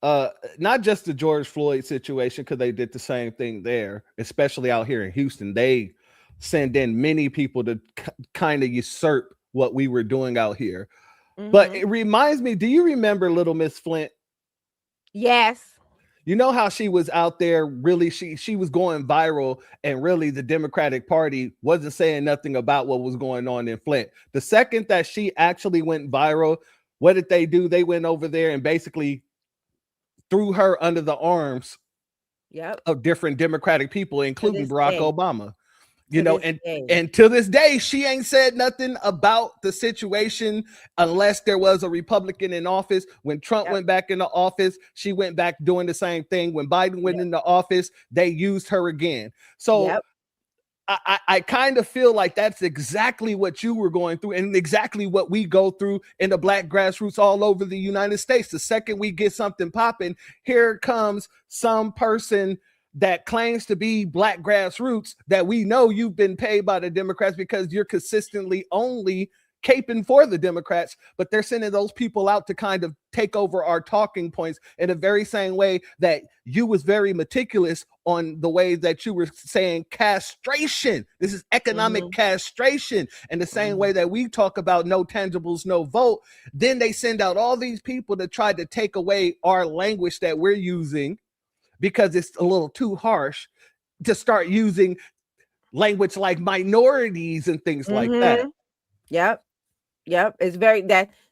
Not just the George Floyd situation, because they did the same thing there, especially out here in Houston. They send in many people to kind of usurp what we were doing out here. But it reminds me, do you remember Little Miss Flint? Yes. You know how she was out there, really, she was going viral, and really the Democratic Party wasn't saying nothing about what was going on in Flint. The second that she actually went viral, what did they do? They went over there and basically threw her under the arms of different Democratic people, including Barack Obama. You know, and to this day, she ain't said nothing about the situation unless there was a Republican in office. When Trump went back into office, she went back doing the same thing. When Biden went into office, they used her again. So I kind of feel like that's exactly what you were going through, and exactly what we go through in the Black grassroots all over the United States. The second we get something popping, here comes some person that claims to be Black grassroots that we know you've been paid by the Democrats because you're consistently only caping for the Democrats, but they're sending those people out to kind of take over our talking points in the very same way that you was very meticulous on the way that you were saying castration. This is economic castration. And the same way that we talk about no tangibles, no vote, then they send out all these people to try to take away our language that we're using, because it's a little too harsh, to start using language like minorities and things like that. Yep. It's very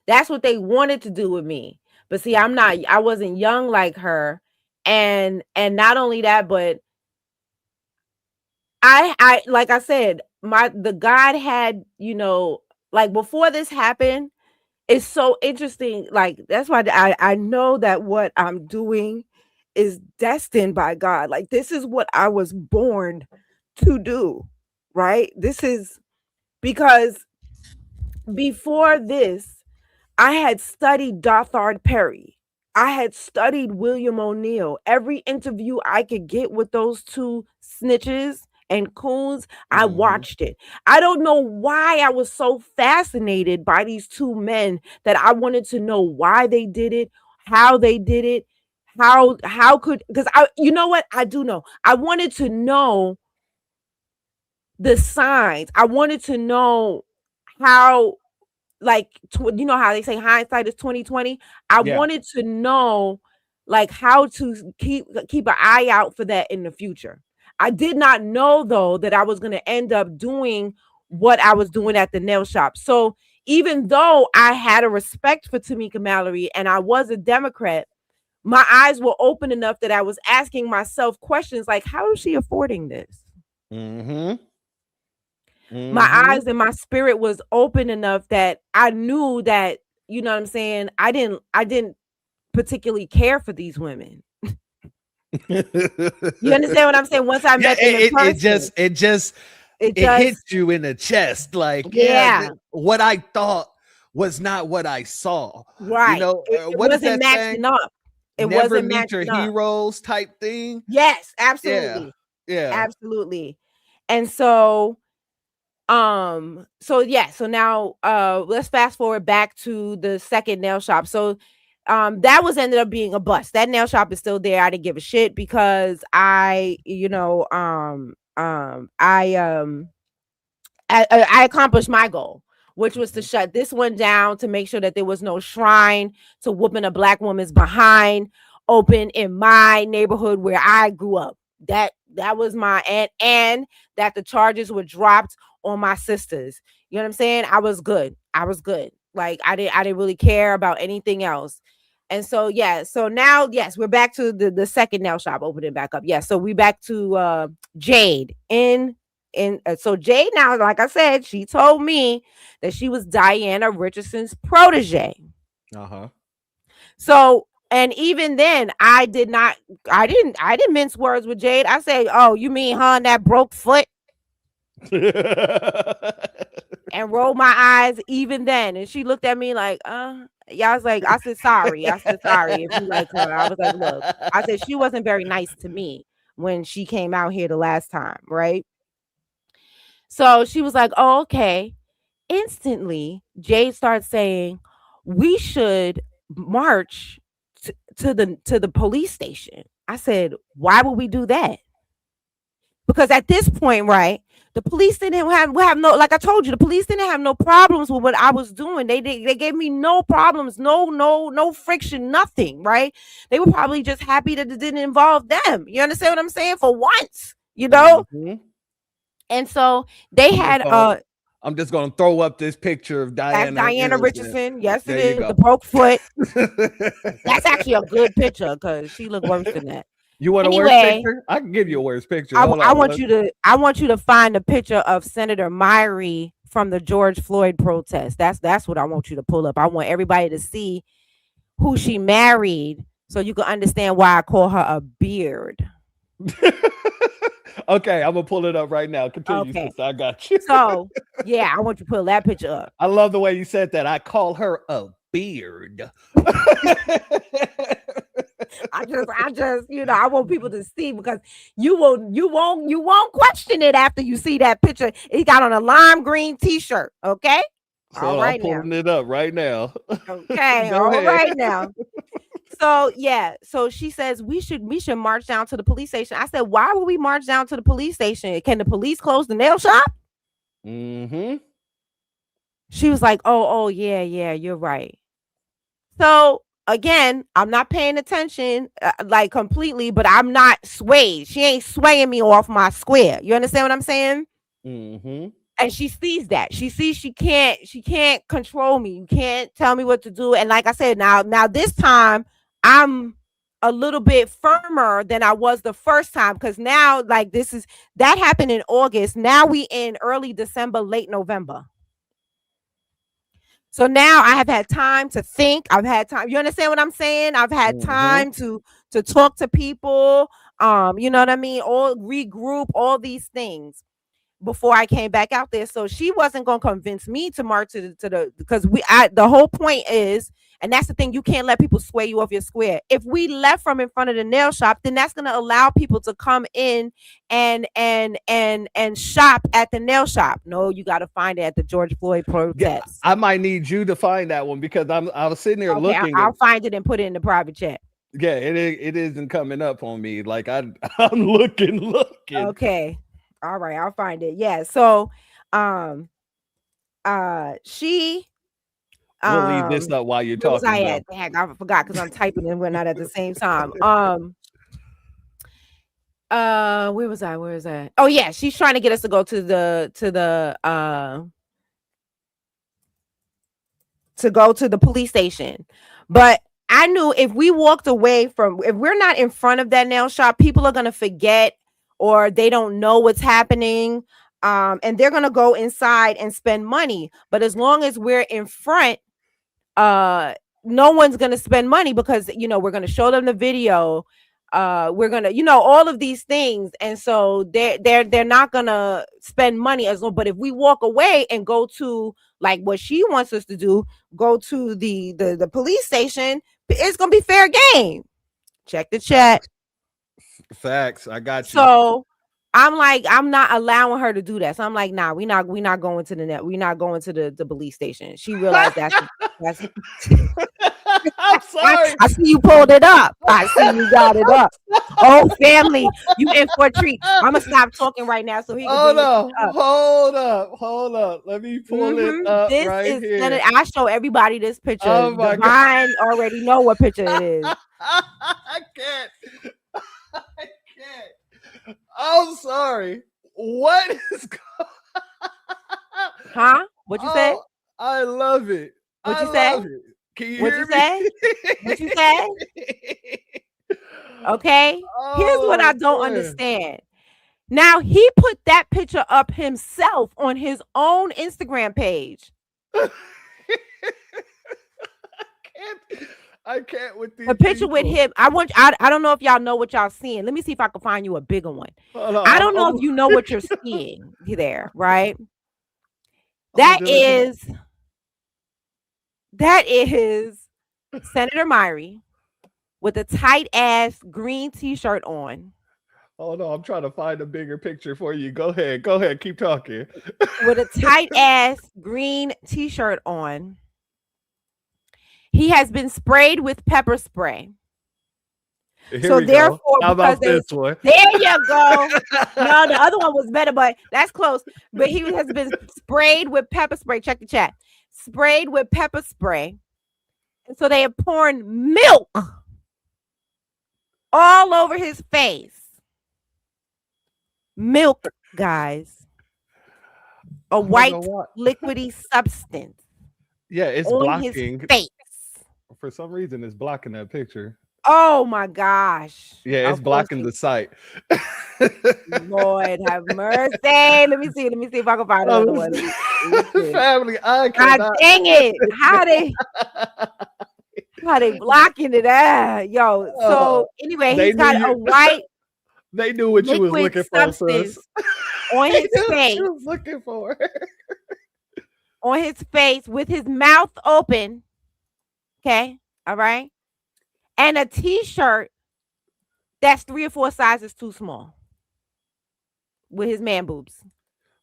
that's what they wanted to do with me. But see, I wasn't young like her. And not only that, but I like I said, the God had, you know, like before this happened, it's so interesting. Like, that's why I know that what I'm doing is destined by God. Like, this is what I was born to do, right? This is because before this, I had studied Dothard Perry. I had studied William O'Neill. Every interview I could get with those two snitches and Coons, I watched it. I don't know why I was so fascinated by these two men that I wanted to know why they did it, how they did it, how could, because I, you know what, I do know. I wanted to know the signs. I wanted to know how, like, you know how they say hindsight is 2020. I Yeah. wanted to know like how to keep an eye out for that in the future. I did not know though that I was going to end up doing what I was doing at the nail shop. So even though I had a respect for Tamika Mallory and I was a Democrat, my eyes were open enough that I was asking myself questions like, how is she affording this? My eyes and my spirit was open enough that I knew that, you know what I'm saying, I didn't particularly care for these women. You understand what I'm saying? Once I met them in person, it hit you in the chest. Like, yeah, what I thought was not what I saw. Right. You know, It what is wasn't that matching saying? up. It Never wasn't meet your matching up. heroes type thing. Yes, absolutely. Yeah. Absolutely. And so so now let's fast forward back to the second nail shop. So that was ended up being a bust. That nail shop is still there. I didn't give a shit because I accomplished my goal, which was to shut this one down, to make sure that there was no shrine to whooping a Black woman's behind open in my neighborhood where I grew up. That was my and that the charges were dropped on my sisters. You know what I'm saying? I was good. Like I didn't really care about anything else. And so so now we're back to the second nail shop opening back up. So we back to Jade so Jade, now, like I said, she told me that she was Diana Richardson's protege. So, and even then, I didn't mince words with Jade. I say, "Oh, you mean her and that broke foot?" And rolled my eyes even then. And she looked at me like, yeah, I was like, I said sorry if you like her. I was like, look, I said she wasn't very nice to me when she came out here the last time, right? So she was like, oh, okay. Instantly, Jade starts saying, we should march to the police station. I said, why would we do that? Because at this point, right, the police didn't have no, like I told you, the police didn't have no problems with what I was doing. They gave me no problems, no friction, nothing, right? They were probably just happy that it didn't involve them. You understand what I'm saying? For once, you know? And so they had I'm just gonna throw up this picture of Diana Richardson. Yes, there it is. The broke foot. That's actually a good picture because she looked worse than that. You want a worse picture? I can give you a worse picture. I want you to find a picture of Senator Myrie from the George Floyd protest. That's what I want you to pull up. I want everybody to see who she married so you can understand why I call her a beard. Okay, I'm gonna pull it up right now. Continue, sister. I got you. So yeah, I want you to pull that picture up. I love the way you said that. I call her a beard. I just, I want people to see because you won't question it after you see that picture. He got on a lime green t-shirt. Okay. So all right, I'm pulling it up right now. Okay. All right now. So so she says we should march down to the police station. I said, why would we march down to the police station? Can the police close the nail shop? She was like, oh yeah, you're right. So again, I'm not paying attention like completely, but I'm not swayed. She ain't swaying me off my square. You understand what I'm saying? And she sees that. She sees she can't control me. You can't tell me what to do. And like I said, now this time I'm a little bit firmer than I was the first time because now like that happened in August. Now we in early December, late November. So now I have had time to think. I've had time. You understand what I'm saying? I've had time to talk to people. You know what I mean? All regroup, all these things before I came back out there. So she wasn't gonna convince me to march to the because the whole point is, And that's the thing. You can't let people sway you off your square. If we left from in front of the nail shop, then that's going to allow people to come in and shop at the nail shop. No, you got to find it at the George Floyd protest. Yeah, I might need you to find that one because I was sitting there looking. I'll find it and put it in the private chat. Yeah, it isn't coming up on me. Like I'm looking. Okay. All right, I'll find it. Yeah. So she we'll leave this up while you're talking. I forgot because I'm typing and we're not at the same time. Where was I? Oh yeah, she's trying to get us to go to the police station. But I knew if we walked away if we're not in front of that nail shop, people are gonna forget or they don't know what's happening. And they're gonna go inside and spend money. But as long as we're in front, no one's gonna spend money because we're gonna show them the video. We're gonna, all of these things, and so they're not gonna spend money as well. But if we walk away and go to like what she wants us to do, go to the police station, it's gonna be fair game. Check the chat. Facts. I got you. So I'm like, I'm not allowing her to do that. So I'm like, nah, we're not going to the net. We're not going to the police station. She realized that's I'm sorry. I see you pulled it up. I see you got it up. Oh, family, you in for a treat. I'm gonna stop talking right now so he can hold up. Let me pull it up this right is here. I show everybody this picture. Oh my Divine already know what picture it is. I can't. I'm sorry. What is going Huh? What you say? I love it. What you say? Can you What hear you me? say? What you say? Okay. Here's what I don't understand. Now he put that picture up himself on his own Instagram page. I can't with these the picture with him. I don't know if y'all know what y'all seeing. Let me see if I can find you a bigger one. I don't know if you know what you're seeing there, right? That is Senator Myrie with a tight ass green t-shirt on. Oh no, I'm trying to find a bigger picture for you. Go ahead, keep talking. With a tight ass green t-shirt on. He has been sprayed with pepper spray. Here we go. How about this one? There you go. No, the other one was better, but that's close. But he has been sprayed with pepper spray. Check the chat. Sprayed with pepper spray. And so they have pouring milk all over his face. Milk, guys. A white liquidy substance. Yeah, it's on blocking his face. For some reason, it's blocking that picture. Oh my gosh. Yeah, it's blocking the site. Lord have mercy. Let me see if I can find another one. Family, I God cannot. dang it. How they blocking it? Yo. So anyway, he's got a white. They knew what you was looking for, sis. On his face. You was looking for. On his face with his mouth open. Okay. All right. And a t-shirt that's 3 or 4 sizes too small with his man boobs.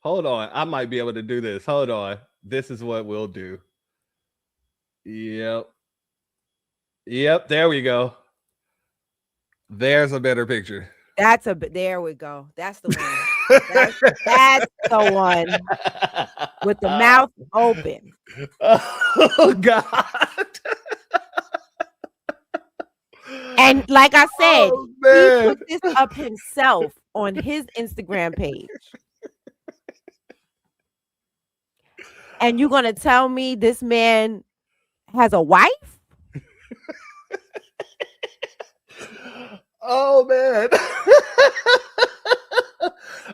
Hold on. I might be able to do this. Hold on. This is what we'll do. Yep. There we go. There's a better picture. There we go. That's the one. That's the one with the mouth open. Oh God. And like I said, he put this up himself on his Instagram page. And you're going to tell me this man has a wife? Oh, man.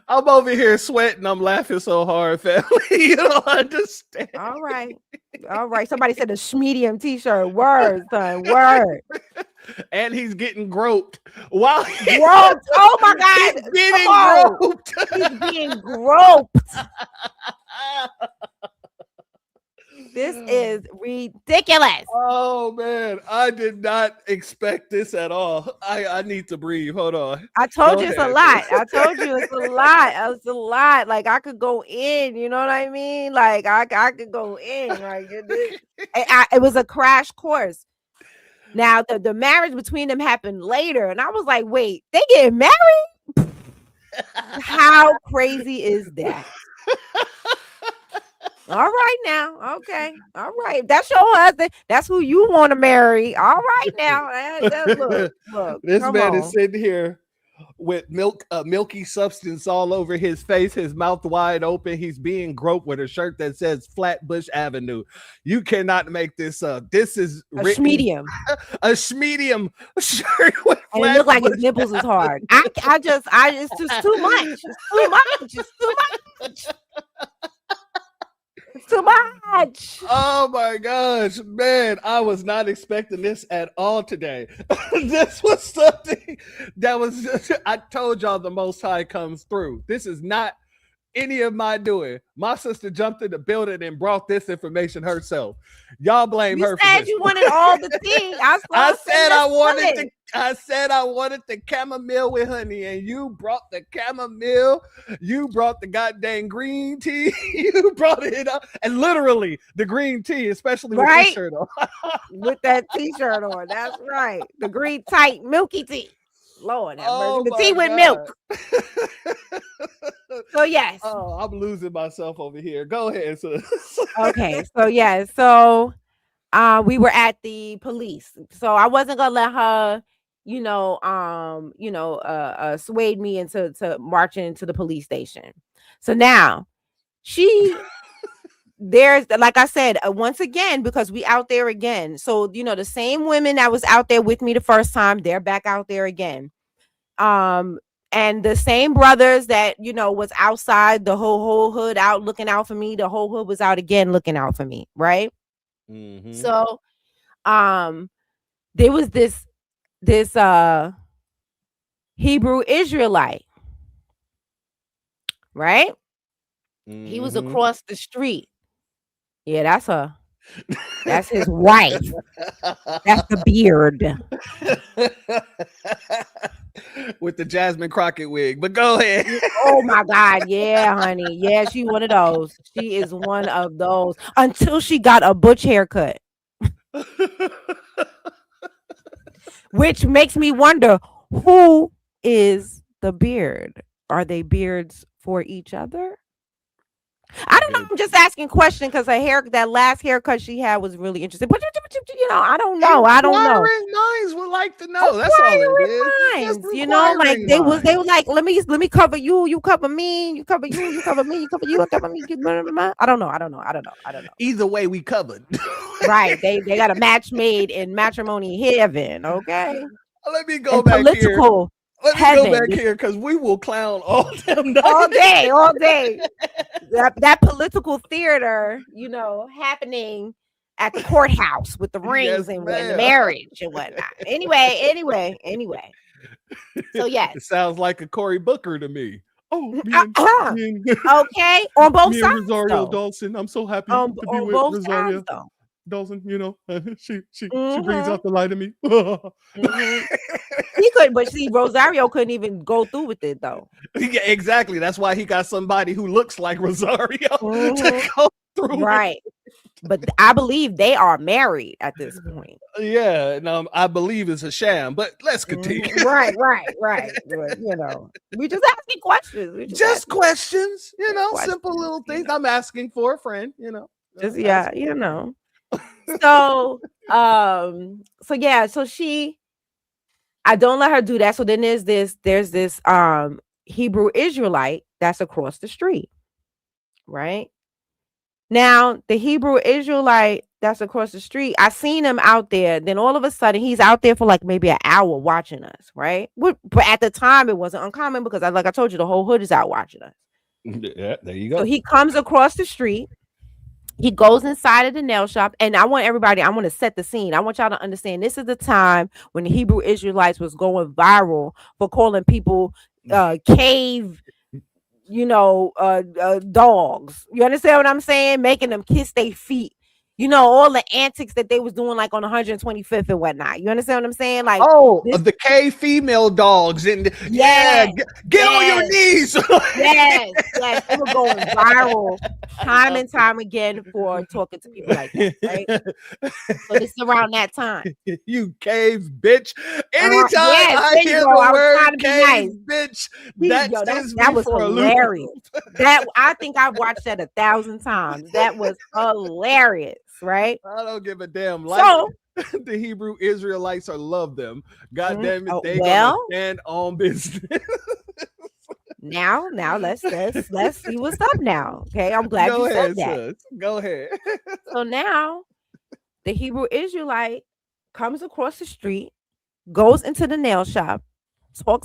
I'm over here sweating. I'm laughing so hard, family. You don't understand. All right. Somebody said a medium t-shirt. Word, son. Word. And he's getting groped. Wow. Groped. Oh my God. He's getting groped. He's being groped. This is ridiculous. Oh man, I did not expect this at all. I need to breathe. Hold on. I told Go you it's a ahead. lot. I told you it's a lot. It's a lot. Like I could go in, you know what I mean? Like I could go in. Like it was a crash course. Now the marriage between them happened later, and I was like, wait, they getting married? How crazy is that? All right now. Okay. All right. That's your husband. That's who you want to marry. All right now. Look. This come man on. is sitting here with milky substance all over his face, his mouth wide open. He's being groped with a shirt that says Flatbush Avenue. You cannot make this up. This is A schmedium. A schmedium shirt with And it looked like his Flatbush nipples is hard. It's just too much. It's too much. It's too much. It's too much. Oh my gosh, man, I was not expecting this at all today. This was something that was I told y'all the Most High comes through. This is not any of my doing. My sister jumped in the building and brought this information herself. Y'all blame her for said this. you wanted all the tea. I said I wanted the chamomile with honey, and you brought the chamomile. You brought the goddamn green tea. You brought it up, and literally the green tea, especially with this shirt on. With that t-shirt on. That's right. The green tight milky tea. Lord have mercy. The tea with milk. So yes. Oh, I'm losing myself over here. Go ahead, sis. Okay. So yeah. So we were at the police. So I wasn't gonna let her, swayed me into marching into the police station. So now there's, like I said, once again, because we out there again. So, the same women that was out there with me the first time, they're back out there again. And the same brothers that, was outside, the whole hood out looking out for me. The whole hood was out again looking out for me. Right. Mm-hmm. So, there was this Hebrew Israelite, right? Mm-hmm. He was across the street. Yeah, that's her. That's his wife. That's the beard. With the Jasmine Crockett wig. But go ahead. Oh my God. Yeah, honey. Yeah, she one of those. She is one of those. Until she got a butch haircut. Which makes me wonder, who is the beard? Are they beards for each other? I don't know. I'm just asking questions because that last haircut she had was really interesting. But I don't know. Inquiring minds would like to know. That's all it is. Minds, like they were like, let me cover you. You cover me. You cover you. You cover me. You cover you. Cover me. I don't know. Either way, we covered. Right. They got a match made in matrimony heaven. Okay. Let me go back here. Let me heaven. go back here because we will clown all them all day. That political theater, happening at the courthouse with the rings and the marriage and whatnot. Anyway. So yes, it sounds like a Cory Booker to me. Oh, okay, on both me sides. And Rosario Dawson, I'm so happy to be with both Rosario sides, Dawson. She brings out the light in me. He couldn't, but see, Rosario couldn't even go through with it though. Yeah, exactly. That's why he got somebody who looks like Rosario to go through. Right. But I believe they are married at this point. Yeah, and I believe it's a sham, but let's continue. Right. But, we just asking questions. Just questions, simple little things. I'm asking for a friend, Just So, I don't let her do that. So then there's this Hebrew Israelite that's across the street, right? Now, the Hebrew Israelite that's across the street, I seen him out there. Then all of a sudden, he's out there for like maybe an hour watching us, right? But at the time, it wasn't uncommon because, like I told you, the whole hood is out watching us. Yeah, there you go. So he comes across the street. He goes inside of the nail shop, and I want to set the scene. I want y'all to understand this is the time when the Hebrew Israelites was going viral for calling people cave, dogs. You understand what I'm saying? Making them kiss their feet all the antics that they was doing like on 125th and whatnot. You understand what I'm saying? Like, the K female dogs and get on your knees. yes, they were going viral time and time again for talking to people like that, right? So this is around that time. You cave bitch. Anytime I hear the word cave bitch, that was hilarious. That I think I've watched that 1,000 times. That was hilarious, right? I don't give a damn. So the Hebrew Israelites love them. God damn it, they well, gonna stand on business. Now let's see what's up now. Okay, I'm glad you said that. Go ahead. So now the Hebrew Israelite comes across the street, goes into the nail shop,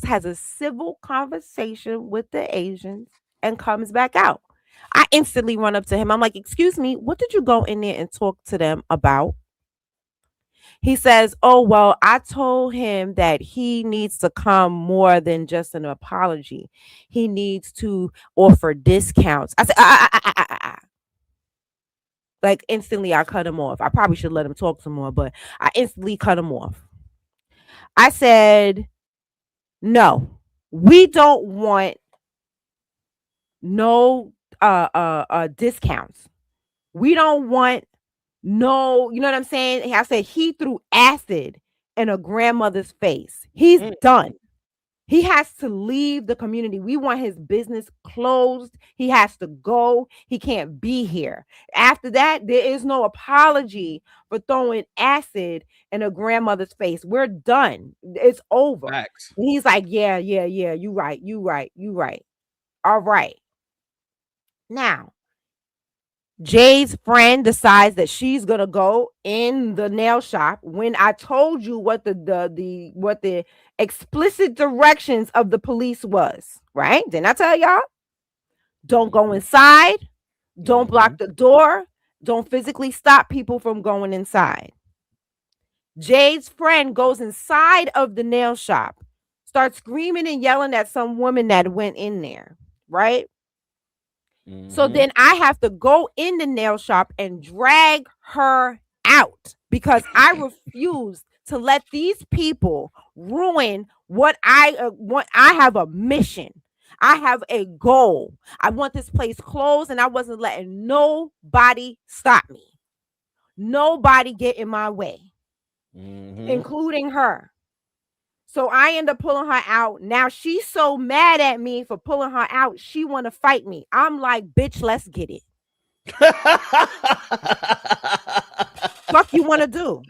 has a civil conversation with the Asians, and comes back out. I instantly run up to him. I'm like, excuse me, what did you go in there and talk to them about? He says, oh, well, I told him that he needs to come more than just an apology. He needs to offer discounts. I said, like instantly I cut him off. I probably should let him talk some more, but I instantly cut him off. I said, no, we don't want no discounts. We don't want no, you know what I'm saying? I said he threw acid in a grandmother's face. He's done. He has to leave the community. We want his business closed. He has to go. He can't be here. After that, there is no apology for throwing acid in a grandmother's face. We're done. It's over. Facts. And he's like, yeah. You right. All right. Now, Jay's friend decides that she's gonna go in the nail shop when I told you what the explicit directions of the police was, right? Didn't I tell y'all? Don't go inside, don't block the door, don't physically stop people from going inside. Jay's friend goes inside of the nail shop, starts screaming and yelling at some woman that went in there, right? So then I have to go in the nail shop and drag her out because I refuse to let these people ruin what I want. I have a mission. I have a goal. I want this place closed, and I wasn't letting nobody stop me. Nobody get in my way, including her. So I end up pulling her out. Now she's so mad at me for pulling her out. She want to fight me. I'm like, bitch, let's get it. Fuck you want to do?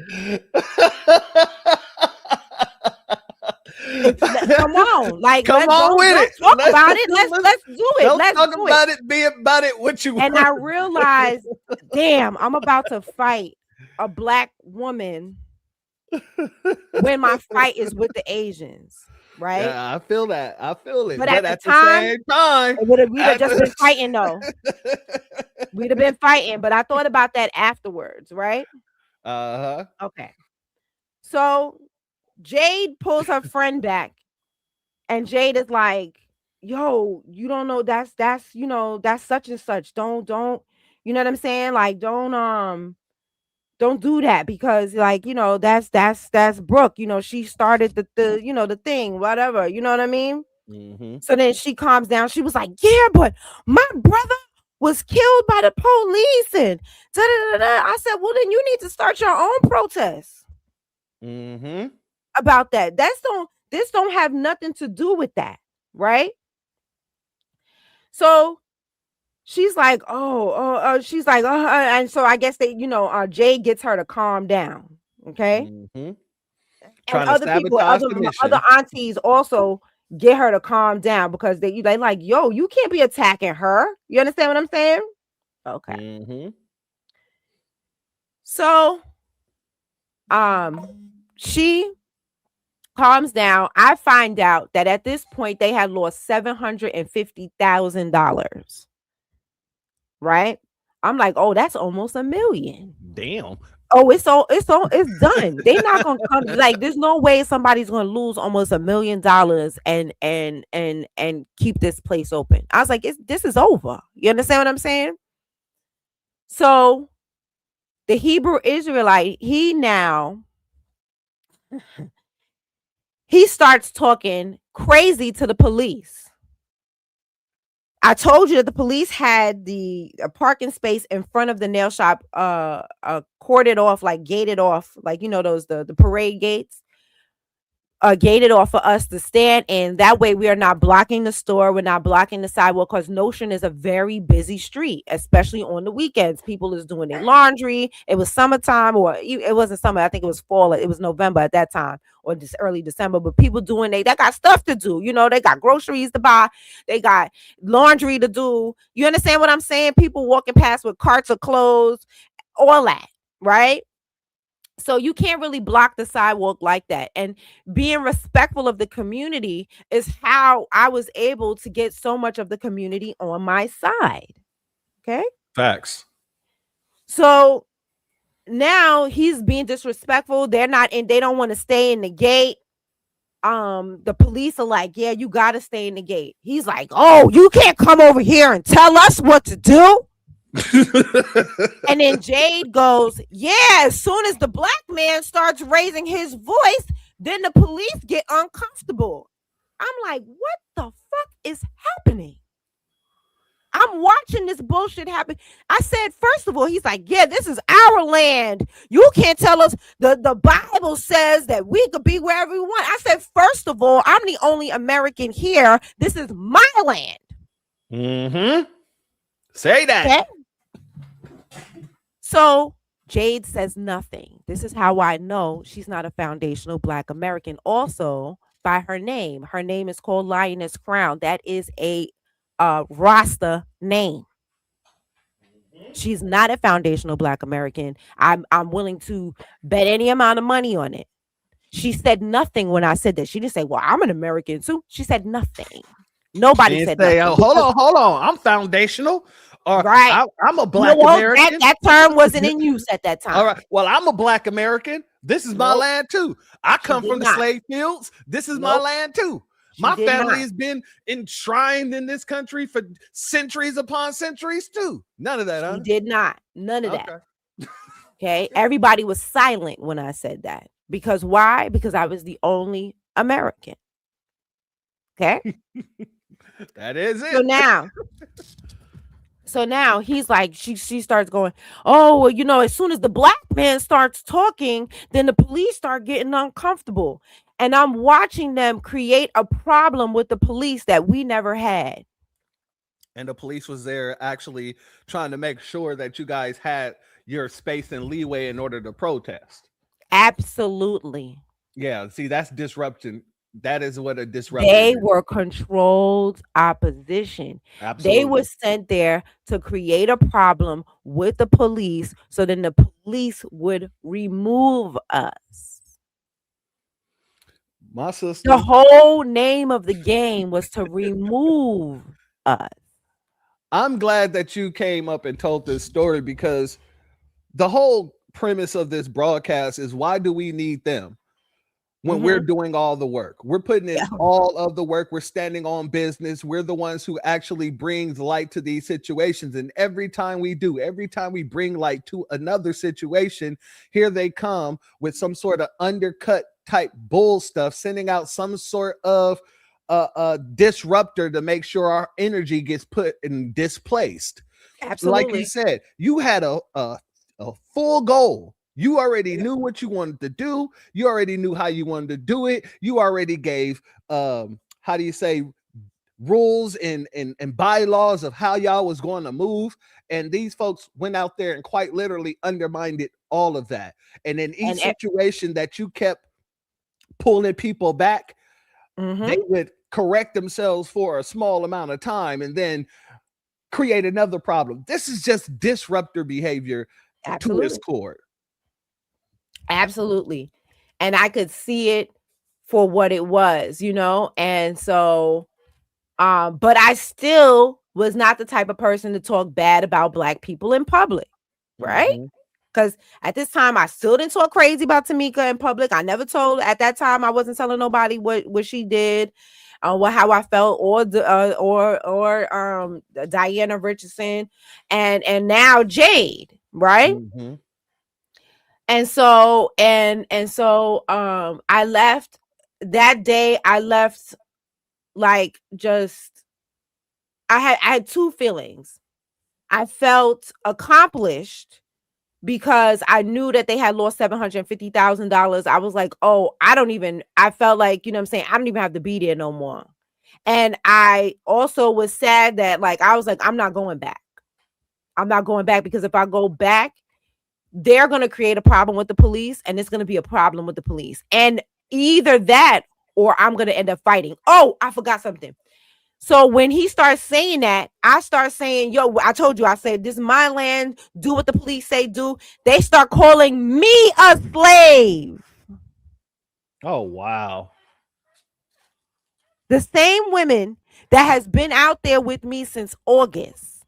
Come on, like come on with it. Talk about it. Let's do it. Let's talk do about it. Be about it. What you and want. I realized, damn, I'm about to fight a black woman when my fight is with the Asians, right? Yeah, I feel that. I feel it. But at the same time, we'd have just been fighting though. We'd have been fighting, but I thought about that afterwards, right? Okay. So Jade pulls her friend back, and Jade is like, yo, you don't know that's such and such. Don't, you know what I'm saying? Like, don't do that because that's Brooke. She started the thing, whatever. You know what I mean? So then she calms down. She was like, yeah, but my brother was killed by the police and da-da-da-da. I said, well, then you need to start your own protest about that. This don't have nothing to do with that, right? So she's like, she's like, and so I guess Jay gets her to calm down, okay? And other people, other aunties also get her to calm down because they like, yo, you can't be attacking her. You understand what I'm saying? Okay. So, she calms down. I find out that at this point they had lost $750,000. Right? I'm like, oh, that's almost $1 million. Damn. Oh, it's done. They're not gonna come. Like, there's no way somebody's gonna lose almost $1 million and keep this place open. I was like, this is over. You understand what I'm saying? So the Hebrew Israelite, he starts talking crazy to the police. I told you that the police had a parking space in front of the nail shop corded off, like gated off, like those the parade gates. Gated off for us to stand in. That way we are not blocking the store, we're not blocking the sidewalk, because Notion is a very busy street, especially on the weekends. People is doing their laundry. It was summertime, or it wasn't summer, I think it was fall, it was November at that time, or just early December, but people doing they got stuff to do, they got groceries to buy, they got laundry to do. You understand what I'm saying? People walking past with carts of clothes, all that, right? So you can't really block the sidewalk like that. And being respectful of the community is how I was able to get so much of the community on my side. Okay. Facts. So now he's being disrespectful. They don't want to stay in the gate. The police are like, yeah, you got to stay in the gate. He's like, oh, you can't come over here and tell us what to do. And then Jade goes, yeah, as soon as the black man starts raising his voice, then the police get uncomfortable. I'm like, what the fuck is happening? I'm watching this bullshit happen. I said, first of all, he's like, yeah, this is our land. You can't tell us. The Bible says that we could be wherever we want. I said, first of all, I'm the only American here. This is my land. Mm-hmm. Say that. Okay? So Jade says nothing. This is how I know she's not a foundational Black American. Also, by her name. Her name is called Lioness Crown. That is a Rasta name. She's not a foundational Black American. I'm willing to bet any amount of money on it. She said nothing when I said that. She didn't say, well, I'm an American too. She said nothing. Nobody said nothing. Oh, hold on. I'm foundational. Right. I'm a Black American. That term wasn't in use at that time. All right. Well, I'm a Black American. This is my land too. I come from the slave fields. This is my land too. My family has been enshrined in this country for centuries upon centuries too. None of that. She did not. None of that. Okay. Everybody was silent when I said that. Because why? Because I was the only American. Okay. That is it. So now he's like, she starts going, oh, well, as soon as the black man starts talking, then the police start getting uncomfortable. And I'm watching them create a problem with the police that we never had. And the police was there actually trying to make sure that you guys had your space and leeway in order to protest. Absolutely. Yeah. See, that's disruption. That is what a disruption They is. were controlled opposition. Absolutely. They were sent there to create a problem with the police so then the police would remove us. My sister. The whole name of the game was to remove us. I'm glad that you came up and told this story, because the whole premise of this broadcast is, why do we need them when we're doing all the work? We're putting in all of the work. We're standing on business. We're the ones who actually brings light to these situations. And every time we bring light to another situation, here they come with some sort of undercut type bull stuff, sending out some sort of disruptor to make sure our energy gets put and displaced. Absolutely. Like you said, you had a full goal. You already knew what you wanted to do. You already knew how you wanted to do it. You already gave rules and bylaws of how y'all was going to move. And these folks went out there and quite literally undermined all of that. And in each situation that you kept pulling people back, they would correct themselves for a small amount of time and then create another problem. This is just disruptor behavior to its core. Absolutely. And I could see it for what it was, and so but I still was not the type of person to talk bad about Black people in public, right? Because at this time I still didn't talk crazy about Tamika in public. I never told, at that time I wasn't telling nobody what she did, how I felt, or Diana Richardson, and now Jade, right? And so I left that day. I left like just I had two feelings. I felt accomplished because I knew that they had lost $750,000. I was like, oh, I felt like, you know what I'm saying? I don't even have to be there no more. And I also was sad that like, I was like, I'm not going back. I'm not going back because if I go back, they're going to create a problem with the police and it's going to be a problem with the police. And either that or I'm going to end up fighting. Oh, I forgot something. So when he starts saying that, I start saying, yo, I told you, I said, this is my land. Do what the police say do. They start calling me a slave. Oh, wow. The same women that has been out there with me since August.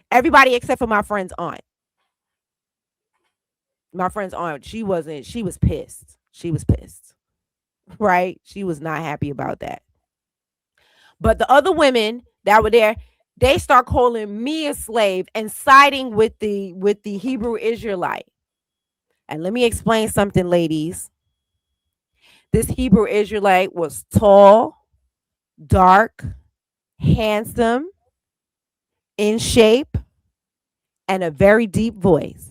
Everybody except for my friend's aunt. My friend's aunt, she was pissed. She was pissed. Right? She was not happy about that. But the other women that were there, they start calling me a slave and siding with the Hebrew Israelite. And let me explain something, ladies. This Hebrew Israelite was tall, dark, handsome, in shape, and a very deep voice.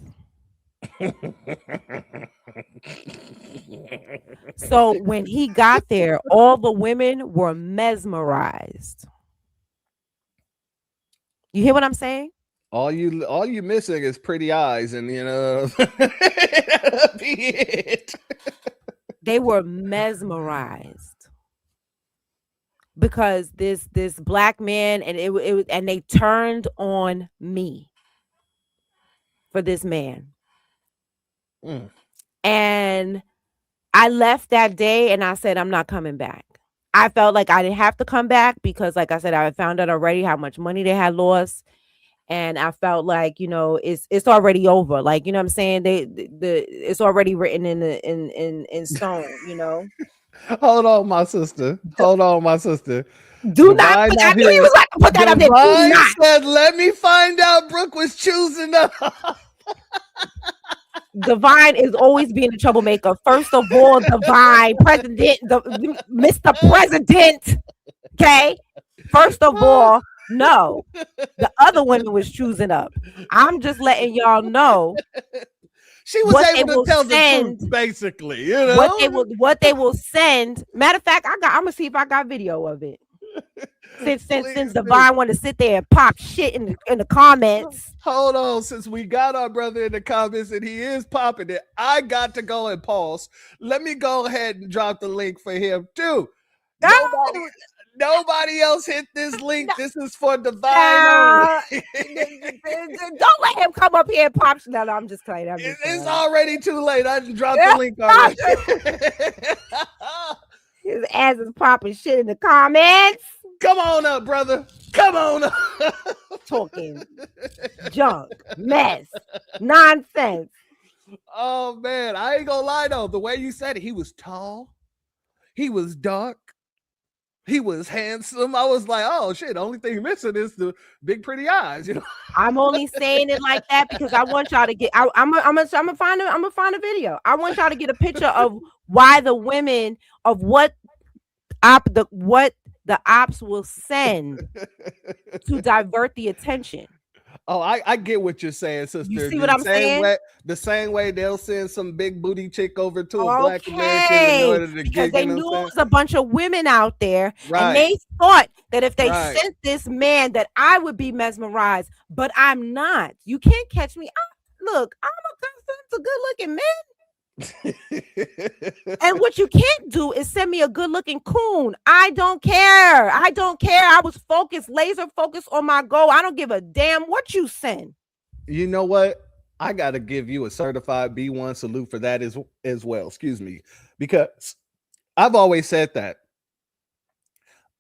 So when he got there, all the women were mesmerized. You hear what I'm saying? All you missing is pretty eyes, and you know, be it. They were mesmerized because this black man, and it was, and they turned on me for this man. And I left that day and I said, I'm not coming back. I felt like I didn't have to come back because, like I said, I found out already how much money they had lost. And I felt like, you know, it's already over. Like, you know what I'm saying? It's already written in stone, you know. Hold on, my sister. Hold on, my sister. Do not put, I knew he was like to put that up there. Do not. Said, let me find out Brooke was choosing up. Divine is always being a troublemaker. First of all, Divine, Mr. President. Okay. First of all, no. The other women was choosing up. I'm just letting y'all know. She was able to tell the truth, basically. You know what they will send. Matter of fact, I'm gonna see if I got video of it. Since Divine want to sit there and pop shit in the comments. Hold on, since we got our brother in the comments and he is popping it, I got to go and pause. Let me go ahead and drop the link for him too. Nobody else hit this link. No. This is for Divine. Don't let him come up here and pop. No, I'm just playing. It's already too late. I just dropped the link already. His ass is popping shit in the comments. Come on up, brother. Come on up. Talking junk, mess, nonsense. Oh, man. I ain't gonna lie, though. The way you said it, he was tall. He was dark. He was handsome. I was like, oh, shit. The only thing missing is the big, pretty eyes. You know, I'm only saying it like that because I want y'all to get. I'm gonna find a video. I want y'all to get a picture of why the women of what the ops will send to divert the attention. Oh, I get what you're saying, sister. You see what I'm saying? The same way they'll send some big booty chick over to a black American in order to because get, they knew it was a bunch of women out there, and they thought that if they sent this man that I would be mesmerized, but I'm not. You can't catch me. Look, I'm a good-looking man. And what you can't do is send me a good-looking coon. I don't care. I was focused, laser focused on my goal. I don't give a damn what you send. You know what? I gotta give you a certified B1 salute for that as well. Excuse me, because I've always said that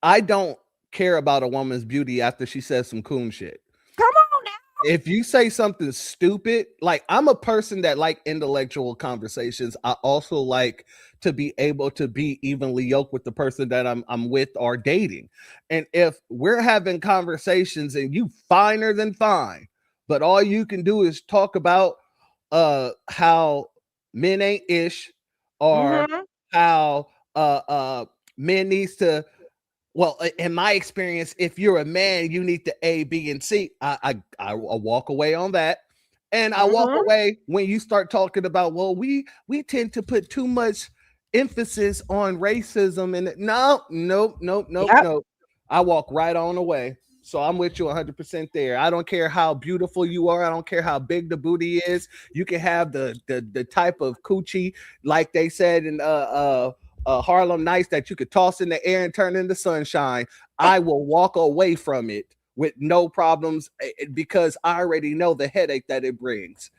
I don't care about a woman's beauty after she says some coon shit. Come on now. If you say something stupid, like I'm a person that like intellectual conversations. I also like to be able to be evenly yoked with the person that I'm with or dating. And if we're having conversations and you finer than fine, but all you can do is talk about how men ain't ish, or Mhm. how men needs to, well, in my experience, if you're a man, you need to A, B, and C. I walk away on that. And I walk Mhm. away when you start talking about, well, we tend to put too much emphasis on racism, and nope. I walk right on away. So I'm with you 100% there. I don't care how beautiful you are. I don't care how big the booty is. You can have the type of coochie, like they said in Harlem Nights, that you could toss in the air and turn into sunshine. I will walk away from it with no problems, because I already know the headache that it brings.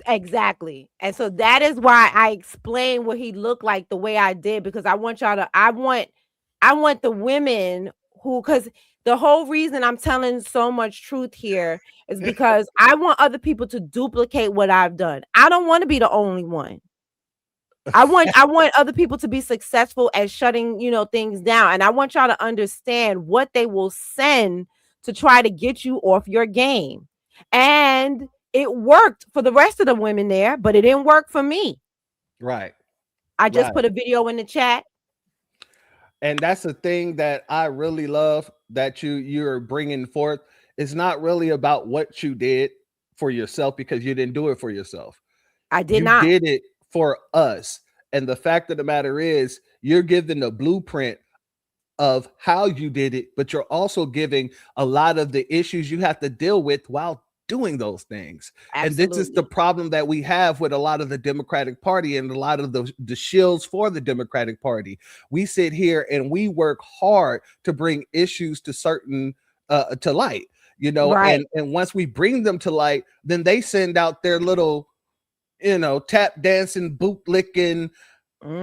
Exactly. And so that is why I explained what he looked like the way I did, because I want y'all to, I want the women who, because the whole reason I'm telling so much truth here is because I want other people to duplicate what I've done. I don't want to be the only one. I want other people to be successful at shutting, things down. And I want y'all to understand what they will send to try to get you off your game. And it worked for the rest of the women there, but it didn't work for me. Right. I just Right. put a video in the chat. And that's the thing that I really love that you're bringing forth. It's not really about what you did for yourself, because you didn't do it for yourself. I did You not. did it for us. And the fact of the matter is, you're giving a blueprint of how you did it, but you're also giving a lot of the issues you have to deal with while doing those things. And this is the Absolutely. problem that we have with a lot of the Democratic Party and a lot of the shills for the Democratic Party. We sit here and we work hard to bring issues to certain to light, Right. and once we bring them to light, then they send out their little, tap dancing, boot licking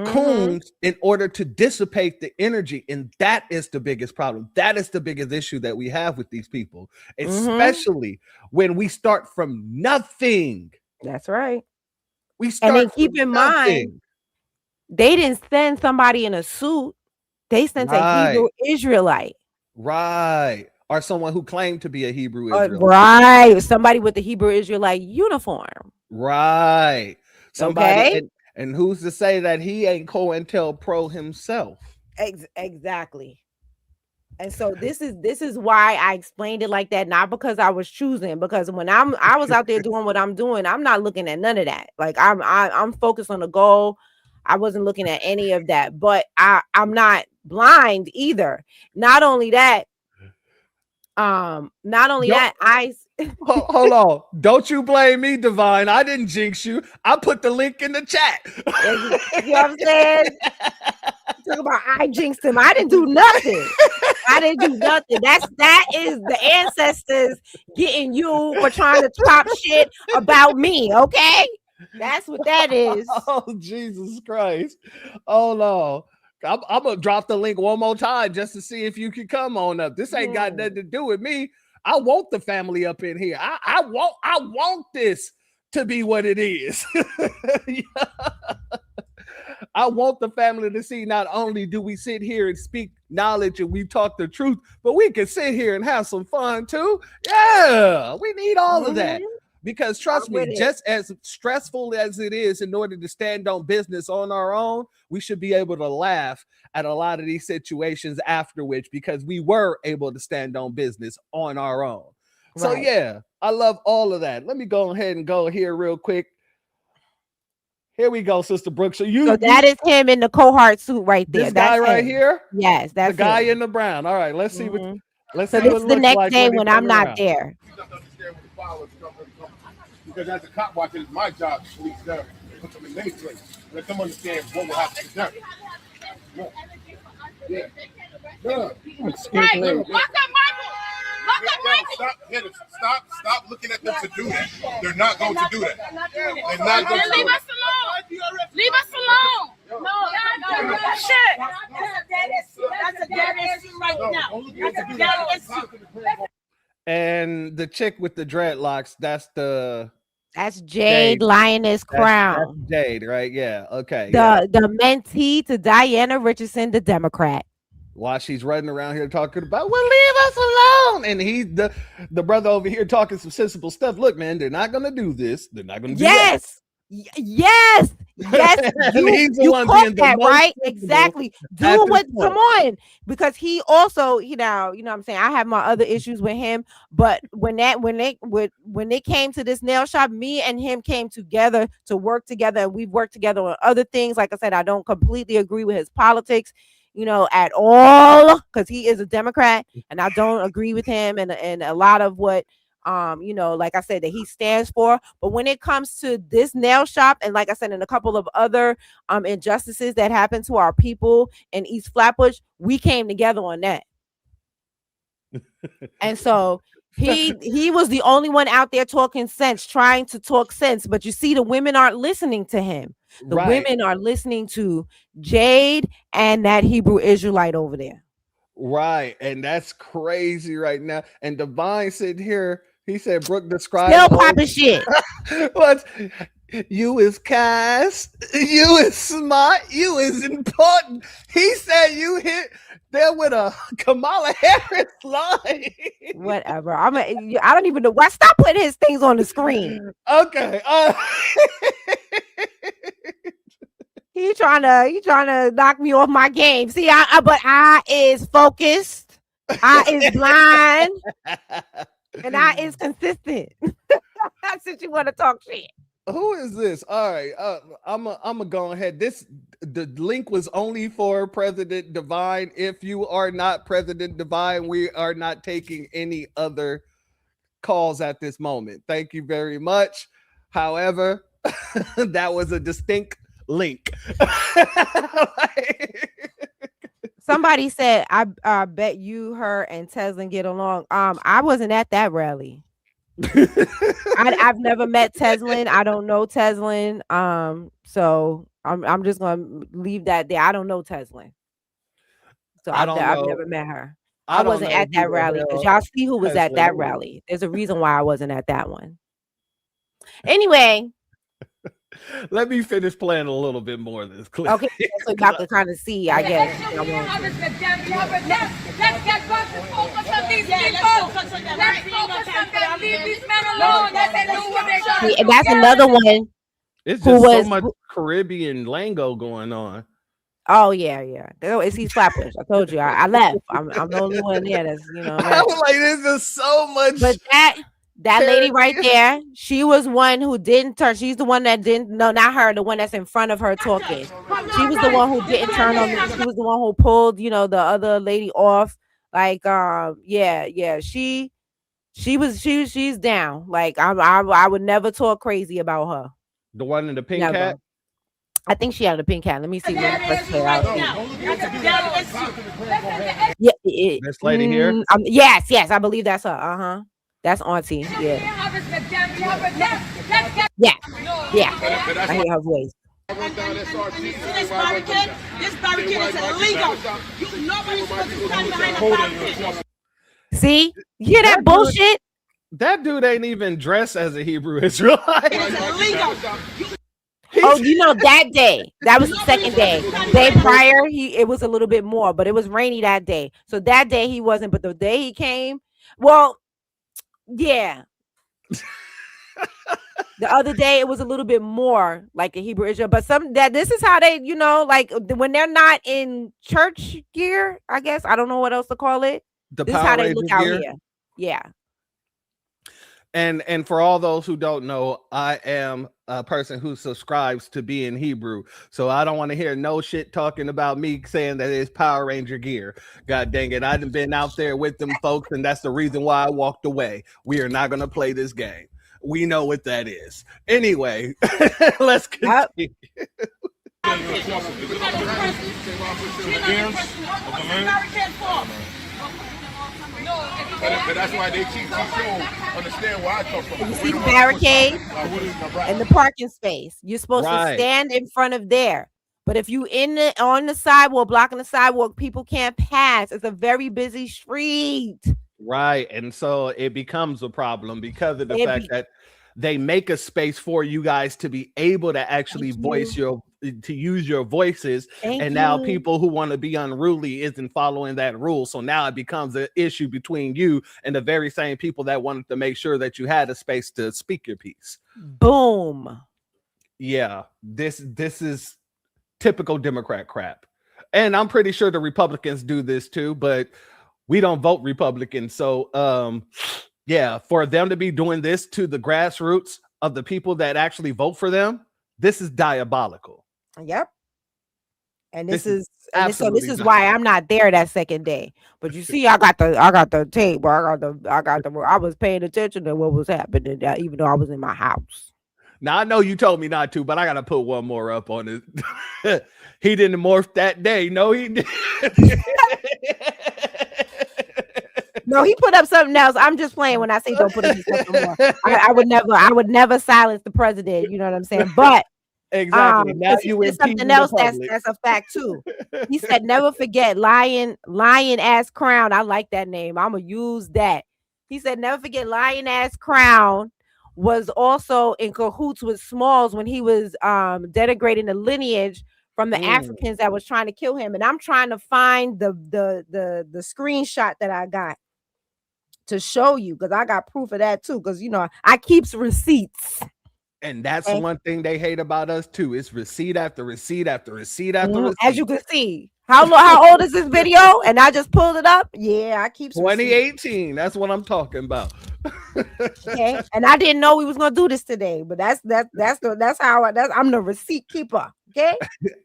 coons in order to dissipate the energy. And that is the biggest problem. That is the biggest issue that we have with these people, especially when we start from nothing. That's right. We And start then keep from in mind, nothing. they didn't send somebody in a suit. They sent a Hebrew Right. Israelite. Right. Or someone who claimed to be a Hebrew Israelite. Right. Somebody with the Hebrew Israelite uniform. Right. Somebody, Okay. and who's to say that he ain't COINTELPRO himself? Exactly. And so this is why I explained it like that, not because I was choosing, because when I was out there doing what I'm doing, I'm not looking at none of that. Like I'm focused on the goal. I wasn't looking at any of that, but I'm not blind either. Not only that, I Hold on. Don't you blame me, Divine. I didn't jinx you. I put the link in the chat. You know what I'm saying? Talk about I jinxed him. I didn't do nothing. I didn't do nothing. That is the ancestors getting you for trying to talk shit about me. Okay, that's what that is. Oh, Jesus Christ. Oh no. I'm gonna drop the link one more time just to see if you can come on up. This ain't got nothing to do with me. I want the family up in here. I want this to be what it is. I want the family to see, not only do we sit here and speak knowledge and we talk the truth, but we can sit here and have some fun too. Yeah, we need all of that. Because trust me, just as stressful as it is in order to stand on business on our own, we should be able to laugh at a lot of these situations after which, because we were able to stand on business on our own. So Right. yeah, I love all of that. Let me go ahead and go here real quick. Here we go, Sister Brooke. So that is him in the cohort suit right there. This That's guy right him. here? Yes, that's the guy him. in the brown. All right, let's see what let's So see this what is it the looks next like day when when he I'm come not around. there. Because as a cop watcher, it's my job to police them and put them in their place. Let them understand what will happen to them. Yeah. Yeah. Right. Lock up Michael. Stop looking at them to do that. They're not going to do that. They're not going to do Leave it. us alone. Leave us alone. No, shit. That's a dead issue right now. That's a dead issue. And the chick with the dreadlocks, that's Jade Lioness Crown. That's Jade, right? Yeah. Okay. Yeah. The mentee to Diana Richardson, the Democrat. while she's running around here talking about, well, leave us alone. And he's the brother over here talking some sensible stuff. Look, man, they're not gonna do this. They're not gonna do that. Yes. He's the You one caught being the that, most right? sensible Exactly. at Do this what? point. Come on, because he also, you know what I'm saying. I have my other issues with him, but when they came to this nail shop, me and him came together to work together, and we've worked together on other things. Like I said, I don't completely agree with his politics, at all, because he is a Democrat, and I don't agree with him and a lot of what. Like I said, that he stands for. But when it comes to this nail shop, and like I said, and a couple of other injustices that happened to our people in East Flatbush, we came together on that. And so he was the only one out there talking sense, trying to talk sense. But you see, the women aren't listening to him. The women are listening to Jade and that Hebrew Israelite over there. Right. And that's crazy right now. And Divine sitting here, he said, Brooke described still popping shit. What? You is cast, you is smart, you is important. He said you hit there with a Kamala Harris line. Whatever. I don't even know why. Stop putting his things on the screen. Okay. He trying to knock me off my game. See, but I is focused. I is blind. And I is consistent. Since you want to talk shit. Who is this? All right. I'm gonna go ahead. The link was only for President Divine. If you are not President Divine, we are not taking any other calls at this moment. Thank you very much. However, that was a distinct link. Somebody said, I bet you, her, and Teslin get along. I wasn't at that rally. I've never met Teslin. I don't know Teslin. So I'm just gonna leave that there. I don't know Teslin. So I've never met her. I wasn't at that rally because y'all see who was at that rally. There's a reason why I wasn't at that one. Anyway. Let me finish playing a little bit more of this clip. Okay, so y'all can kind of see, I guess. Let's get focus on these people. Let's focus on them. Leave these men alone. That's another one. It's just so much Caribbean lingo going on. Oh yeah. It's East Flatbush. I told you. I left. I'm the only one there that's I was like, this is so much. But that lady right there, she was one who didn't turn. She's the one that didn't. No, not her. The one that's in front of her talking. She was the one who didn't turn on. She was the one who pulled, the other lady off. Like, yeah. She's down. Like, I would never talk crazy about her. The one in the pink hat. I think she had a pink hat. Let me see. Let's play out. This lady here. Yes. I believe that's her. That's Auntie. Yeah. I hear her voice. This barricade is illegal. Nobody's supposed to stand behind a barricade. See? You hear that bullshit? That dude ain't even dressed as a Hebrew Israelite. Oh, that day. That was the second day. Day prior, it was a little bit more, but it was rainy that day. So that day he wasn't, but the day he came, well, yeah. The other day it was a little bit more like a Hebrew Israel, but this is how they, like when they're not in church gear, I guess. I don't know what else to call it. This is how they look out here. Yeah. And for all those who don't know, I am a person who subscribes to being Hebrew. So I don't want to hear no shit talking about me saying that it's Power Ranger gear. God dang it. I've been out there with them folks, and that's the reason why I walked away. We are not going to play this game. We know what that is. Anyway, let's continue. But that's why they keep understand why I come from. You see the barricade and the parking space. You're supposed to stand in front of there. But if you on the sidewalk, blocking the sidewalk, people can't pass. It's a very busy street. Right. And so it becomes a problem because of the fact that they make a space for you guys to be able to actually voice your to use your voices, and now people who want to be unruly isn't following that rule. So now it becomes an issue between you and the very same people that wanted to make sure that you had a space to speak your piece. Boom. Yeah, this is typical Democrat crap. And I'm pretty sure the Republicans do this too, but we don't vote Republican. So yeah, for them to be doing this to the grassroots of the people that actually vote for them, this is diabolical. Yep. And this This is is and this, so this absolutely is why I'm not there that second day. But you see, I got the tape. I was paying attention to what was happening, even though I was in my house. Now I know you told me not to, but I gotta put one more up on it. He didn't morph that day. No, he didn't. No, he put up something else. I'm just playing when I say don't put up something more. I would never silence the president. You know what I'm saying? But exactly. Now you it's something else that's a fact too. He said, never forget lion ass crown. I like that name. I'm gonna use that. He said, never forget lion ass crown was also in cahoots with Smalls when he was denigrating the lineage from the Africans that was trying to kill him. And I'm trying to find the screenshot that I got to show you, because I got proof of that too, because I keeps receipts. And that's one thing they hate about us too. It's receipt after receipt after receipt after receipt. As you can see. How old is this video? And I just pulled it up. Yeah, I keep 2018. That's what I'm talking about. Okay. And I didn't know we was gonna do this today, but that's how I'm the receipt keeper. Okay.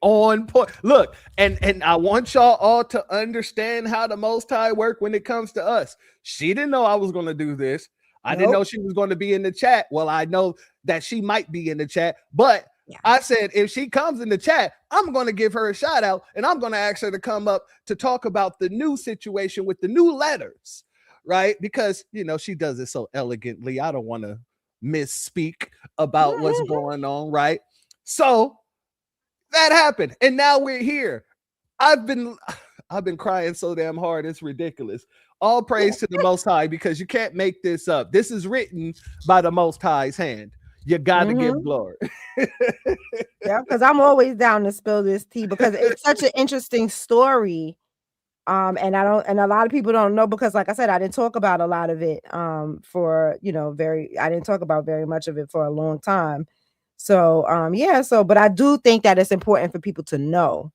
On point. Look, and I want y'all all to understand how the Most High work when it comes to us. She didn't know I was gonna do this. I didn't know she was going to be in the chat. Well, I know that she might be in the chat, but I said, if she comes in the chat, I'm going to give her a shout out, and I'm going to ask her to come up to talk about the new situation with the new letters, right? Because, she does it so elegantly. I don't want to misspeak about what's going on, right? So that happened, and now we're here. I've been crying so damn hard. It's ridiculous. All praise to the Most High, because you can't make this up. This is written by the Most High's hand. You got to give glory. Yeah, because I'm always down to spill this tea, because it's such an interesting story. And a lot of people don't know, because like I said, I didn't talk about a lot of it I didn't talk about very much of it for a long time. So but I do think that it's important for people to know.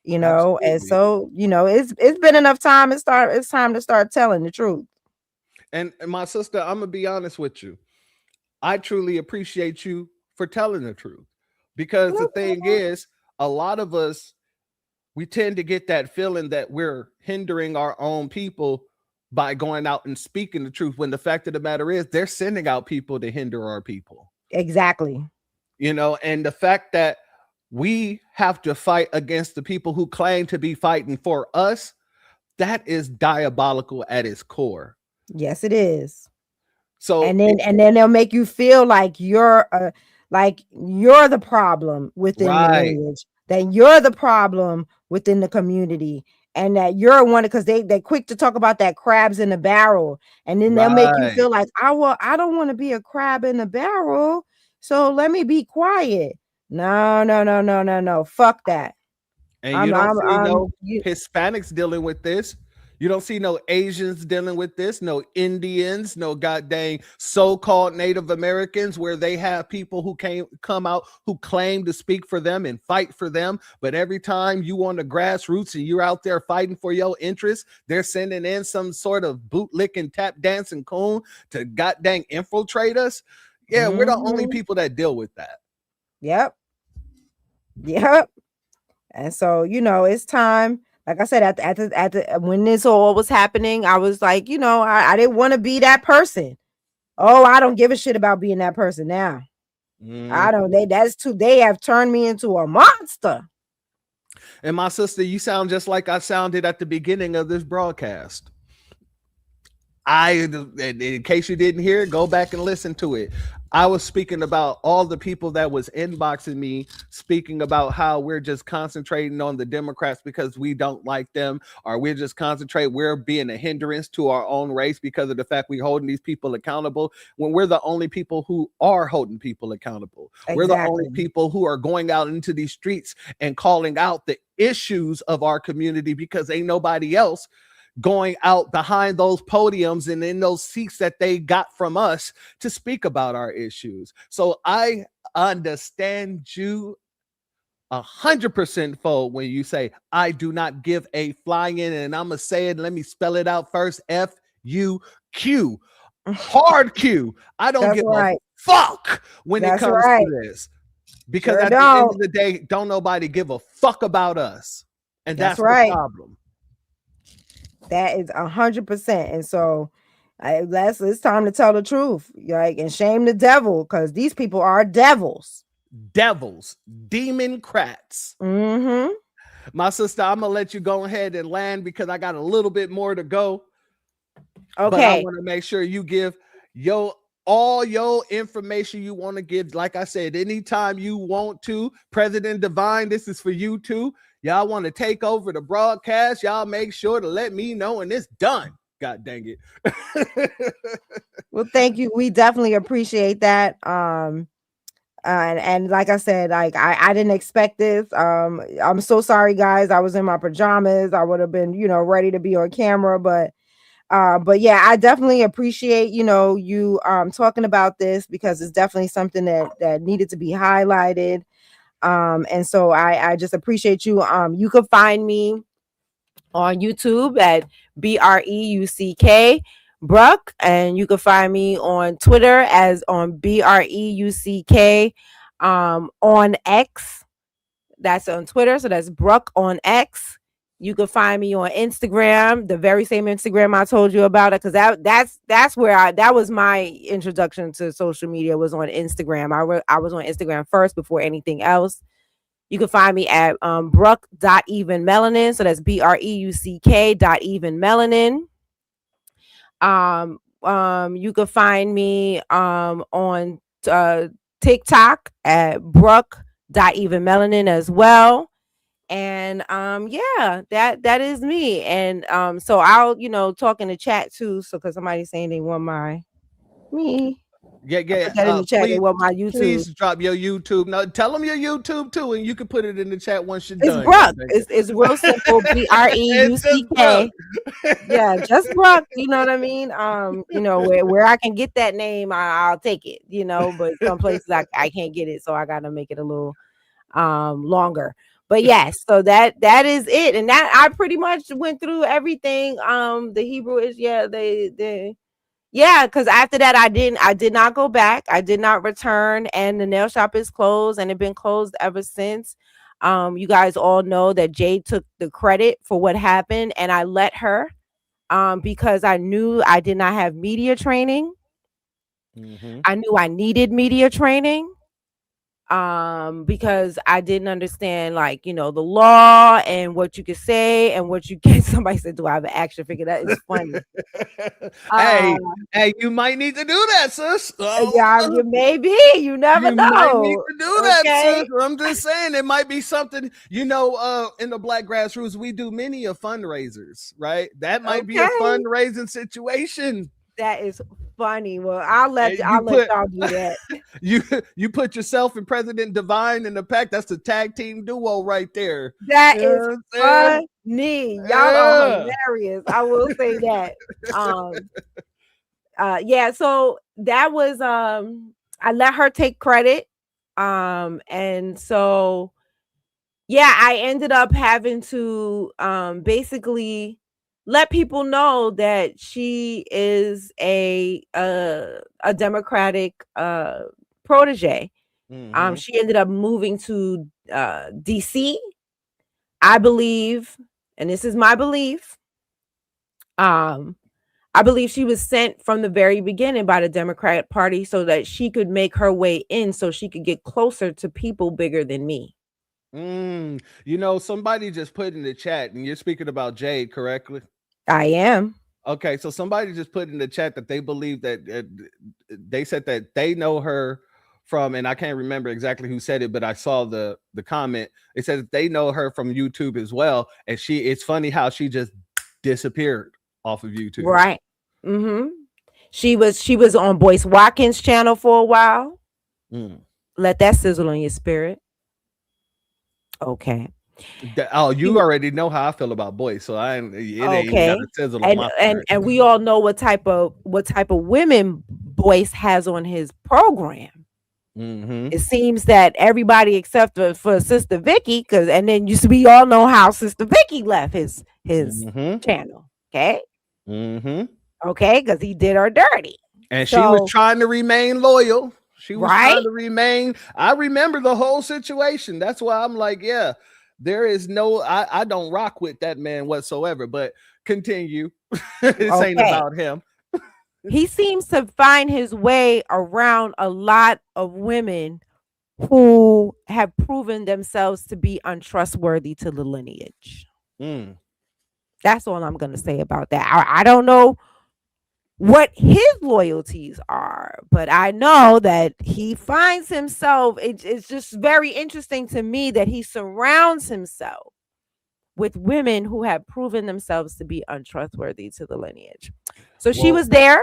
Absolutely. And so it's been enough time. It's time to start telling the truth. And my sister, I'm gonna be honest with you. I truly appreciate you for telling the truth, because the thing is, a lot of us, we tend to get that feeling that we're hindering our own people by going out and speaking the truth, when the fact of the matter is, they're sending out people to hinder our people. Exactly. And the fact that we have to fight against the people who claim to be fighting for us, that is diabolical at its core. Yes, it is. So and then they'll make you feel like you're the problem within the lineage, that you're the problem within the community, and that you're one, because they're quick to talk about that crabs in the barrel, and then they'll make you feel like I don't want to be a crab in the barrel, so let me be quiet. No. Fuck that. And you don't see no Hispanics dealing with this. You don't see no Asians dealing with this, no Indians, no goddamn so-called Native Americans, where they have people who come out who claim to speak for them and fight for them. But every time you on the grassroots and you're out there fighting for your interests, they're sending in some sort of bootlicking, tap dancing coon to goddamn infiltrate us. Yeah, we're the only people that deal with that. Yep. And so, it's time. Like I said, when this all was happening, I was like, I didn't want to be that person. Oh, I don't give a shit about being that person now. I don't. They have turned me into a monster. And my sister, you sound just like I sounded at the beginning of this broadcast. in case you didn't hear it, go back and listen to it. I was speaking about all the people that was inboxing me, speaking about how we're just concentrating on the Democrats because we don't like them, or we're being a hindrance to our own race because of the fact we're holding these people accountable, when we're the only people who are holding people accountable. Exactly. We're the only people who are going out into these streets and calling out the issues of our community, because ain't nobody else going out behind those podiums and in those seats that they got from us to speak about our issues. So I understand you 100% full when you say I do not give a flying, and I'm gonna say it. Let me spell it out first. F-U-Q, hard Q. I don't give a fuck when it comes to this, because at the end of the day, don't nobody give a fuck about us, and that's the problem. That is 100%. And so it's time to tell the truth, like, and shame the devil, because these people are devils, demon-crats. My sister, I'm gonna let you go ahead and land because I got a little bit more to go. Okay, but I want to make sure you give all your information you want to give. Like I said, anytime you want to, President Divine, this is for you too. Y'all want to take over the broadcast, y'all make sure to let me know, and it's done. God dang it. Well, thank you. We definitely appreciate that. And like I said, like I didn't expect this. I'm so sorry, guys. I was in my pajamas. I would have been, ready to be on camera, but yeah, I definitely appreciate, you talking about this, because it's definitely something that needed to be highlighted. And so I just appreciate you. You can find me on YouTube at BREUCK Bruck, and you can find me on Twitter as on BREUCK on X. That's on Twitter, so that's Bruck on X. You can find me on Instagram, the very same Instagram I told you about it, because that's where that was my introduction to social media, was on Instagram. I was on Instagram first before anything else. You can find me at Bruck.evenmelanin, so that's BREUCK.evenmelanin. You can find me on TikTok at Bruck.evenmelanin as well. And yeah, that is me. And so I'll talk in the chat too, so because somebody's saying they want me. Yeah. In the chat, they want my YouTube. Please drop your YouTube. Now tell them your YouTube too, and you can put it in the chat once you're it's done. Bruck. It's real simple. BREUCK. Yeah, just Bruck. You know what I mean? Where I can get that name, I'll take it. But some places I can't get it, so I gotta make it a little longer. But yes, so that is it, and that I pretty much went through everything. The Hebrew is because after that I did not go back. I did not return, and the nail shop is closed, and it's been closed ever since. You guys all know that Jade took the credit for what happened, and I let her because I knew I did not have media training. I knew I needed media training. Because I didn't understand, the law and what you could say and what you can't. Somebody said, "Do I have an action figure?" That is funny. Hey, you might need to do that, sis. Yeah, maybe. You never know. Might need to do that, sis. I'm just saying, it might be something. In the Black Grassroots, we do many of fundraisers, right? That might be a fundraising situation. That is funny. Well, I'll let y'all do that. You put yourself and President Divine in the pack. That's a tag team duo right there. That is funny. Y'all are hilarious. I will say that. Yeah. So that was I let her take credit. And so yeah, I ended up having to basically let people know that she is a Democratic protege. She ended up moving to DC. I believe, and this is my belief, I believe she was sent from the very beginning by the Democratic Party so that she could make her way in, so she could get closer to people bigger than me. Somebody just put in the chat, and you're speaking about Jade, correctly? I am. Okay, so somebody just put in the chat that they believe that they said that they know her from, and I can't remember exactly who said it, but I saw the comment. It said that they know her from YouTube as well, and it's funny how she just disappeared off of YouTube. Right. Mm-hmm. She was on Boyce Watkins' channel for a while. Let that sizzle on your spirit. Okay. You already know how I feel about Boyce, so it ain't even got a sizzle on my spirit. And we all know what type of women Boyce has on his program. It seems that everybody except for Sister Vicky, and then we all know how Sister Vicky left his channel. Okay. Okay, because he did her dirty. And she was trying to remain loyal. She was trying to remain. I remember the whole situation. That's why I'm like, yeah, there is no, I don't rock with that man whatsoever, but continue. This ain't about him. He seems to find his way around a lot of women who have proven themselves to be untrustworthy to the lineage. That's all I'm going to say about that. I don't know what his loyalties are, but I know that he finds himself, it's just very interesting to me that he surrounds himself with women who have proven themselves to be untrustworthy to the lineage. So she was there.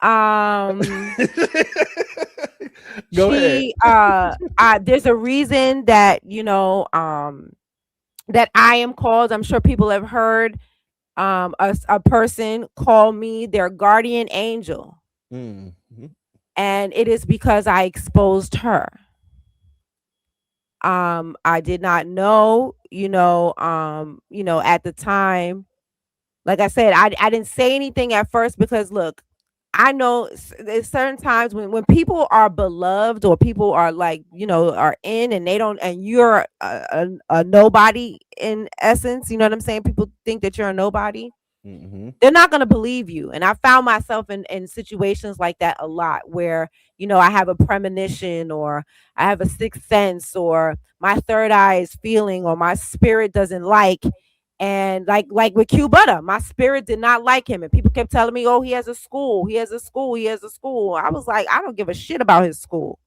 Go ahead. There's a reason that, that I am called. I'm sure people have heard a person call me their guardian angel. And it is because I exposed her. I did not know, at the time. Like I said, I didn't say anything at first because look, I know there's certain times when people are beloved or people are like, are in and they don't, and you're a nobody in essence, you know what I'm saying? People think that you're a nobody. They're not going to believe you. And I found myself in situations like that a lot where, I have a premonition or I have a sixth sense or my third eye is feeling or my spirit doesn't like. And like with Q Butter, my spirit did not like him. And people kept telling me, oh, he has a school. He has a school. He has a school. I was like, I don't give a shit about his school.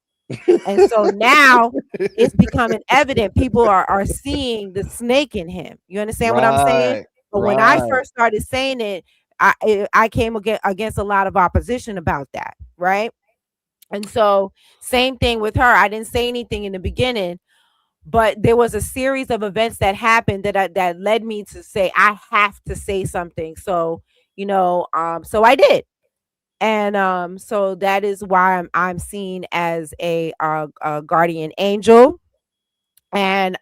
And so now it's becoming evident. People are seeing the snake in him. You understand what I'm saying? But when I first started saying it, I came against a lot of opposition about that. Right. And so same thing with her. I didn't say anything in the beginning. But there was a series of events that happened that led me to say I have to say something. So, so I did. And so that is why I'm seen as a guardian angel. And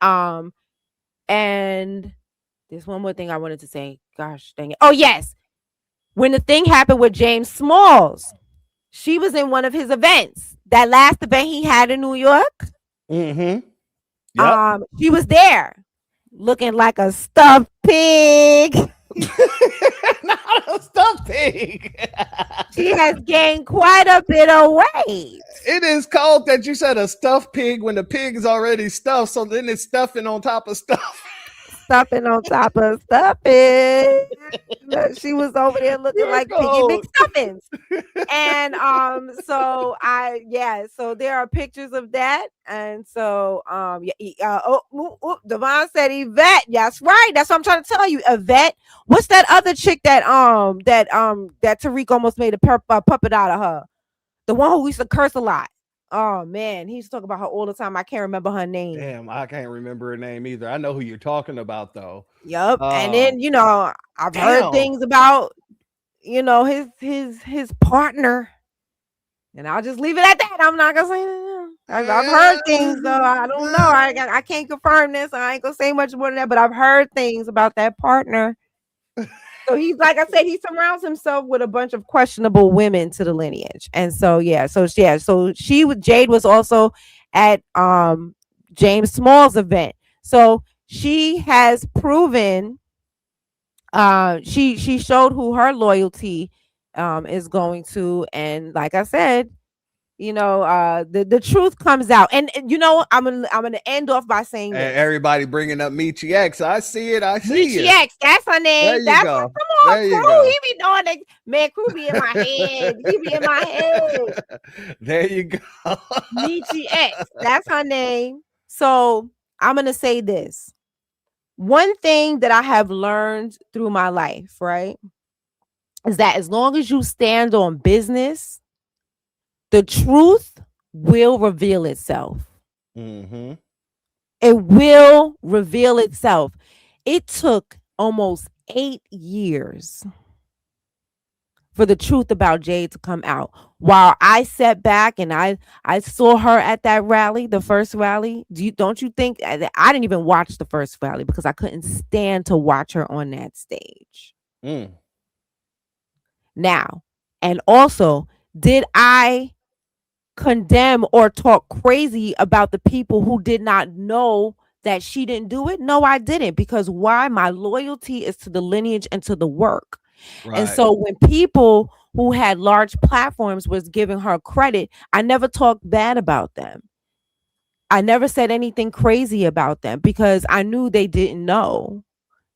there's one more thing I wanted to say. Gosh dang it. Oh, yes. When the thing happened with James Smalls, she was in one of his events. That last event he had in New York. Yep. She was there looking like a stuffed pig. Not a stuffed pig. She has gained quite a bit of weight. It is called that you said a stuffed pig when the pig is already stuffed, so then it's stuffing on top of stuff. Stuffing on top of stuffing. She was over there looking like Piggy McStuffins. And so there are pictures of that. And so Devon said Yvette. That's right. That's what I'm trying to tell you. Yvette. What's that other chick that Tariq almost made a puppet out of her? The one who used to curse a lot. Oh man, he used to talk about her all the time. I can't remember her name. Damn, I can't remember her name either. I know who you're talking about though. Yep. And then I've heard things about his partner, and I'll just leave it at that. I'm not gonna say that. I've heard things though. I don't know. I can't confirm this. I ain't gonna say much more than that. But I've heard things about that partner. So he's, like I said, he surrounds himself with a bunch of questionable women to the lineage. And so, so Jade was also at James Small's event. So she has proven, she showed who her loyalty is going to. And like I said, the truth comes out. And I'm gonna end off by saying this. Everybody bringing up Michi X. I see it. I see Michi X, that's her name. There you go. Come There you Crew, go. he be doing it. Man, Crew be in my head. He be in my head. There you go. Nietzsche X. That's her name. So I'm gonna say this. One thing that I have learned through my life, right, is that as long as you stand on business, the truth will reveal itself. Mm-hmm. It will reveal itself. It took almost 8 years for the truth about Jade to come out. While I sat back and I saw her at that rally, the first rally. Don't you think I didn't even watch the first rally because I couldn't stand to watch her on that stage. Now, and also, did I condemn or talk crazy about the people who did not know that she didn't do it? No, I didn't, because why? My loyalty is to the lineage and to the work. Right. And so when people who had large platforms was giving her credit, I never talked bad about them. I never said anything crazy about them because I knew they didn't know.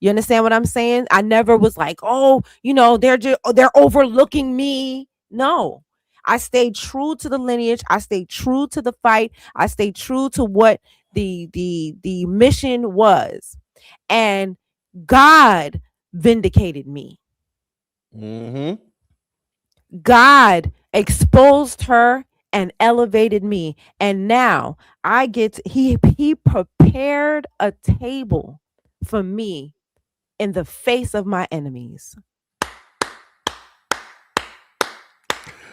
You understand what I'm saying? I never was like, oh, they're overlooking me. No. I stayed true to the lineage. I stayed true to the fight. I stayed true to what the mission was. And God vindicated me. Mm-hmm. God exposed her and elevated me. And now he prepared a table for me in the face of my enemies.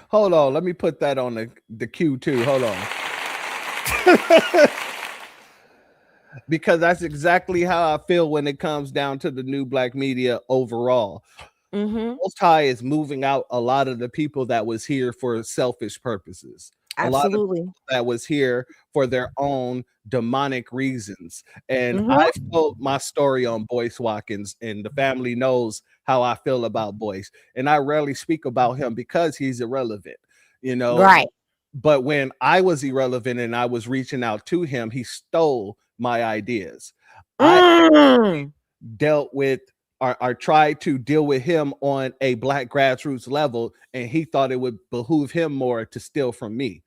Hold on. Let me put that on the queue too. Hold on. Because that's exactly how I feel when it comes down to the new black media overall. Mm-hmm. Most High is moving out a lot of the people that was here for selfish purposes. Absolutely. A lot of people that was here for their own demonic reasons. And Mm-hmm. I've told my story on Boyce Watkins, and the family knows how I feel about Boyce. And I rarely speak about him because he's irrelevant, Right. But when I was irrelevant and I was reaching out to him, he stole my ideas. I dealt with or tried to deal with him on a black grassroots level, and he thought it would behoove him more to steal from me.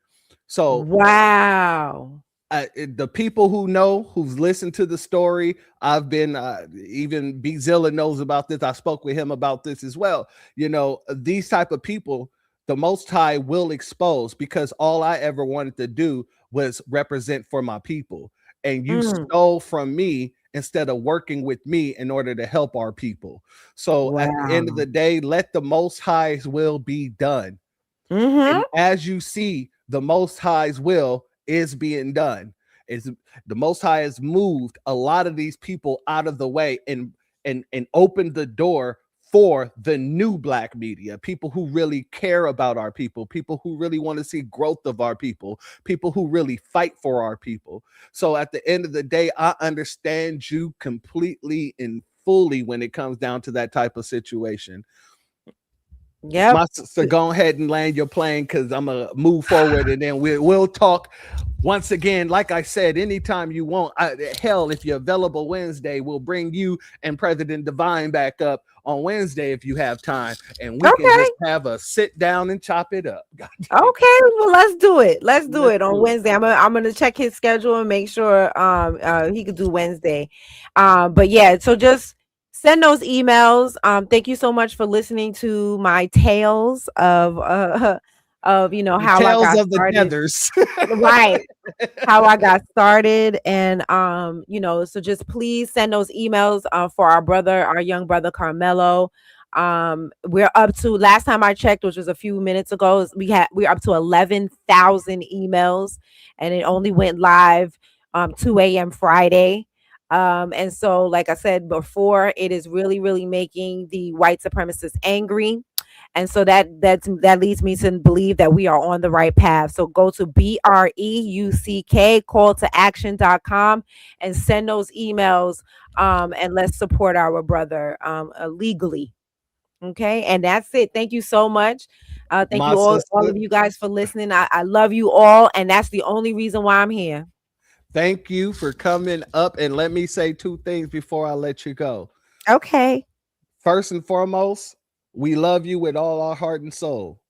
So wow. The people who've listened to the story, I've been even B Zilla knows about this. I spoke with him about this as well. These type of people, the Most High will expose, because all I ever wanted to do was represent for my people. And you stole from me instead of working with me in order to help our people. So at the end of the day, let the Most High's will be done. Mm-hmm. And as you see, the Most High's will is being done. The Most High has moved a lot of these people out of the way and opened the door for the new black media, people who really care about our people who really want to see growth of our people who really fight for our people. So at the end of the day, I understand you completely and fully when it comes down to that type of situation. Yeah. My sister, go ahead and land your plane, because I'm gonna move forward, and then we'll talk once again. Like I said, anytime you want. Hell, if you're available Wednesday, we'll bring you and President Divine back up on Wednesday if you have time, and we can just have a sit down and chop it up. Okay, well, let's do it. Let's do it on Wednesday. I'm gonna check his schedule and make sure he could do Wednesday. But yeah, so just send those emails. Thank you so much for listening to my tales of how I got started. Right. How I got started. And so just please send those emails for our young brother Carmelo. We're up to, last time I checked, which was a few minutes ago, we're up to 11,000 emails, and it only went live 2 a.m. Friday. And so, like I said before, it is really, really making the white supremacists angry. And so that leads me to believe that we are on the right path. So go to BREUCK calltoaction.com and send those emails, and let's support our brother legally. Okay, and that's it. Thank you so much. Thank you all of you guys for listening. I love you all, and that's the only reason why I'm here. Thank you for coming up, and let me say two things before I let you go. Okay. first and foremost, we love you with all our heart and soul.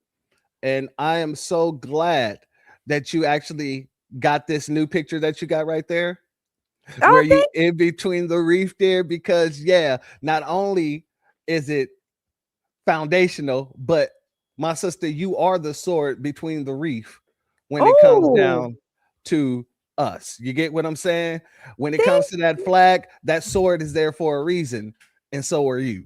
And I am so glad that you actually got this new picture that you got right there, where you in between the reef there, because not only is it foundational, but my sister, you are the sword between the reef when it comes down to us. You get what I'm saying? When it comes to that flag, that sword is there for a reason, and so are you.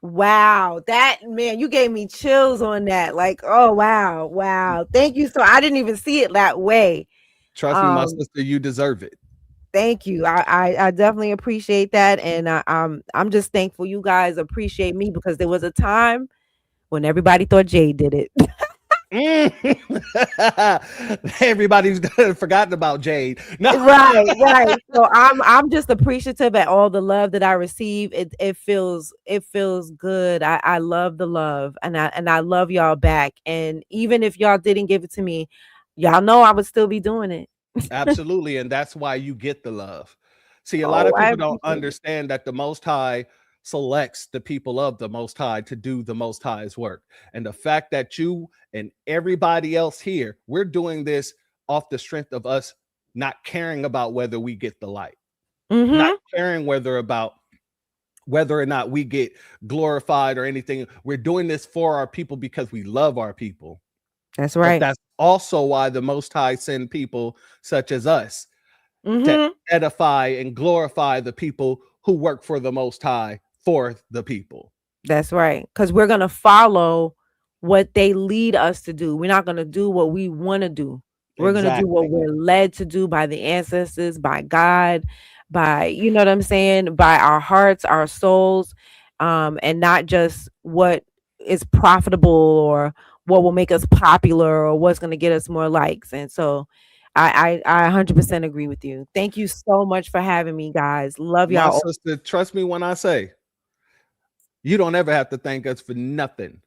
Wow, that man, you gave me chills on that. Like, oh wow. Thank you. So I didn't even see it that way. Trust me, my sister, you deserve it. Thank you. I definitely appreciate that, and I'm just thankful you guys appreciate me, because there was a time when everybody thought Jay did it. Everybody's forgotten about Jade. No. Right. So I'm just appreciative at all the love that I receive. It feels good. I love the love, and I love y'all back. And even if y'all didn't give it to me, y'all know I would still be doing it. Absolutely, and that's why you get the love. See, a lot of people don't understand that the Most High selects the people of the Most High to do the Most High's work. And the fact that you and everybody else here, we're doing this off the strength of us not caring about whether we get the light, not caring whether or not we get glorified or anything. We're doing this for our people because we love our people. That's right. But that's also why the Most High send people such as us to edify and glorify the people who work for the Most High for the people. That's right. Because we're going to follow what they lead us to do. We're not going to do what we want to do. We're going to do what we're led to do by the ancestors, by God, by, you know what I'm saying, by our hearts, our souls, and not just what is profitable or what will make us popular or what's going to get us more likes. And so I 100% agree with you. Thank you so much for having me, guys. Love y'all. My sister, trust me when I say, you don't ever have to thank us for nothing.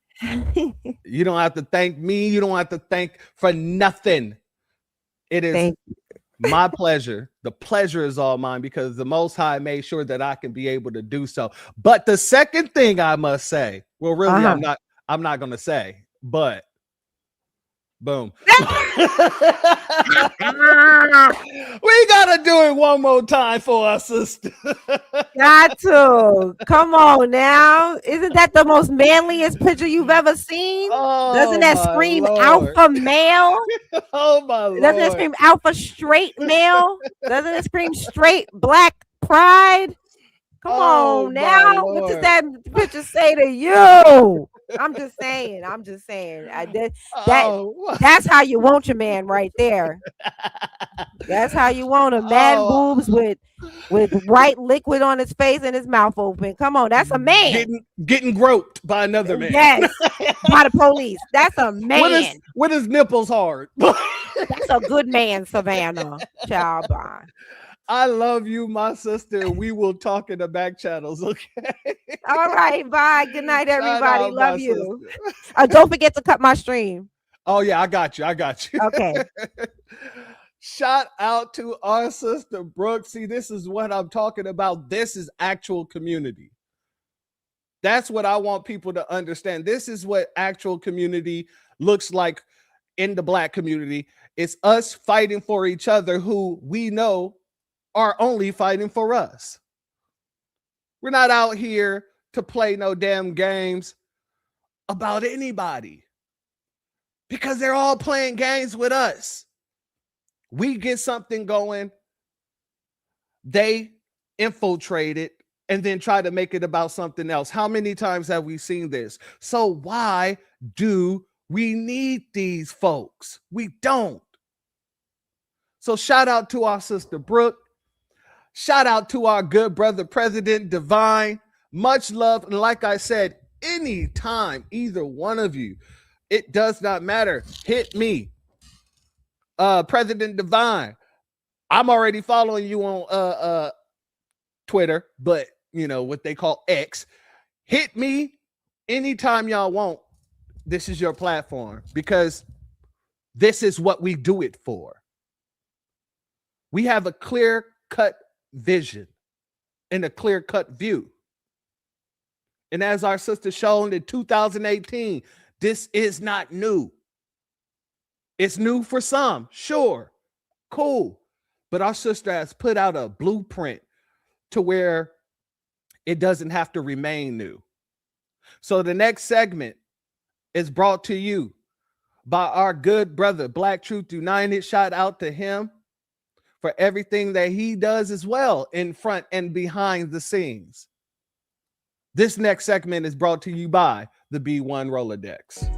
You don't have to thank me. You don't have to thank for nothing. It is my pleasure. The pleasure is all mine, because the Most High made sure that I can be able to do so. But the second thing I must say, well, really, I'm not going to say, but boom. We gotta do it one more time for our sister. Got to. Come on now. Isn't that the most manliest picture you've ever seen? Doesn't that scream alpha male? Oh my Lord. Doesn't it scream alpha straight male? Doesn't it scream straight black pride? Come on now. What does that picture say to you? I'm just saying. That's how you want your man right there. That's how you want a man. Boobs with white liquid on his face and his mouth open. Come on, that's a man. Getting groped by another man. Yes, by the police. That's a man. With his nipples hard. That's a good man, Savannah. Child, bye. I love you, my sister. We will talk in the back channels, okay? All right, bye. Good night, everybody. Love you. Don't forget to cut my stream. Oh, yeah, I got you. Okay. Shout out to our sister Brooke. See, this is what I'm talking about. This is actual community. That's what I want people to understand. This is what actual community looks like in the Black community. It's us fighting for each other, who we know are only fighting for us. We're not out here to play no damn games about anybody, because they're all playing games with us. We get something going, they infiltrate it, and then try to make it about something else. How many times have we seen this? So why do we need these folks? We don't. So shout out to our sister Brooke. Shout out to our good brother, President Divine. Much love. And like I said, anytime either one of you, it does not matter, hit me. President Divine, I'm already following you on Twitter, but you know what they call X. Hit me anytime y'all want. This is your platform, because this is what we do it for. We have a clear-cut vision and a clear-cut view. And as our sister shown in 2018, this is not new. It's new for some, sure, cool. But our sister has put out a blueprint to where it doesn't have to remain new. So the next segment is brought to you by our good brother, Black Truth United. Shout out to him for everything that he does as well in front and behind the scenes. This next segment is brought to you by the B1 Rolodex.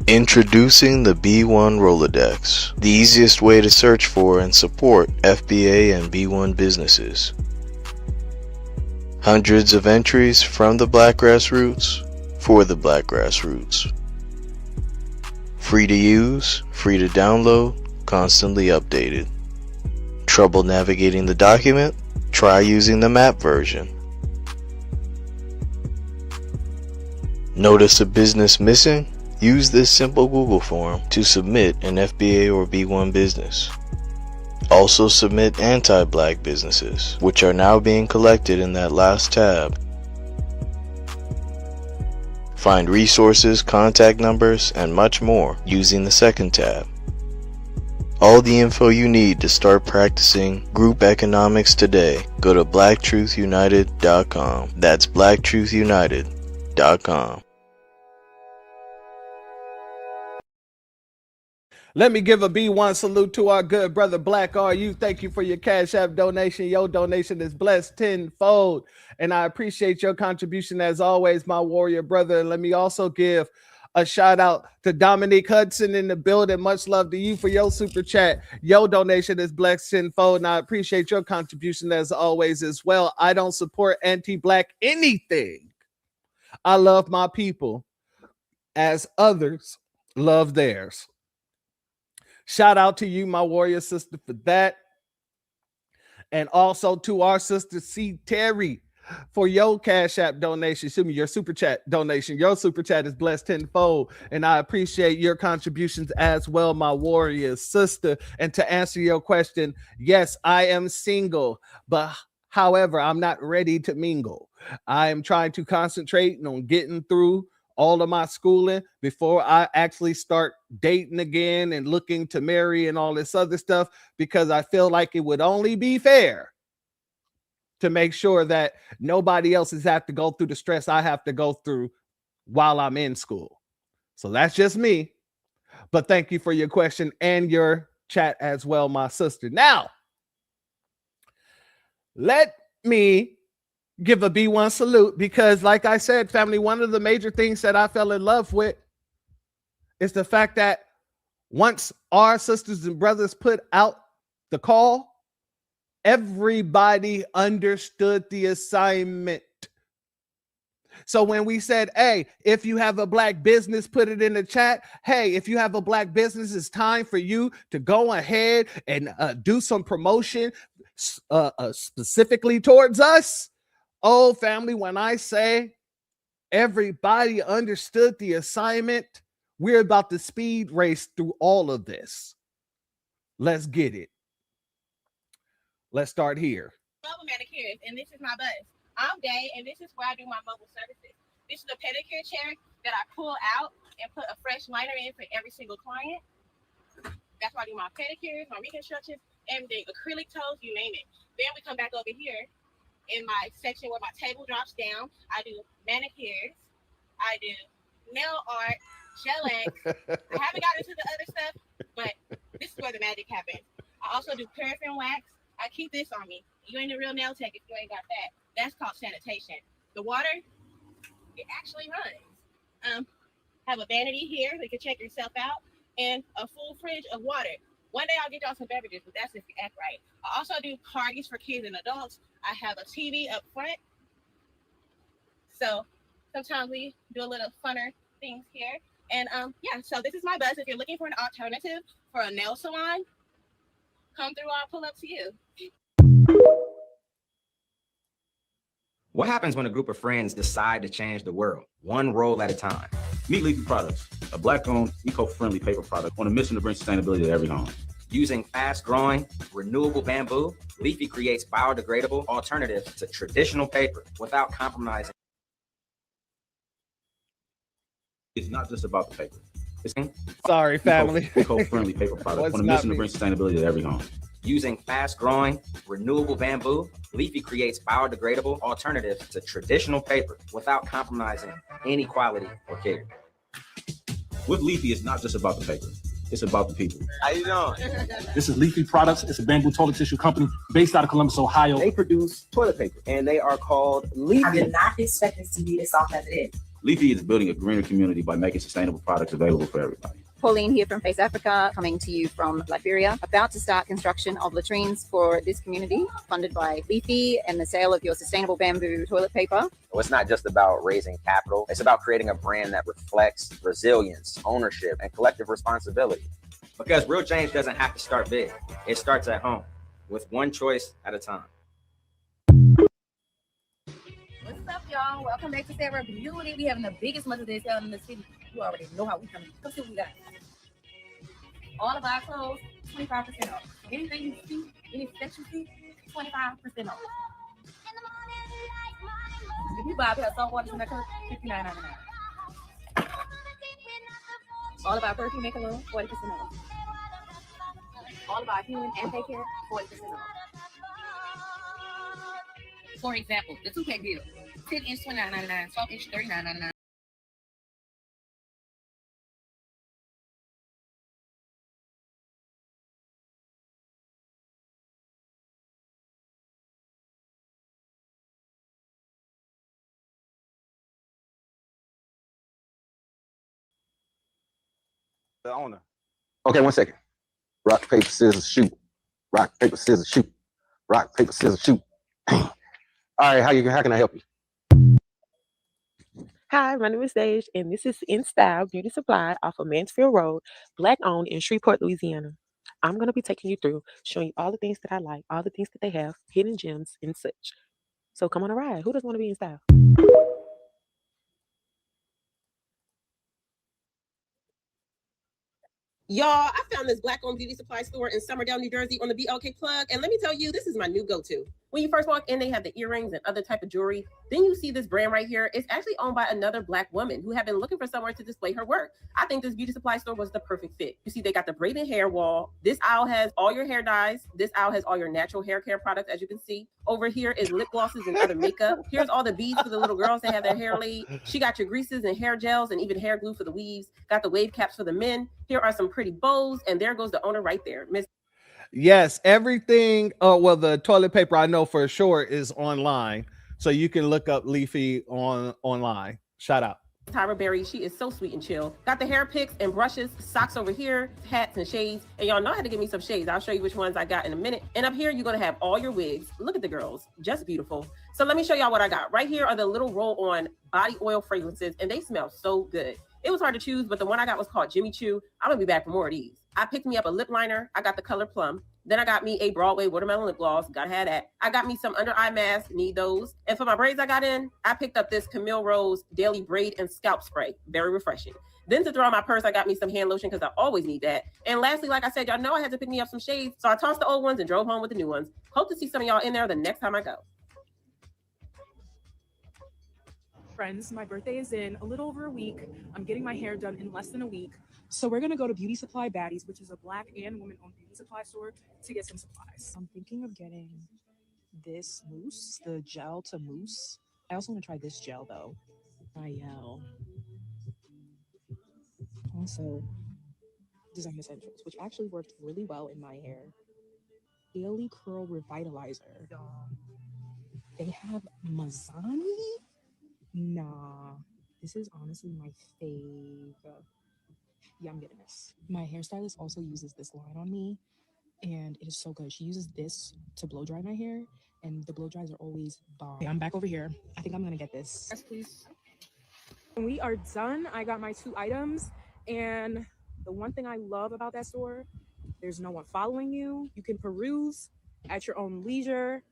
Introducing the B1 Rolodex, the easiest way to search for and support FBA and B1 businesses. Hundreds of entries from the Black grassroots for the Black grassroots. Free to use, free to download, constantly updated. Trouble navigating the document? Try using the map version. Notice a business missing? Use this simple Google form to submit an FBA or B1 business. Also submit anti-Black businesses, which are now being collected in that last tab. Find resources, contact numbers, and much more using the second tab. All the info you need to start practicing group economics today. Go to blacktruthunited.com. That's blacktruthunited.com. Let me give a B1 salute to our good brother Black RU. Thank you for your Cash App donation. Your donation is blessed tenfold, and I appreciate your contribution as always, my warrior brother. And let me also give a shout out to Dominique Hudson in the building. Much love to you for your super chat. Your donation is blessed tenfold, and I appreciate your contribution as always as well. I don't support anti-Black anything. I love my people as others love theirs. Shout out to you, my warrior sister, for that. And also to our sister C. Terry for your Cash App donation. Excuse me, your super chat donation. Your super chat is blessed tenfold. And I appreciate your contributions as well, my warrior sister. And to answer your question, yes, I am single, but however, I'm not ready to mingle. I am trying to concentrate on getting through all of my schooling before I actually start dating again and looking to marry and all this other stuff, because I feel like it would only be fair to make sure that nobody else has had to go through the stress I have to go through while I'm in school. So that's just me. But thank you for your question and your chat as well, my sister. Now, let me give a B1 salute, because like I said, family, one of the major things that I fell in love with is the fact that once our sisters and brothers put out the call, everybody understood the assignment. So when we said, hey, if you have a Black business, put it in the chat. Hey, if you have a Black business, it's time for you to go ahead and do some promotion specifically towards us. Oh, family, when I say everybody understood the assignment, we're about to speed race through all of this. Let's get it. Let's start here. Mobile manicures, and this is my buzz. I'm Day, and this is where I do my mobile services. This is a pedicure chair that I pull out and put a fresh liner in for every single client. That's why I do my pedicures, my reconstructions, everything, acrylic toes, you name it. Then we come back over here in my section where my table drops down. I do manicures, I do nail art, gel X. I haven't got into the other stuff, but this is where the magic happens. I also do paraffin wax. I keep this on me. You ain't a real nail tech if you ain't got that. That's called sanitation. The water, it actually runs. Have a vanity here so you can check yourself out, and a full fridge of water. One day I'll get y'all some beverages, but that's if you act right. I also do parties for kids and adults. I have a TV up front. So sometimes we do a little funner things here. And yeah, so this is my buzz. If you're looking for an alternative for a nail salon, come through, I'll pull up to you. What happens when a group of friends decide to change the world, one roll at a time? Meat Leafy Products, a Black-owned, eco-friendly paper product on a mission to bring sustainability to every home. Using fast-growing, renewable bamboo, Leafy creates biodegradable alternatives to traditional paper without compromising. It's not just about the paper. It's Sorry, family. eco-friendly paper products on a mission to bring sustainability to every home. Using fast-growing, renewable bamboo, Leafy creates biodegradable alternatives to traditional paper without compromising any quality or care. With Leafy, it's not just about the paper. It's about the people. How you doing? This is Leafy Products. It's a bamboo toilet tissue company based out of Columbus, Ohio. They produce toilet paper, and they are called Leafy. I did not expect this to be as soft as it is. Leafy is building a greener community by making sustainable products available for everybody. Pauline here from Face Africa, coming to you from Liberia, about to start construction of latrines for this community, funded by Leafy and the sale of your sustainable bamboo toilet paper. Well, it's not just about raising capital. It's about creating a brand that reflects resilience, ownership, and collective responsibility. Because real change doesn't have to start big. It starts at home, with one choice at a time. What's up, y'all? Welcome back to Sarah Beauty. We having the biggest Mother's Day sale in the city. You already know how we come. Let's see what we got. All of our clothes, 25% off. Anything you see, any section you see, 25% off. If you buy a pair of salt waters in that color, $59.99. All of our perfume and cologne, 40% off. All of our human and pay care, 40% off. For example, the 2-pack deal, 10-inch $29.99, 12-inch $39.99. The owner. Okay, 1 second. Rock, paper, scissors, shoot. Rock, paper, scissors, shoot. Rock, paper, scissors, shoot. All right, how can I help you? Hi, my name is Sage, and this is In Style Beauty Supply off of Mansfield Road, Black owned in Shreveport, Louisiana. I'm going to be taking you through, showing you all the things that I like, all the things that they have, hidden gems and such. So come on a ride. Who doesn't want to be in style? Y'all, I found this Black-owned beauty supply store in Summerdale, New Jersey on the BLK plug. And let me tell you, this is my new go-to. When you first walk in, they have the earrings and other type of jewelry. Then you see this brand right here. It's actually owned by another Black woman who had been looking for somewhere to display her work. I think this beauty supply store was the perfect fit. You see, they got the braided hair wall. This aisle has all your hair dyes. This aisle has all your natural hair care products, as you can see. Over here is lip glosses and other makeup. Here's all the beads for the little girls that have their hair laid. She got your greases and hair gels and even hair glue for the weaves. Got the wave caps for the men. Here are some pretty bows. And there goes the owner right there, Miss. Yes, everything. Well, the toilet paper I know for sure is online, so you can look up Leafy online. Shout out. Tyra Berry, she is so sweet and chill. Got the hair picks and brushes, socks over here, hats and shades. And y'all know how to give me some shades. I'll show you which ones I got in a minute. And up here, you're gonna have all your wigs. Look at the girls, just beautiful. So let me show y'all what I got. Right here are the little roll-on body oil fragrances, and they smell so good. It was hard to choose, but the one I got was called Jimmy Choo. I'm gonna be back for more of these. I picked me up a lip liner. I got the color plum. Then I got me a Broadway watermelon lip gloss. Gotta have that. I got me some under eye masks. Need those. And for my braids I got in, I picked up this Camille Rose Daily Braid and Scalp Spray. Very refreshing. Then to throw in my purse, I got me some hand lotion because I always need that. And lastly, like I said, y'all know I had to pick me up some shades. So I tossed the old ones and drove home with the new ones. Hope to see some of y'all in there the next time I go. Friends, my birthday is in a little over a week. I'm getting my hair done in less than a week. So we're gonna go to Beauty Supply Baddies, which is a Black and woman-owned beauty supply store, to get some supplies. I'm thinking of getting this mousse, the gel to mousse. I also want to try this gel though. Riel. Also, Design Essentials, which actually worked really well in my hair. Daily Curl Revitalizer. They have Mazani? Nah, this is honestly my fave. Yeah, I'm getting this. My hairstylist also uses this line on me, and it is so good. She uses this to blow dry my hair, and the blow dries are always bomb. Okay, I'm back over here. I think I'm gonna get this. Yes, please. And we are done. I got my 2 items, and the one thing I love about that store, there's no one following you. You can peruse at your own leisure,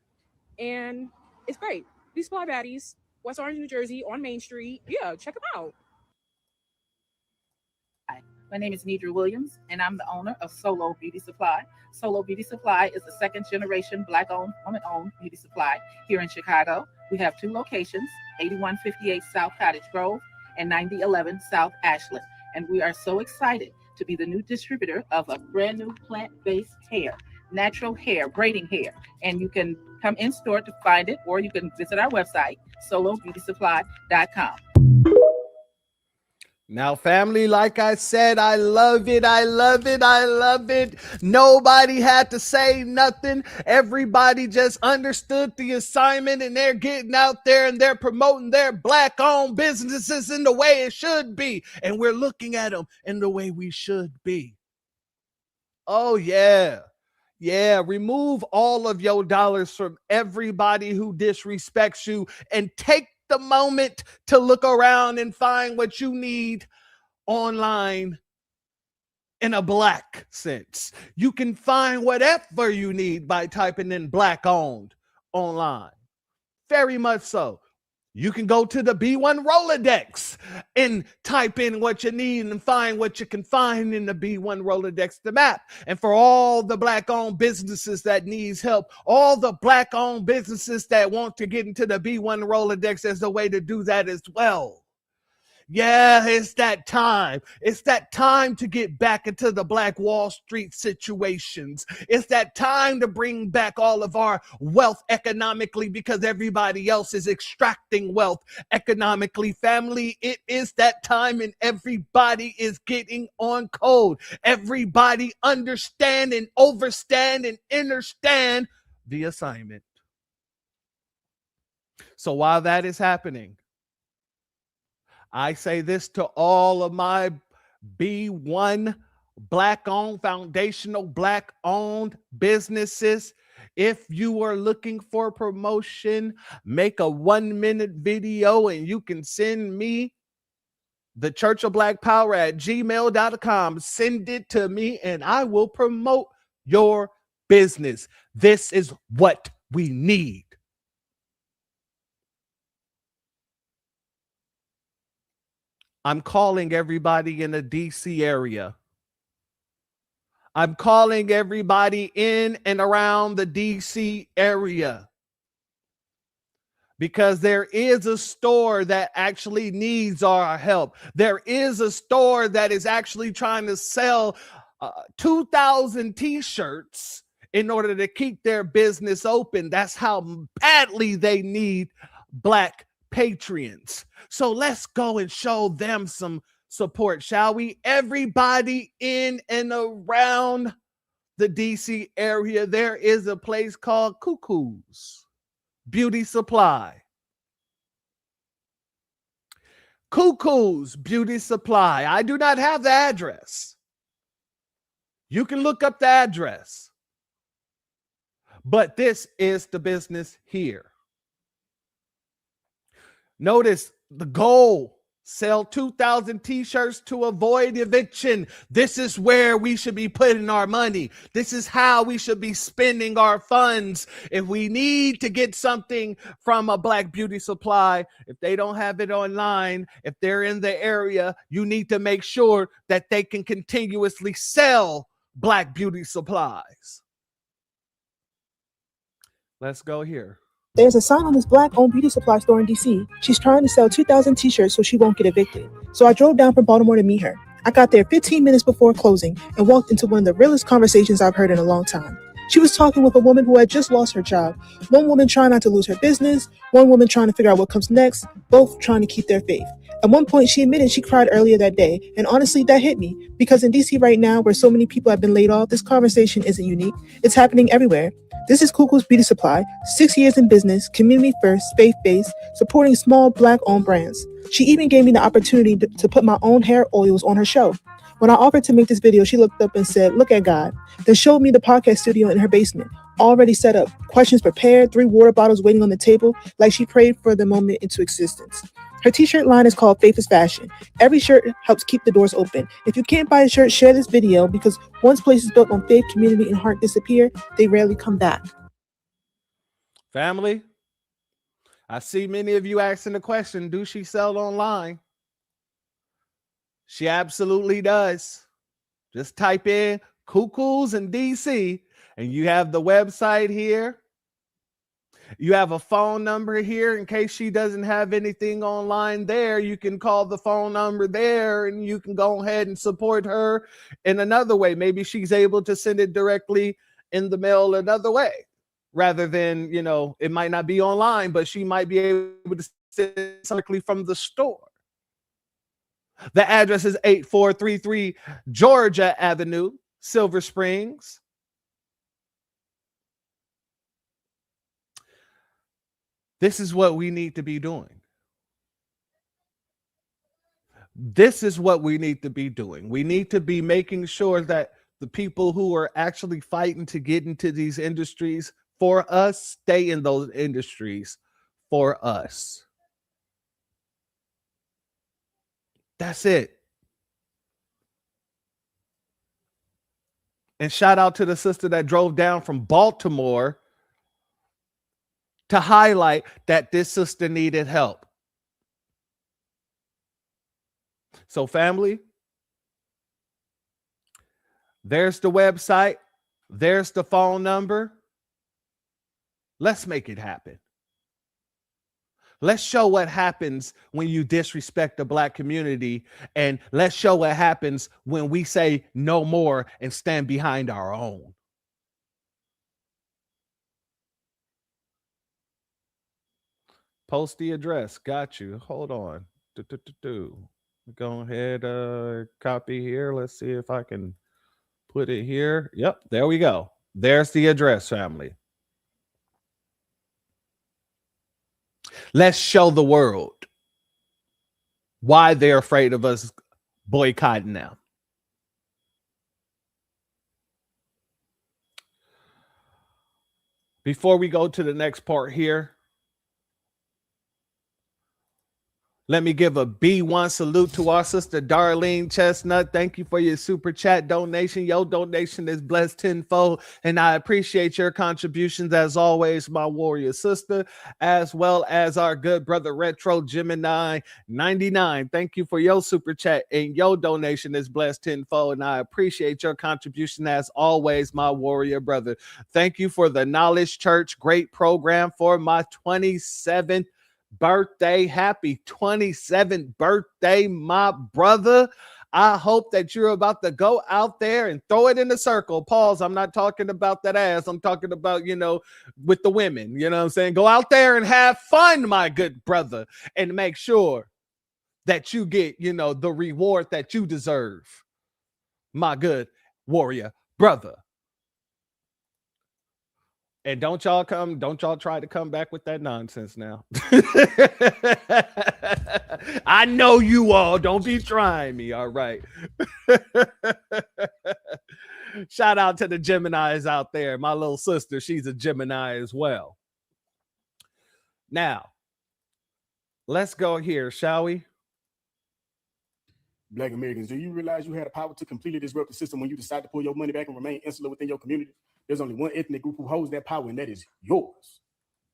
and it's great. Beauty Supply Baddies, West Orange, New Jersey, on Main Street. Yeah, check them out. My name is Nidra Williams, and I'm the owner of Solo Beauty Supply. Solo Beauty Supply is a second generation Black-owned, woman-owned beauty supply here in Chicago. We have two locations, 8158 South Cottage Grove and 9011 South Ashland. And we are so excited to be the new distributor of a brand new plant-based hair, natural hair, braiding hair. And you can come in store to find it, or you can visit our website, solobeautysupply.com. Now, family, like I said, I love it. I love it. I love it. Nobody had to say nothing. Everybody just understood the assignment, and they're getting out there and they're promoting their Black-owned businesses in the way it should be. And we're looking at them in the way we should be. Oh, yeah. Yeah, remove all of your dollars from everybody who disrespects you and take the moment to look around and find what you need online in a Black sense. You can find whatever you need by typing in Black-owned online. Very much so. You can go to the B1 Rolodex and type in what you need and find what you can find in the B1 Rolodex, the map. And for all the Black-owned businesses that needs help, all the Black-owned businesses that want to get into the B1 Rolodex, there's a way to do that as well. Yeah, it's that time. It's that time to get back into the Black Wall Street situations. It's that time to bring back all of our wealth economically because everybody else is extracting wealth economically. Family, it is that time and everybody is getting on code. Everybody understand and overstand and understand the assignment. So while that is happening, I say this to all of my B1 Black-owned, foundational Black-owned businesses. If you are looking for promotion, make a 1-minute video and you can send me the Church of Black Power at gmail.com. Send it to me and I will promote your business. This is what we need. I'm calling everybody in the DC area. I'm calling everybody in and around the DC area because there is a store that actually needs our help. There is a store that is actually trying to sell 2,000 t-shirts in order to keep their business open. That's how badly they need Black patrons. So let's go and show them some support, shall we? Everybody in and around the DC area, there is a place called Cuckoo's Beauty Supply. Cuckoo's Beauty Supply. I do not have the address. You can look up the address. But this is the business here. Notice the goal, sell 2,000 t-shirts to avoid eviction. This is where we should be putting our money. This is how we should be spending our funds. If we need to get something from a Black beauty supply, if they don't have it online, if they're in the area, you need to make sure that they can continuously sell Black beauty supplies. Let's go here. There's a sign on this Black-owned beauty supply store in DC. She's trying to sell 2,000 t-shirts so she won't get evicted. So I drove down from Baltimore to meet her. I got there 15 minutes before closing and walked into one of the realest conversations I've heard in a long time. She was talking with a woman who had just lost her job. One woman trying not to lose her business, one woman trying to figure out what comes next, both trying to keep their faith. At one point, she admitted she cried earlier that day, and honestly, that hit me, because in DC right now, where so many people have been laid off, this conversation isn't unique. It's happening everywhere. This is Cuckoo's Beauty Supply, 6 years in business, community first, faith-based, supporting small Black-owned brands. She even gave me the opportunity to put my own hair oils on her show. When I offered to make this video, she looked up and said, "Look at God." Then showed me the podcast studio in her basement, already set up, questions prepared, 3 water bottles waiting on the table, like she prayed for the moment into existence. Her t-shirt line is called Faith is Fashion. Every shirt helps keep the doors open. If you can't buy a shirt, share this video, because once places built on faith, community, and heart disappear, they rarely come back. Family, I see many of you asking the question, do she sell online? She absolutely does. Just type in Cuckoos in DC, and you have the website here. You have a phone number here in case she doesn't have anything online there. You can call the phone number there and you can go ahead and support her in another way. Maybe she's able to send it directly in the mail another way rather than, it might not be online, but she might be able to send it directly from the store. The address is 8433 Georgia Avenue, Silver Springs. This is what we need to be doing. This is what we need to be doing. We need to be making sure that the people who are actually fighting to get into these industries for us stay in those industries for us. That's it. And shout out to the sister that drove down from Baltimore to highlight that this sister needed help. So family, there's the website. There's the phone number. Let's make it happen. Let's show what happens when you disrespect the Black community, and let's show what happens when we say no more and stand behind our own. Post the address. Got you. Hold on. Go ahead, copy here. Let's see if I can put it here. Yep, there we go. There's the address, family. Let's show the world why they're afraid of us boycotting them. Before we go to the next part here, let me give a B1 salute to our sister Darlene Chestnut. Thank you for your super chat donation. Your donation is blessed tenfold, and I appreciate your contributions as always, my warrior sister, as well as our good brother Retro Gemini 99. Thank you for your super chat, and your donation is blessed tenfold, and I appreciate your contribution as always, my warrior brother. Thank you for the Knowledge Church great program for my 27th birthday. Happy 27th birthday, my brother. I hope that you're about to go out there and throw it in the circle. Pause. I'm not talking about that ass. I'm talking about, with the women. You know what I'm saying? Go out there and have fun, my good brother, and make sure that you get, the reward that you deserve, my good warrior brother. And don't y'all try to come back with that nonsense now. I know you all. Don't be trying me. All right. Shout out to the Geminis out there. My little sister, she's a Gemini as well. Now, let's go here, shall we? Black Americans, do you realize you had the power to completely disrupt the system when you decide to pull your money back and remain insular within your community? There's only one ethnic group who holds that power, and that is yours.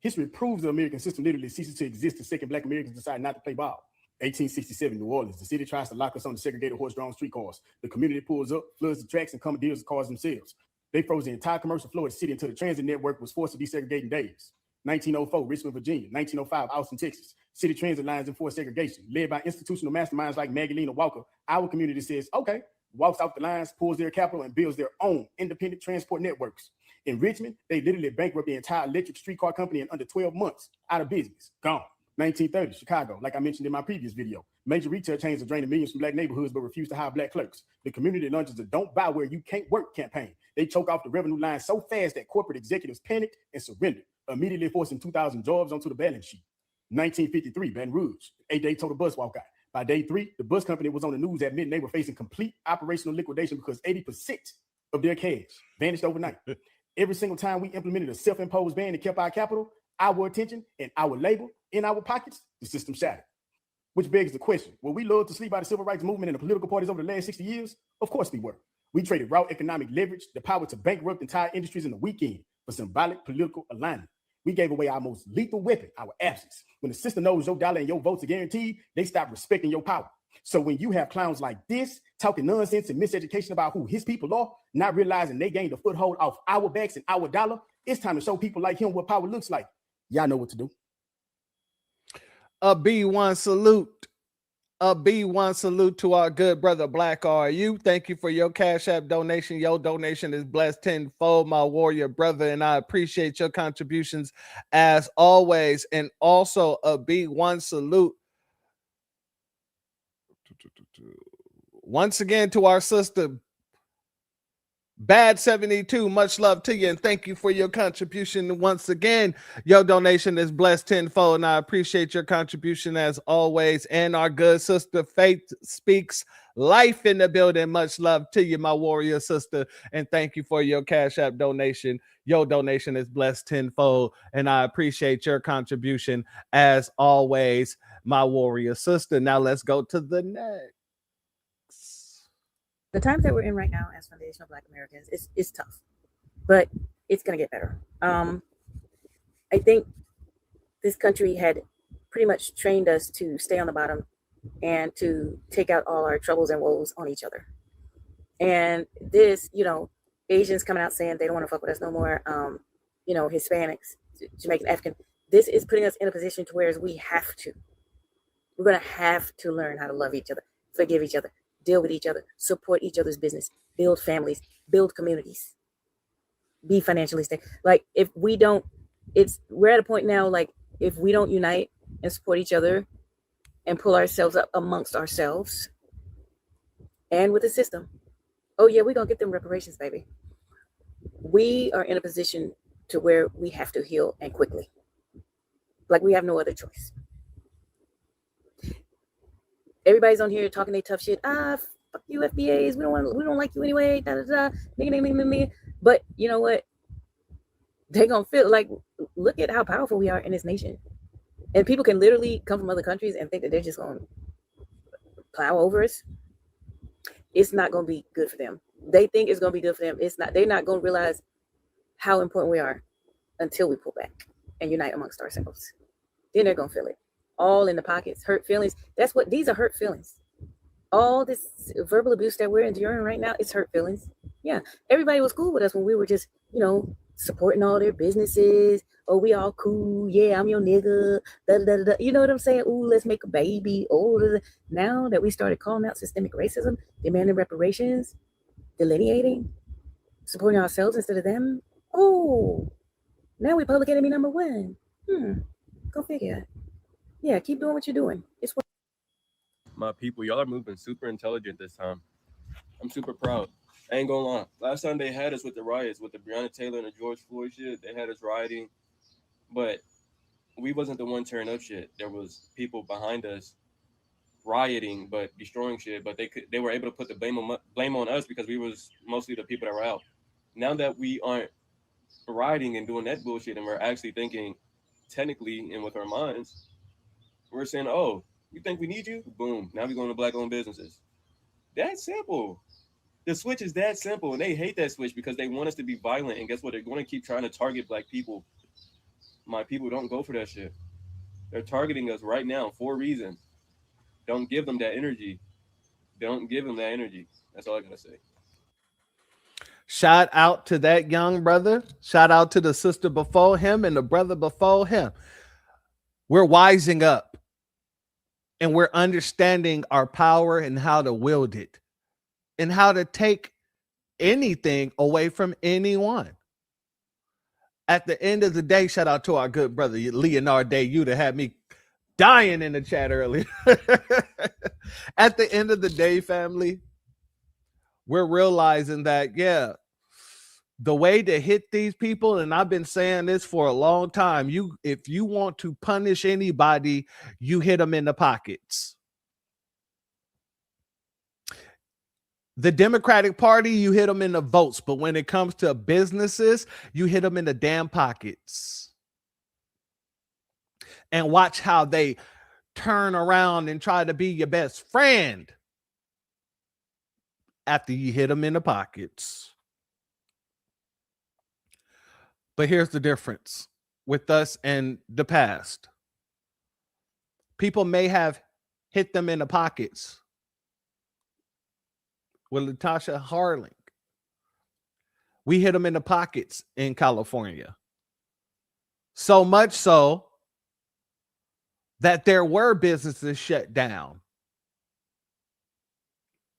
History proves the American system literally ceases to exist the second Black Americans decide not to play ball. 1867, New Orleans. The city tries to lock us on the segregated horse-drawn streetcars. The community pulls up, floods the tracks, and commandeers the cars themselves. They froze the entire commercial flow of the city until the transit network was forced to desegregate in days. 1904, Richmond, Virginia. 1905, Austin, Texas. City transit lines enforce segregation. Led by institutional masterminds like Magdalena Walker, our community says, okay, walks off the lines, pulls their capital, and builds their own independent transport networks. In Richmond, they literally bankrupt the entire electric streetcar company in under 12 months, out of business, gone. 1930, Chicago, like I mentioned in my previous video. Major retail chains are draining millions from Black neighborhoods but refuse to hire Black clerks. The community launches a Don't Buy Where You Can't Work campaign. They choke off the revenue line so fast that corporate executives panicked and surrendered, immediately forcing 2,000 jobs onto the balance sheet. 1953, Baton Rouge, 8-day total bus walkout. By day 3, the bus company was on the news admitting they were facing complete operational liquidation because 80% of their cash vanished overnight. Every single time we implemented a self-imposed ban that kept our capital, our attention, and our labor in our pockets, the system shattered. Which begs the question, were we lulled to sleep by the civil rights movement and the political parties over the last 60 years? Of course we were. We traded raw economic leverage, the power to bankrupt entire industries in the weekend, for symbolic political alignment. We gave away our most lethal weapon, our absence. When the system knows your dollar and your votes are guaranteed, they stop respecting your power. So when you have clowns like this talking nonsense and miseducation about who his people are, not realizing they gained a foothold off our backs and our dollar, it's time to show people like him what power looks like. Y'all know what to do. A B1 salute. A B1 salute to our good brother Black RU. Thank you for your Cash App donation. Your donation is blessed tenfold, my warrior brother, and I appreciate your contributions as always. And also a B1 salute once again to our sister Bad 72. Much love to you, and thank you for your contribution once again. Your donation is blessed tenfold, and I appreciate your contribution as always. And our good sister Faith Speaks Life in the building. Much love to you, my warrior sister, and thank you for your Cash App donation. Your donation is blessed tenfold, and I appreciate your contribution as always, my warrior sister. Now let's go to the next. The times that we're in right now as foundational Black Americans is tough, but it's going to get better. I think this country had pretty much trained us to stay on the bottom and to take out all our troubles and woes on each other. And this, Asians coming out saying they don't want to fuck with us no more. Hispanics, Jamaican, African. This is putting us in a position to where we're going to have to learn how to love each other, forgive each other, deal with each other, support each other's business, build families, build communities, be financially stable. Like if we don't, we're at a point now, like if we don't unite and support each other and pull ourselves up amongst ourselves and with the system, oh yeah, we're going to get them reparations, baby. We are in a position to where we have to heal and quickly. Like we have no other choice. Everybody's on here talking they tough shit. Fuck you, FBAs. We don't like you anyway. Da, da, da. Nigga. But you know what? They're gonna feel like, look at how powerful we are in this nation. And people can literally come from other countries and think that they're just gonna plow over us. It's not gonna be good for them. They think it's gonna be good for them. It's not. They're not gonna realize how important we are until we pull back and unite amongst ourselves. Then they're gonna feel it. All in the pockets, hurt feelings. That's what these are, hurt feelings. All this verbal abuse that we're enduring right now, it's hurt feelings. Yeah, everybody was cool with us when we were just, supporting all their businesses. Oh, we all cool. Yeah, I'm your nigga. Da, da, da, da. You know what I'm saying? Ooh, let's make a baby. Oh, now that we started calling out systemic racism, demanding reparations, delineating, supporting ourselves instead of them. Oh, now we're public enemy number one. Go figure. Yeah, keep doing what you're doing. It's what my people, y'all are moving super intelligent this time. I'm super proud. I ain't gonna lie. Last time they had us with the riots, with the Breonna Taylor and the George Floyd shit, they had us rioting, but we wasn't the one tearing up shit. There was people behind us rioting but destroying shit, but they were able to put the blame on us because we was mostly the people that were out. Now that we aren't rioting and doing that bullshit and we're actually thinking technically and with our minds, we're saying, oh, you think we need you? Boom. Now we're going to Black-owned businesses. That's simple. The switch is that simple, and they hate that switch because they want us to be violent, and guess what? They're going to keep trying to target Black people. My people don't go for that shit. They're targeting us right now for a reason. Don't give them that energy. Don't give them that energy. That's all I got to say. Shout out to that young brother. Shout out to the sister before him and the brother before him. We're wising up and we're understanding our power and how to wield it and how to take anything away from anyone. At the end of the day, shout out to our good brother, Leonard Day, you that had me dying in the chat earlier. At the end of the day, family, we're realizing that, yeah, the way to hit these people, and I've been saying this for a long time, if you want to punish anybody, you hit them in the pockets. The Democratic Party, you hit them in the votes, but when it comes to businesses, you hit them in the damn pockets. And watch how they turn around and try to be your best friend after you hit them in the pockets. But here's the difference with us and the past. People may have hit them in the pockets, with Latasha Harling. We hit them in the pockets in California. So much so that there were businesses shut down.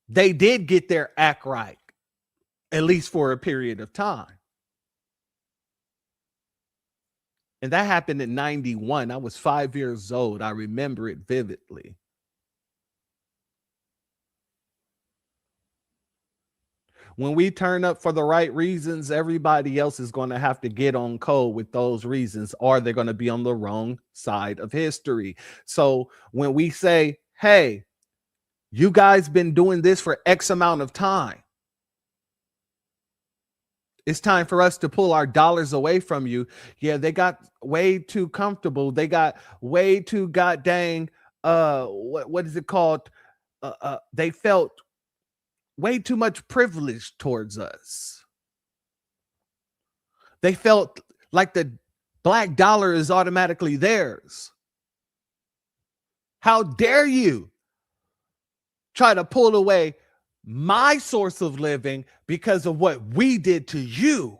They did get their act right, at least for a period of time. And that happened in 91. I was 5 years old. I remember it vividly. When we turn up for the right reasons, everybody else is going to have to get on code with those reasons, or they're going to be on the wrong side of history. So when we say, hey, you guys been doing this for X amount of time, it's time for us to pull our dollars away from you. Yeah, they got way too comfortable. They got way too goddamn, what is it called? They felt way too much privilege towards us. They felt like the black dollar is automatically theirs. How dare you try to pull away my source of living because of what we did to you?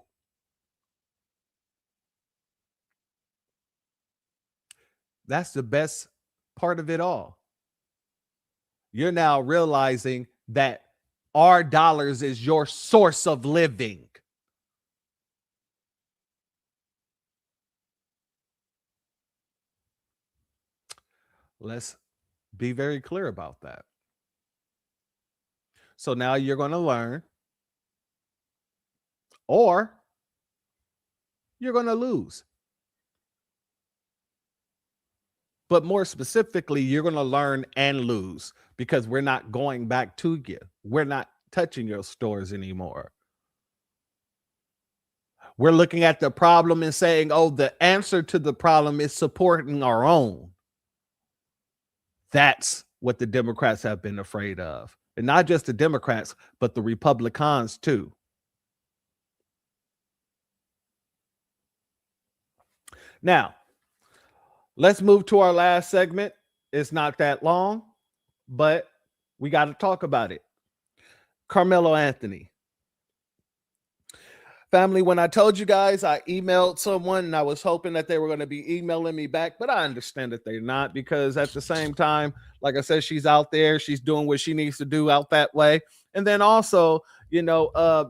That's the best part of it all. You're now realizing that our dollars is your source of living. Let's be very clear about that. So now you're going to learn, or you're going to lose. But more specifically, you're going to learn and lose, because we're not going back to you. We're not touching your stores anymore. We're looking at the problem and saying, oh, the answer to the problem is supporting our own. That's what the Democrats have been afraid of. And not just the Democrats, but the Republicans too. Now, let's move to our last segment. It's not that long, but we got to talk about it. Carmelo Anthony. Family, when I told you guys, I emailed someone and I was hoping that they were going to be emailing me back, but I understand that they're not, because at the same time, like I said, she's out there. She's doing what she needs to do out that way. And then also,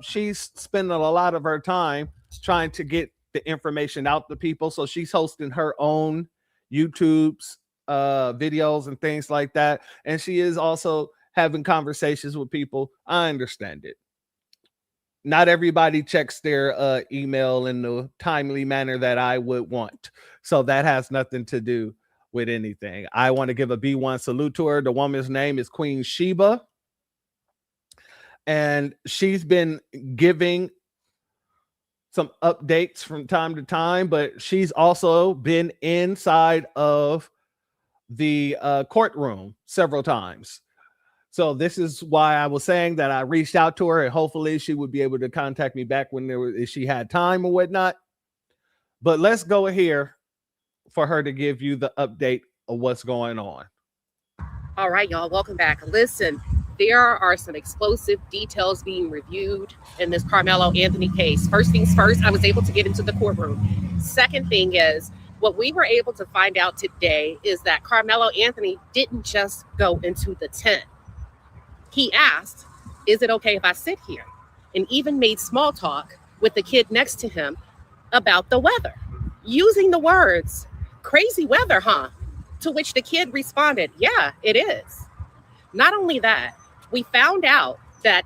she's spending a lot of her time trying to get the information out to people. So she's hosting her own YouTube's videos and things like that. And she is also having conversations with people. I understand it. Not everybody checks their email in the timely manner that I would want. So that has nothing to do with anything. I want to give a B1 salute to her. The woman's name is Queen Sheba. And she's been giving some updates from time to time, but she's also been inside of the courtroom several times. So this is why I was saying that I reached out to her, and hopefully she would be able to contact me back if she had time or whatnot. But let's go here for her to give you the update of what's going on. All right, y'all, welcome back. Listen, there are some explosive details being reviewed in this Carmelo Anthony case. First things first, I was able to get into the courtroom. Second thing is, what we were able to find out today is that Carmelo Anthony didn't just go into the tent. He asked, is it okay if I sit here? And even made small talk with the kid next to him about the weather, using the words, crazy weather, huh? To which the kid responded, yeah, it is. Not only that, we found out that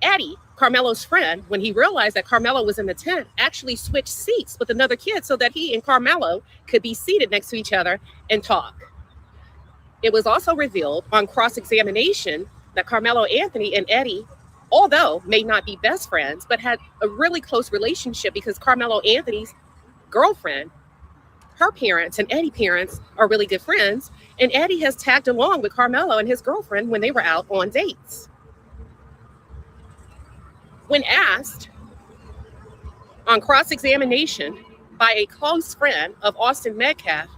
Eddie, Carmelo's friend, when he realized that Carmelo was in the tent, actually switched seats with another kid so that he and Carmelo could be seated next to each other and talk. It was also revealed on cross-examination that Carmelo Anthony and Eddie, although may not be best friends, but had a really close relationship, because Carmelo Anthony's girlfriend, her parents and Eddie's parents are really good friends. And Eddie has tagged along with Carmelo and his girlfriend when they were out on dates. When asked on cross-examination by a close friend of Austin Metcalf,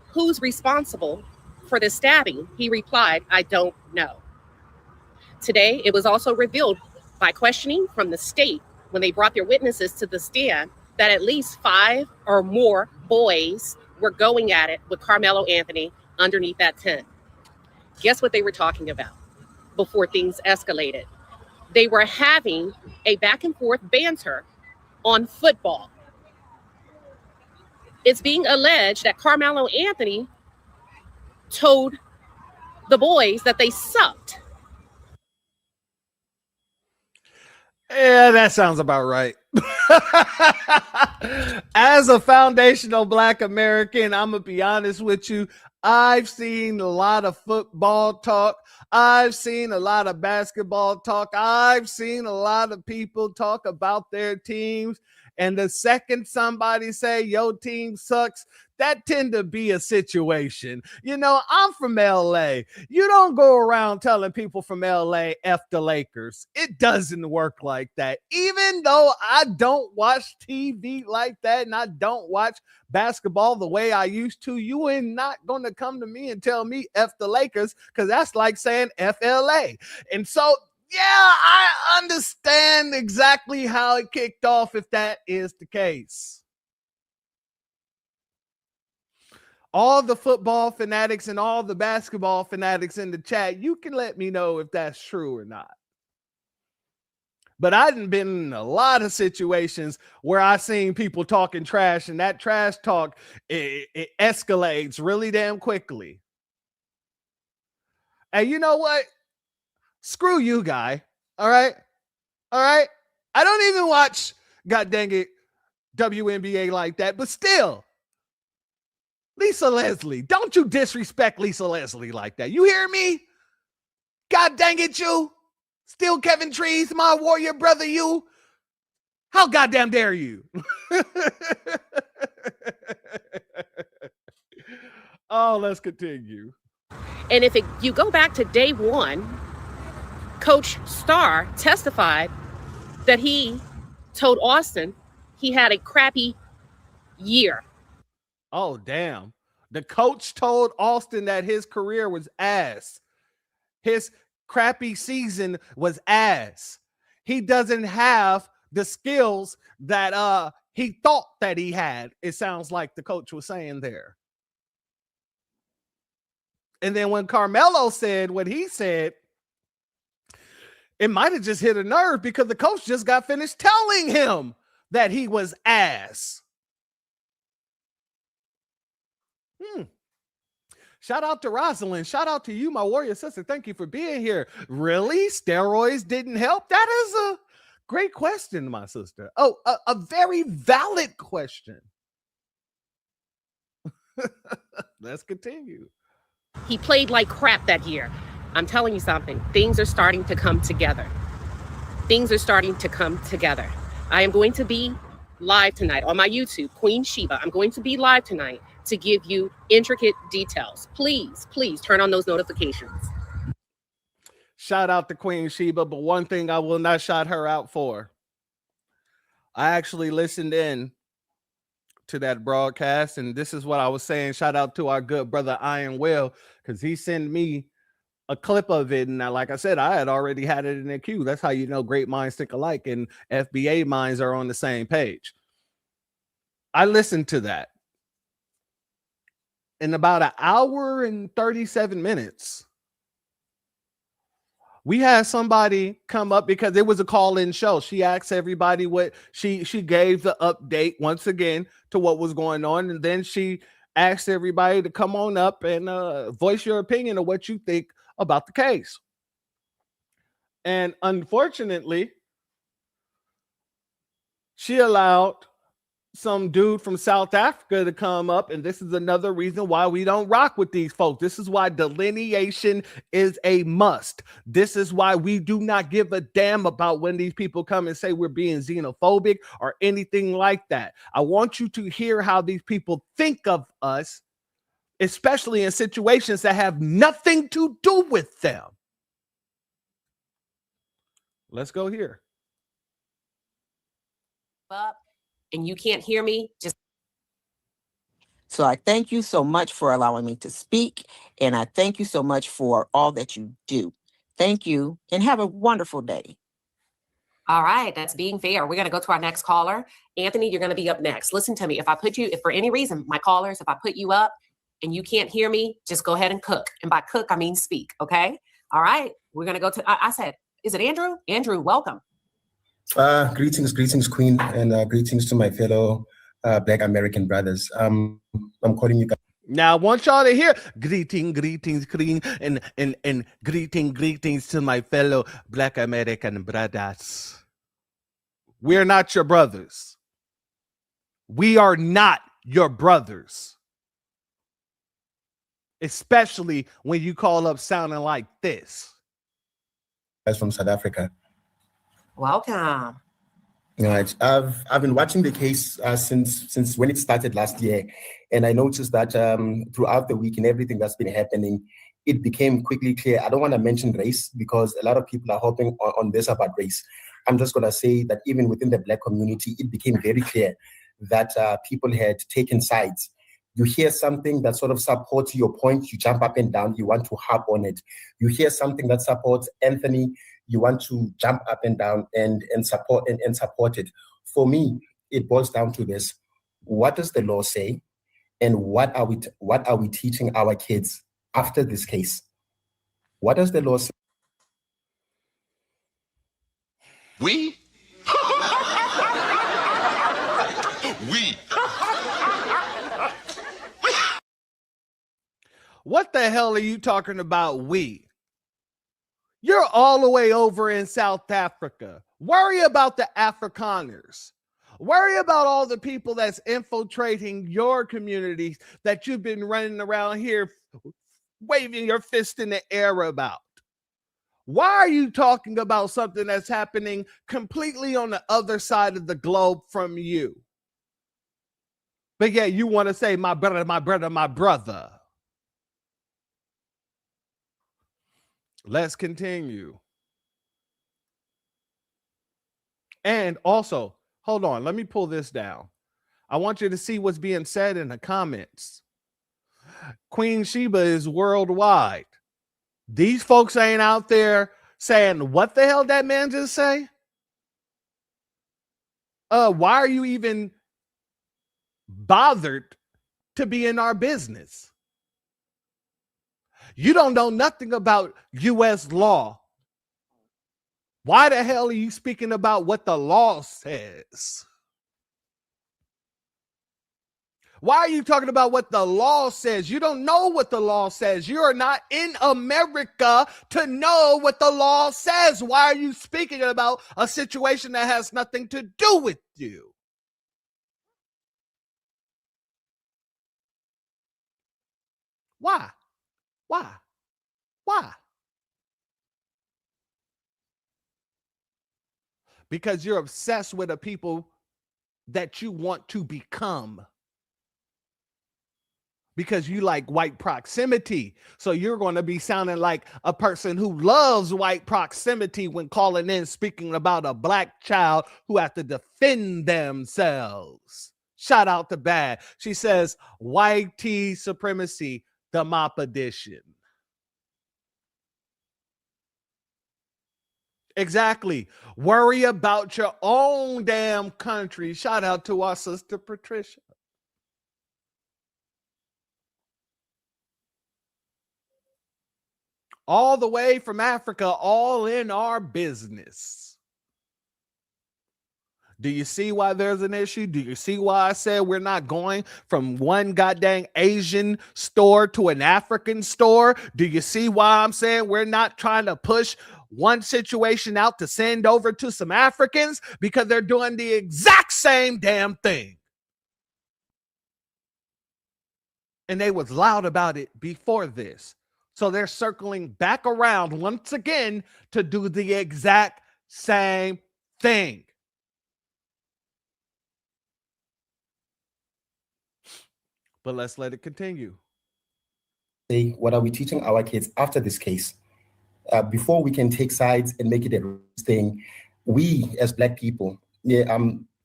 who's responsible for the stabbing, he replied, I don't know. Today, it was also revealed by questioning from the state when they brought their witnesses to the stand that at least 5 or more boys were going at it with Carmelo Anthony underneath that tent. Guess what they were talking about before things escalated? They were having a back and forth banter on football. It's being alleged that Carmelo Anthony told the boys that they sucked. Yeah, that sounds about right. As a foundational Black American, I'm going to be honest with you. I've seen a lot of football talk. I've seen a lot of basketball talk. I've seen a lot of people talk about their teams. And the second somebody say your team sucks, that tend to be a situation. You know, I'm from LA. You don't go around telling people from LA F the Lakers. It doesn't work like that. Even though I don't watch TV like that and I don't watch basketball the way I used to, you ain't not going to come to me and tell me F the Lakers, because that's like saying FLA. And so, yeah, I understand exactly how it kicked off if that is the case. All the football fanatics and all the basketball fanatics in the chat, you can let me know if that's true or not. But I done been in a lot of situations where I seen people talking trash, and that trash talk, it escalates really damn quickly. And you know what? Screw you, guy. All right? All right? I don't even watch, god dang it, WNBA like that, but still, Lisa Leslie, don't you disrespect Lisa Leslie like that. You hear me? God dang it, you. Still Kevin Trees, my warrior brother, you. How goddamn dare you? Oh, let's continue. And if you go back to day one, Coach Starr testified that he told Austin he had a crappy year. Oh, damn. The coach told Austin that his career was ass. His crappy season was ass. He doesn't have the skills that he thought that he had. It sounds like the coach was saying there. And then when Carmelo said what he said, it might have just hit a nerve because the coach just got finished telling him that he was ass. Shout out to Rosalind. Shout out to you, my warrior sister. Thank you for being here. Really? Steroids didn't help? That is a great question, my sister. Oh, a very valid question. Let's continue. He played like crap that year. I'm telling you something. Things are starting to come together. Things are starting to come together. I am going to be live tonight on my YouTube, Queen Sheba. I'm going to be live tonight to give you intricate details. Please, please turn on those notifications. Shout out to Queen Sheba, but one thing I will not shout her out for. I actually listened in to that broadcast, and this is what I was saying. Shout out to our good brother Iron Will, because he sent me a clip of it, and like I said, I had already had it in the queue. That's how you know great minds think alike, and FBA minds are on the same page. I listened to that. In about an hour and 37 minutes, we had somebody come up because it was a call-in show. She asked everybody what she gave the update once again to what was going on, and then she asked everybody to come on up and voice your opinion of what you think about the case. And unfortunately, she allowed some dude from South Africa to come up, and this is another reason why we don't rock with these folks. This is why delineation is a must. This is why we do not give a damn about when these people come and say we're being xenophobic or anything like that. I want you to hear how these people think of us, especially in situations that have nothing to do with them. Let's go here. Up and you can't hear me, just So I thank you so much for allowing me to speak, and I thank you so much for all that you do. Thank you, and have a wonderful day. All right, that's being fair. We're going to go to our next caller. Anthony, you're going to be up next. Listen to me. If for any reason, my callers, if I put you up and you can't hear me, just go ahead and cook. And by cook, I mean speak, okay? All right, we're going to go to, I said, is it Andrew? Andrew, welcome. Greetings, Queen, and greetings to my fellow Black American brothers. I'm calling you guys. Now, I want y'all to hear greetings, Queen, and greetings to my fellow Black American brothers. We're not your brothers. We are not your brothers. Especially when you call up sounding like this. Guys from South Africa. Welcome. Right. I've been watching the case since when it started last year, and I noticed that throughout the week and everything that's been happening, it became quickly clear. I don't want to mention race because a lot of people are hopping on this about race. I'm just going to say that even within the Black community, it became very clear that people had taken sides. You hear something that sort of supports your point, you jump up and down, you want to harp on it. You hear something that supports Anthony, you want to jump up and down and support it. For me, it boils down to this: what does the law say, and what are we teaching our kids after this case? What does the law say? We? We. What the hell are you talking about, we? You're all the way over in South Africa. Worry about the Afrikaners. Worry about all the people that's infiltrating your communities that you've been running around here waving your fist in the air about. Why are you talking about something that's happening completely on the other side of the globe from you? But yeah, you want to say, my brother, my brother, my brother. Let's continue. And also, hold on, let me pull this down. I want you to see what's being said in the comments. Queen Sheba is worldwide. These folks ain't out there saying, what the hell that man just say? Why are you even bothered to be in our business? You don't know nothing about U.S. law. Why the hell are you speaking about what the law says? Why are you talking about what the law says? You don't know what the law says. You are not in America to know what the law says. Why are you speaking about a situation that has nothing to do with you? Why? Why? Why? Because you're obsessed with the people that you want to become. Because you like white proximity. So you're going to be sounding like a person who loves white proximity when calling in, speaking about a Black child who has to defend themselves. Shout out to Bad. She says, white tea supremacy, the mop edition. Exactly. Worry about your own damn country. Shout out to our sister Patricia. All the way from Africa, all in our business. Do you see why there's an issue? Do you see why I said we're not going from one goddamn Asian store to an African store? Do you see why I'm saying we're not trying to push one situation out to send over to some Africans? Because they're doing the exact same damn thing. And they was loud about it before this. So they're circling back around once again to do the exact same thing. But let's let it continue. Say, what are we teaching our kids after this case? Before we can take sides and make it a thing, we as Black people,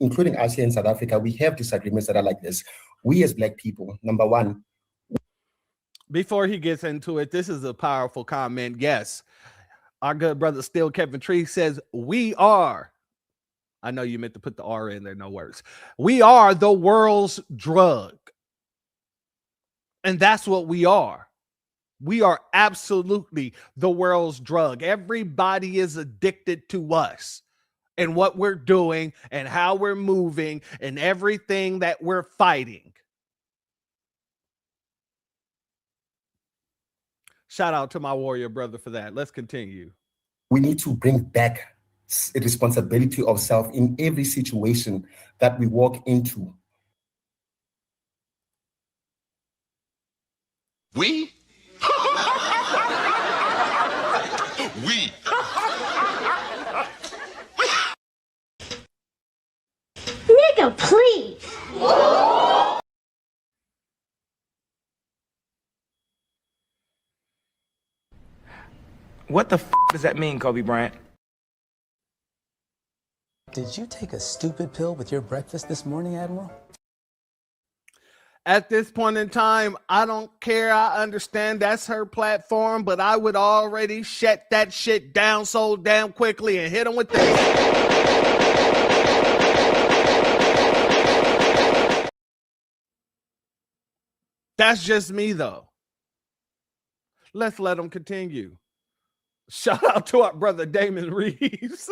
including us here in South Africa, we have disagreements that are like this. We as Black people, number one. Before he gets into it, this is a powerful comment. Yes, Our good brother Still Kevin Tree says, we are. I know you meant to put the R in there, no words. We are the world's drug. And that's what we are. We are absolutely the world's drug. Everybody is addicted to us and what we're doing and how we're moving and everything that we're fighting. Shout out to my warrior brother for that. Let's continue. We need to bring back a responsibility of self in every situation that we walk into. We? We. Nigga, please. What the does that mean, Kobe Bryant? Did you take a stupid pill with your breakfast this morning, Admiral? At this point in time, I don't care. I understand that's her platform, but I would already shut that shit down so damn quickly and hit them with that. That's just me, though. Let's let them continue. Shout out to our brother Damon Reeves.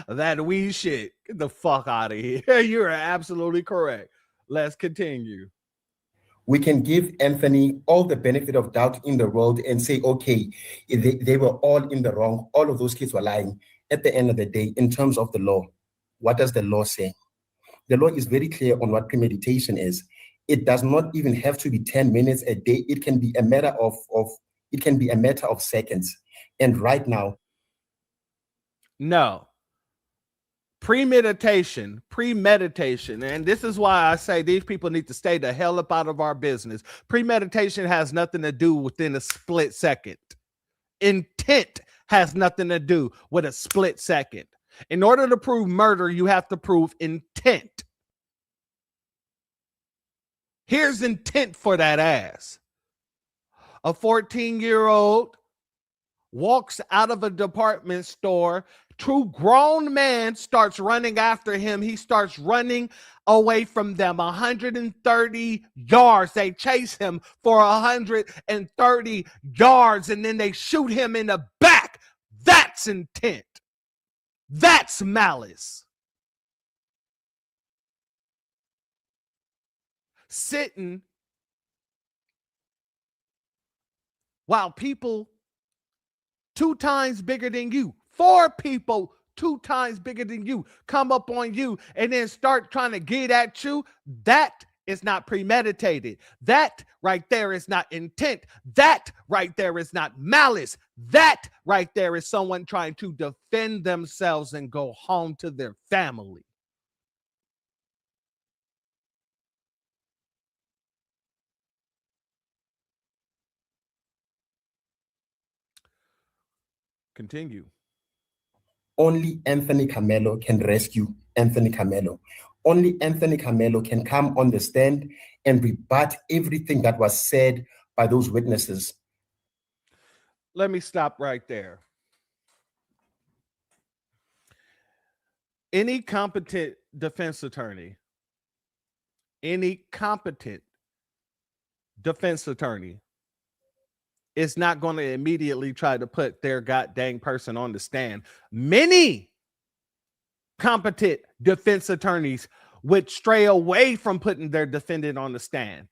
That weed shit. Get the fuck out of here. You're absolutely correct. Let's continue. We can give Anthony all the benefit of doubt in the world and say, okay, they were all in the wrong. All of those kids were lying. At the end of the day, in terms of the law, what does the law say? The law is very clear on what premeditation is. It does not even have to be 10 minutes a day. It can be a matter of seconds. And right now, no. Premeditation, and this is why I say these people need to stay the hell up out of our business. Premeditation has nothing to do within a split second. Intent has nothing to do with a split second. In order to prove murder, you have to prove intent. Here's intent for that ass. A 14-year-old walks out of a department store. Two grown men starts running after him. He starts running away from them 130 yards. They chase him for 130 yards, and then they shoot him in the back. That's intent. That's malice. Sitting while people 2 times bigger than you, 4 people 2 times bigger than you come up on you and then start trying to get at you, that is not premeditated. That right there is not intent. That right there is not malice. That right there is someone trying to defend themselves and go home to their family. Continue. Only Anthony Camelo can rescue Anthony Camelo. Only Anthony Camelo can come on the stand and rebut everything that was said by those witnesses. Let me stop right there. Any competent defense attorney is not going to immediately try to put their goddamn person on the stand. Many competent defense attorneys would stray away from putting their defendant on the stand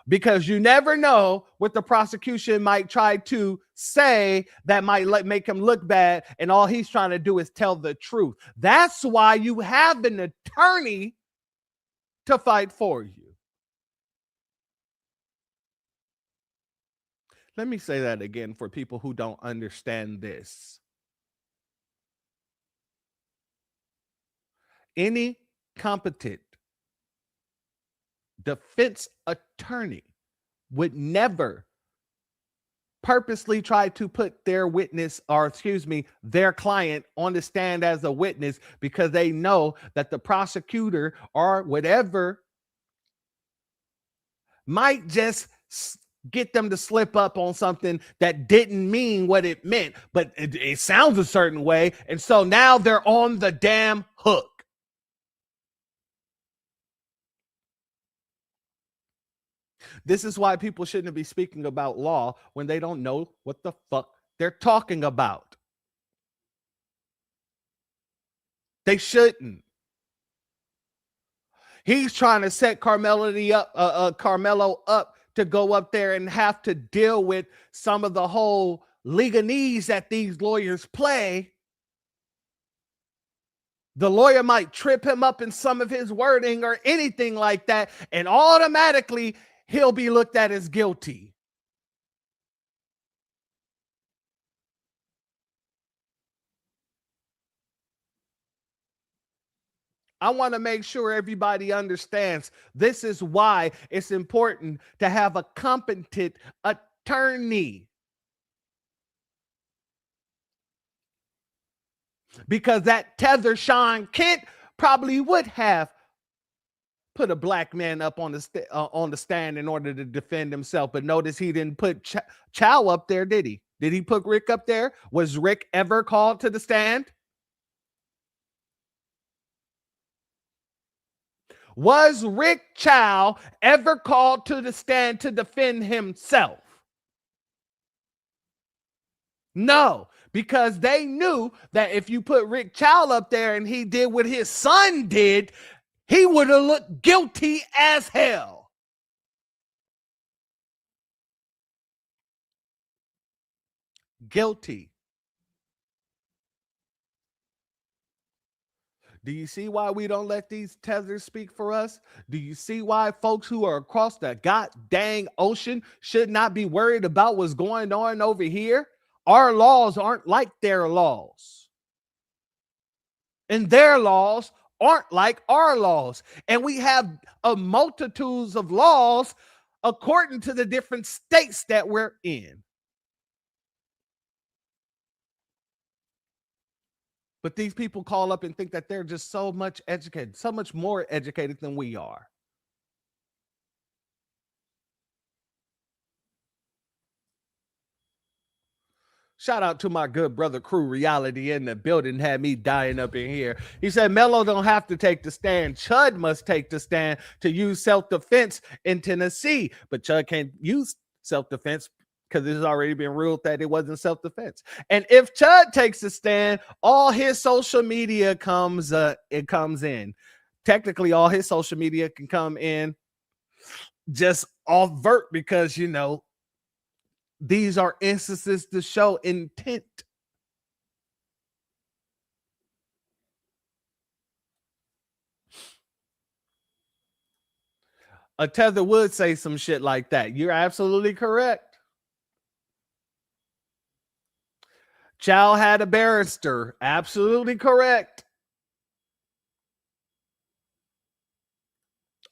because you never know what the prosecution might try to say that might make him look bad, and all he's trying to do is tell the truth. That's why you have an attorney to fight for you. Let me say that again for people who don't understand this. Any competent defense attorney would never purposely try to put their their client on the stand as a witness because they know that the prosecutor or whatever might just get them to slip up on something that didn't mean what it meant, but it sounds a certain way. And so now they're on the damn hook. This is why people shouldn't be speaking about law when they don't know what the fuck they're talking about. They shouldn't. He's trying to set Carmelo up to go up there and have to deal with some of the whole legalese that these lawyers play. The lawyer might trip him up in some of his wording or anything like that, and automatically he'll be looked at as guilty. I want to make sure everybody understands this is why it's important to have a competent attorney. Because that Tether Sean Kent probably would have put a black man up on the stand in order to defend himself. But notice he didn't put Chow up there, did he? Did he put Rick up there? Was Rick ever called to the stand? Was Rick Chow ever called to the stand to defend himself? No, because they knew that if you put Rick Chow up there and he did what his son did, he would have looked guilty as hell. Guilty. Do you see why we don't let these tethers speak for us? Do you see why folks who are across the god dang ocean should not be worried about what's going on over here? Our laws aren't like their laws. And their laws aren't like our laws. And we have a multitudes of laws according to the different states that we're in. But these people call up and think that they're just so much educated, so much more educated than we are. Shout out to my good brother Crew Reality in the building, had me dying up in here. He said Melo don't have to take the stand. Chud must take the stand to use self-defense in Tennessee. But Chud can't use self-defense because it's already been ruled that it wasn't self-defense. And if Chud takes a stand, all his social media comes in. Technically, all his social media can come in just overt because, you know, these are instances to show intent. A tether would say some shit like that. You're absolutely correct. Chow had a barrister. Absolutely correct.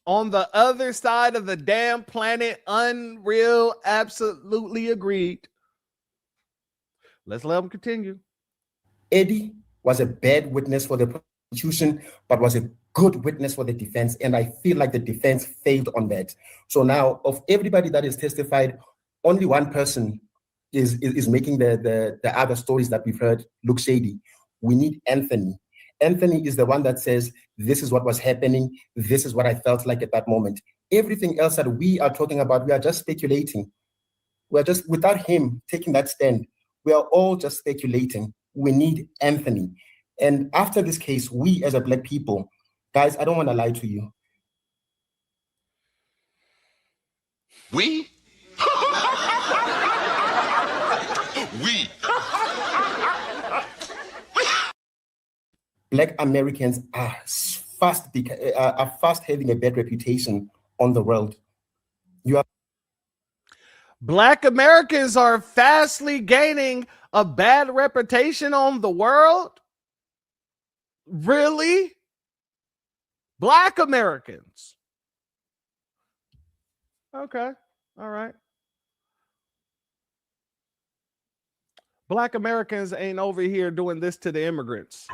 On the other side of the damn planet, unreal. Absolutely agreed. Let's let them continue. Eddie was a bad witness for the prosecution, but was a good witness for the defense. And I feel like the defense failed on that. So now, of everybody that is testified, only one person is making the other stories that we've heard look shady. We need Anthony. Anthony is the one that says, this is what was happening. This is what I felt like at that moment. Everything else that we are talking about, we are just speculating. We're just, without him taking that stand, we are all just speculating. We need Anthony. And after this case, we as a Black people, guys, I don't want to lie to you. We? We. Black Americans are fast having a bad reputation on the world. Black Americans are fastly gaining a bad reputation on the world? Really? Black Americans? Okay. All right. Black Americans ain't over here doing this to the immigrants.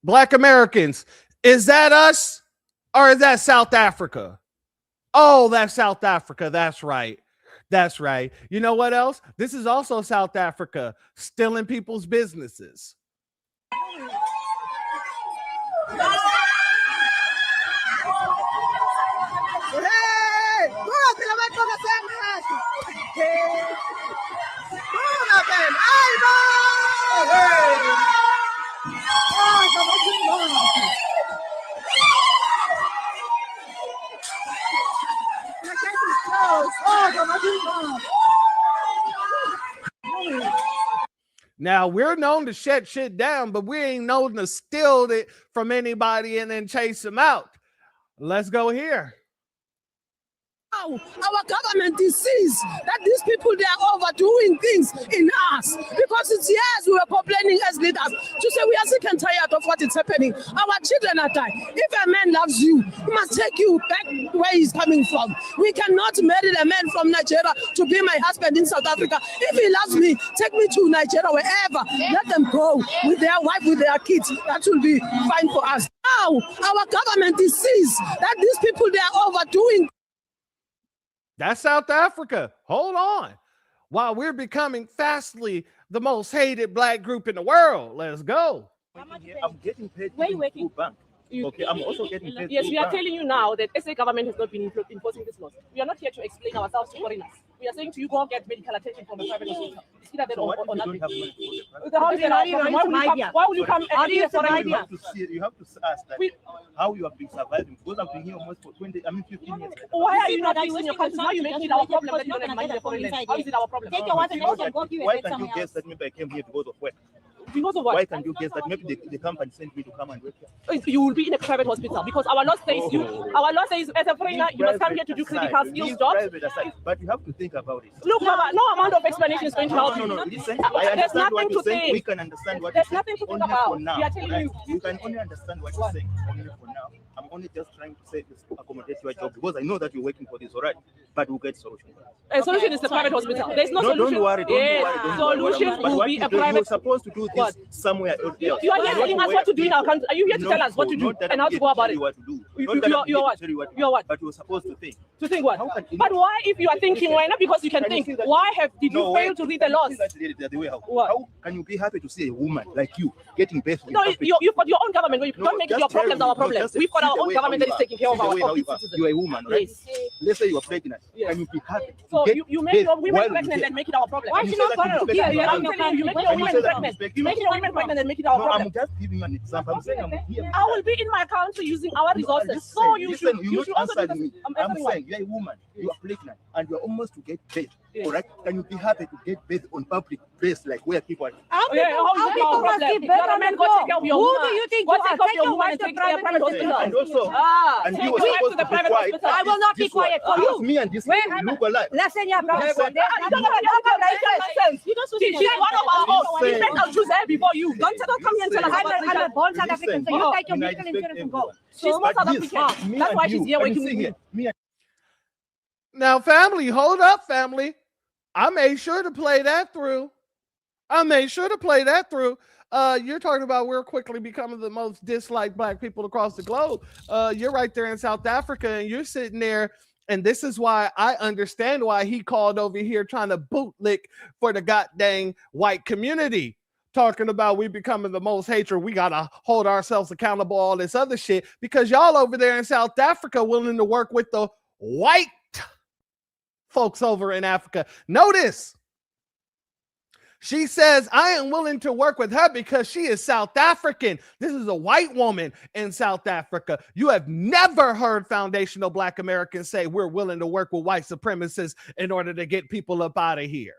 Black Americans, is that us or is that South Africa? Oh, that's South Africa. That's right. That's right. You know what else? This is also South Africa, stealing people's businesses. Now, we're known to shut shit down, but we ain't known to steal it from anybody and then chase them out. Let's go here. Our government sees that these people, they are overdoing things in us because it's years we were complaining as leaders to say we are sick and tired of what is happening. Our children are dying. If a man loves you, he must take you back where he's coming from. We cannot marry a man from Nigeria to be my husband in South Africa. If he loves me, take me to Nigeria, wherever. Let them go with their wife, with their kids. That will be fine for us. Now, our government sees that these people, they are overdoing. That's South Africa. Hold on. While we're becoming fastly the most hated black group in the world. Let's go. I'm getting paid through bank. Okay, I'm also getting paid. Yes, we are bank. telling you now that SA government has not been enforcing this law. We are not here to explain ourselves to foreigners. We are saying to you, go get medical attention from a private hospital. It's either that So what if or you nothing. don't have money for the The house is our problem. Why will you come and be a foreigner? You have to ask that how you have been surviving, because I've been here almost for 15 years. Why are you not using your country? Now you make it our problem that you don't have money for foreigners. How is it our problem? Take your wife and go to why can't you guess that maybe I came here because of work? Because of what? Why can't you guess that maybe the company sent me to come and work here? You will be in a private hospital because our law says our law says as a foreigner you must come here to do critical skills jobs. But you have to think about it. Look, Mama, no amount of explanation is going to help you. No. Listen, I understand what you're saying. We can understand what you're saying. There's nothing to think Only about. for now. We are telling you. You can only understand what you're saying only for now. I'm only just trying to say this to accommodate your job because I know that you're working for this, all right? But we'll get solution. A solution is the private hospital. There's no solution. Don't worry. Solution will be a private. You're supposed to do this somewhere else. You are here telling us what to do in our country. Are you here to tell us what to do and how to go about it? You're what? But you're supposed to think. To think what? But why, if you are thinking, why not? Because you can think. Why did you fail to read the laws? How can you be happy to see a woman like you getting birth? No, you've got your own government. You don't make your problems our problem. We've got our own government that is taking care of our citizens. You're a woman, right? Let's say you are pregnant. Can you be happy? So you make your women pregnant and make it our problem. Why should not follow? You make your women pregnant. You make your women pregnant and make it our problem. I'm just giving you an example. I'm saying I'm here. I will be in my country using our resources. So you should also answer me. I'm saying you're a woman. You are pregnant and you're almost to get birth. All right? Can you be happy to get birth on public place like where people are? How people must give birth on the go? Who do you think you are? Take your wife to private hospital. And also, and you were supposed to be quiet. I will not be quiet for you. Me and this look alike. Listen, you don't She's one of our own. We make our choose her before you. Don't come here and tell us about I'm a born South African, so you take your medical insurance and go. She's not South African. That's why she's here working with me. Now, family, hold up, family. I made sure to play that through. You're talking about we're quickly becoming the most disliked black people across the globe. You're right there in South Africa, and you're sitting there, and this is why I understand why he called over here trying to bootlick for the goddamn white community. Talking about we becoming the most hatred, we gotta hold ourselves accountable, all this other shit, because y'all over there in South Africa willing to work with the white folks over in Africa. Notice, she says, I am willing to work with her because she is South African. This is a white woman in South Africa. You have never heard foundational black Americans say we're willing to work with white supremacists in order to get people up out of here.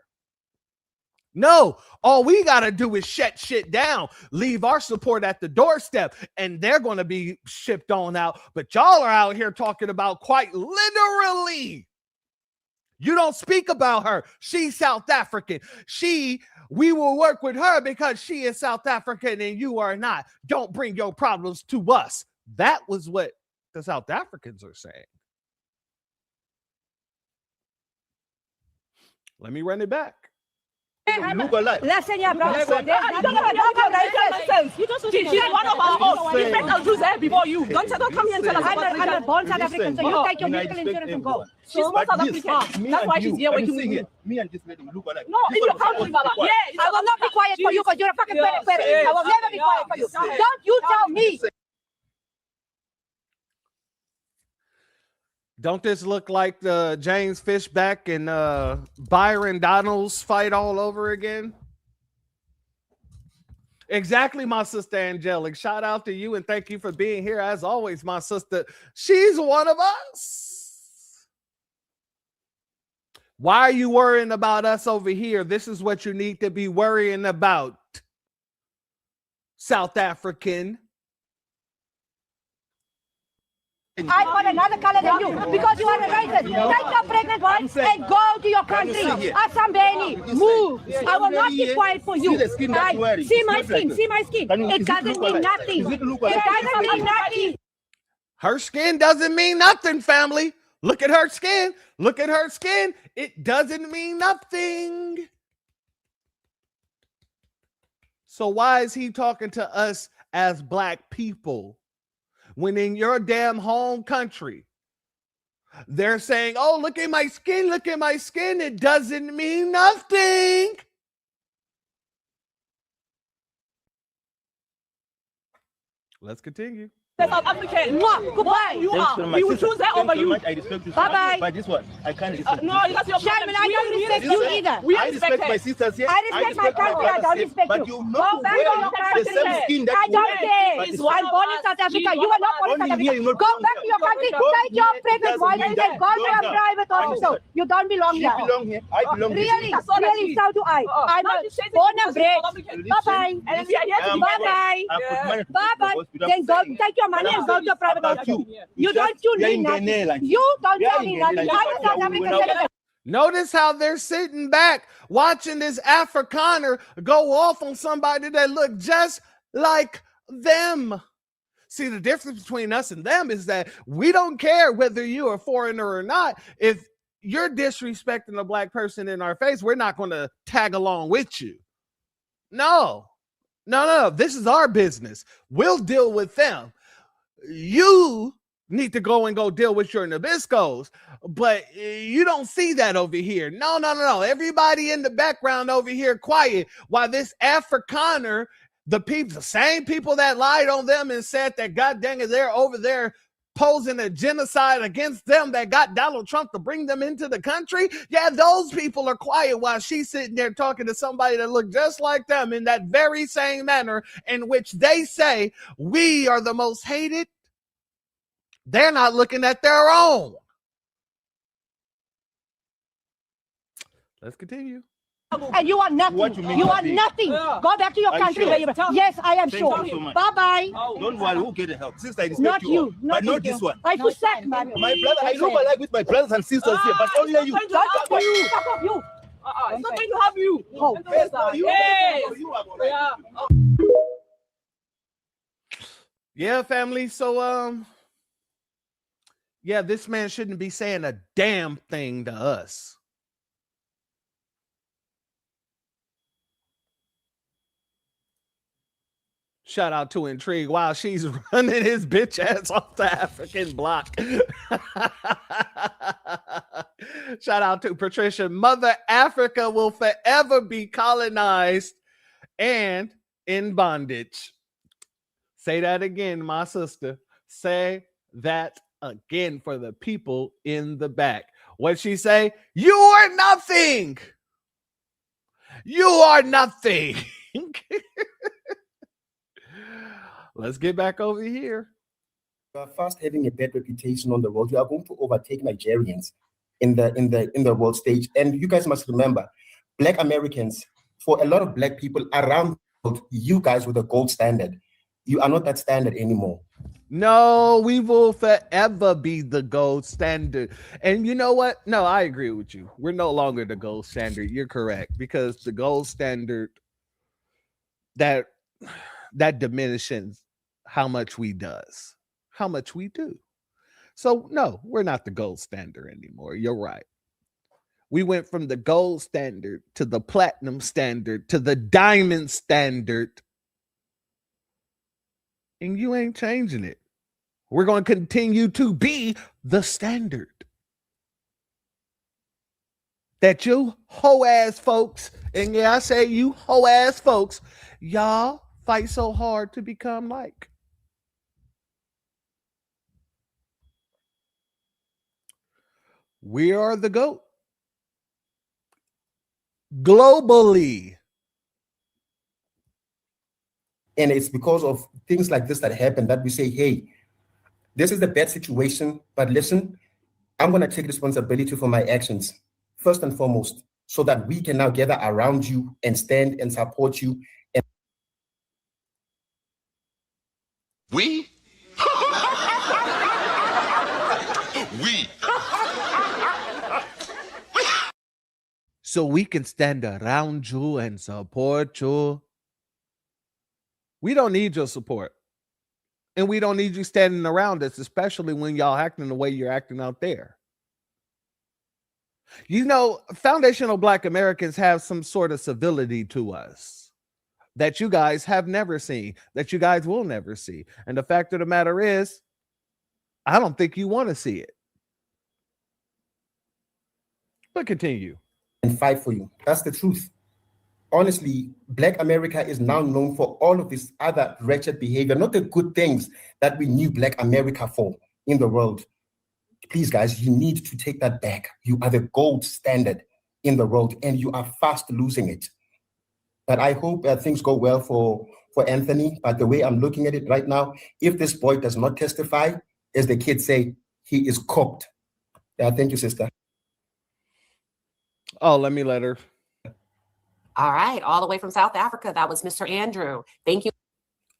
No, all we got to do is shut shit down, leave our support at the doorstep, and they're going to be shipped on out. But y'all are out here talking about quite literally. You don't speak about her. She's South African. We will work with her because she is South African and you are not. Don't bring your problems to us. That was what the South Africans are saying. Let me run it back. Look alike. Listen, yeah, bro. Listen. She's one of our own. We met our Jews there before you. Don't come here and tell us. I'm a born South African, so you take your medical insurance and go. She's not South African. That's why she's here waiting for you. Me and this lady look alike. No, in your country, yeah. I will not be quiet for you because you're a fucking parrot. I will never be quiet for you. Don't you tell me. Don't this look like the James Fishback and Byron Donalds fight all over again? Exactly, my sister Angelic. Shout out to you and thank you for being here. As always, my sister. She's one of us. Why are you worrying about us over here? This is what you need to be worrying about, South African. I want another color than you because you are a racist. Take your pregnant wife and go to your country. Asambeni, move. I will not keep quiet for you. See my skin, see my skin. It doesn't mean nothing. It doesn't mean nothing. Her skin doesn't mean nothing, family. Look at her skin. Look at her skin. It doesn't mean nothing. So why is he talking to us as black people? When in your damn home country, they're saying, oh, look at my skin, look at my skin. It doesn't mean nothing. Let's continue. South African. Goodbye. You are. We will choose that over you. I respect you. Bye-bye. But this one, I can't respect no, that's your problem. I don't respect you either. I respect my sisters here. I respect my country. I don't respect you. But you know go back to your country. the same skin that I you don't wear. care. I'm born in South Africa. You are not born in South Africa. Go back to your country. Take your pregnant wife and go to your private hospital. You don't belong here. You belong here. I belong here. Really, so do I. I'm born and bred. Bye-bye. Bye-bye. Bye-bye. Then go take your money and go to your private hospital. You don't need nothing. You don't tell me nothing. I'm a South African citizen. Notice how they're sitting back watching this Afrikaner go off on somebody that look just like them. See, the difference between us and them is that we don't care whether you're a foreigner or not. If you're disrespecting a black person in our face, we're not going to tag along with you. No. This is our business. We'll deal with them. You need to go deal with your Nabiscos, but you don't see that over here. No. Everybody in the background over here quiet while this Afrikaner, the same people that lied on them and said that God dang it, they're over there posing a genocide against them that got Donald Trump to bring them into the country. Yeah, those people are quiet while she's sitting there talking to somebody that looked just like them in that very same manner in which they say we are the most hated. They're not looking at their own. Let's continue. And you are nothing. You are nothing. Go back to your country. Sure? Yes, I am Thank sure. you so much. Bye-bye. Don't worry, we'll get the help. Sister, I respect Not you. you. But not this one. I feel sad, man. My brother, I look alike with my brothers and sisters here, but only you. Don't talk for you. Talk of you. It's not going to have you. Oh. Yeah, family. So, yeah, this man shouldn't be saying a damn thing to us. Shout out to Intrigue while she's running his bitch ass off the African block. Shout out to Patricia. Mother Africa will forever be colonized and in bondage. Say that again, my sister. Say that again for the people in the back. What'd she say? You are nothing. You are nothing. Let's get back over here. You are fast having a bad reputation on the road. You are going to overtake Nigerians in the world stage. And you guys must remember, Black Americans for a lot of Black people around the world, you guys were the gold standard. You are not that standard anymore. No, we will forever be the gold standard. And you know what? No, I agree with you. We're no longer the gold standard. You're correct, because the gold standard that diminishes how much we do. So no, we're not the gold standard anymore. You're right. We went from the gold standard to the platinum standard to the diamond standard. And you ain't changing it. We're going to continue to be the standard that you hoe ass folks, and yeah, I say you hoe ass folks, y'all fight so hard to become like. We are the GOAT. Globally. And it's because of things like this that happen that we say, hey, this is the bad situation, but listen, I'm going to take responsibility for my actions, first and foremost, so that we can now gather around you and stand and support you. And We? We. So we can stand around you and support you. We don't need your support. And we don't need you standing around us, especially when y'all acting the way you're acting out there. You know, foundational Black Americans have some sort of civility to us that you guys have never seen, that you guys will never see. And the fact of the matter is, I don't think you want to see it. But continue. And fight for you. That's the truth. Honestly, Black America is now known for all of this other wretched behavior, not the good things that we knew Black America for in the world. Please, guys, you need to take that back. You are the gold standard in the world, and you are fast losing it. But I hope things go well for Anthony. But the way I'm looking at it right now, if this boy does not testify, as the kids say, he is cooked. Yeah, thank you, sister. Oh, let me let her. All right, all the way from South Africa, that was Mr. Andrew. Thank you.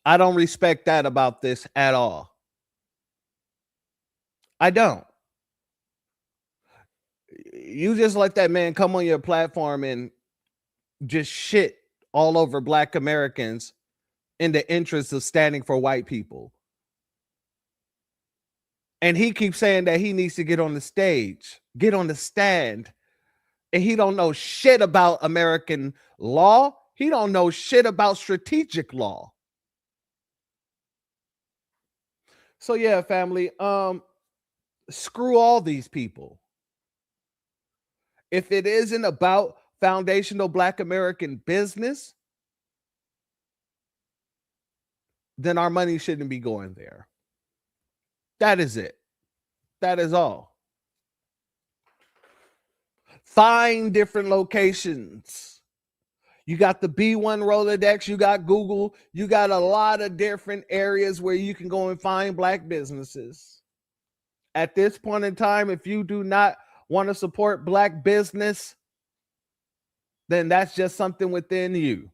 I don't respect that about this at all. I don't. You just let that man come on your platform and just shit all over Black Americans in the interest of standing for white people. And he keeps saying that he needs to get on the stage, get on the stand. And he don't know shit about American law. He don't know shit about strategic law. So yeah, family, screw all these people. If it isn't about foundational Black American business, then our money shouldn't be going there. That is it. That is all. Find different locations. You got the B1 Rolodex, you got Google, you got a lot of different areas where you can go and find Black businesses. At this point in time, if you do not want to support Black business, then that's just something within you.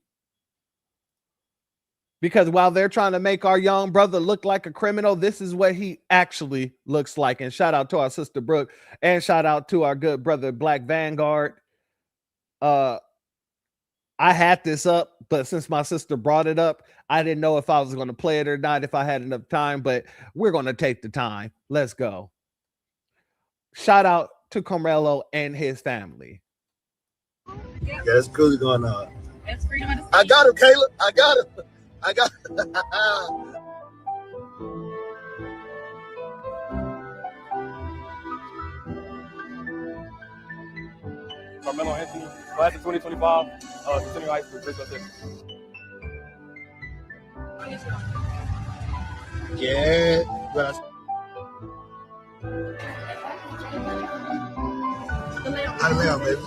Because while they're trying to make our young brother look like a criminal, this is what he actually looks like. And shout out to our sister Brooke, and shout out to our good brother Black Vanguard. I had this up, but since my sister brought it up, I didn't know if I was going to play it or not, if I had enough time, but we're going to take the time. Let's go. Shout out to Carmelo and his family. Yeah, that's cool going on. I got him, Caleb. I got him. I got him. Carmelo Anthony, class of 2025, Centennial High School, Bristol, Texas. Yeah, but I am, baby.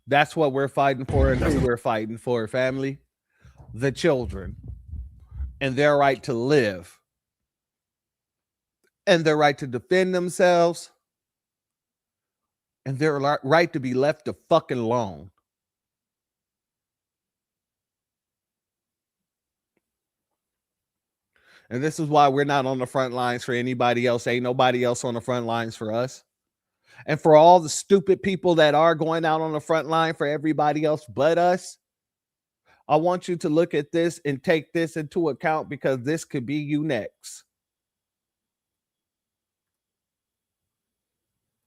That's what we're fighting for, and who we're fighting for, family. The children and their right to live and their right to defend themselves, and their right to be left the fucking alone. And this is why we're not on the front lines for anybody else. Ain't nobody else on the front lines for us. And for all the stupid people that are going out on the front line for everybody else but us, I want you to look at this and take this into account, because this could be you next.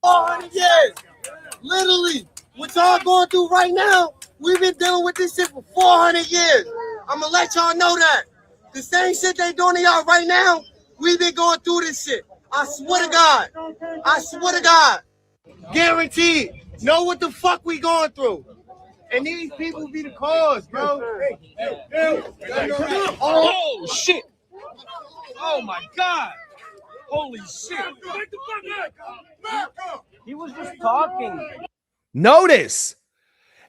400 years. Literally, what y'all going through right now, we've been dealing with this shit for 400 years. I'm gonna let y'all know that. The same shit they doing to y'all right now, we've been going through this shit. I swear to God. I swear to God. Guaranteed. Know what the fuck we going through. And these people be the cause, bro. Oh, shit. Oh, my God. Holy shit. He was just talking. Notice,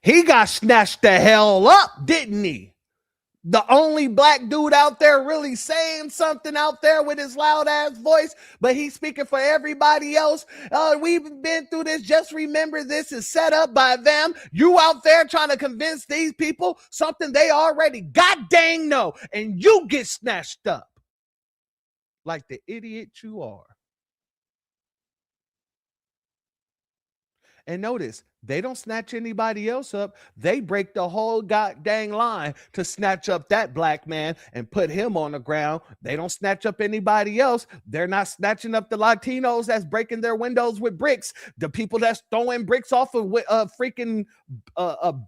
he got snatched the hell up, didn't he? The only black dude out there really saying something out there with his loud ass voice, but he's speaking for everybody else. We've been through this. Just remember, this is set up by them. You out there trying to convince these people something they already god dang know, and you get snatched up like the idiot you are. And notice, they don't snatch anybody else up. They break the whole goddamn line to snatch up that black man and put him on the ground. They don't snatch up anybody else. They're not snatching up the Latinos that's breaking their windows with bricks, the people that's throwing bricks off of freaking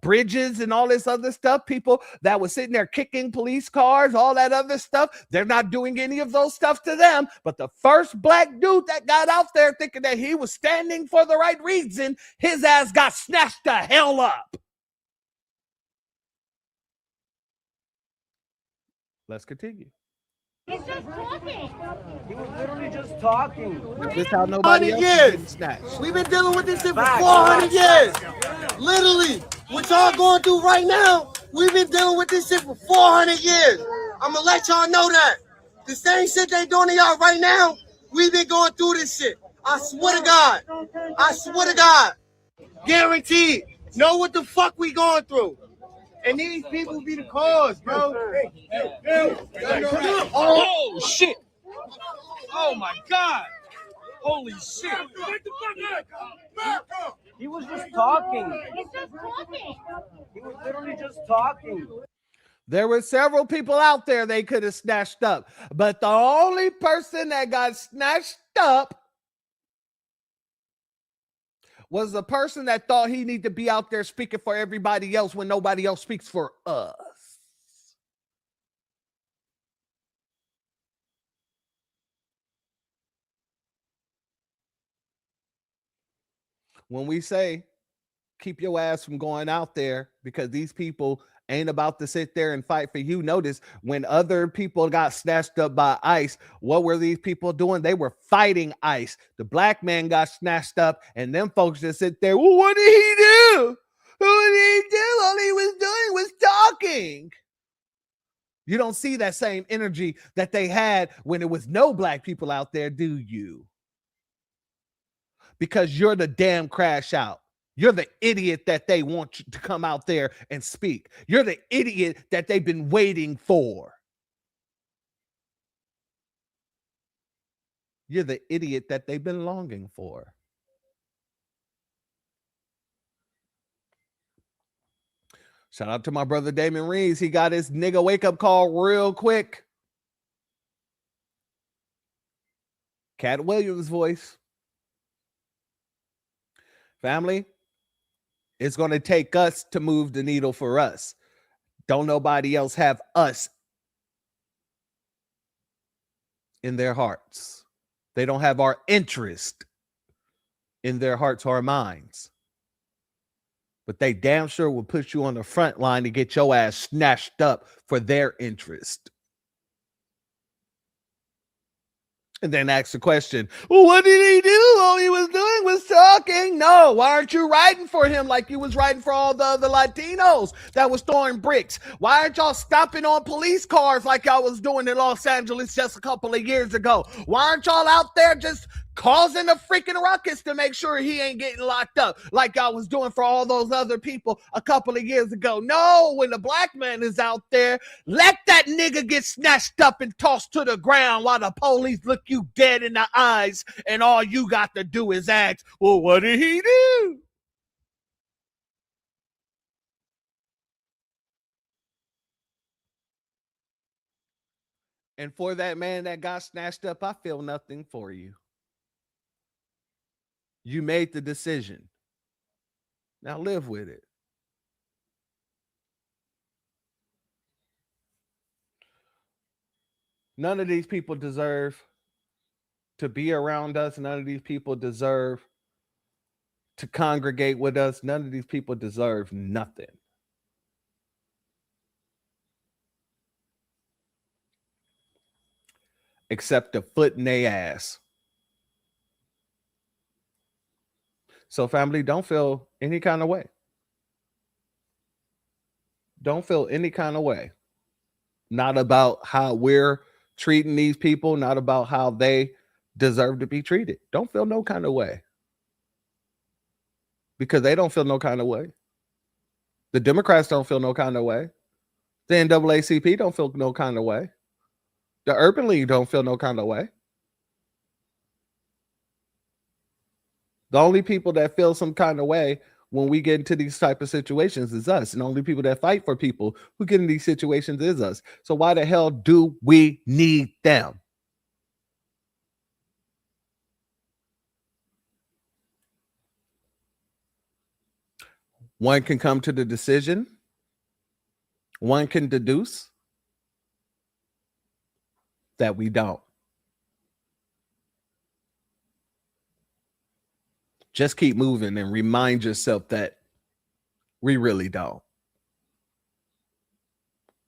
bridges and all this other stuff, people that was sitting there kicking police cars, all that other stuff. They're not doing any of those stuff to them. But the first black dude that got out there thinking that he was standing for the right reason, his ass got snatched the hell up. Let's continue. He's just talking. He was literally just talking. Is this how nobody else is getting snatched? We've been dealing with this shit for 400 years. Literally, what y'all going through right now, we've been dealing with this shit for 400 years. I'm gonna let y'all know that. The same shit they doing to y'all right now, we've been going through this shit. I swear to God. I swear to God. Guaranteed. Know what the fuck we going through. And these people be the cause, bro. Oh, shit. Oh, my God. Holy shit. He was just talking. He's just talking. He was literally just talking. There were several people out there they could have snatched up, but the only person that got snatched up was the person that thought he needed to be out there speaking for everybody else when nobody else speaks for us. When we say keep your ass from going out there because these people ain't about to sit there and fight for you. Notice when other people got snatched up by ICE, what were these people doing? They were fighting ICE. The black man got snatched up and them folks just sit there. Well, what did he do? What did he do? All he was doing was talking. You don't see that same energy that they had when there was no black people out there, do you? Because you're the damn crash out. You're the idiot that they want you to come out there and speak. You're the idiot that they've been waiting for. You're the idiot that they've been longing for. Shout out to my brother Damon Reeves. He got his nigga wake up call real quick. Cat Williams voice. Family, it's going to take us to move the needle for us. Don't nobody else have us in their hearts. They don't have our interest in their hearts or minds. But they damn sure will put you on the front line to get your ass snatched up for their interest. And then ask the question, well, what did he do? All he was doing was talking. No, why aren't you writing for him like you was writing for all the other Latinos that was throwing bricks? Why aren't y'all stopping on police cars like y'all was doing in Los Angeles just a couple of years ago? Why aren't y'all out there just causing a freaking ruckus to make sure he ain't getting locked up like y'all was doing for all those other people a couple of years ago? No, when the black man is out there, let that nigga get snatched up and tossed to the ground while the police look you dead in the eyes and all you got to do is ask, well, what did he do? And for that man that got snatched up, I feel nothing for you. You made the decision. Now live with it. None of these people deserve to be around us. None of these people deserve to congregate with us. None of these people deserve nothing. Except a foot in their ass. So family, don't feel any kind of way. Don't feel any kind of way. Not about how we're treating these people, not about how they deserve to be treated. Don't feel no kind of way. Because they don't feel no kind of way. The Democrats don't feel no kind of way. The NAACP don't feel no kind of way. The Urban League don't feel no kind of way. The only people that feel some kind of way when we get into these type of situations is us. And the only people that fight for people who get in these situations is us. So why the hell do we need them? One can come to the decision. One can deduce that we don't. Just keep moving and remind yourself that we really don't.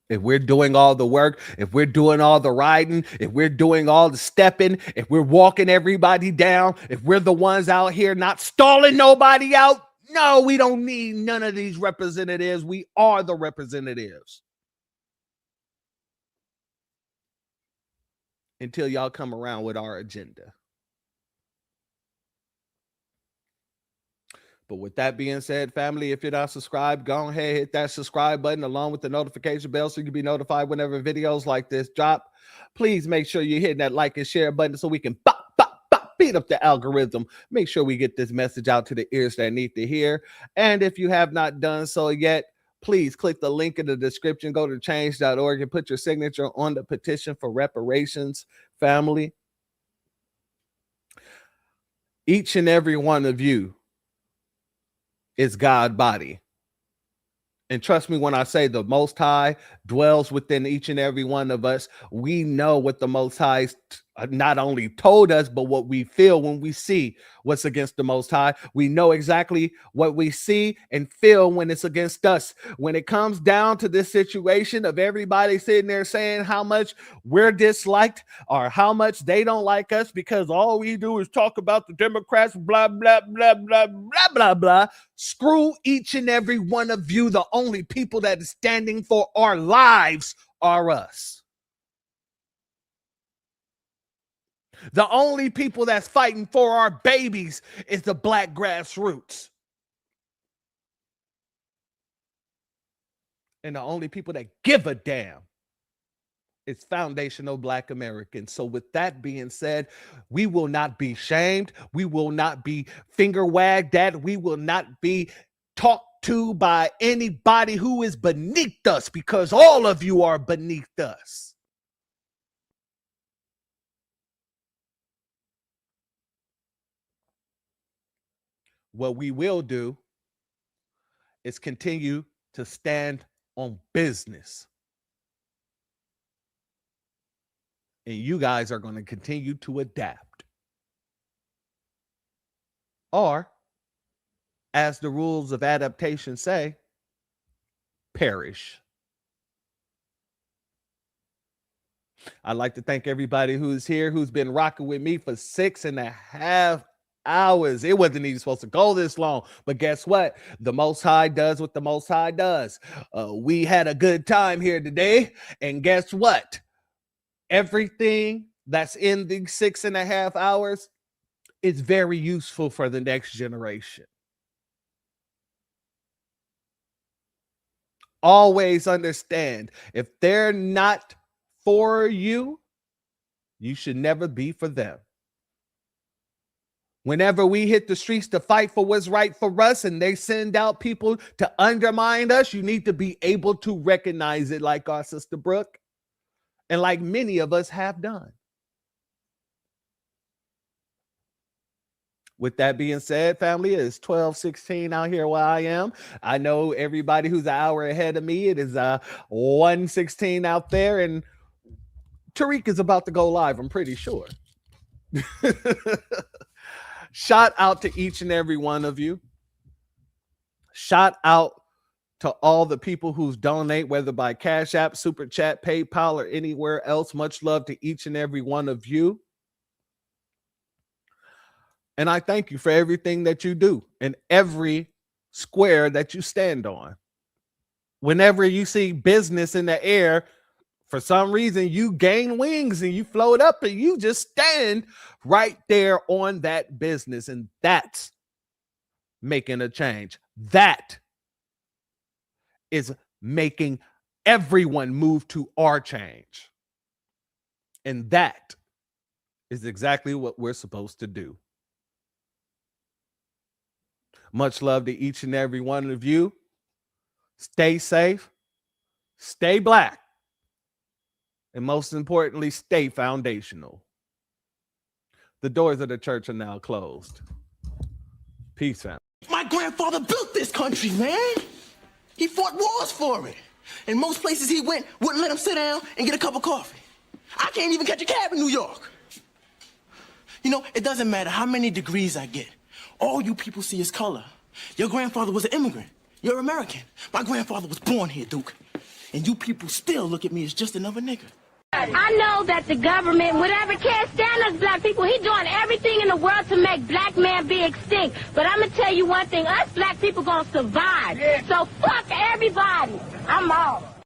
If we're doing all the work, if we're doing all the riding, if we're doing all the stepping, if we're walking everybody down, if we're the ones out here not stalling nobody out, no, we don't need none of these representatives. We are the representatives. Until y'all come around with our agenda. But with that being said, family, if you're not subscribed, go ahead, hit that subscribe button along with the notification bell so you can be notified whenever videos like this drop. Please make sure you're hitting that like and share button so we can beat up the algorithm. Make sure we get this message out to the ears that need to hear. And if you have not done so yet, please click the link in the description, go to change.org and put your signature on the petition for reparations, family. Each and every one of you is God body. And trust me when I say the Most High dwells within each and every one of us. We know what the Most High not only told us, but what we feel when we see what's against the Most High. We know exactly what we see and feel when it's against us. When it comes down to this situation of everybody sitting there saying how much we're disliked or how much they don't like us because all we do is talk about the Democrats, blah, blah, blah, blah, blah, blah, blah. Screw each and every one of you. The only people that is standing for our lives are us. The only people that's fighting for our babies is the black grassroots. And the only people that give a damn is foundational Black Americans. So with that being said, we will not be shamed. We will not be finger wagged at. We will not be talked to by anybody who is beneath us, because all of you are beneath us. What we will do is continue to stand on business. And you guys are going to continue to adapt. Or, as the rules of adaptation say, perish. I'd like to thank everybody who's here, who's been rocking with me for 6.5 hours. It wasn't even supposed to go this long, but guess what? The Most High does what the Most High does. We had a good time here today, and guess what? Everything that's in these 6.5 hours is very useful for the next generation. Always understand, if they're not for you, you should never be for them. Whenever we hit the streets to fight for what's right for us and they send out people to undermine us, you need to be able to recognize it, like our sister Brooke and like many of us have done. With that being said, family, it's 12:16 out here where I am. I know everybody who's an hour ahead of me. It is 1:16 out there, and Tariq is about to go live, I'm pretty sure. Shout out to each and every one of you. Shout out to all the people who donate, whether by Cash App, Super Chat, PayPal, or anywhere else. Much love to each and every one of you. And I thank you for everything that you do and every square that you stand on. Whenever you see business in the air, for some reason, you gain wings and you float up and you just stand right there on that business. And that's making a change. That is making everyone move to our change. And that is exactly what we're supposed to do. Much love to each and every one of you. Stay safe, stay Black, and most importantly, stay foundational. The doors of the church are now closed. Peace, family. My grandfather built this country, man. He fought wars for it. And most places he went wouldn't let him sit down and get a cup of coffee. I can't even catch a cab in New York. You know, it doesn't matter how many degrees I get. All you people see is color. Your grandfather was an immigrant. You're American. My grandfather was born here, Duke. And you people still look at me as just another nigga. I know that the government, whatever, can't stand us Black people. He's doing everything in the world to make Black man be extinct. But I'm going to tell you one thing. Us Black people going to survive. Yeah. So fuck everybody. I'm out.